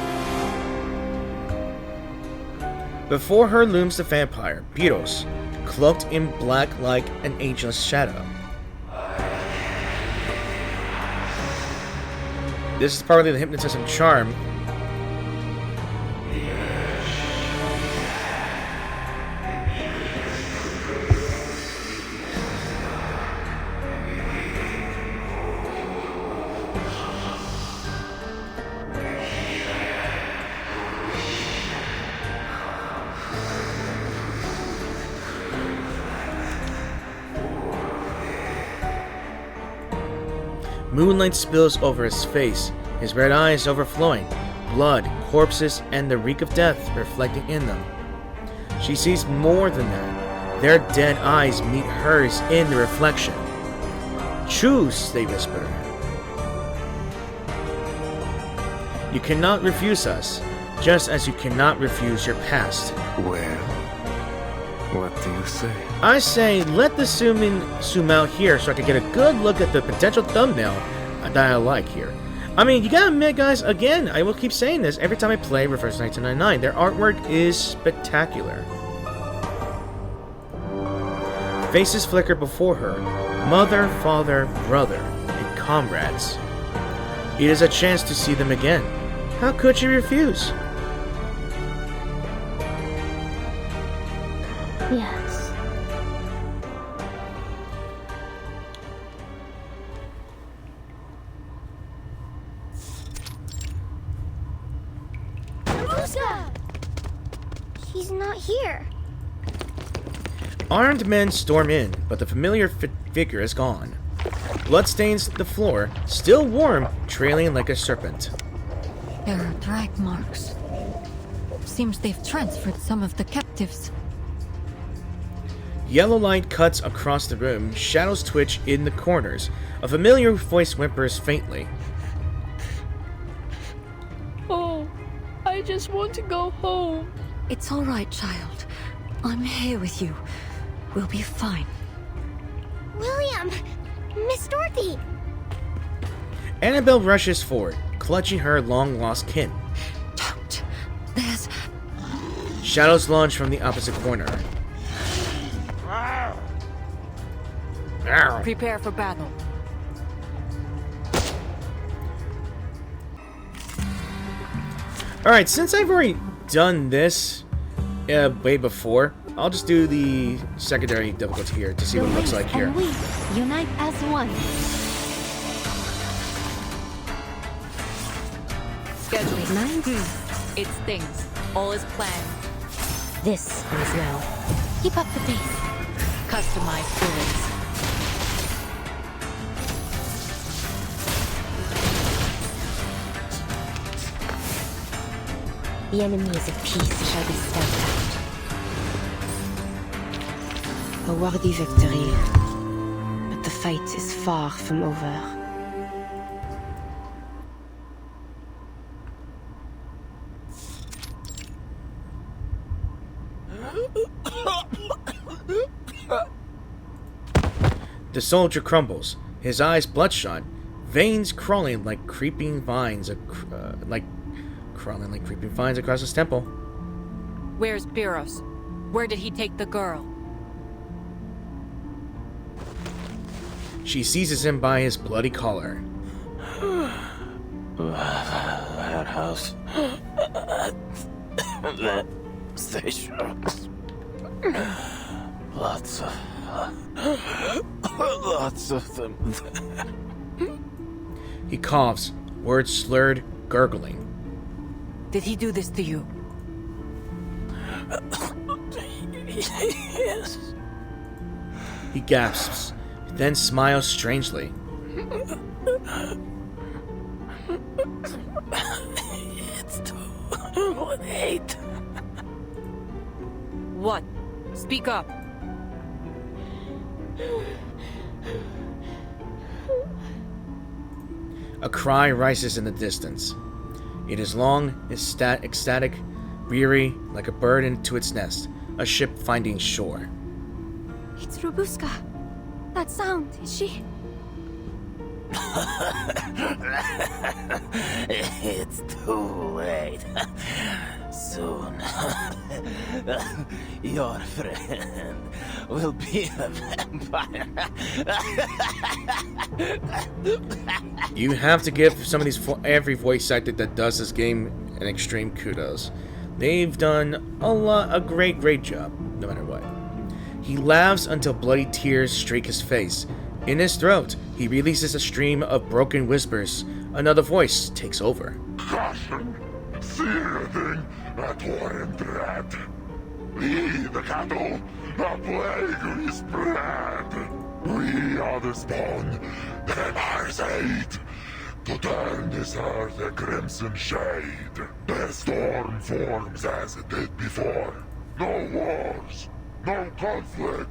S1: Before her looms the vampire, Piros, cloaked in black like an ageless shadow. This is partly the hypnotism charm. Moonlight spills over his face, his red eyes overflowing, blood, corpses, and the reek of death reflecting in them. She sees more than that. Their dead eyes meet hers in the reflection. Choose, they whisper. You cannot refuse us, just as you cannot refuse your past.
S18: Well, what do you say?
S1: I say, let the zoom out here so I can get a good look at the potential thumbnail that I like here. I mean, you gotta admit, guys, again, I will keep saying this every time I play Reverse 1999. Their artwork is spectacular. Faces flicker before her. Mother, father, brother, and comrades. It is a chance to see them again. How could she refuse?
S7: Babushka!
S16: He's not here.
S1: Armed men storm in, but the familiar figure is gone. Blood stains the floor, still warm, trailing like a serpent.
S12: There are drag marks. Seems they've transferred some of the captives.
S1: Yellow light cuts across the room, shadows twitch in the corners. A familiar voice whimpers faintly.
S14: Oh, I just want to go home.
S12: It's all right, child. I'm here with you. We'll be fine.
S16: William! Miss Dorothy!
S1: Annabelle rushes forward, clutching her long-lost kin.
S12: Don't. There's...
S1: Shadows launch from the opposite corner.
S2: Prepare for battle.
S1: Alright, since I've already done this way before, I'll just do the secondary difficulty here to see what it looks like here.
S15: And we unite as one.
S2: Schedule.
S15: Nice.
S2: It stings. All is planned.
S15: This is well. Keep up the pace.
S2: Customized bullets.
S15: The enemies of peace shall be stamped out. A worthy victory, but the fight is far from over.
S1: The soldier crumbles, his eyes bloodshot, veins crawling like creeping vines, across his temple.
S2: Where's Biros? Where did he take the girl?
S1: She seizes him by his bloody collar.
S9: That house. That station. Lots of them.
S1: He coughs, words slurred, gurgling.
S2: Did he do this to you?
S9: Yes.
S1: He gasps, then smiles strangely.
S9: It's too late.
S2: What? Speak up.
S1: A cry rises in the distance. It is long, ecstatic, weary, like a bird into its nest, a ship finding shore.
S21: It's Robuska. That sound, is she?
S9: It's too late. Soon, your friend will be a vampire.
S1: You have to give some of these every voice actor that does this game an extreme kudos. They've done a great job, no matter what. He laughs until bloody tears streak his face. In his throat, he releases a stream of broken whispers. Another voice takes over.
S10: Caution! Seething at war and dread. We, the cattle, a plague we spread. We are the spawn the vampires hate. To turn this earth a crimson shade. The storm forms as it did before. No wars, no conflict,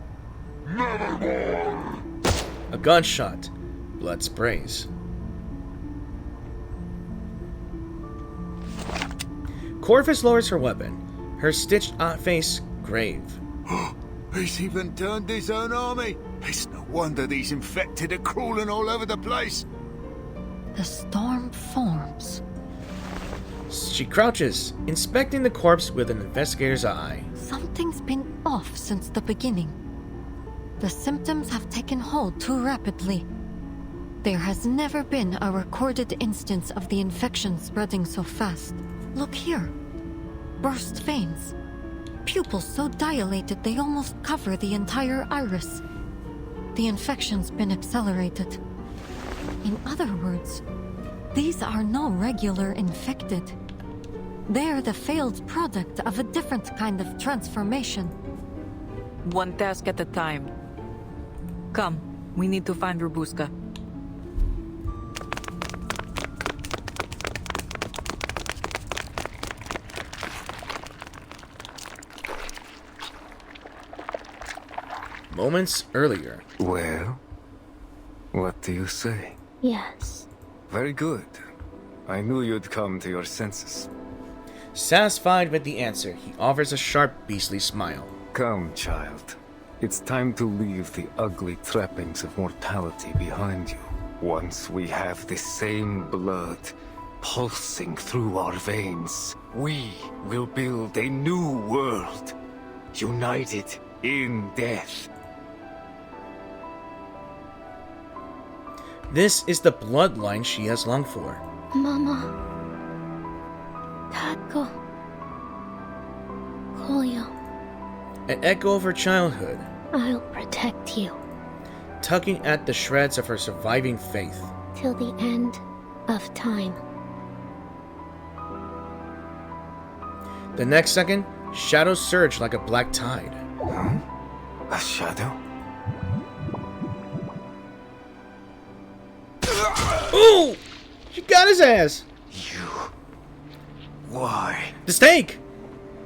S10: never more.
S1: A gunshot. Blood sprays. Corvus lowers her weapon, her stitched face grave.
S3: He's even turned his own army. It's no wonder these infected are crawling all over the place.
S12: The storm forms.
S1: She crouches, inspecting the corpse with an investigator's eye.
S12: Something's been off since the beginning. The symptoms have taken hold too rapidly. There has never been a recorded instance of the infection spreading so fast. Look here. Burst veins. Pupils so dilated they almost cover the entire iris. The infection's been accelerated. In other words, these are no regular infected. They're the failed product of a different kind of transformation.
S2: One task at a time. Come, we need to find Robuska.
S1: Moments earlier.
S18: Well, what do you say?
S4: Yes.
S18: Very good. I knew you'd come to your senses.
S1: Satisfied with the answer, he offers a sharp, beastly smile.
S18: Come, child. It's time to leave the ugly trappings of mortality behind you. Once we have the same blood pulsing through our veins, we will build a new world, united in death.
S1: This is the bloodline she has longed for.
S4: Mama. Taco. Kolyo.
S1: An echo of her childhood,
S4: I'll protect you.
S1: tugging at the shreds of her surviving faith.
S4: Till the end of time.
S1: The next second, shadows surge like a black tide.
S18: Huh? A shadow?
S1: Ooh! She got his ass!
S18: Why?
S1: The stake!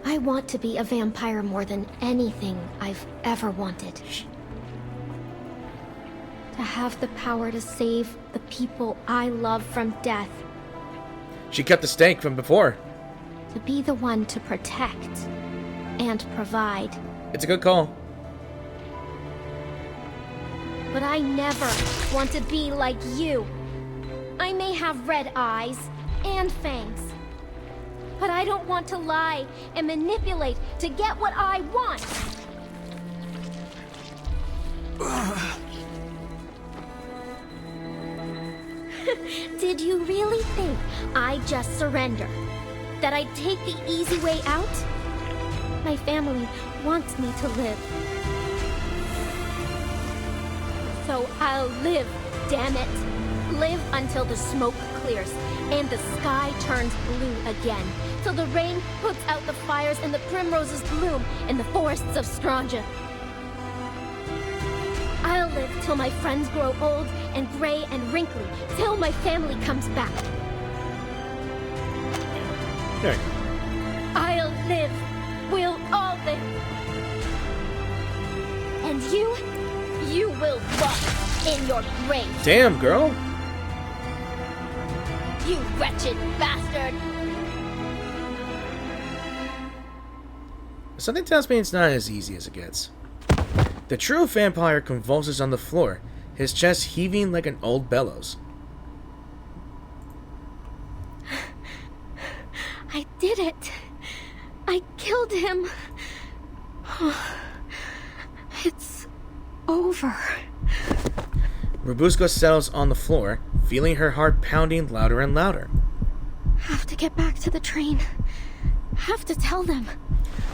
S4: I want to be a vampire more than anything I've ever wanted. To have the power to save the people I love from death.
S1: She kept the stake from before.
S4: To be the one to protect and provide.
S1: It's a good call.
S7: But I never want to be like you. I may have red eyes and fangs, but I don't want to lie and manipulate to get what I want. Did you really think I'd just surrender? That I'd take the easy way out? My family wants me to live. So I'll live, damn it. Live until the smoke clears and the sky turns blue again. Till the rain puts out the fires and the primroses bloom in the forests of Stranja. I'll live till my friends grow old and gray and wrinkly, till my family comes back.
S1: There.
S7: I'll live. We'll all live. And you will rot in your grave.
S1: Damn, girl.
S7: You wretched bastard.
S1: Something tells me it's not as easy as it gets. The true vampire convulses on the floor, his chest heaving like an old bellows.
S7: I did it. I killed him. It's over.
S1: Robuska settles on the floor, feeling her heart pounding louder and louder.
S7: Have to get back to the train. Have to tell them.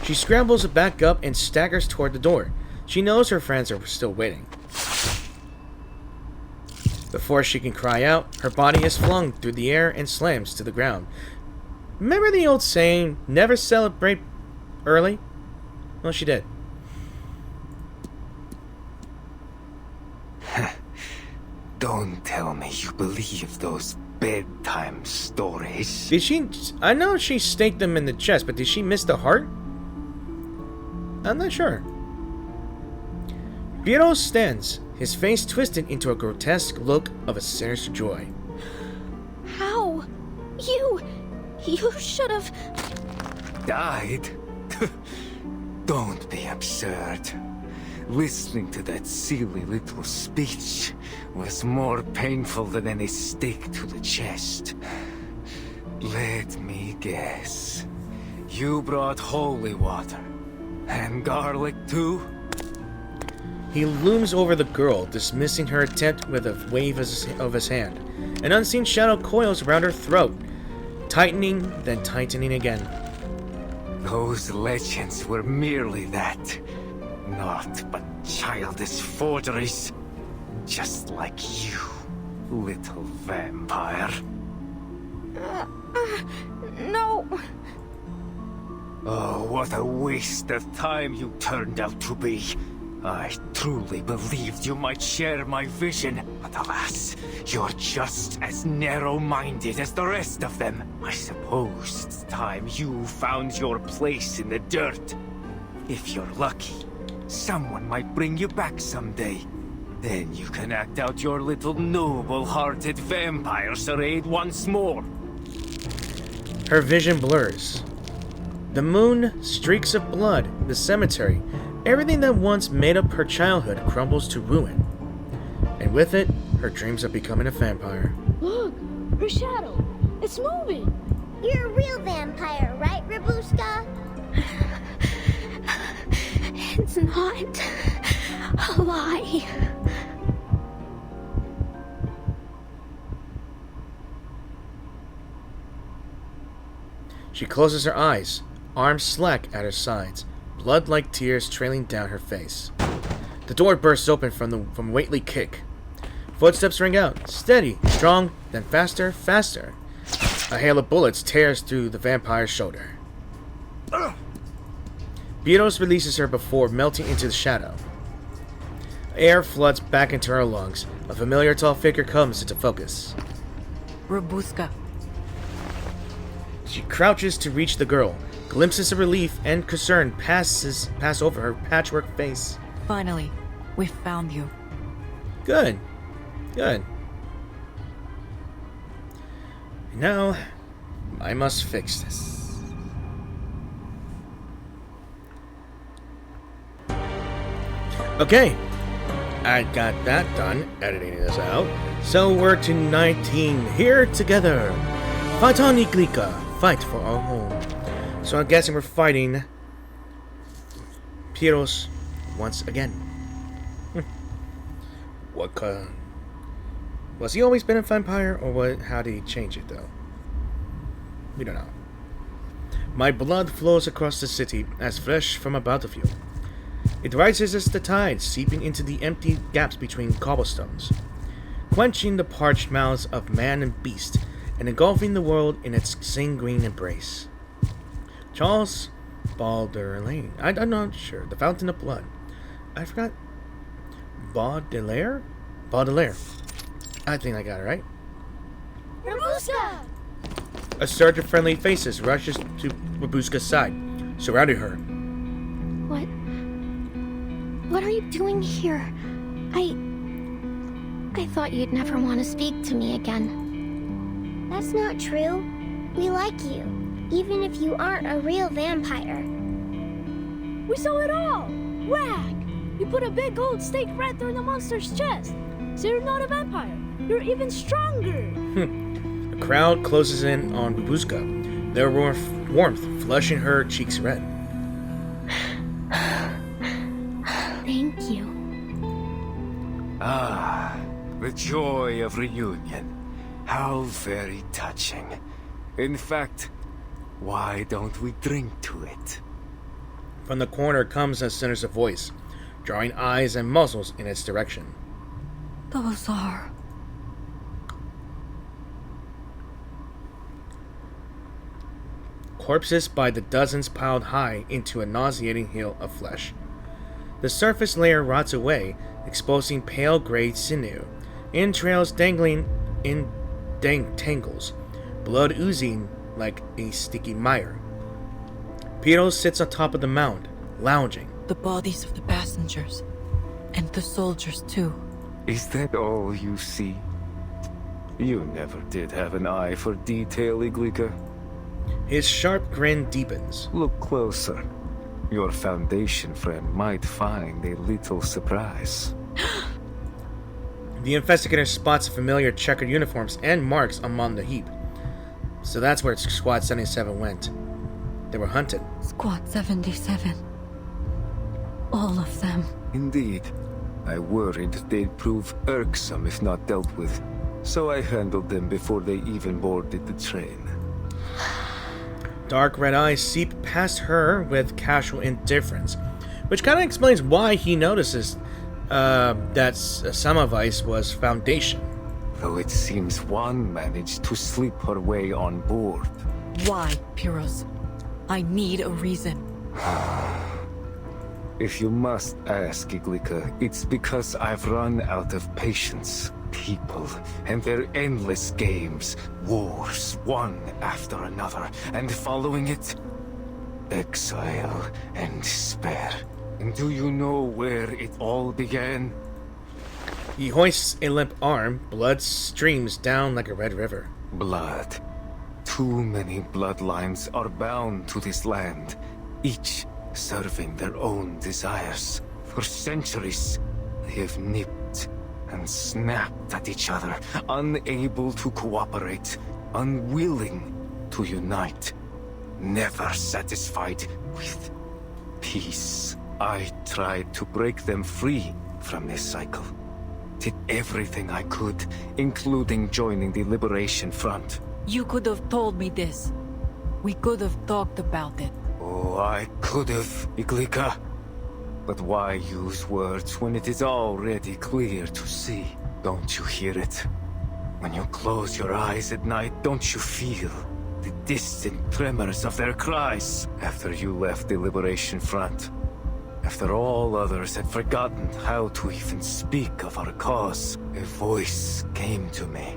S1: She scrambles back up and staggers toward the door. She knows her friends are still waiting. Before she can cry out, her body is flung through the air and slams to the ground. Remember the old saying, never celebrate early? Well, she did.
S18: Don't tell me you believe those bedtime stories.
S1: Did she... I know she staked them in the chest, but did she miss the heart? I'm not sure. Piero stands, his face twisted into a grotesque look of a sinister joy.
S7: How? You should have...
S18: Died? Don't be absurd. Listening to that silly little speech was more painful than any stake to the chest. Let me guess. You brought holy water. And garlic too?
S1: He looms over the girl, dismissing her attempt with a wave of his hand. An unseen shadow coils around her throat, tightening, then tightening again.
S18: Those legends were merely that. Naught but childish forgeries. Just like you, little vampire.
S7: No.
S18: Oh, what a waste of time you turned out to be. I truly believed you might share my vision, but alas, you're just as narrow-minded as the rest of them. I suppose it's time you found your place in the dirt. If you're lucky, someone might bring you back someday. Then you can act out your little noble-hearted vampire charade once more.
S1: Her vision blurs. The moon, streaks of blood, the cemetery, everything that once made up her childhood crumbles to ruin. And with it, her dreams of becoming a vampire.
S15: Look! Her shadow! It's moving!
S7: You're a real vampire, right, Rabushka?
S15: It's not a lie.
S1: She closes her eyes, arms slack at her sides, blood like tears trailing down her face. The door bursts open from a weighty kick. Footsteps ring out, steady, strong, then faster, faster. A hail of bullets tears through the vampire's shoulder. Piros releases her before melting into the shadow. Air floods back into her lungs. A familiar tall figure comes into focus.
S2: Robuska.
S1: She crouches to reach the girl. Glimpses of relief and concern pass over her patchwork face.
S2: Finally, we found you.
S1: Good. Good. Now, I must fix this. Okay. I got that done, editing this out. So we're to 19 here together. Fight on, Iglika. Fight for our home. So I'm guessing we're fighting Piros once again. What was he always been a vampire, or what? How did he change it though? We don't know. My blood flows across the city as fresh from a battlefield. It rises as the tide, seeping into the empty gaps between cobblestones, quenching the parched mouths of man and beast, and engulfing the world in its sanguine embrace. Charles Baudelaire. I'm not sure. The Fountain of Blood. I forgot. Baudelaire? Baudelaire. I think I got it right.
S15: Rabuska!
S1: A surge of friendly faces rushes to Rabuska's side, surrounding her.
S4: What are you doing here? I thought you'd never want to speak to me again.
S7: That's not true. We like you, even if you aren't a real vampire.
S15: We saw it all! Whack! You put a big gold stake right through the monster's chest. So you're not a vampire. You're even stronger.
S1: The crowd closes in on Babushka, their warmth flushing her cheeks red.
S4: Thank you.
S18: Ah, the joy of reunion. How very touching. In fact, why don't we drink to it?
S1: From the corner comes a sinister voice, drawing eyes and muzzles in its direction.
S12: Those are...
S1: Corpses by the dozens piled high into a nauseating hill of flesh. The surface layer rots away, exposing pale gray sinew, entrails dangling in tangles, blood oozing like a sticky mire. Piros sits on top of the mound, lounging.
S2: The bodies of the passengers, and the soldiers too.
S18: Is that all you see? You never did have an eye for detail, Iglika.
S1: His sharp grin deepens.
S18: Look closer. Your Foundation friend might find a little surprise.
S1: The investigator spots familiar checkered uniforms and marks among the heap. So that's where Squad 77 went. They were hunted.
S12: Squad 77. All of them.
S18: Indeed. I worried they'd prove irksome if not dealt with, so I handled them before they even boarded the train.
S1: Dark red eyes seep past her with casual indifference, which kind of explains why he notices that Semmelweis was Foundation.
S18: Though it seems one managed to slip her way on board.
S2: Why, Piros?
S12: I need a reason.
S18: If you must ask, Iglika, it's because I've run out of patience. People and their endless games, wars, one after another, and following it, exile and despair. And do you know where it all began?
S1: He hoists a limp arm. Blood streams down like a red river.
S18: Blood. Too many bloodlines are bound to this land, each serving their own desires. For centuries, they have nipped and snapped at each other, unable to cooperate, unwilling to unite, never satisfied with peace. I tried to break them free from this cycle. Did everything I could, including joining the Liberation Front.
S12: You could have told me this. We could have talked about it.
S18: Oh, I could have, Iglika. But why use words when it is already clear to see? Don't you hear it? When you close your eyes at night, don't you feel the distant tremors of their cries? After you left the Liberation Front, after all others had forgotten how to even speak of our cause, a voice came to me.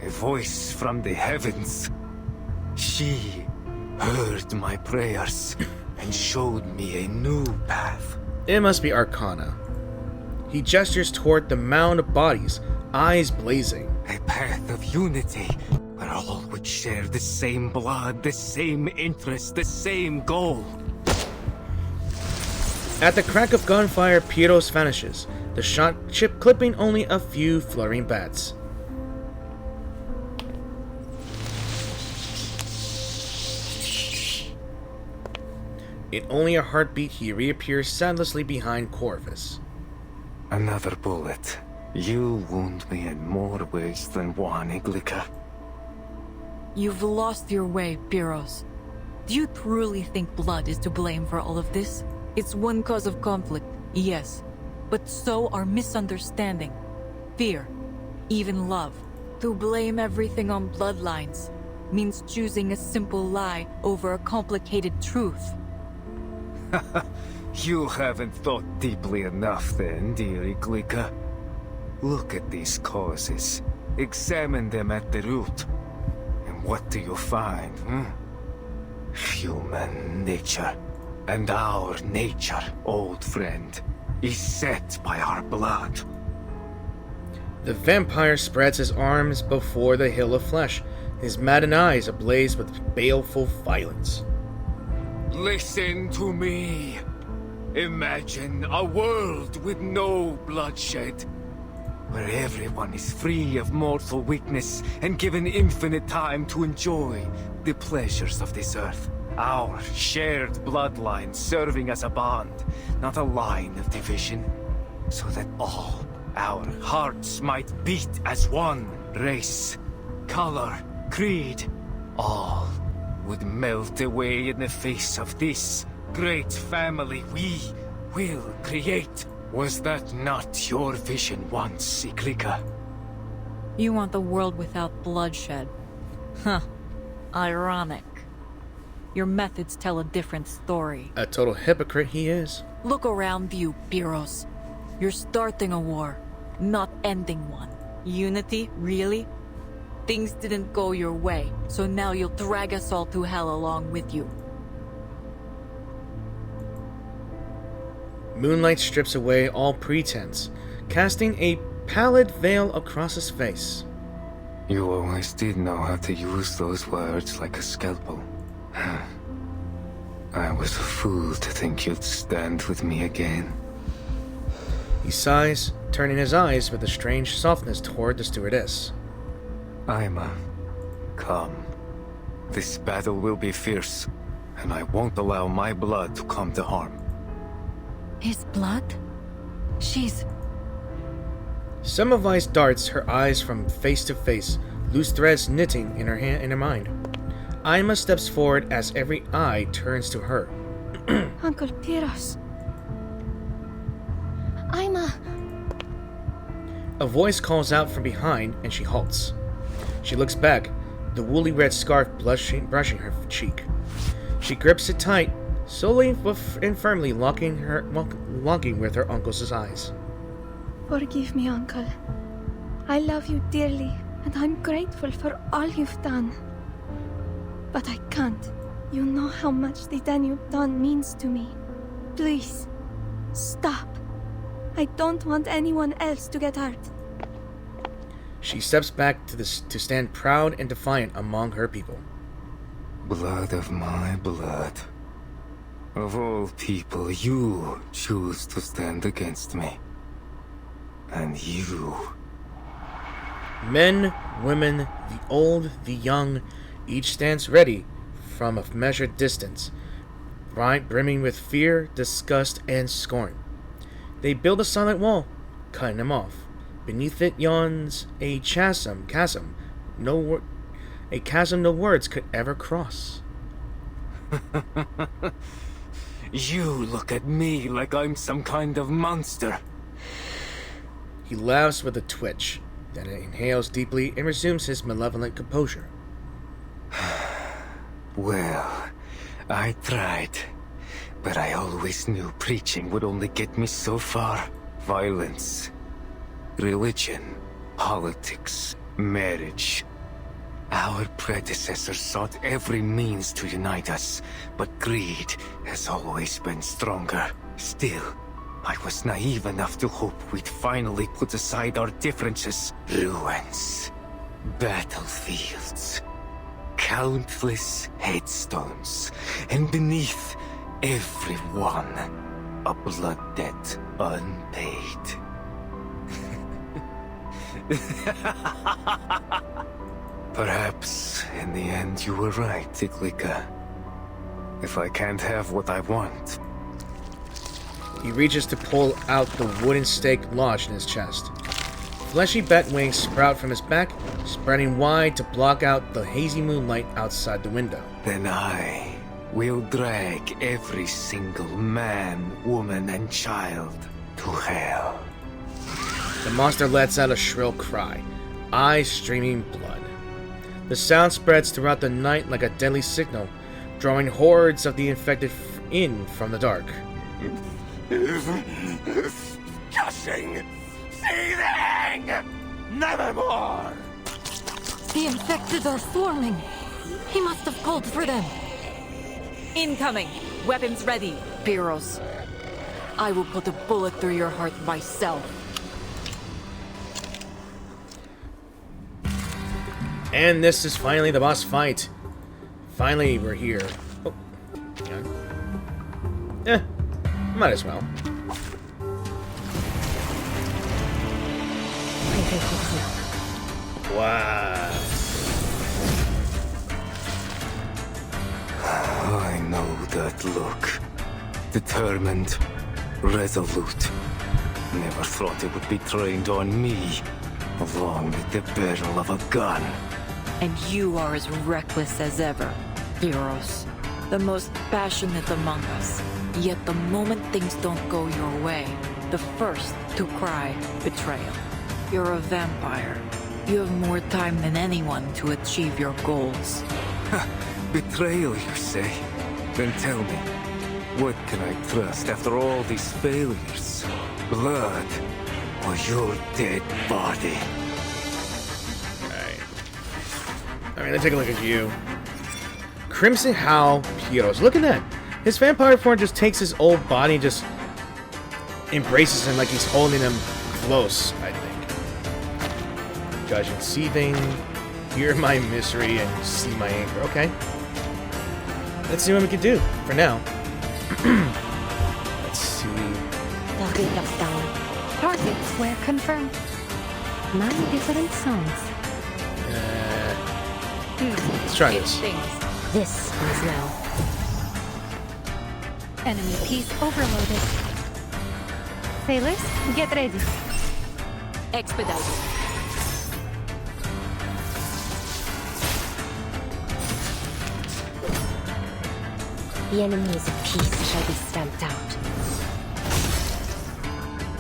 S18: A voice from the heavens. She heard my prayers and showed me a new path.
S1: It must be Arcana. He gestures toward the mound of bodies, eyes blazing.
S18: A path of unity, where all would share the same blood, the same interest, the same goal.
S1: At the crack of gunfire, Piros vanishes, the shot chip clipping only a few fluttering bats. In only a heartbeat, he reappears soundlessly behind Corvus.
S18: Another bullet. You wound me in more ways than one, Iglika.
S12: You've lost your way, Piros. Do you truly think blood is to blame for all of this? It's one cause of conflict, yes. But so are misunderstanding, fear, even love. To blame everything on bloodlines means choosing a simple lie over a complicated truth.
S18: You haven't thought deeply enough then, dear Iglika. Look at these causes. Examine them at the root. And what do you find, Human nature. And our nature, old friend, is set by our blood.
S1: The vampire spreads his arms before the hill of flesh, his maddened eyes ablaze with baleful violence.
S18: Listen to me. Imagine a world with no bloodshed, where everyone is free of mortal weakness and given infinite time to enjoy the pleasures of this earth. Our shared bloodline serving as a bond, not a line of division, so that all our hearts might beat as one. Race, color, creed, all would melt away in the face of this great family we will create. Was that not your vision once, Iglika?
S12: You want the world without bloodshed. Huh. Ironic. Your methods tell a different story.
S1: A total hypocrite he is.
S12: Look around you, Piros. You're starting a war, not ending one. Unity, really? Things didn't go your way, so now you'll drag us all to hell along with you.
S1: Moonlight strips away all pretense, casting a pallid veil across his face.
S18: You always did know how to use those words like a scalpel. I was a fool to think you'd stand with me again.
S1: He sighs, turning his eyes with a strange softness toward the stewardess.
S18: Aima, come. This battle will be fierce, and I won't allow my blood to come to harm.
S12: His blood? She's...
S1: Semmelweis darts her eyes from face to face, loose threads knitting in her mind. Aima steps forward as every eye turns to her.
S21: Uncle Piros.
S7: Aima.
S1: A voice calls out from behind, and she halts. She looks back, the woolly red scarf brushing her cheek. She grips it tight, slowly and firmly locking with her uncle's eyes.
S21: Forgive me, Uncle. I love you dearly, and I'm grateful for all you've done. But I can't. You know how much the Danube Dawn means to me. Please, stop. I don't want anyone else to get hurt.
S1: She steps back to stand proud and defiant among her people.
S18: Blood of my blood. Of all people, you choose to stand against me. And you...
S1: Men, women, the old, the young, each stands ready from a measured distance, brimming with fear, disgust, and scorn. They build a silent wall, cutting them off. Beneath it yawns a chasm no words could ever cross.
S18: You look at me like I'm some kind of monster.
S1: He laughs with a twitch, then inhales deeply and resumes his malevolent composure.
S18: Well, I tried, but I always knew preaching would only get me so far. Violence, religion, politics, marriage. Our predecessors sought every means to unite us, but greed has always been stronger. Still, I was naive enough to hope we'd finally put aside our differences. Ruins, battlefields, countless headstones, and beneath every one, a blood debt unpaid. Perhaps, in the end, you were right, Iglika. If I can't have what I want...
S1: He reaches to pull out the wooden stake lodged in his chest. Fleshy bat wings sprout from his back, spreading wide to block out the hazy moonlight outside the window.
S18: Then I will drag every single man, woman, and child to hell.
S1: The monster lets out a shrill cry, eyes streaming blood. The sound spreads throughout the night like a deadly signal, drawing hordes of the infected in from the dark.
S10: Disgusting! Seething! Nevermore!
S12: The infected are swarming. He must have called for them.
S2: Incoming! Weapons ready! Pyros, I will put a bullet through your heart myself.
S1: And this is finally the boss fight. Finally, we're here. Oh, yeah. Might as well. Wow.
S18: I know that look. Determined, resolute. Never thought it would be trained on me, along with the barrel of a gun.
S2: And you are as reckless as ever, Pyros. The most passionate among us. Yet the moment things don't go your way, the first to cry betrayal. You're a vampire. You have more time than anyone to achieve your goals.
S18: Betrayal, you say? Then tell me, what can I trust after all these failures? Blood or your dead body?
S1: I mean, let's take a look at you. Crimson Howl Pyros. Look at that. His vampire form just takes his old body and just embraces him like he's holding him close, I think. Judge and seething. Hear my misery and see my anger. Okay. Let's see what we can do for now. Let's see.
S21: Target locked down. Targets were confirmed. 9 different songs.
S1: Let's try this.
S21: This is now. Enemy piece overloaded. Sailors, get ready.
S2: Expedite.
S4: The enemy's peace shall be stamped out.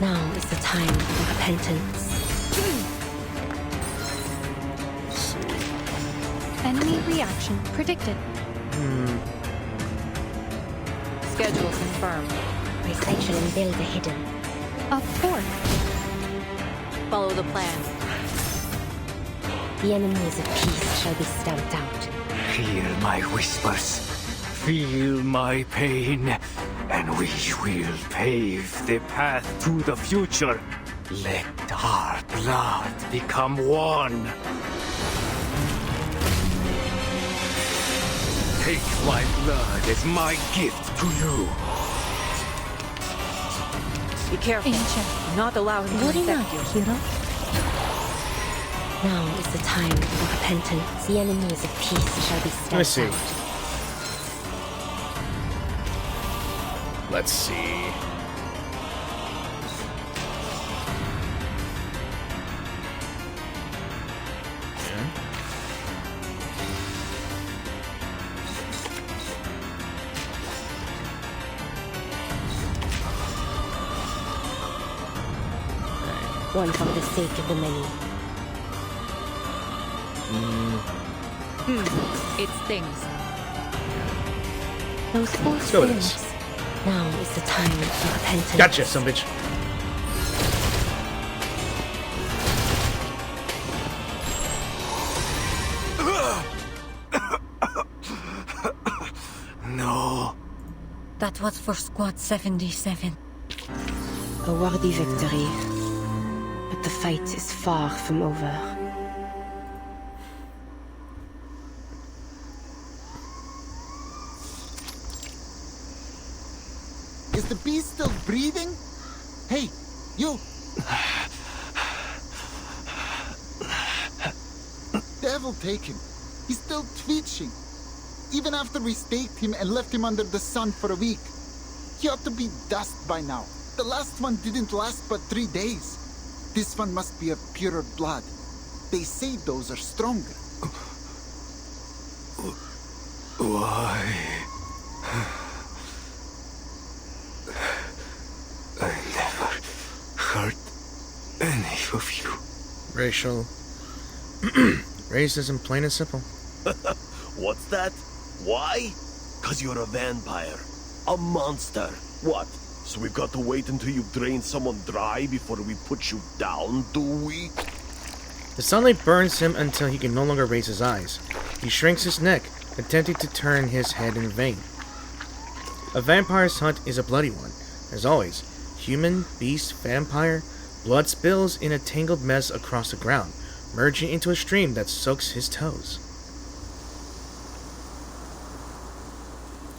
S4: Now is the time for repentance.
S21: Enemy reaction predicted.
S2: Schedule confirmed.
S4: Recycle and build a hidden.
S15: Of course.
S2: Follow the plan.
S4: The enemies of peace shall be stamped out.
S18: Hear my whispers. Feel my pain. And we will pave the path to the future. Let our blood become one. Take my blood as my gift to you.
S2: Be careful.
S15: Ancient.
S2: Not allow him to
S4: Good
S2: infect
S4: enough,
S2: you.
S4: hero. Now is the time for repentance. The enemies of peace shall be stamped out.
S1: Let's see.
S4: One for the sake of the many.
S2: It stings.
S4: Those four
S1: Let's go with this.
S4: sins. Now is the time for repentance.
S1: Gotcha, son bitch.
S18: No.
S12: That was for Squad 77.
S13: A worthy victory, but the fight is far from over.
S17: Is the beast still breathing? Hey, you! Devil take him. He's still twitching. Even after we staked him and left him under the sun for a week. He ought to be dust by now. The last one didn't last but 3 days. This one must be of purer blood. They say those are stronger.
S18: Why? I never hurt any of you.
S1: Racial. Racism, plain and simple.
S11: What's that? Why? 'Cause you're a vampire. A monster. What? So we've got to wait until you drain someone dry before we put you down, do we?
S1: The sunlight burns him until he can no longer raise his eyes. He shrinks his neck, attempting to turn his head in vain. A vampire's hunt is a bloody one. As always, human, beast, vampire, blood spills in a tangled mess across the ground, merging into a stream that soaks his toes.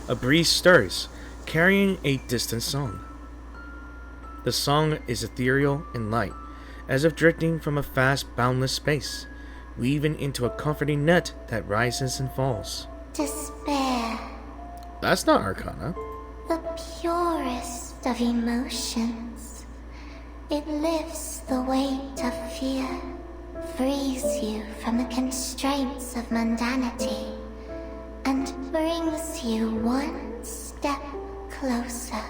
S1: A breeze stirs, carrying a distant song. The song is ethereal and light, as if drifting from a vast, boundless space, weaving into a comforting net that rises and falls.
S4: Despair,
S1: That's not Arcana.
S4: the purest of emotions. It lifts the weight of fear, frees you from the constraints of mundanity, and brings you one step closer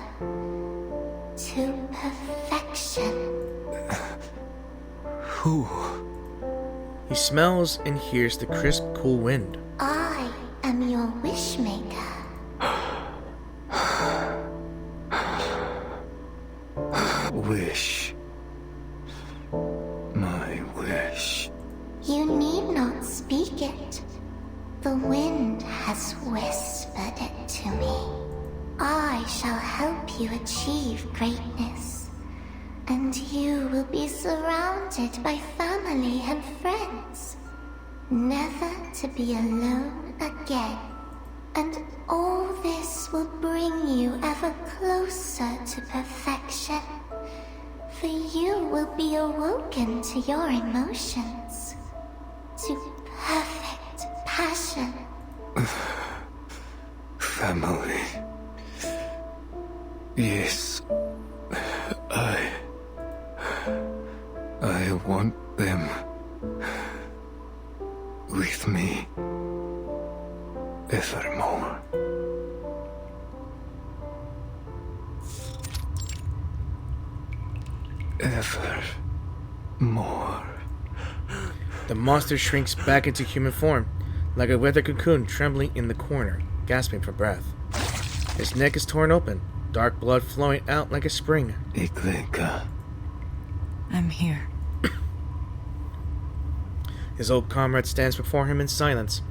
S4: to perfection.
S18: Who?
S1: He smells and hears the crisp, cool wind.
S4: I am your wishmaker.
S18: Wish. My wish.
S4: You need not speak it. The wind has whispered it to me. I shall help you achieve greatness, and you will be surrounded by family and friends, never to be alone again. And all this will bring you ever closer to perfection, for you will be awoken to your emotions, to perfect passion.
S18: Family. Yes. I want them with me evermore. Evermore.
S1: The monster shrinks back into human form, like a weather cocoon trembling in the corner, gasping for breath. His neck is torn open, dark blood flowing out like a spring.
S18: Iglenka.
S2: I'm here.
S1: His old comrade stands before him in silence.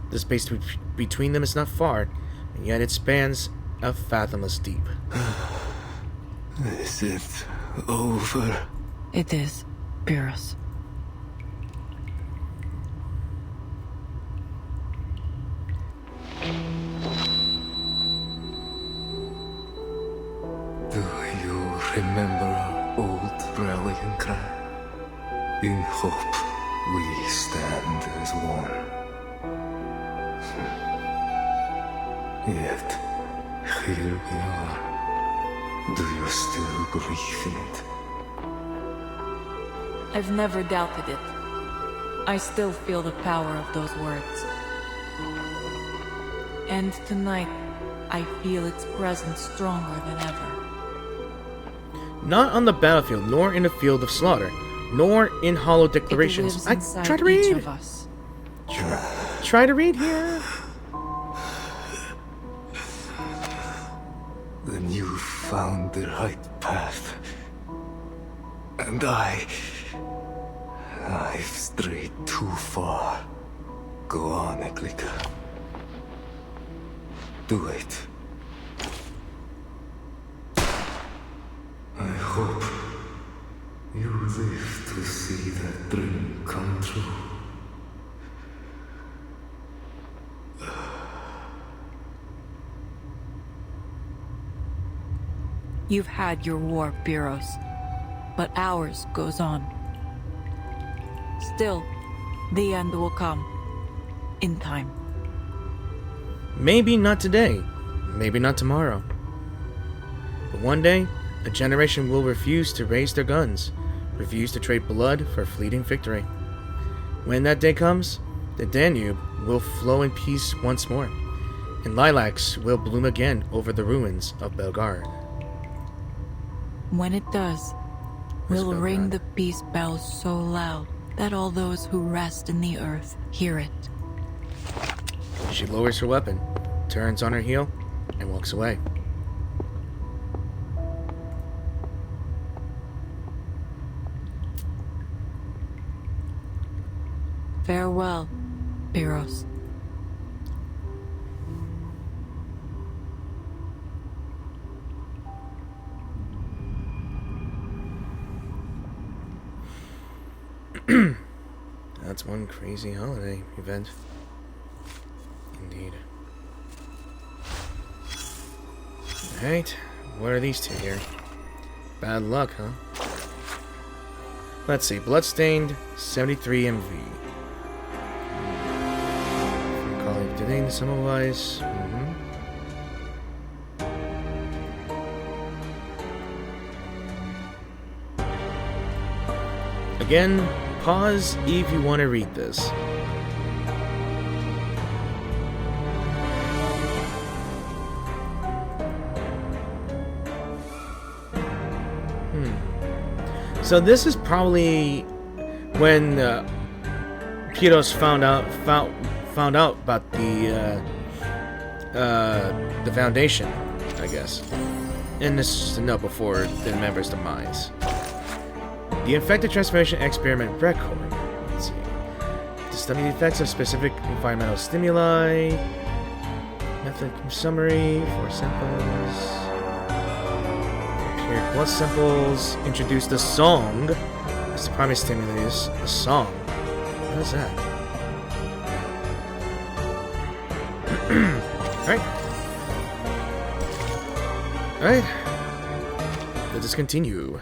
S1: The space between them is not far, and yet it spans a fathomless deep.
S18: Is it over?
S2: It is, Pyrrhus.
S18: Do you remember our old rallying cry? In hope we stand as one. Yet, here we are. Do you still believe in it?
S2: I've never doubted it. I still feel the power of those words. And tonight, I feel its presence stronger than ever.
S1: Not on the battlefield, nor in the field of slaughter, nor in hollow declarations. I try to read.
S2: Of us.
S1: Try to read here.
S18: Then you found the right path. And I've strayed too far. Go on, Eglika. Do it. I hope you live to see that dream come true.
S2: You've had your war, Pyrrhus, but ours goes on. Still, the end will come. In time.
S1: Maybe not today, maybe not tomorrow. But one day, a generation will refuse to raise their guns, refuse to trade blood for fleeting victory. When that day comes, the Danube will flow in peace once more, and lilacs will bloom again over the ruins of Belgard.
S2: When it does, we'll ring the peace bells so loud that all those who rest in the earth hear it.
S1: She lowers her weapon, turns on her heel, and walks away.
S2: Farewell, Pyrrhus.
S1: That's one crazy holiday event. Indeed. Alright, what are these two here? Bad luck, huh? Let's see, Bloodstained, 73 MV. Calling today the Semmelweis. Again, pause if you want to read this. So this is probably when Pyrrhus found out about the Foundation, I guess. And this is to know before the member's demise. The infected transformation experiment record. Let's see. To study the effects of specific environmental stimuli. Method summary for samples. Paired blood samples. Introduce the song as the primary stimulus. The song. What is that? Alright. Let us continue.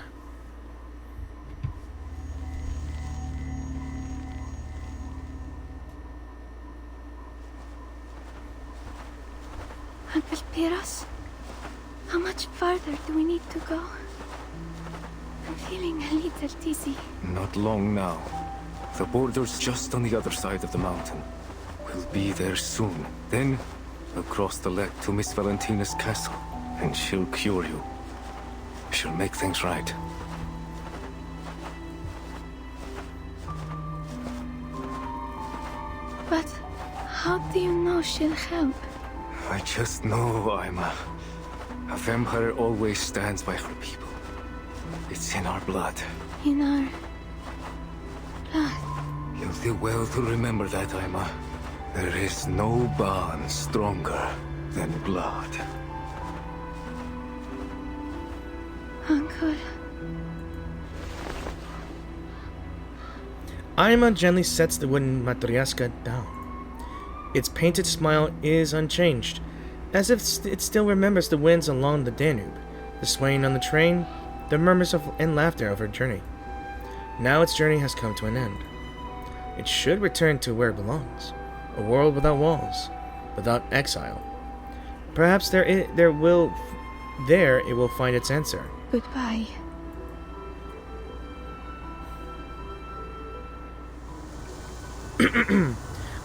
S21: Uncle Pyrrhus, how much farther do we need to go? I'm feeling a little dizzy.
S18: Not long now. The border's just on the other side of the mountain. We'll be there soon. Then, we'll cross the lake to Miss Valentina's castle, and she'll cure you. She'll make things right.
S21: But how do you know she'll help?
S18: I just know I'm A vampire always stands by her people. It's in our blood.
S21: In our blood.
S18: You'll do well to remember that, Emma. There is no bond stronger than blood.
S21: Uncle.
S1: Aima gently sets the wooden matryoshka down. Its painted smile is unchanged, as if it still remembers the winds along the Danube, the swaying on the train, the murmurs and laughter of her journey. Now its journey has come to an end. It should return to where it belongs, a world without walls, without exile. Perhaps there it will find its answer.
S21: Goodbye.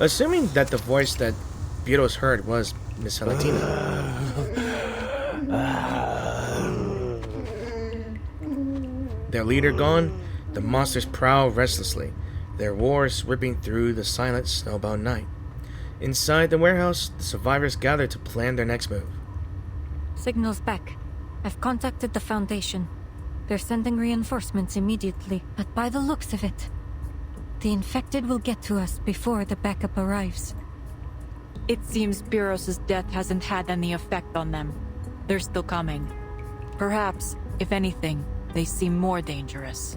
S1: Assuming that the voice that Piros heard was Miss Helatina. Their leader gone, the monsters prowl restlessly, their roars ripping through the silent, snowbound night. Inside the warehouse, the survivors gather to plan their next move.
S12: Signal's back. I've contacted the Foundation. They're sending reinforcements immediately, but by the looks of it, the infected will get to us before the backup arrives.
S2: It seems Piros's death hasn't had any effect on them. They're still coming. Perhaps, if anything, they seem more dangerous.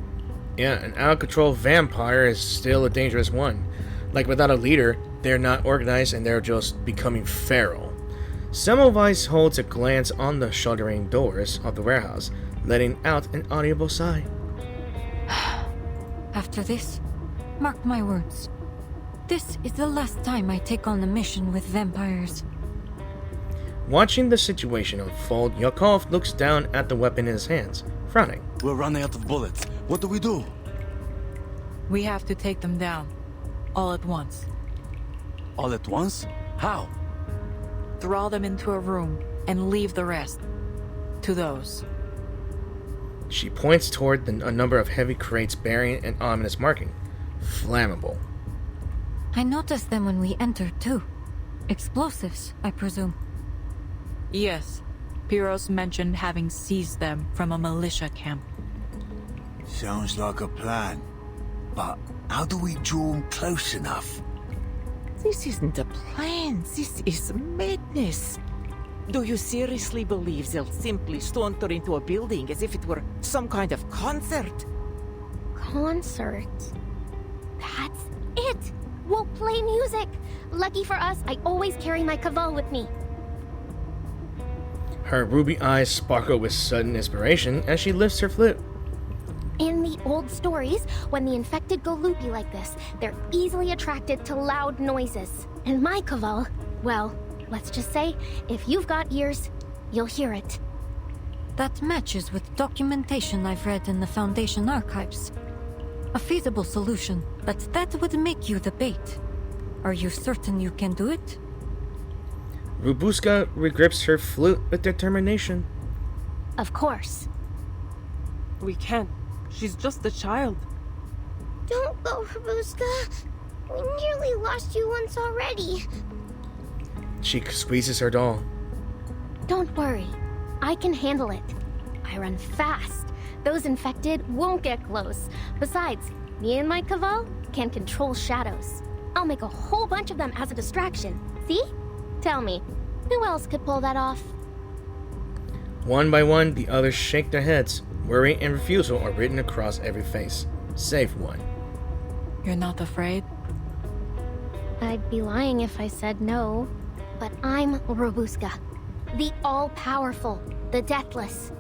S1: Yeah, an out-of-control vampire is still a dangerous one. Like, without a leader, they're not organized and they're just becoming feral. Semmelweis holds a glance on the shuttering doors of the warehouse, letting out an audible sigh.
S12: After this, mark my words. This is the last time I take on a mission with vampires.
S1: Watching the situation unfold, Yakov looks down at the weapon in his hands, frowning.
S5: We're running out of bullets. What do we do?
S2: We have to take them down. All at once.
S5: All at once? How?
S2: Draw them into a room and leave the rest to those.
S1: She points toward a number of heavy crates bearing an ominous marking. Flammable.
S12: I noticed them when we entered, too. Explosives, I presume.
S2: Yes. Piros mentioned having seized them from a militia camp.
S3: Sounds like a plan. But how do we draw them close enough?
S22: This isn't a plan. This is madness. Do you seriously believe they'll simply saunter into a building as if it were some kind of concert?
S7: Concert? That's it! We'll play music! Lucky for us, I always carry my caval with me.
S1: Her ruby eyes sparkle with sudden inspiration as she lifts her flute.
S7: In the old stories, when the infected go loopy like this, they're easily attracted to loud noises. And my caval, well, let's just say, if you've got ears, you'll hear it.
S12: That matches with documentation I've read in the Foundation archives. A feasible solution, but that would make you the bait. Are you certain you can do it?
S1: Rubuska regrips her flute with determination.
S7: Of course.
S14: We can't. She's just a child.
S16: Don't go, Rabuska. We nearly lost you once already.
S1: She squeezes her doll.
S7: Don't worry. I can handle it. I run fast. Those infected won't get close. Besides, me and my caval can control shadows. I'll make a whole bunch of them as a distraction. See? Tell me, who else could pull that off?
S1: One by one, the others shake their heads. Worry and refusal are written across every face, save one.
S2: You're not afraid?
S7: I'd be lying if I said no. But I'm Robuska, the all-powerful, the deathless.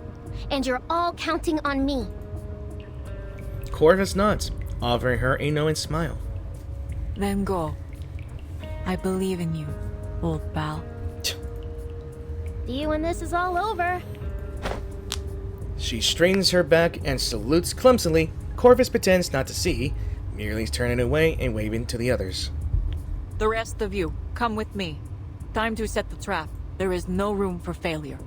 S7: And you're all counting on me.
S1: Corvus nods, offering her a knowing smile.
S2: Then go. I believe in you, old pal.
S7: See you when this is all over.
S1: She straightens her back and salutes clumsily. Corvus pretends not to see, merely turning away and waving to the others.
S2: The rest of you, come with me. Time to set the trap. There is no room for failure.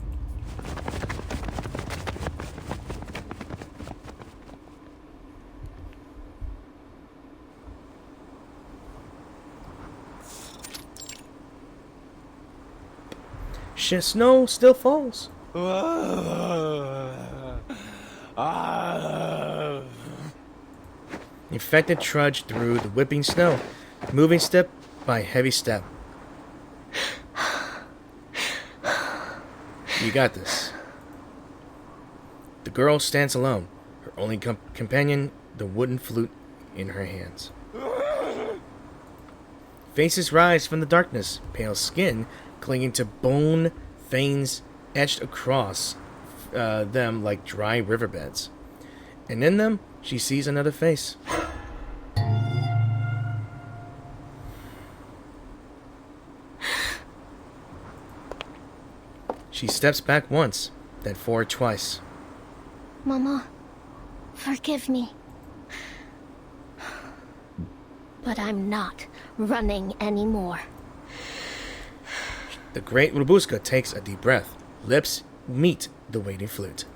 S1: Snow still falls. The infected trudged through the whipping snow, moving step by heavy step. You got this. The girl stands alone, her only companion the wooden flute in her hands. Faces rise from the darkness, pale skin clinging to bone veins etched across them like dry riverbeds. And in them, she sees another face. She steps back once, then forward twice.
S4: Mama, forgive me. But I'm not running anymore.
S1: The great Rubuska takes a deep breath. Lips meet the waiting flute.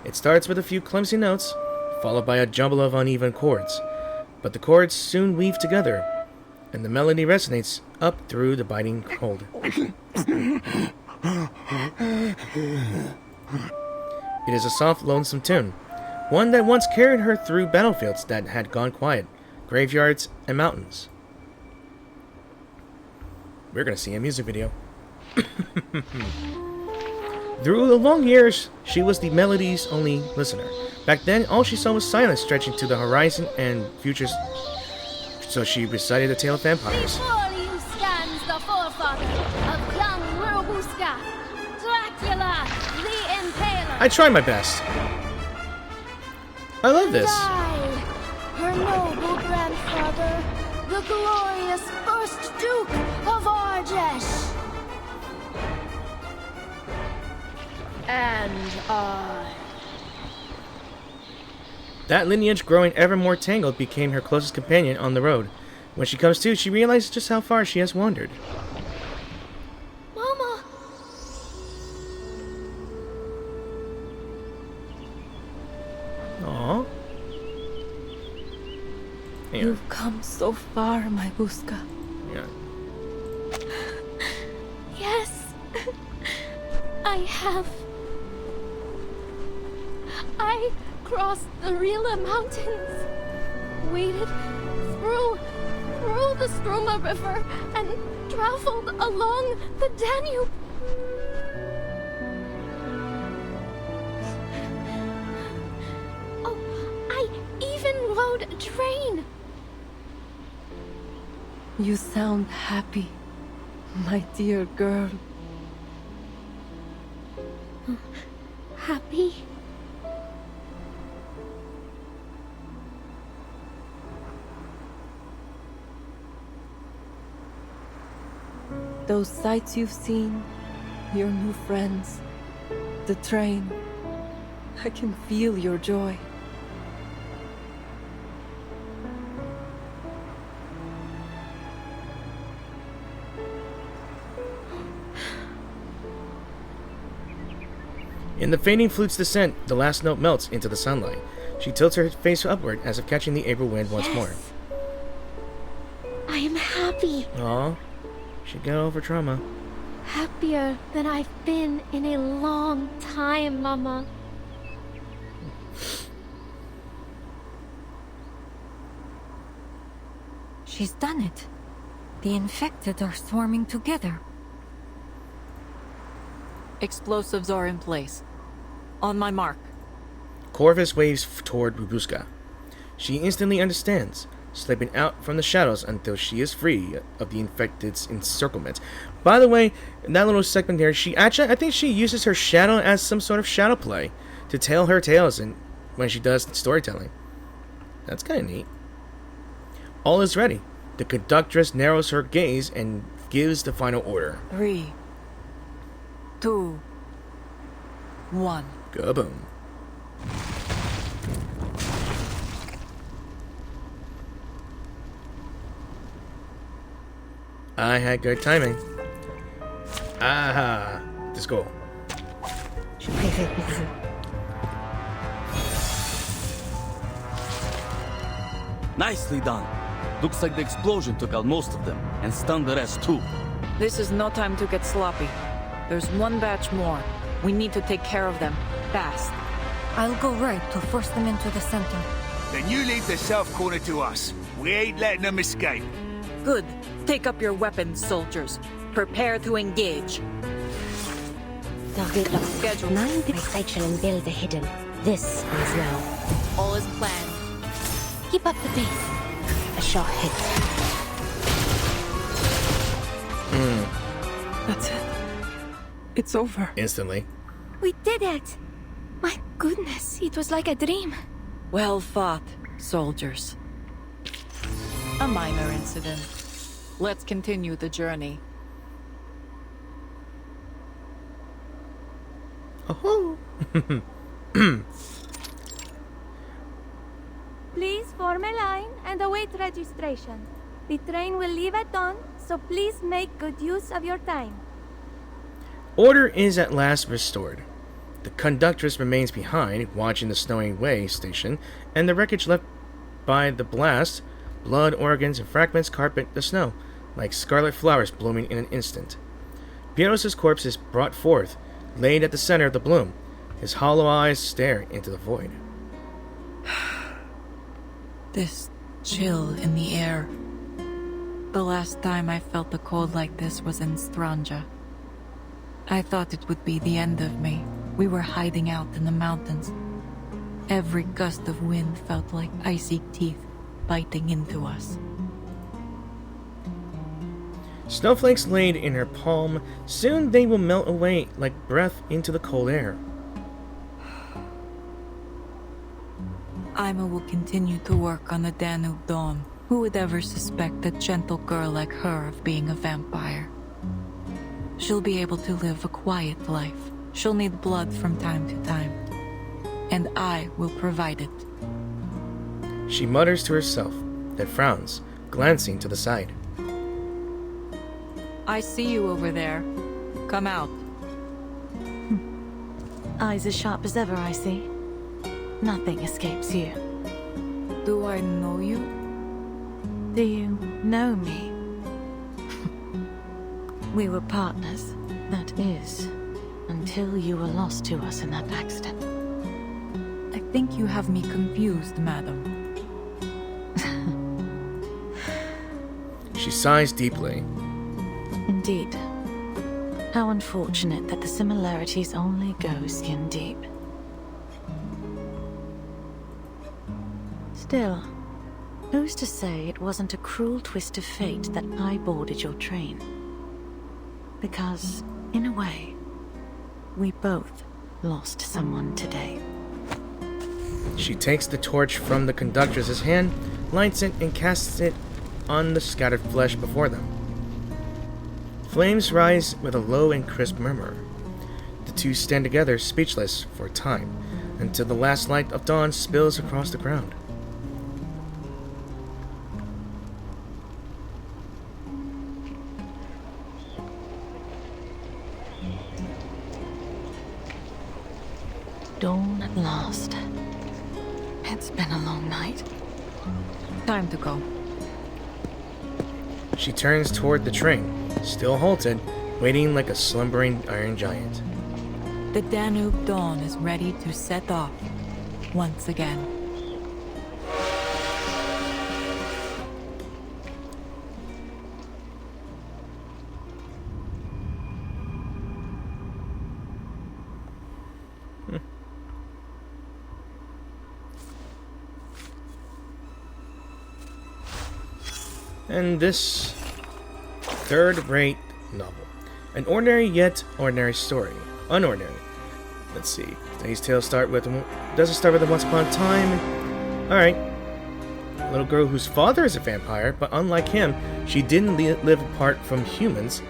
S1: It starts with a few clumsy notes, followed by a jumble of uneven chords. But the chords soon weave together, and the melody resonates up through the biting cold. It is a soft, lonesome tune, one that once carried her through battlefields that had gone quiet, graveyards, and mountains. We're gonna see a music video. Through the long years, she was the melody's only listener. Back then, all she saw was silence stretching to the horizon and futures. So she recited the tale of vampires.
S7: Before you stands the forefather of young Rubuska, Dracula the Impaler.
S1: I tried my best. I love this.
S7: I, her noble grandfather, the glorious first Duke of Arjesh. And I.
S1: That lineage, growing ever more tangled, became her closest companion on the road. When she comes to, she realizes just how far she has wandered.
S7: Mama!
S1: Aww.
S21: You've come so far, my Buska.
S1: Yeah.
S7: Yes, I have. I crossed the Rila Mountains, waded through the Struma River, and traveled along the Danube. Oh, I even rode a train.
S21: You sound happy, my dear girl.
S7: Happy?
S21: Those sights you've seen, your new friends, the train. I can feel your joy.
S1: In the fading flute's descent, the last note melts into the sunlight. She tilts her face upward as if catching the April wind once more.
S7: I am happy.
S1: Aw, she got over trauma.
S7: Happier than I've been in a long time, Mama.
S12: She's done it. The infected are swarming together.
S2: Explosives are in place. On my mark.
S1: Corvus waves toward Rubuska. She instantly understands, slipping out from the shadows until she is free of the infected's encirclement. By the way, in that little segment here, I think she uses her shadow as some sort of shadow play to tell her tales when she does storytelling. That's kind of neat. All is ready. The conductress narrows her gaze and gives the final order.
S2: 3, 2, 1.
S1: Kaboom. I had good timing. Aha! Let's go.
S5: Nicely done. Looks like the explosion took out most of them, and stunned the rest too.
S2: This is no time to get sloppy. There's one batch more. We need to take care of them. Fast.
S12: I'll go right to force them into the center.
S3: Then you leave the south corner to us. We ain't letting them escape.
S2: Good. Take up your weapons, soldiers. Prepare to engage.
S4: Target locked.
S2: Schedule.
S4: My sight shall unveil the hidden. This is well.
S2: All is planned.
S4: Keep up the pace. A shot hit.
S21: That's it. It's over.
S1: Instantly.
S21: We did it! My goodness, it was like a dream.
S2: Well fought, soldiers. A minor incident. Let's continue the journey.
S1: Oh.
S21: Please form a line and await registration. The train will leave at dawn, so please make good use of your time.
S1: Order is at last restored. The conductress remains behind, watching the snowy way station, and the wreckage left by the blast. Blood, organs, and fragments carpet the snow, like scarlet flowers blooming in an instant. Pienos' corpse is brought forth, laid at the center of the bloom. His hollow eyes stare into the void.
S2: This chill in the air. The last time I felt the cold like this was in Stranja. I thought it would be the end of me. We were hiding out in the mountains. Every gust of wind felt like icy teeth biting into us.
S1: Snowflakes laid in her palm, soon they will melt away like breath into the cold air.
S2: Ima will continue to work on the Danube Dawn. Who would ever suspect a gentle girl like her of being a vampire? She'll be able to live a quiet life. She'll need blood from time to time. And I will provide it.
S1: She mutters to herself, then frowns, glancing to the side.
S2: I see you over there. Come out.
S6: Eyes as sharp as ever, I see. Nothing escapes you.
S2: Do I know you?
S6: Do you know me? We were partners, that is, until you were lost to us in that accident.
S2: I think you have me confused, madam.
S1: She sighs deeply.
S6: Indeed. How unfortunate that the similarities only go skin deep. Still, who's to say it wasn't a cruel twist of fate that I boarded your train? Because, in a way, we both lost someone today.
S1: She takes the torch from the conductress's hand, lights it, and casts it on the scattered flesh before them. Flames rise with a low and crisp murmur. The two stand together, speechless for a time, until the last light of dawn spills across the ground.
S6: Dawn at last. It's been a long night.
S2: Time to go.
S1: She turns toward the train, still halted, waiting like a slumbering iron giant.
S2: The Danube Dawn is ready to set off once again.
S1: And this third-rate novel. An ordinary yet ordinary story. Unordinary. Let's see. Today's tale does it start with a once upon a time? Alright. A little girl whose father is a vampire, but unlike him, she didn't live apart from humans.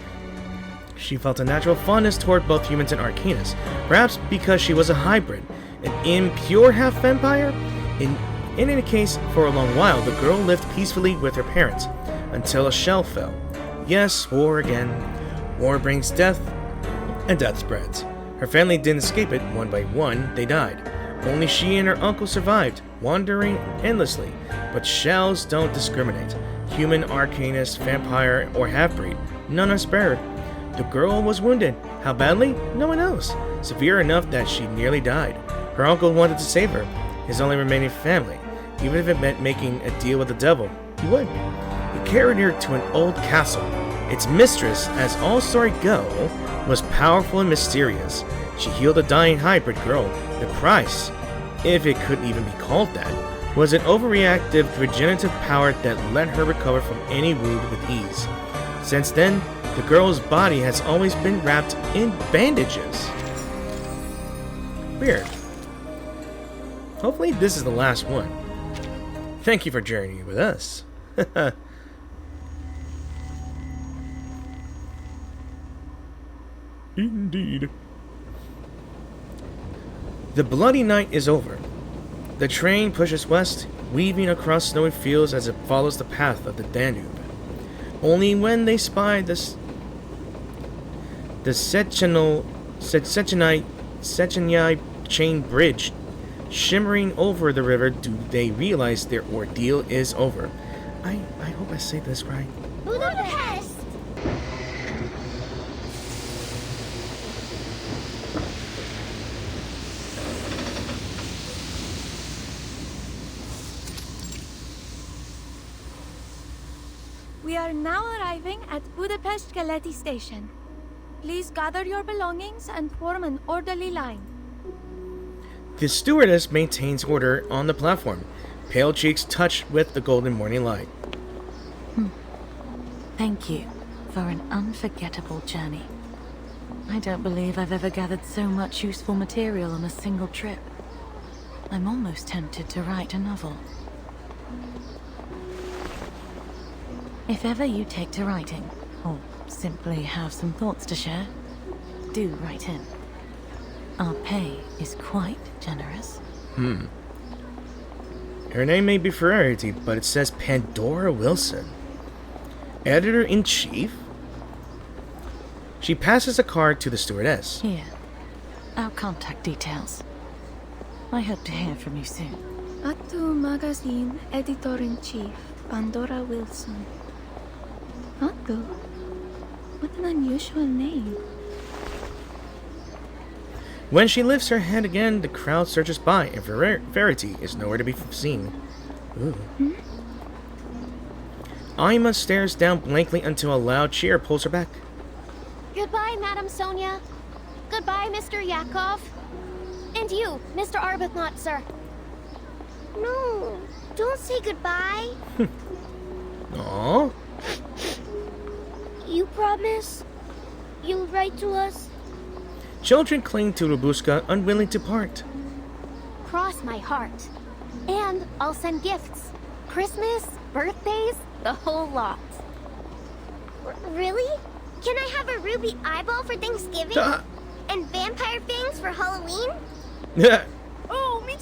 S1: She felt a natural fondness toward both humans and Arcanus. Perhaps because she was a hybrid. An impure half-vampire? In any case, for a long while, the girl lived peacefully with her parents, until a shell fell. Yes, war again. War brings death, and death spreads. Her family didn't escape it. One by one, they died. Only she and her uncle survived, wandering endlessly. But shells don't discriminate. Human, Arcanist, vampire, or half-breed, none are spared. The girl was wounded. How badly? No one knows. severe enough that she nearly died. Her uncle wanted to save her, his only remaining family. Even if it meant making a deal with the devil, he would. He carried her to an old castle. Its mistress, as all stories go, was powerful and mysterious. She healed a dying hybrid girl. The price, if it could even be called that, was an overreactive regenerative power that let her recover from any wound with ease. Since then, the girl's body has always been wrapped in bandages. Weird. Hopefully this is the last one. Thank you for journeying with us. Indeed. The bloody night is over. The train pushes west, weaving across snowy fields as it follows the path of the Danube. Only when they spy the Sechenai chain bridge shimmering over the river do they realize their ordeal is over. I hope I say this right.
S7: Budapest!
S21: We are now arriving at Budapest Keleti Station. Please gather your belongings and form an orderly line.
S1: The stewardess maintains order on the platform, pale cheeks touched with the golden morning light.
S6: Thank you for an unforgettable journey. I don't believe I've ever gathered so much useful material on a single trip. I'm almost tempted to write a novel. If ever you take to writing, or simply have some thoughts to share, do write in. Our pay is quite generous.
S1: Her name may be Fervid, but it says Pandora Wilson. Editor-in-Chief? She passes a card to the stewardess.
S6: Here, our contact details. I hope to hear from you soon.
S21: Atu Magazine Editor-in-Chief, Pandora Wilson. Atu? What an unusual name.
S1: When she lifts her head again, the crowd surges by, and Verity is nowhere to be seen. Ooh. Ima stares down blankly until a loud cheer pulls her back.
S7: Goodbye, Madame Sonia. Goodbye, Mr. Yakov. And you, Mr. Arbuthnot, sir.
S16: No, don't say goodbye.
S1: Aww.
S16: You promise? You'll write to us?
S1: Children cling to Rubuska, unwilling to part.
S7: Cross my heart. And I'll send gifts. Christmas, birthdays, the whole lot.
S16: Really? Can I have a ruby eyeball for Thanksgiving? And vampire fangs for Halloween?
S1: Yeah.
S19: Oh, me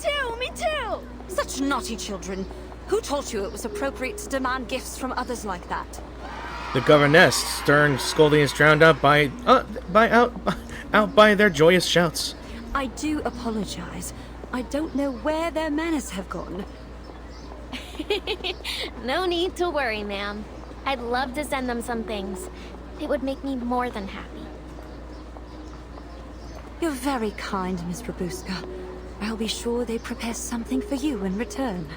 S19: too! Such naughty children. Who told you it was appropriate to demand gifts from others like that?
S1: The governess, stern scolding, is drowned out by their joyous shouts.
S19: I do apologize. I don't know where their manners have gone.
S7: No need to worry, ma'am. I'd love to send them some things. It would make me more than happy.
S19: You're very kind, Miss Rabuska. I'll be sure they prepare something for you in return.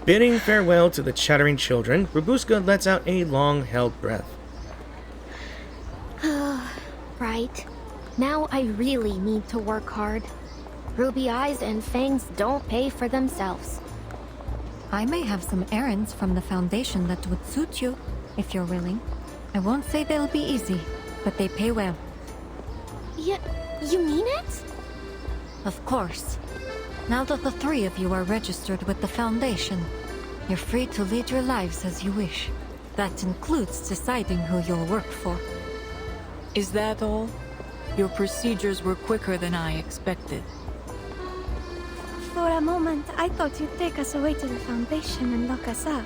S1: Bidding farewell to the chattering children, Rubuska lets out a long-held breath.
S7: Right. Now I really need to work hard. Ruby eyes and fangs don't pay for themselves.
S12: I may have some errands from the Foundation that would suit you, if you're willing. I won't say they'll be easy, but they pay well.
S7: You mean it?
S12: Of course. Now that the three of you are registered with the Foundation, you're free to lead your lives as you wish. That includes deciding who you'll work for.
S2: Is that all? Your procedures were quicker than I expected.
S21: For a moment, I thought you'd take us away to the Foundation and lock us up.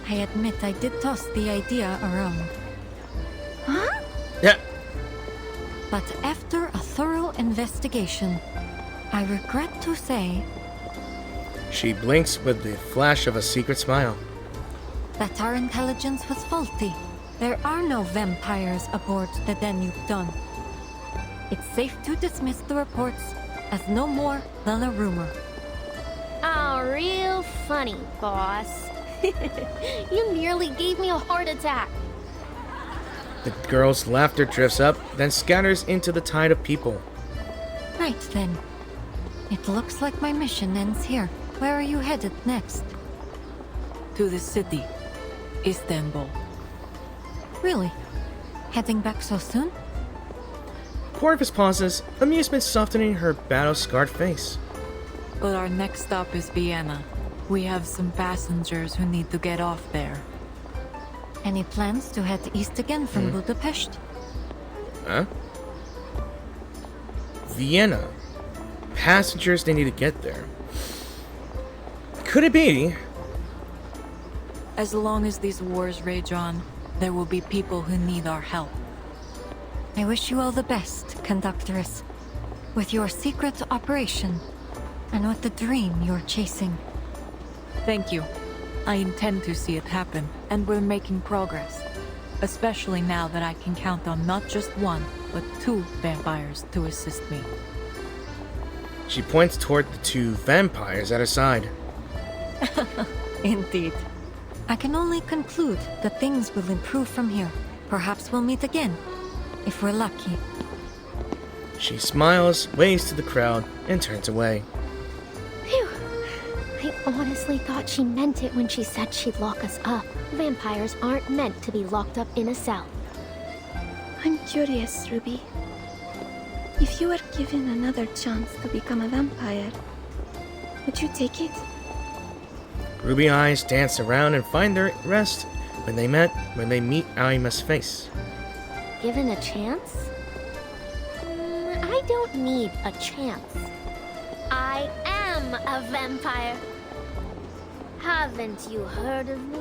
S12: I admit I did toss the idea around.
S21: Huh?
S1: Yeah.
S12: But after a thorough investigation, I regret to say...
S1: She blinks with the flash of a secret smile.
S12: ...that our intelligence was faulty. There are no vampires aboard the Danube Dawn. It's safe to dismiss the reports as no more than a rumor.
S7: Oh, real funny, boss. You nearly gave me a heart attack.
S1: The girl's laughter drifts up, then scatters into the tide of people.
S12: Right then. It looks like my mission ends here. Where are you headed next?
S2: To the city, Istanbul.
S12: Really? Heading back so soon?
S1: Corvus pauses, amusement softening her battle-scarred face.
S2: But our next stop is Vienna. We have some passengers who need to get off there.
S12: Any plans to head east again from Budapest?
S1: Huh? Vienna. Passengers they need to get there. Could it be?
S2: As long as these wars rage on, there will be people who need our help.
S12: I wish you all the best, Conductress. With your secret operation, and with the dream you're chasing.
S2: Thank you. I intend to see it happen, and we're making progress. Especially now that I can count on not just one, but 2 vampires to assist me.
S1: She points toward the 2 vampires at her side.
S12: Indeed. I can only conclude that things will improve from here. Perhaps we'll meet again, if we're lucky.
S1: She smiles, waves to the crowd, and turns away.
S7: Phew. I honestly thought she meant it when she said she'd lock us up. Vampires aren't meant to be locked up in a cell.
S21: I'm curious, Ruby. If you were given another chance to become a vampire, would you take it?
S1: Ruby eyes dance around and find their rest when they meet Aima's face.
S7: Given a chance? I don't need a chance. I am a vampire. Haven't you heard of me?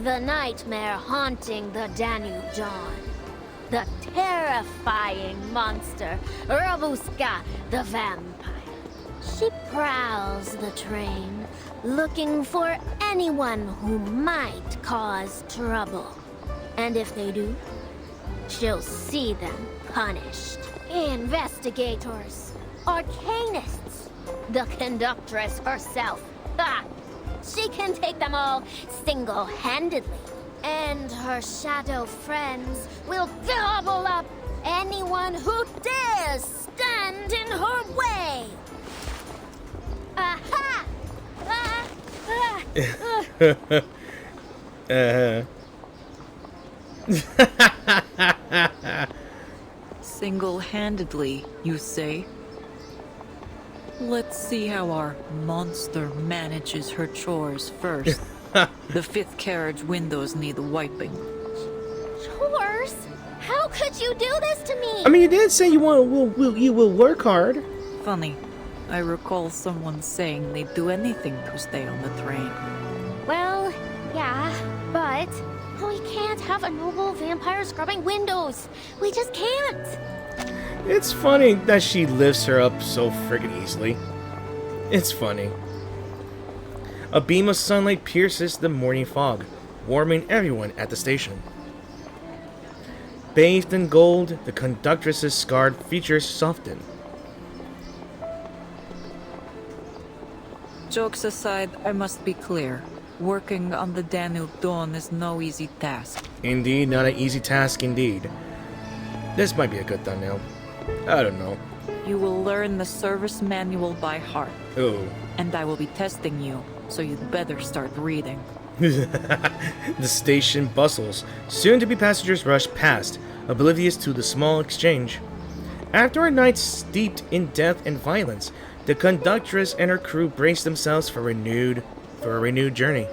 S7: The nightmare haunting the Danube Dawn. The terrifying monster, Robuska the vampire. She prowls the train, looking for anyone who might cause trouble. And if they do, she'll see them punished. Investigators, arcanists, the conductress herself. She can take them all single-handedly. And her shadow friends will gobble up anyone who dares stand in her way. Aha!
S2: Single-handedly, you say? Let's see how our monster manages her chores first. The 5th carriage windows need wiping.
S7: Chores? How could you do this to me?
S1: I mean, you did say you will work hard.
S2: Funny. I recall someone saying they'd do anything to stay on the train.
S7: Well, yeah, but we can't have a noble vampire scrubbing windows. We just can't.
S1: It's funny that she lifts her up so friggin' easily. It's funny. A beam of sunlight pierces the morning fog, warming everyone at the station. Bathed in gold, the conductress's scarred features soften.
S2: Jokes aside, I must be clear. Working on the Danube Dawn is no easy task.
S1: Indeed, not an easy task indeed. This might be a good thumbnail. I don't know.
S2: You will learn the service manual by heart.
S1: Oh.
S2: And I will be testing you, so you'd better start reading.
S1: The station bustles. Soon-to-be passengers rush past, oblivious to the small exchange. After a night steeped in death and violence, the conductress and her crew brace themselves for a renewed journey.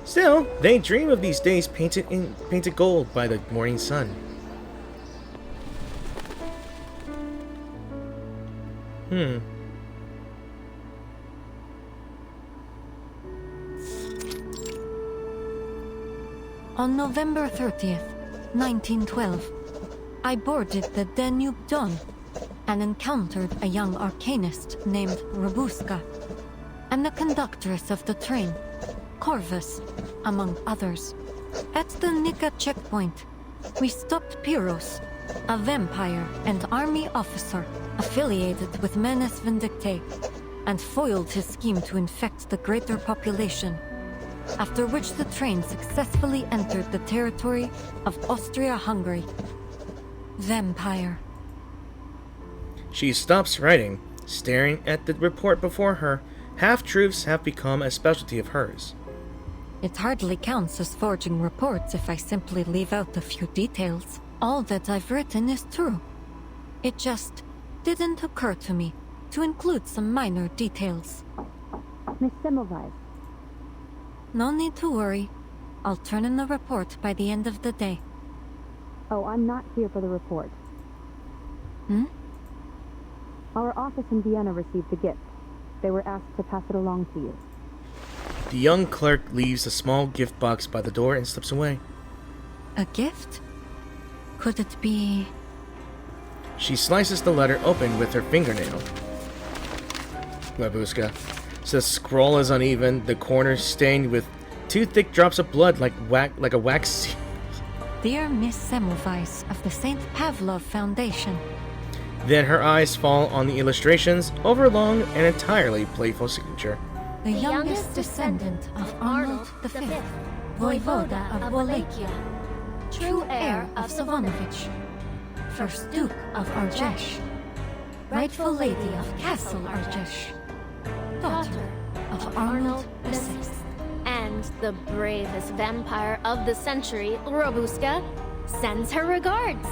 S1: Still, they dream of these days painted gold by the morning sun.
S12: On November 30th, 1912, I boarded the Danube Dawn and encountered a young arcanist named Robuska, and the conductress of the train, Corvus, among others. At the Nika checkpoint, we stopped Pyros, a vampire and army officer affiliated with Menes Vindictae, and foiled his scheme to infect the greater population, after which the train successfully entered the territory of Austria-Hungary. Vampire.
S1: She stops writing, staring at the report before her. Half-truths have become a specialty of hers.
S12: It hardly counts as forging reports if I simply leave out a few details. All that I've written is true. It just didn't occur to me to include some minor details.
S8: Miss Semmelweis.
S12: No need to worry. I'll turn in the report by the end of the day.
S8: Oh, I'm not here for the report.
S12: Hmm?
S8: Our office in Vienna received a gift. They were asked to pass it along to you.
S1: The young clerk leaves a small gift box by the door and slips away.
S12: A gift? Could it be...
S1: She slices the letter open with her fingernail. Babushka. The scroll is uneven, the corners stained with 2 thick drops of blood like a wax seal.
S12: Dear Miss Semmelweis of the St. Pavlov Foundation.
S1: Then her eyes fall on the illustrations over a long and entirely playful signature.
S12: The youngest descendant of Arnold V, Voivoda of Wallachia, true heir of Savonovich, first Duke of Argesh, rightful lady of Castle Argesh, daughter of Arnold VI.
S7: And the bravest vampire of the century, Robuska, sends her regards.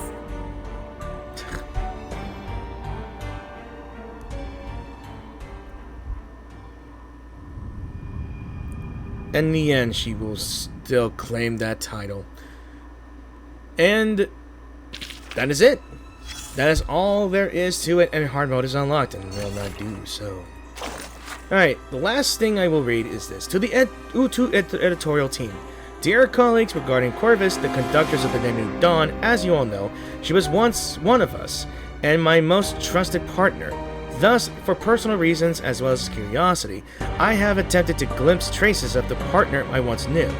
S1: In the end, she will still claim that title. And that is it. That is all there is to it, and hard mode is unlocked and will not do so. Alright, the last thing I will read is this. To the Utu editorial team. Dear colleagues, regarding Corvus, the conductors of the Danube Dawn, as you all know, she was once one of us, and my most trusted partner. Thus, for personal reasons as well as curiosity, I have attempted to glimpse traces of the partner I once knew.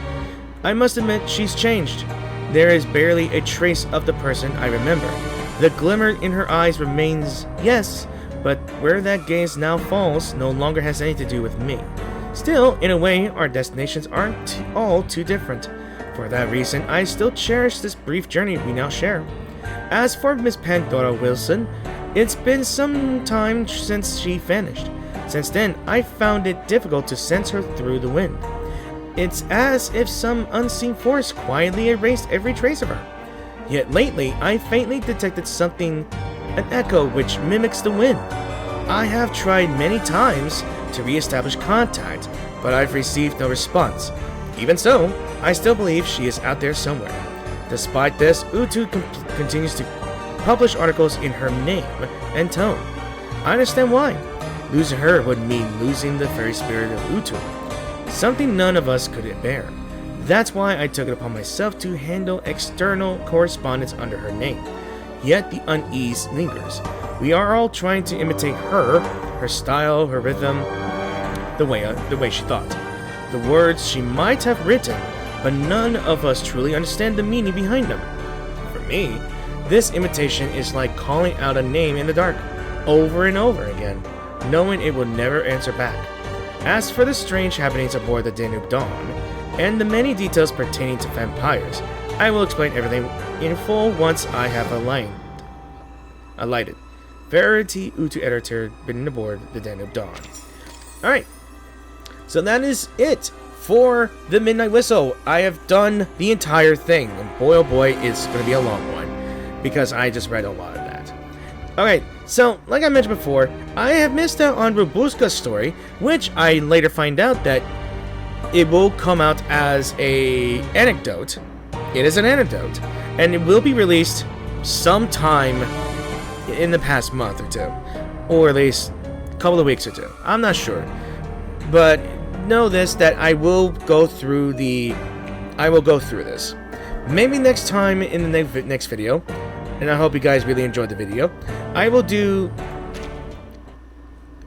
S1: I must admit, she's changed. There is barely a trace of the person I remember. The glimmer in her eyes remains, yes, but where that gaze now falls no longer has anything to do with me. Still, in a way, our destinations aren't all too different. For that reason, I still cherish this brief journey we now share. As for Miss Pandora Wilson, it's been some time since she vanished. Since then, I found it difficult to sense her through the wind. It's as if some unseen force quietly erased every trace of her. Yet lately, I faintly detected something, an echo which mimics the wind. I have tried many times to re-establish contact, but I've received no response. Even so, I still believe she is out there somewhere. Despite this, Utu continues to publish articles in her name and tone. I understand why. Losing her would mean losing the very spirit of Utu, something none of us could bear. That's why I took it upon myself to handle external correspondence under her name. Yet the unease lingers. We are all trying to imitate her style, her rhythm, the way she thought. The words she might have written, but none of us truly understand the meaning behind them. For me, this imitation is like calling out a name in the dark, over and over again, knowing it will never answer back. As for the strange happenings aboard the Danube Dawn, and the many details pertaining to vampires, I will explain everything in full once I have alighted. Verity Utu editor been aboard the Danube Dawn. Alright, so that is it for the Midnight Whistle. I have done the entire thing, and boy oh boy, it's going to be a long one, because I just read a lot of that. Alright, so, like I mentioned before, I have missed out on Robuska's story, which I later find out that it will come out as a anecdote. It is an anecdote, and it will be released sometime in the past month or two, or at least a couple of weeks or two. I'm not sure, but know this, that I will go through this. Maybe next time in the next video, and I hope you guys really enjoyed the video. I will do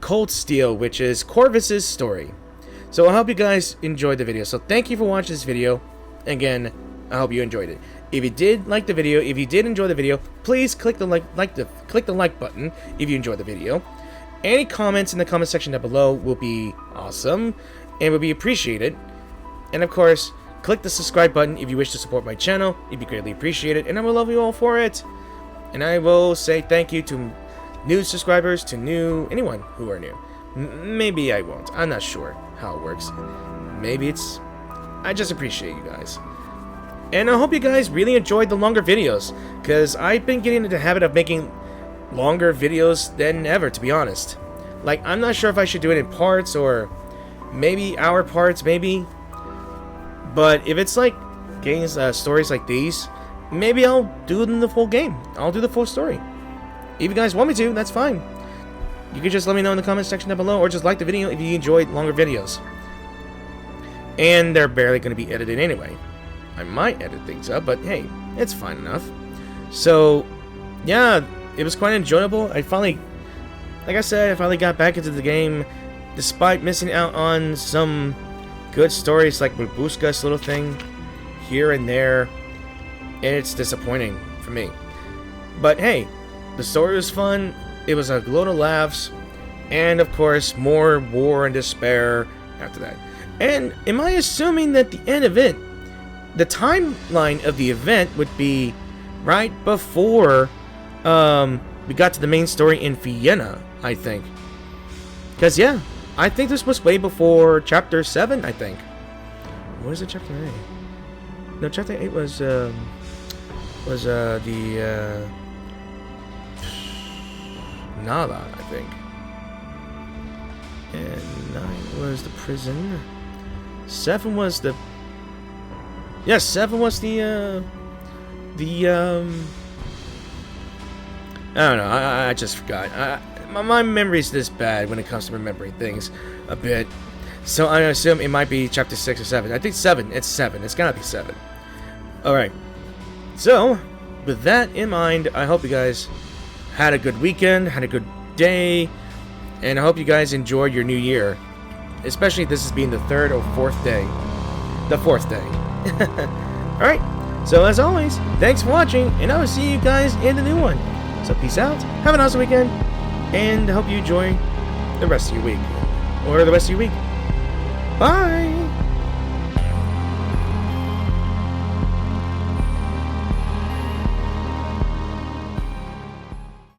S1: Cold Steel, which is Corvus's story. So I hope you guys enjoyed the video. So thank you for watching this video. Again, I hope you enjoyed it. If you did like the video, if you did enjoy the video, please click the like button if you enjoyed the video. Any comments in the comment section down below will be awesome and will be appreciated. And of course, click the subscribe button if you wish to support my channel. It'd be greatly appreciated, and I will love you all for it. And I will say thank you to new subscribers, to anyone who are new. Maybe I won't. I'm not sure how it works. Maybe it's... I just appreciate you guys. And I hope you guys really enjoyed the longer videos, because I've been getting into the habit of making longer videos than ever, to be honest. Like, I'm not sure if I should do it in parts, or maybe hour parts, maybe. But if it's like games, stories like these, maybe I'll do it in the full game. I'll do the full story. If you guys want me to, that's fine. You can just let me know in the comment section down below, or just like the video if you enjoyed longer videos. And they're barely going to be edited anyway. I might edit things up, but hey, it's fine enough. So, yeah, it was quite enjoyable. I finally, like I said, I finally got back into the game, despite missing out on some good stories like Babushka's little thing here and there. And it's disappointing for me. But hey, the story was fun. It was a load of laughs. And of course, more war and despair after that. And am I assuming that the end event, the timeline of the event would be right before we got to the main story in Vienna, I think. Because, yeah, I think this was way before Chapter 7, I think. What is it, Chapter 8? No, Chapter 8 was the... Nala, I think. And 9 was the prison. 7 was the... Yes, 7 was the, I don't know, I just forgot. My memory's this bad when it comes to remembering things a bit. So I assume it might be Chapter 6 or 7. I think 7. It's 7. It's gotta be 7. Alright. So, with that in mind, I hope you guys had a good weekend, had a good day, and I hope you guys enjoyed your new year. Especially if this is being the 3rd or 4th day. The 4th day. Alright, so as always, thanks for watching, and I will see you guys in the new one. So peace out, have an awesome weekend, and I hope you enjoy the rest of your week. Or the rest of your week. Bye!